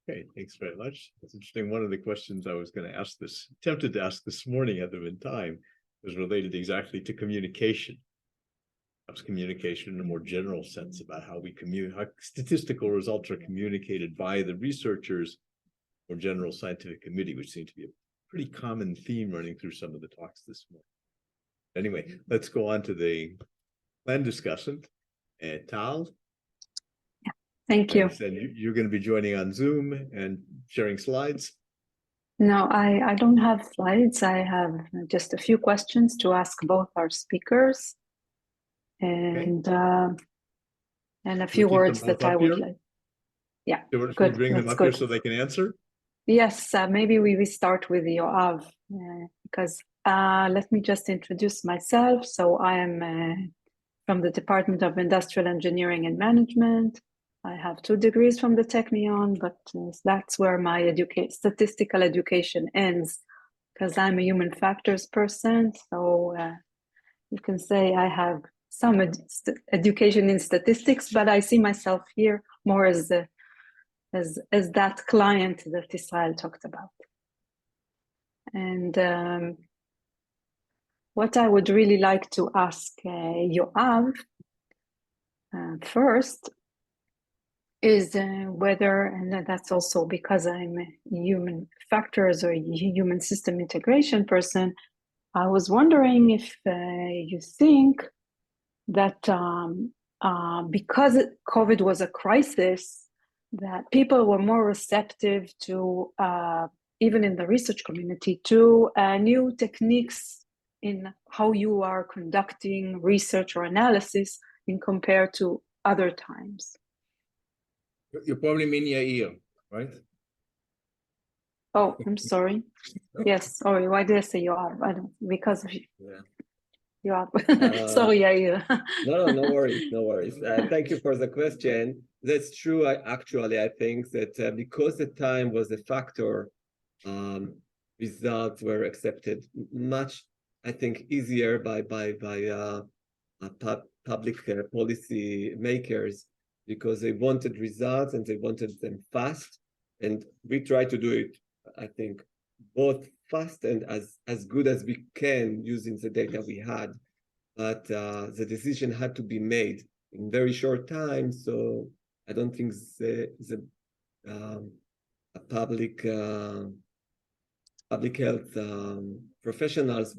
Okay, thanks very much. That's interesting. One of the questions I was going to ask attempted to ask this morning had there been time, was related exactly to communication. Perhaps communication in a more general sense about how how statistical results are communicated by the researchers or general scientific committee, which seemed to be a pretty common theme running through some of the talks this morning. Anyway, let's go on to the plan discussant. Tal. Thank you. And you're going to be joining on Zoom and sharing slides. No, I don't have slides. I have just a few questions to ask both our speakers, and a few words that I would like. Yeah, good. Bring them up here so they can answer. Yes, maybe we start with Yoav, because let me just introduce myself. So I am from the Department of Industrial Engineering and Management. I have 2 degrees from the Technion, but that's where my statistical education ends, because I'm a human factors person. So you can say I have some education in statistics, but I see myself here more as that client that Israel talked about. And what I would really like to ask Yoav first is whether, and that's also because I'm a human factors or human system integration person, I was wondering if you think that because COVID was a crisis, that people were more receptive to, even in the research community, to new techniques in how you are conducting research or analysis in compared to other times. You probably mean Yair, right? Oh, I'm sorry. Yes, sorry. Why did I say Yoav? I don't, because of Yoav. Sorry, Yair. No worries, no worries. Thank you for the question. That's true. I think that because the time was a factor, results were accepted much, I think, easier by public policy makers, because they wanted results and they wanted them fast. And we try to do it, I think, both fast and as good as we can using the data we had. But the decision had to be made in very short time. So I don't think the public health professionals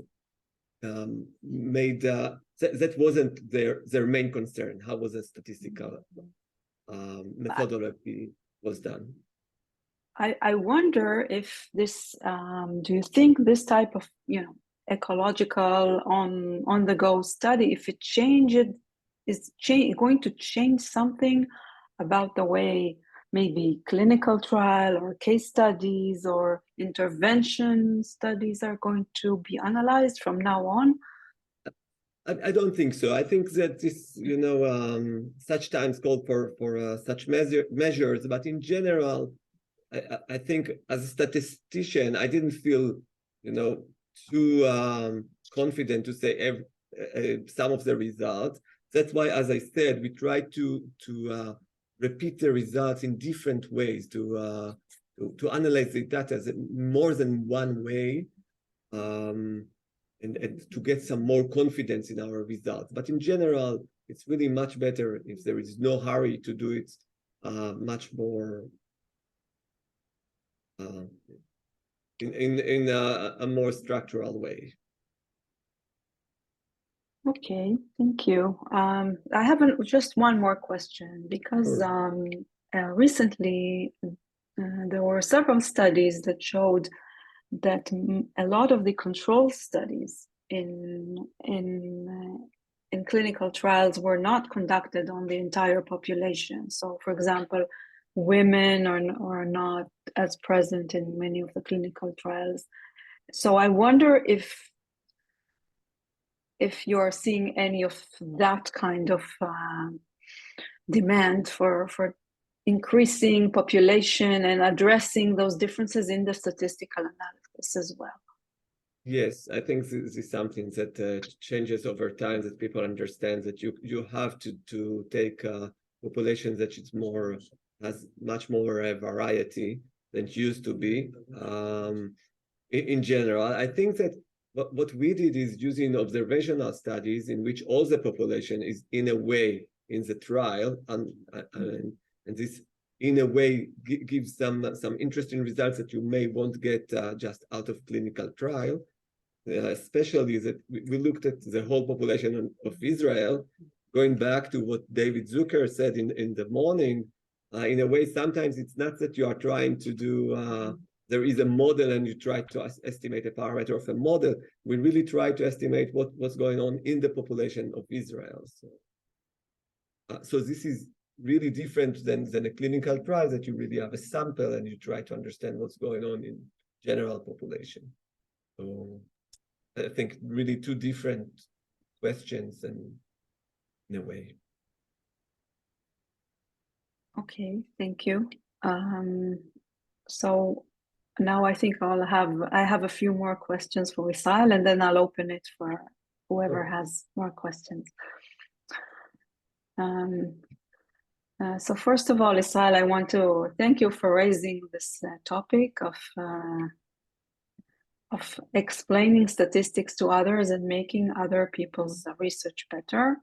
made that wasn't their main concern. How was the statistical methodology was done? I wonder if this, do you think this type of, ecological on the go study, if it is going to change something about the way maybe clinical trial or case studies or intervention studies are going to be analyzed from now on? I don't think so. I think that this, such times called for such measures, but in general, I think as a statistician, I didn't feel, too confident to say some of the results. That's why, as I said, we try to repeat the results in different ways, to analyze the data more than one way, and to get some more confidence in our results. But in general, it's really much better if there is no hurry to do it much more in a more structural way. Okay, thank you. I have just one more question, because recently there were several studies that showed that a lot of the control studies in clinical trials were not conducted on the entire population. So, for example, women are not as present in many of the clinical trials. So I wonder if you're seeing any of that kind of demand for increasing population and addressing those differences in the statistical analysis as well. Yes, I think this is something that changes over time, that people understand that you have to take a population that is more, has much more variety than it used to be. In general, I think that what we did is using observational studies in which all the population is in a way in the trial, and this in a way gives some interesting results that you may won't get just out of clinical trial. Especially that we looked at the whole population of Israel, going back to what David Zucker said in the morning. In a way, sometimes it's not that you are trying to do, there is a model and you try to estimate a parameter of a model. We really try to estimate what's going on in the population of Israel. So this is really different than a clinical trial, that you really have a sample and you try to understand what's going on in general population. So I think really two different questions, and in a way. Okay, thank you. So now I think I have a few more questions for Israel, and then I'll open it for whoever has more questions. So first of all, Israel, I want to thank you for raising this topic of explaining statistics to others and making other people's research better.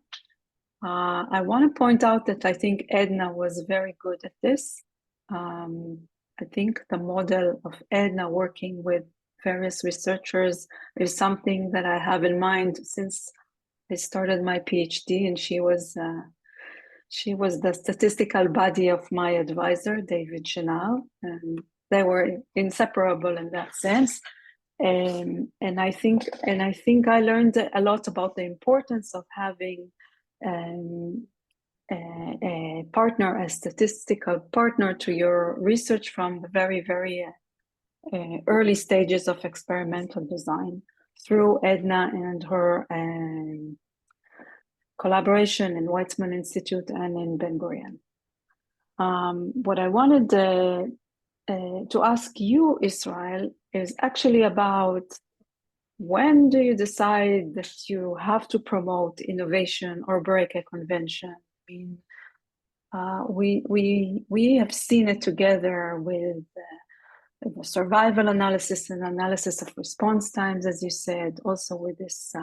I want to point out that I think Edna was very good at this. I think the model of Edna working with various researchers is something that I have in mind since I started my PhD, and she was the statistical buddy of my advisor, David Chenal, and they were inseparable in that sense. And I think I learned a lot about the importance of having a partner, a statistical partner to your research from the very, very early stages of experimental design through Edna and her collaboration in Weizmann Institute and in Ben Gurion. What I wanted to ask you, Israel, is actually about when do you decide that you have to promote innovation or break a convention? I mean, we have seen it together with the survival analysis and analysis of response times, as you said, also with this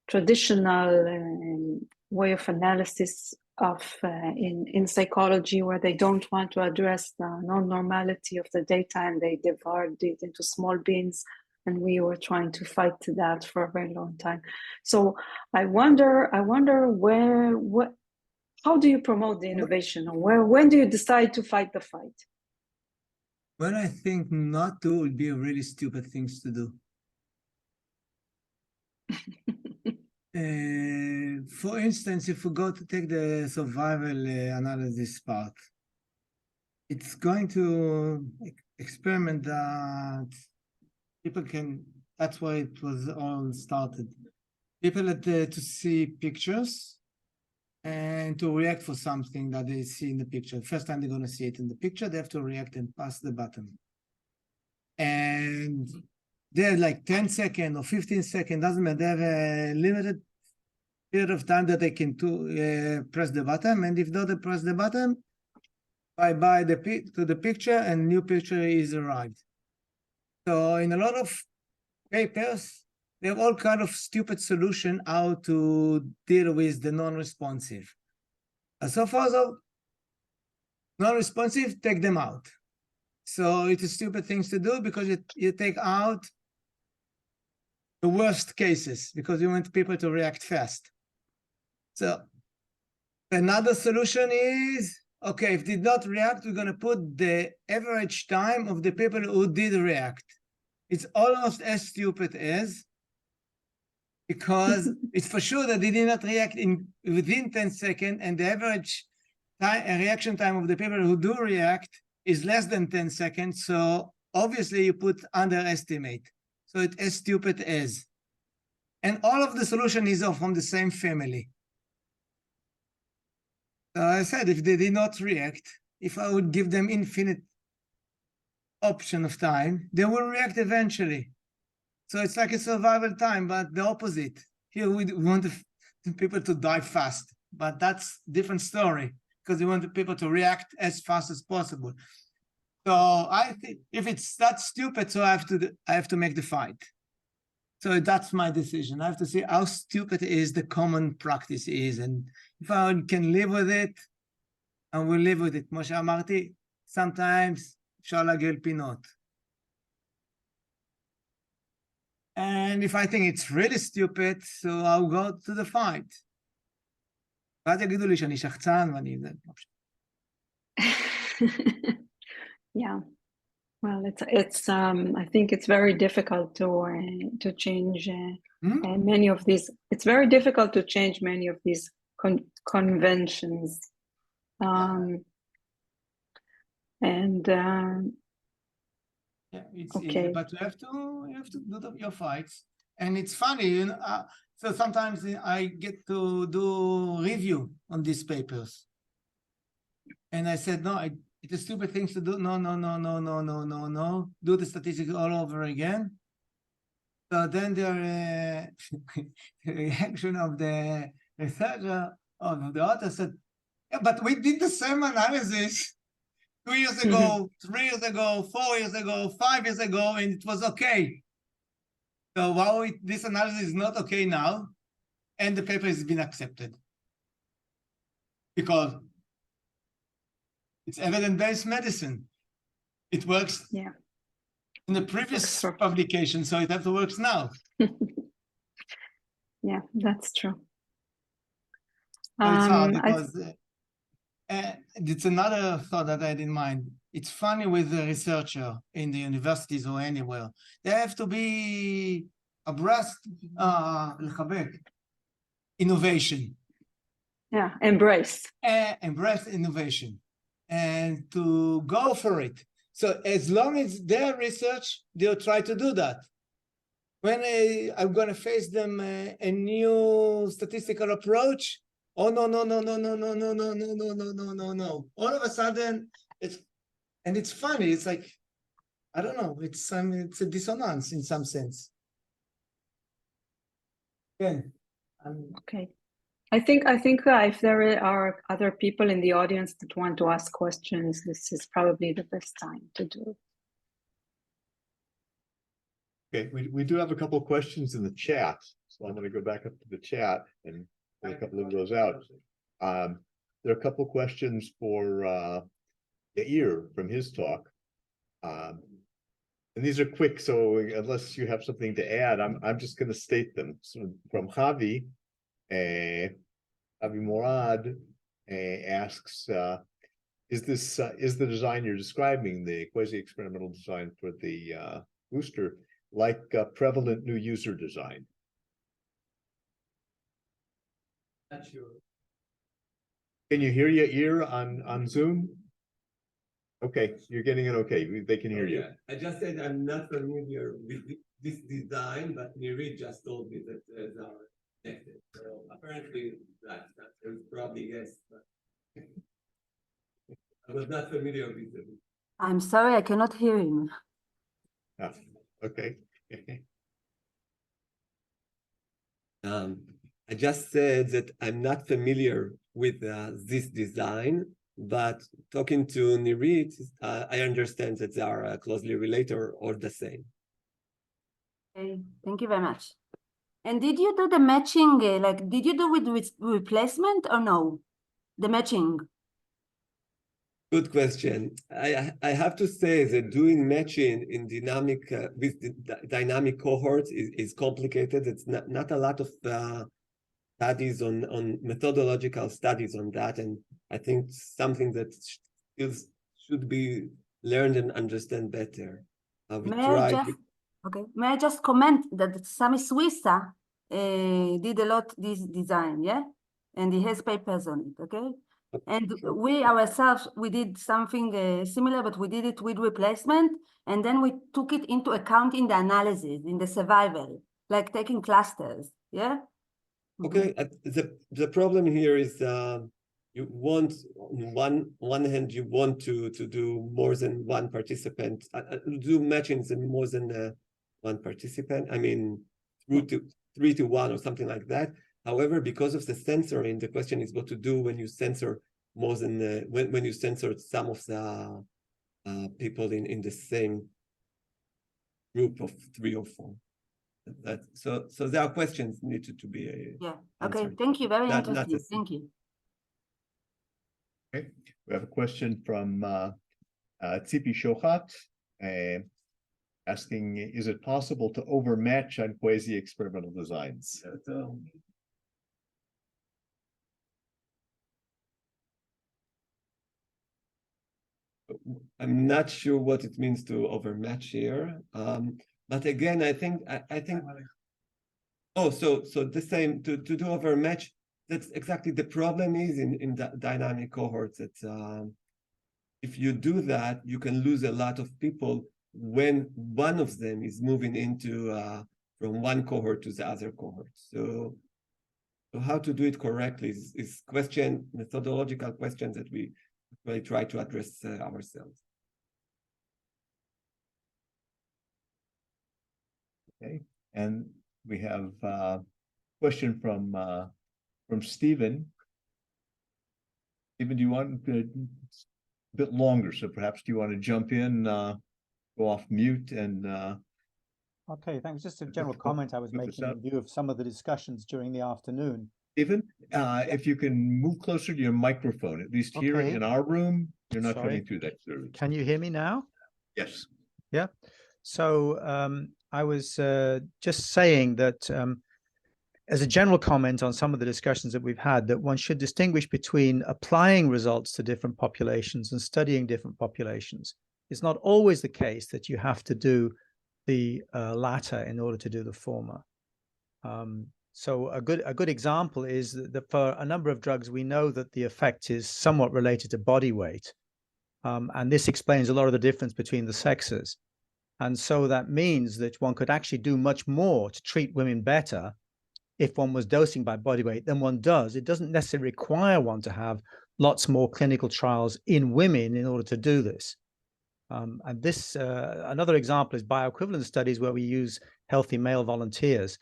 traditional way of analysis of in psychology, where they don't want to address the non-normality of the data and they divide it into small bins, and we were trying to fight that for a very long time. So I wonder how do you promote the innovation, or when do you decide to fight the fight? Well, I think not to would be really stupid things to do. For instance, if we go to take the survival analysis part, it's going to experiment that people can, that's why it was all started. People had to see pictures and to react for something that they see in the picture. First time they're going to see it in the picture, they have to react and pass the button. And they're like 10 seconds or 15 seconds, doesn't matter. They have a limited period of time that they can press the button. And if they press the button, bye-bye to the picture, and new picture is arrived. So in a lot of papers, they have all kind of stupid solution how to deal with the non-responsive. So far, so non-responsive, take them out. So it is stupid things to do because you take out the worst cases because you want people to react fast. So another solution is, okay, if did not react, we're going to put the average time of the people who did react. It's almost as stupid as because it's for sure that they did not react within 10 seconds, and the average reaction time of the people who do react is less than 10 seconds. So obviously you put underestimate. So it's as stupid as. And all of the solution is from the same family. So I said, if they did not react, if I would give them infinite option of time, they will react eventually. So it's like a survival time, but the opposite. Here we want the people to die fast, but that's different story because we want the people to react as fast as possible. So I think if it's that stupid, so I have to make the fight. So that's my decision. I have to see how stupid is the common practice is, and if I can live with it, I will live with it. כמו שאמרתי, sometimes אפשר לעגל פינות. And if I think it's really stupid, so I'll go to the fight. ואז יגידו לי שאני שחצן ואני... Yeah. Well, it's I think it's very difficult to change many of these. It's very difficult to change many of these conventions, and yeah, it's okay. easy, but you have to do your fights, and it's funny, you know. So sometimes I get to do review on these papers, and I said no, it's a stupid thing to do. No. Do the statistics all over again. So then the reaction of the researcher, of the author said, yeah, but we did the same analysis 2 years ago, 3 years ago, 4 years ago, 5 years ago, and it was okay. So why this analysis is not okay now, and the paper has been accepted? Because it's evidence-based medicine. It works in the previous publication, so it has to work now. Yeah, that's true. It's hard because it's another thought that I had in mind. It's funny with the researcher in the universities or anywhere. They have to be abreast, לחבק, innovation. Yeah, embrace innovation. And to go for it. So as long as their research, they'll try to do that. When I'm going to face them a new statistical approach, oh no. All of a sudden, it's funny. It's like, I don't know. It's a dissonance in some sense. Again, okay. I think if there are other people in the audience that want to ask questions, this is probably the best time to do it. Okay, we do have a couple of questions in the chat, so I'm going to go back up to the chat and get a couple of those out. There are a couple of questions for Yair from his talk. And these are quick, so unless you have something to add, I'm just going to state them. So from Javi, Avi Morad asks, is the design you're describing, the quasi-experimental design for the booster, like prevalent new user design? Not sure. Can you hear Yair on Zoom? Okay, you're getting it okay. They can hear you. I just said I'm not familiar with this design, but Nirit just told me that they are connected. So apparently that's probably yes, but I was not familiar with it. I'm sorry, I cannot hear him. Okay. I just said that I'm not familiar with this design, but talking to Nirit, I understand that they are closely related or the same. Okay, thank you very much. And did you do the matching, did you do it with replacement or no? The matching? Good question. I have to say that doing matching in dynamic with the dynamic cohorts is complicated. It's not a lot of studies on methodological studies on that, and I think something that should be learned and understand better. May I just comment that Sami Suissa did a lot this design, yeah? And he has papers on it, okay? And we ourselves, we did something similar, but we did it with replacement. And then we took it into account in the analysis, in the survival, like taking clusters, yeah? Okay, the problem here is you want, on one hand, you want to do more than one participant, do matchings in more than one participant. I mean, 3 to 1 or something like that. However, because of the censoring, the question is what to do when you censor more than when you censor some of the people in the same group of 3 or 4. So there are questions needed to be yeah. Okay, answered. thank you. Very interesting. Thank you. Okay, we have a question from Tzipi Shochat, asking, is it possible to overmatch on quasi-experimental designs? I'm not sure what it means to overmatch here. But again, I think oh, so the same to do overmatch. That's exactly the problem is in the dynamic cohorts. That if you do that, you can lose a lot of people when one of them is moving into from one cohort to the other cohort. So how to do it correctly is methodological questions that we really try to address ourselves. Okay, and we have a question from Stephen. Stephen, do you want a bit longer? So perhaps do you want to jump in, go off mute and... Okay, thanks. Just a general comment I was making in view of some of the discussions during the afternoon. Stephen, if you can move closer to your microphone, at least here in our room, you're not coming through that clearly. Can you hear me now? Yes. Yeah. So I was just saying that as a general comment on some of the discussions that we've had, that one should distinguish between applying results to different populations and studying different populations. It's not always the case that you have to do the latter in order to do the former. So a good example is that for a number of drugs, we know that the effect is somewhat related to body weight. And this explains a lot of the difference between the sexes. And so that means that one could actually do much more to treat women better if one was dosing by body weight than one does. It doesn't necessarily require one to have lots more clinical trials in women in order to do this. And this, another example is bioequivalence studies where we use healthy male volunteers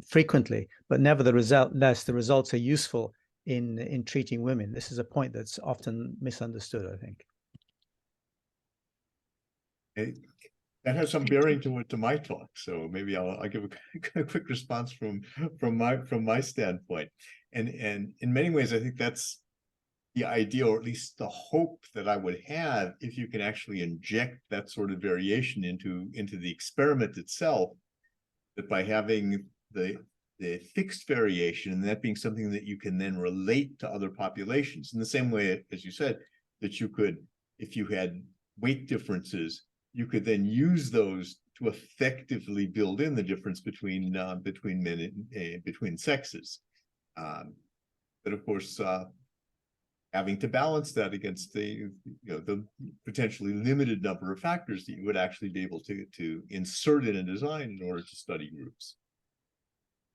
frequently, but nevertheless, the results are useful in treating women. This is a point that's often misunderstood, I think. Okay. That has some bearing to my talk, so maybe I'll give a quick response from my standpoint. And in many ways, I think that's the idea, or at least the hope that I would have if you can actually inject that sort of variation into the experiment itself, that by having the fixed variation and that being something that you can then relate to other populations in the same way, as you said, that you could, if you had weight differences, you could then use those to effectively build in the difference between men and between sexes. But of course, having to balance that against the potentially limited number of factors that you would actually be able to insert in a design in order to study groups.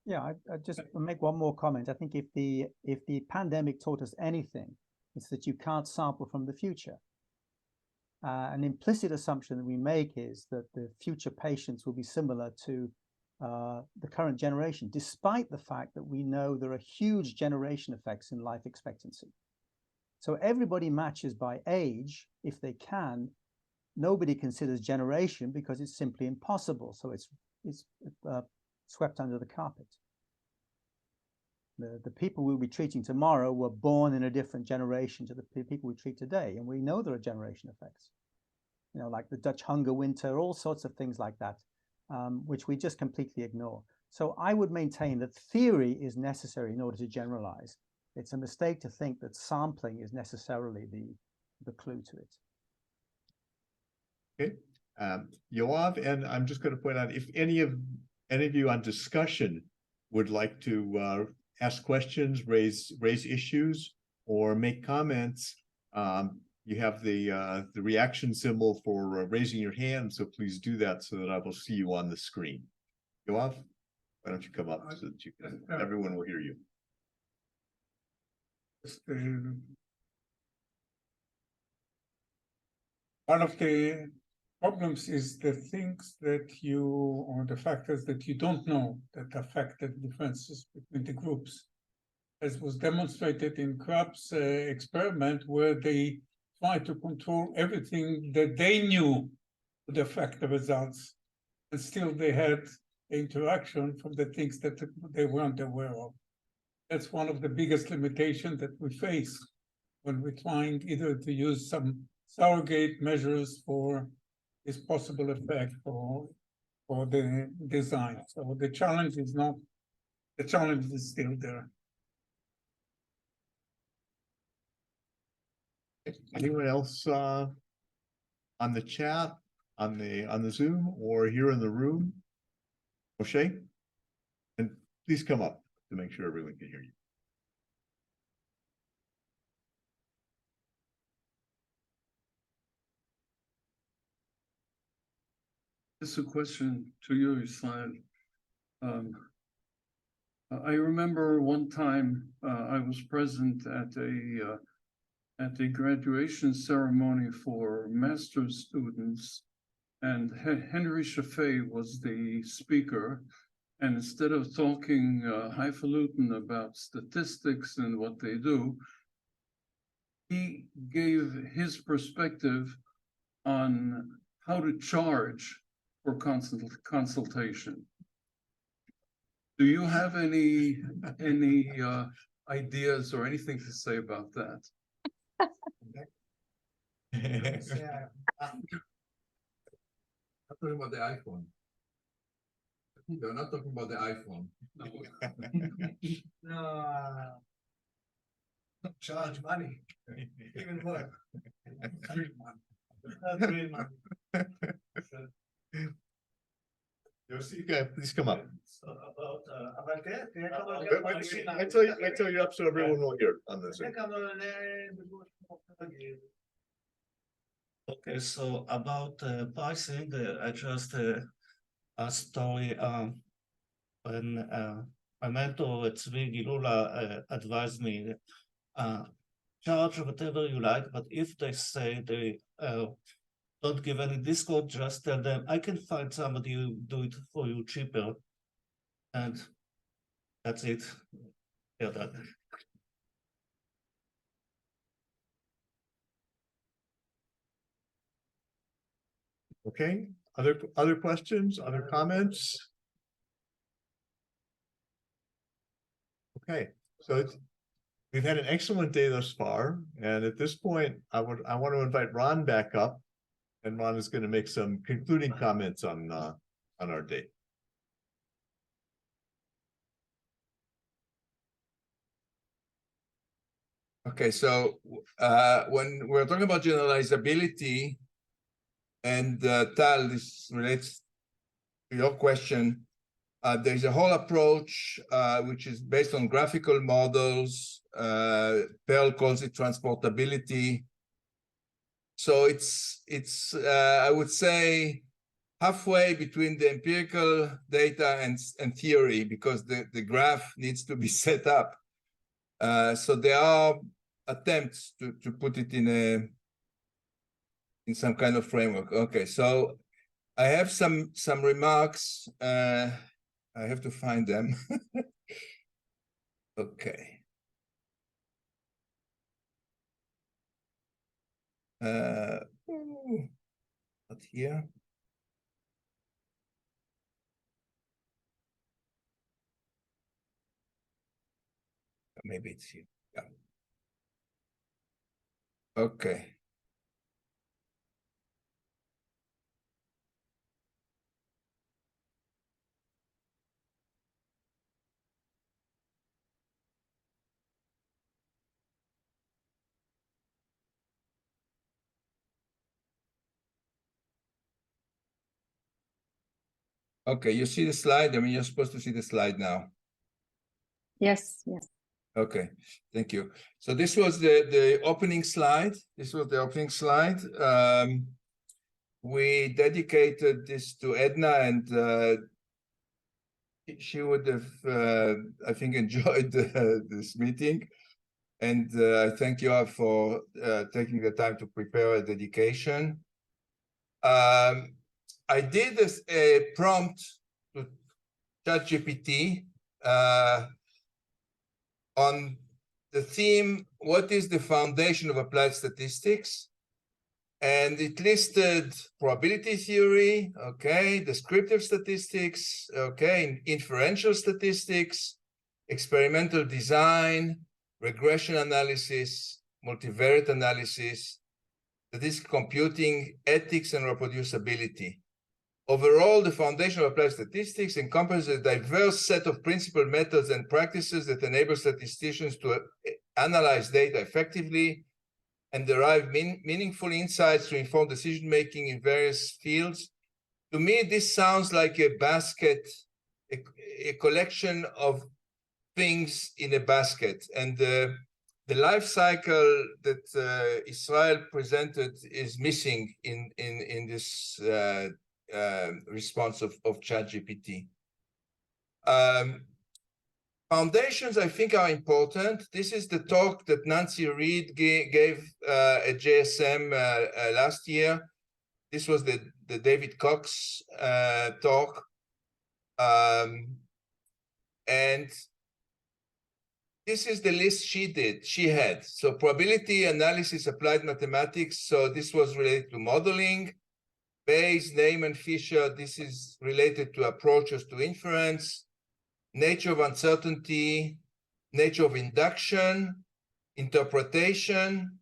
Yeah, I just make one more comment. I think if the pandemic taught us anything, it's that you can't sample from the future. An implicit assumption that we make is that the future patients will be similar to the current generation, despite the fact that we know there are huge generation effects in life expectancy. So everybody matches by age if they can. Nobody considers generation because it's simply impossible. So it's swept under the carpet. The people we'll be treating tomorrow were born in a different generation to the people we treat today. And we know there are generation effects, like the Dutch hunger winter, all sorts of things like that, which we just completely ignore. So I would maintain that theory is necessary in order to generalize. It's a mistake to think that sampling is necessarily the clue to it. Okay, Yoav, and I'm just going to point out, if any of you on discussion would like to ask questions, raise issues, or make comments, you have the reaction symbol for raising your hand, so please do that so that I will see you on the screen. Yoav, why don't you come up so that you can, everyone will hear you. One of the problems is the things that you, or the factors that you don't know that affect the differences between the groups. As was demonstrated in Krabb's experiment, where they tried to control everything that they knew would affect the results, and still they had interaction from the things that they weren't aware of. That's one of the biggest limitations that we face when we're trying either to use some surrogate measures for this possible effect or the design. So the challenge is not, the challenge is still there. Anyone else on the chat, on the Zoom, or here in the room? Moshe? And please come up to make sure everyone can hear you. This is a question to you, Israel. I remember one time I was present at a graduation ceremony for master's students, and Henry Shafei was the speaker. And instead of talking highfalutin about statistics and what they do, he gave his perspective on how to charge for consultation. Do you have any ideas or anything to say about that? I'm talking about the iPhone. They're not talking about the iPhone. No. Charge money. Even more. Real money. Okay, please come up. So about I tell you up so everyone will hear on the Zoom. Okay, so about pricing, I just a story when my mentor at Tzvi Gilula advised me, charge whatever you like, but if they say they don't give any discount, just tell them, I can find somebody who do it for you cheaper. And that's it. Yeah, that. Okay, other questions, other comments? Okay, so we've had an excellent day thus far, and at this point, I want to invite Ron back up, and Ron is going to make some concluding comments on our day. Okay, so when we're talking about generalizability, and Tal, this relates to your question, there's a whole approach which is based on graphical models. Pearl calls it transportability. So it's I would say halfway between the empirical data and theory, because the graph needs to be set up. So there are attempts to put it in some kind of framework. Okay, so I have some remarks. I have to find them. Okay. Not here. Maybe it's here. Yeah. Okay. Okay, you see the slide? I mean, you're supposed to see the slide now. Yes, yes. Okay, thank you. So this was the opening slide. This was the opening slide. We dedicated this to Edna, and she would have, I think, enjoyed this meeting. And I thank you all for taking the time to prepare a dedication. I did a prompt to ChatGPT on the theme, what is the foundation of applied statistics? And it listed probability theory, okay, descriptive statistics, okay, inferential statistics, experimental design, regression analysis, multivariate analysis, statistical computing, ethics, and reproducibility. Overall, the foundation of applied statistics encompasses a diverse set of principal methods and practices that enable statisticians to analyze data effectively and derive meaningful insights to inform decision-making in various fields. To me, this sounds like a basket, a collection of things in a basket. And the life cycle that Israel presented is missing in this response of ChatGPT. Foundations, I think, are important. This is the talk that Nancy Reed gave at JSM last year. This was the David Cox talk. And this is the list she had. So probability analysis, applied mathematics. So this was related to modeling. Bayes, Neyman, Fisher, this is related to approaches to inference. Nature of uncertainty, nature of induction, interpretation,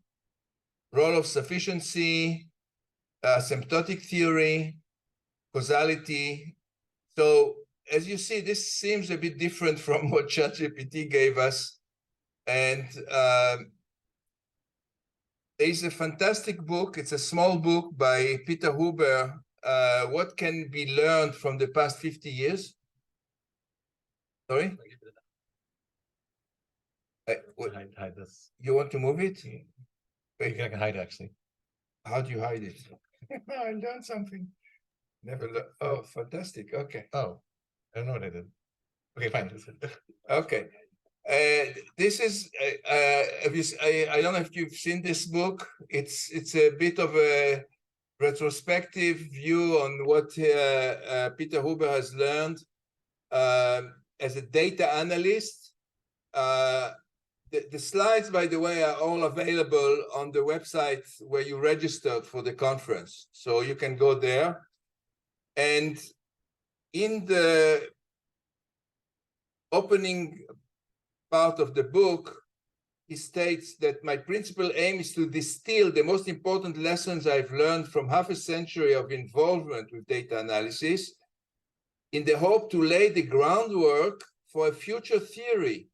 role of sufficiency, asymptotic theory, causality. So as you see, this seems a bit different from what ChatGPT gave us. And there's a fantastic book. It's a small book by Peter Huber, What Can Be Learned from the Past 50 Years. Sorry? Hide this. You want to move it? I can hide it, actually. How do you hide it? I learned something. Never learned. Oh, fantastic. Okay. Oh, I don't know what I did. Okay, fine. Okay. This is, I don't know if you've seen this book. It's a bit of a retrospective view on what Peter Huber has learned as a data analyst. The slides, by the way, are all available on the website where you registered for the conference. So you can go there. And in the opening part of the book, he states that my principal aim is to distill the most important lessons I've learned from half a century of involvement with data analysis in the hope to lay the groundwork for a future theory.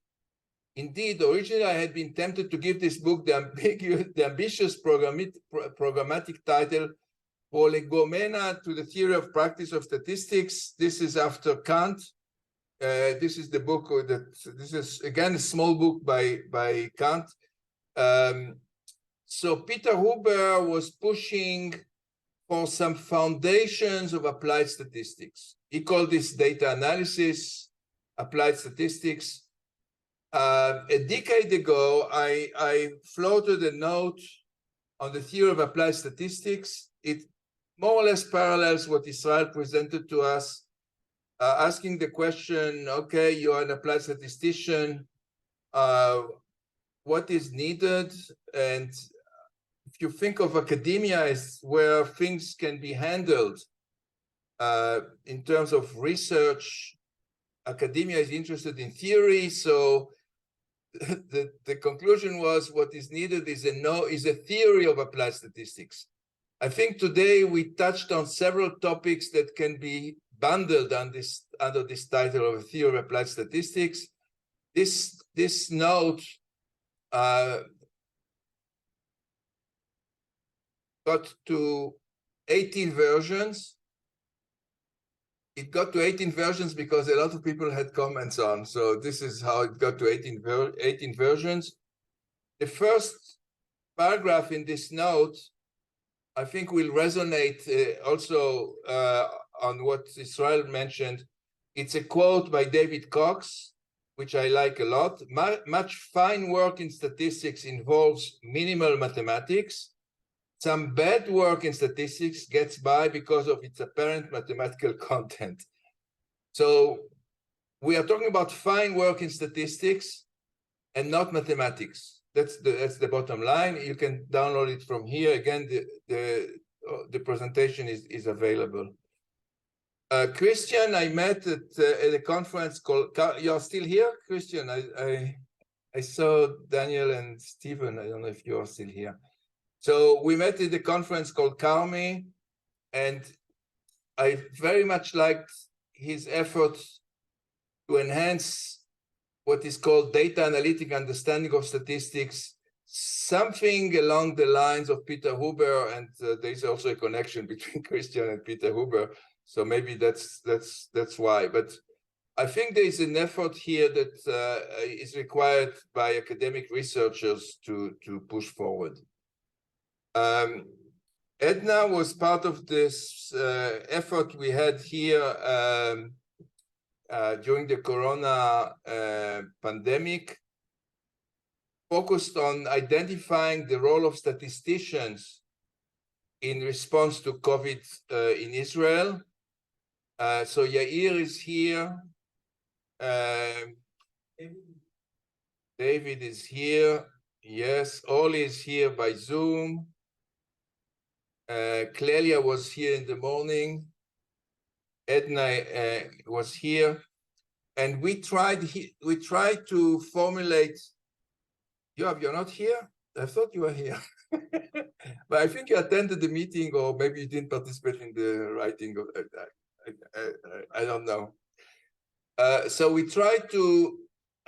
Indeed, originally I had been tempted to give this book the ambitious programmatic title, Prolegomena to the Theory of Practice of Statistics. This is after Kant. This is the book this is again a small book by Kant. So Peter Huber was pushing for some foundations of applied statistics. He called this data analysis, applied statistics. A decade ago, I floated a note on the theory of applied statistics. It more or less parallels what Israel presented to us. Asking the question, okay, you're an applied statistician, what is needed? And if you think of academia as where things can be handled in terms of research, academia is interested in theory. So the conclusion was what is needed is a theory of applied statistics. I think today we touched on several topics that can be bundled under this title of a theory of applied statistics. This note got to 18 versions. it got to 18 versions because a lot of people had comments on. So this is how it got to 18 versions. The first paragraph in this note, I think, will resonate also on what Israel mentioned. It's a quote by David Cox, which I like a lot. Much fine work in statistics involves minimal mathematics. Some bad work in statistics gets by because of its apparent mathematical content. So we are talking about fine work in statistics and not mathematics. That's the bottom line. You can download it from here. Again, the presentation is available. Christian, I met at a conference called, you're still here, Christian? I saw Daniel and Stephen. I don't know if you are still here. So we met at the conference called Carmi, and I very much liked his efforts to enhance what is called data analytic understanding of statistics, something along the lines of Peter Huber, and there's also a connection between Christian and Peter Huber. So maybe that's why. But I think there is an effort here that is required by academic researchers to push forward. Edna was part of this effort we had here during the Corona pandemic, focused on identifying the role of statisticians in response to COVID in Israel. So Yair is here. David is here. Yes, Oli is here by Zoom. Clelia was here in the morning. Edna was here, and we tried to formulate. Yoav, you're not here? I thought you were here. But I think you attended the meeting, or maybe you didn't participate in the writing of I don't know. So we tried to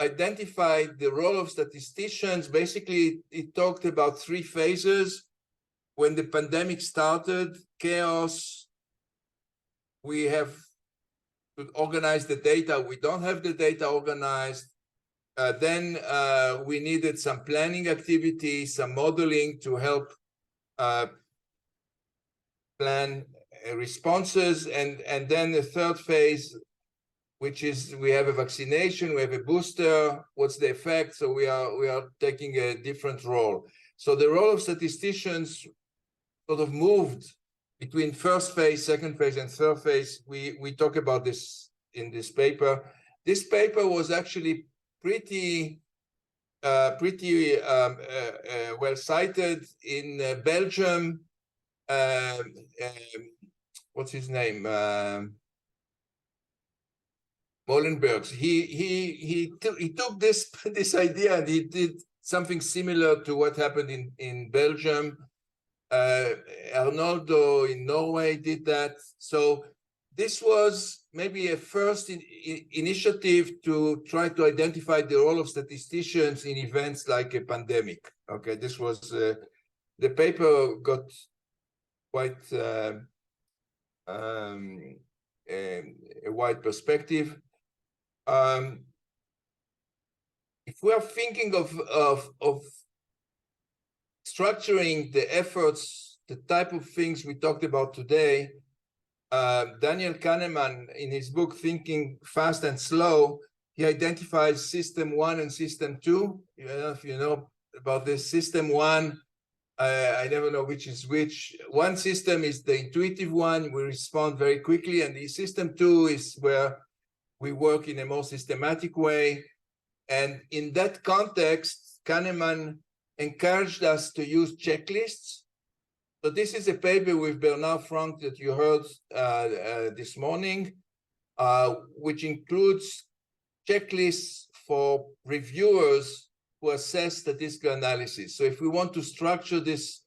identify the role of statisticians. Basically, it talked about three phases. When the pandemic started, chaos, we have to organize the data. We don't have the data organized. Then we needed some planning activities, some modeling to help plan responses. And then the third phase, which is we have a vaccination, we have a booster, what's the effect? So we are taking a different role. So the role of statisticians sort of moved between first phase, second phase, and third phase. We talk about this in this paper. This paper was actually pretty well cited in Belgium. What's his name? Molenbergs. He took this idea and he did something similar to what happened in Belgium. Arnoldo in Norway did that. So this was maybe a first initiative to try to identify the role of statisticians in events like a pandemic. Okay, this was the paper got quite a wide perspective. If we are thinking of structuring the efforts, the type of things we talked about today, Daniel Kahneman, in his book, Thinking Fast and Slow, he identifies system 1 and system 2. I don't know if you know about this. System 1, I never know which is which. One system is the intuitive one. We respond very quickly. And the system 2 is where we work in a more systematic way. And in that context, Kahneman encouraged us to use checklists. So this is a paper with Bernard Frank that you heard this morning, which includes checklists for reviewers who assess statistical analysis. So if we want to structure this,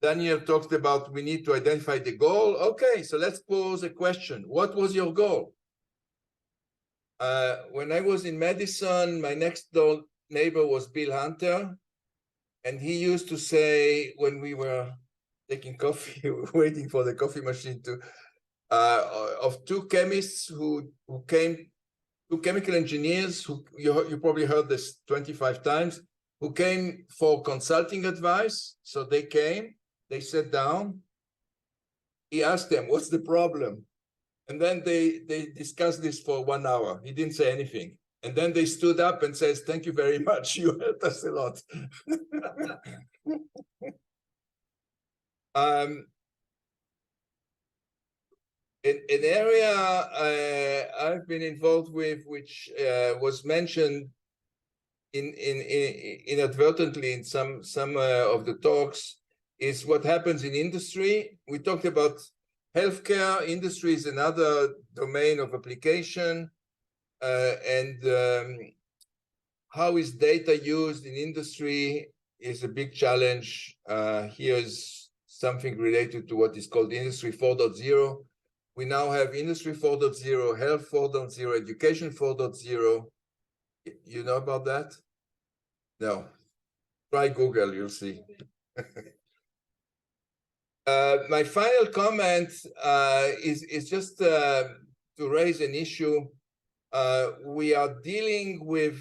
Daniel talked about we need to identify the goal. Okay, so let's pose a question. What was your goal? When I was in Madison, my next door neighbor was Bill Hunter. And he used to say when we were taking coffee, waiting for the coffee machine of two chemists who came, two chemical engineers who you probably heard this 25 times, who came for consulting advice. So they came, they sat down. He asked them, what's the problem? And then they discussed this for 1 hour. He didn't say anything. And then they stood up and says, thank you very much. You helped us a lot. An area I've been involved with, which was mentioned inadvertently in some of the talks, is what happens in industry. We talked about healthcare. Industry is another domain of application, and how is data used in industry is a big challenge. Here's something related to what is called Industry 4.0. We now have Industry 4.0, Health 4.0, Education 4.0. You know about that? No. Try Google, you'll see. My final comment is just to raise an issue. We are dealing with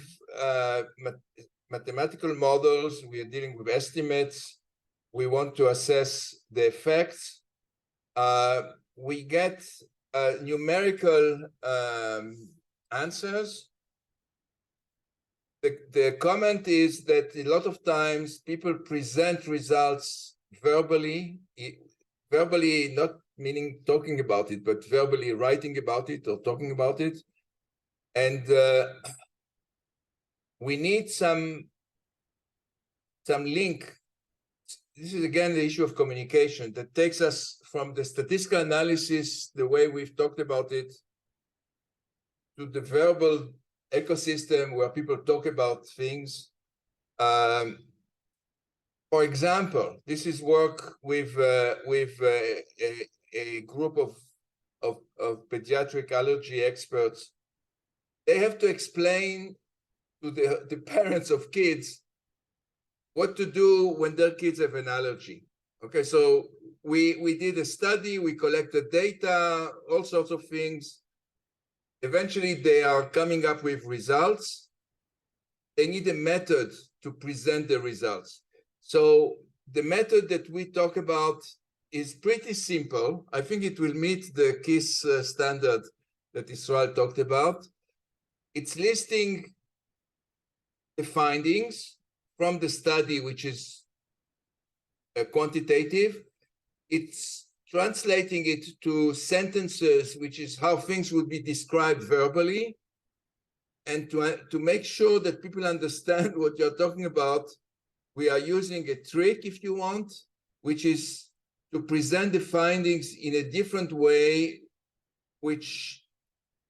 mathematical models. We are dealing with estimates. We want to assess the effects. We get numerical answers. The comment is that a lot of times people present results verbally, not meaning talking about it, but verbally writing about it or talking about it. And we need some link. This is again the issue of communication that takes us from the statistical analysis, the way we've talked about it, to the verbal ecosystem where people talk about things. For example, this is work with a group of pediatric allergy experts. They have to explain to the parents of kids what to do when their kids have an allergy. Okay, so we did a study, we collected data, all sorts of things. Eventually, they are coming up with results. They need a method to present the results. So the method that we talk about is pretty simple. I think it will meet the KISS standard that Israel talked about. It's listing the findings from the study, which is quantitative. It's translating it to sentences, which is how things would be described verbally. And to make sure that people understand what you're talking about, we are using a trick, if you want, which is to present the findings in a different way, which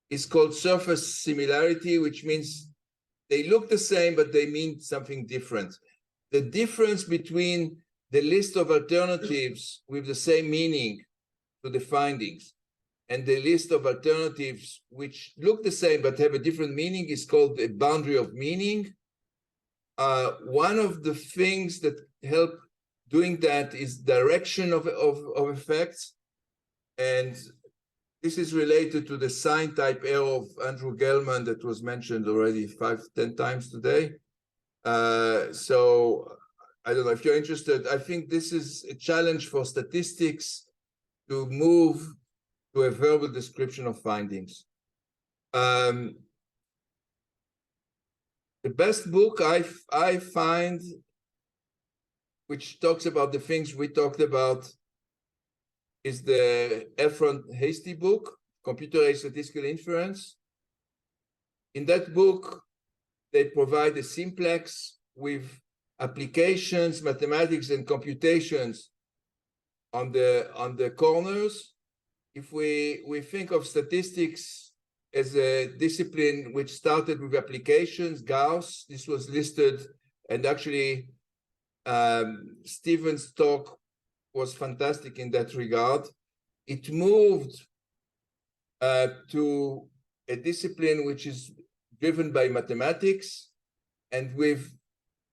is called surface similarity, which means they look the same, but they mean something different. The difference between the list of alternatives with the same meaning to the findings and the list of alternatives which look the same but have a different meaning is called a boundary of meaning. One of the things that help doing that is direction of effects. And this is related to the sign type error of Andrew Gelman that was mentioned already 5-10 times today. So I don't know if you're interested. I think this is a challenge for statistics to move to a verbal description of findings. The best book I find, which talks about the things we talked about, is the Efron Hasty book, Computer-Aided Statistical Inference. In that book, they provide a simplex with applications, mathematics, and computations on the corners. If we think of statistics as a discipline which started with applications, Gauss, this was listed, and actually Stephen's talk was fantastic in that regard. It moved to a discipline which is driven by mathematics, and with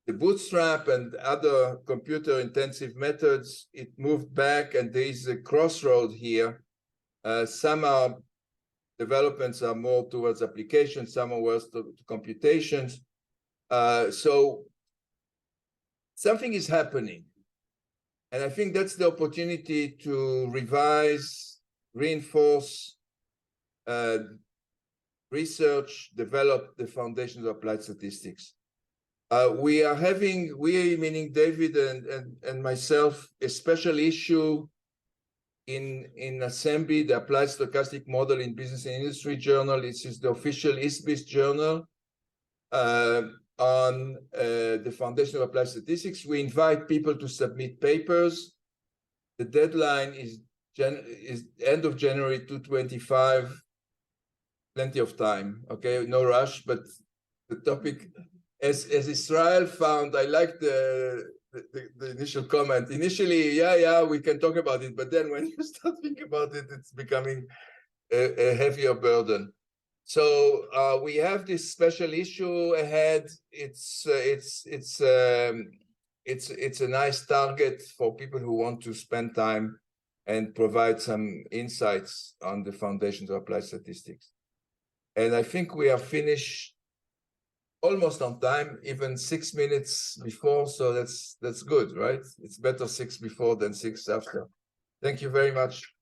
the bootstrap and other computer-intensive methods, it moved back, and there is a crossroad here. Some are developments are more towards applications, some are worse to computations. So something is happening. And I think that's the opportunity to revise, reinforce, research, develop the foundations of applied statistics. We are having, we meaning David and myself, a special issue in Assembly, the Applied Stochastic Model in Business and Industry Journal. This is the official ISBIS journal on the foundation of applied statistics. We invite people to submit papers. The deadline is end of January 2025. Plenty of time, okay? No rush, but the topic, as Israel found, I like the initial comment. Initially, yeah, we can talk about it, but then when you start thinking about it, it's becoming a heavier burden. So we have this special issue ahead. It's a nice target for people who want to spend time and provide some insights on the foundations of applied statistics. And I think we are finished almost on time, even 6 minutes before. So that's good, right? It's better 6 before than 6 after. Thank you very much.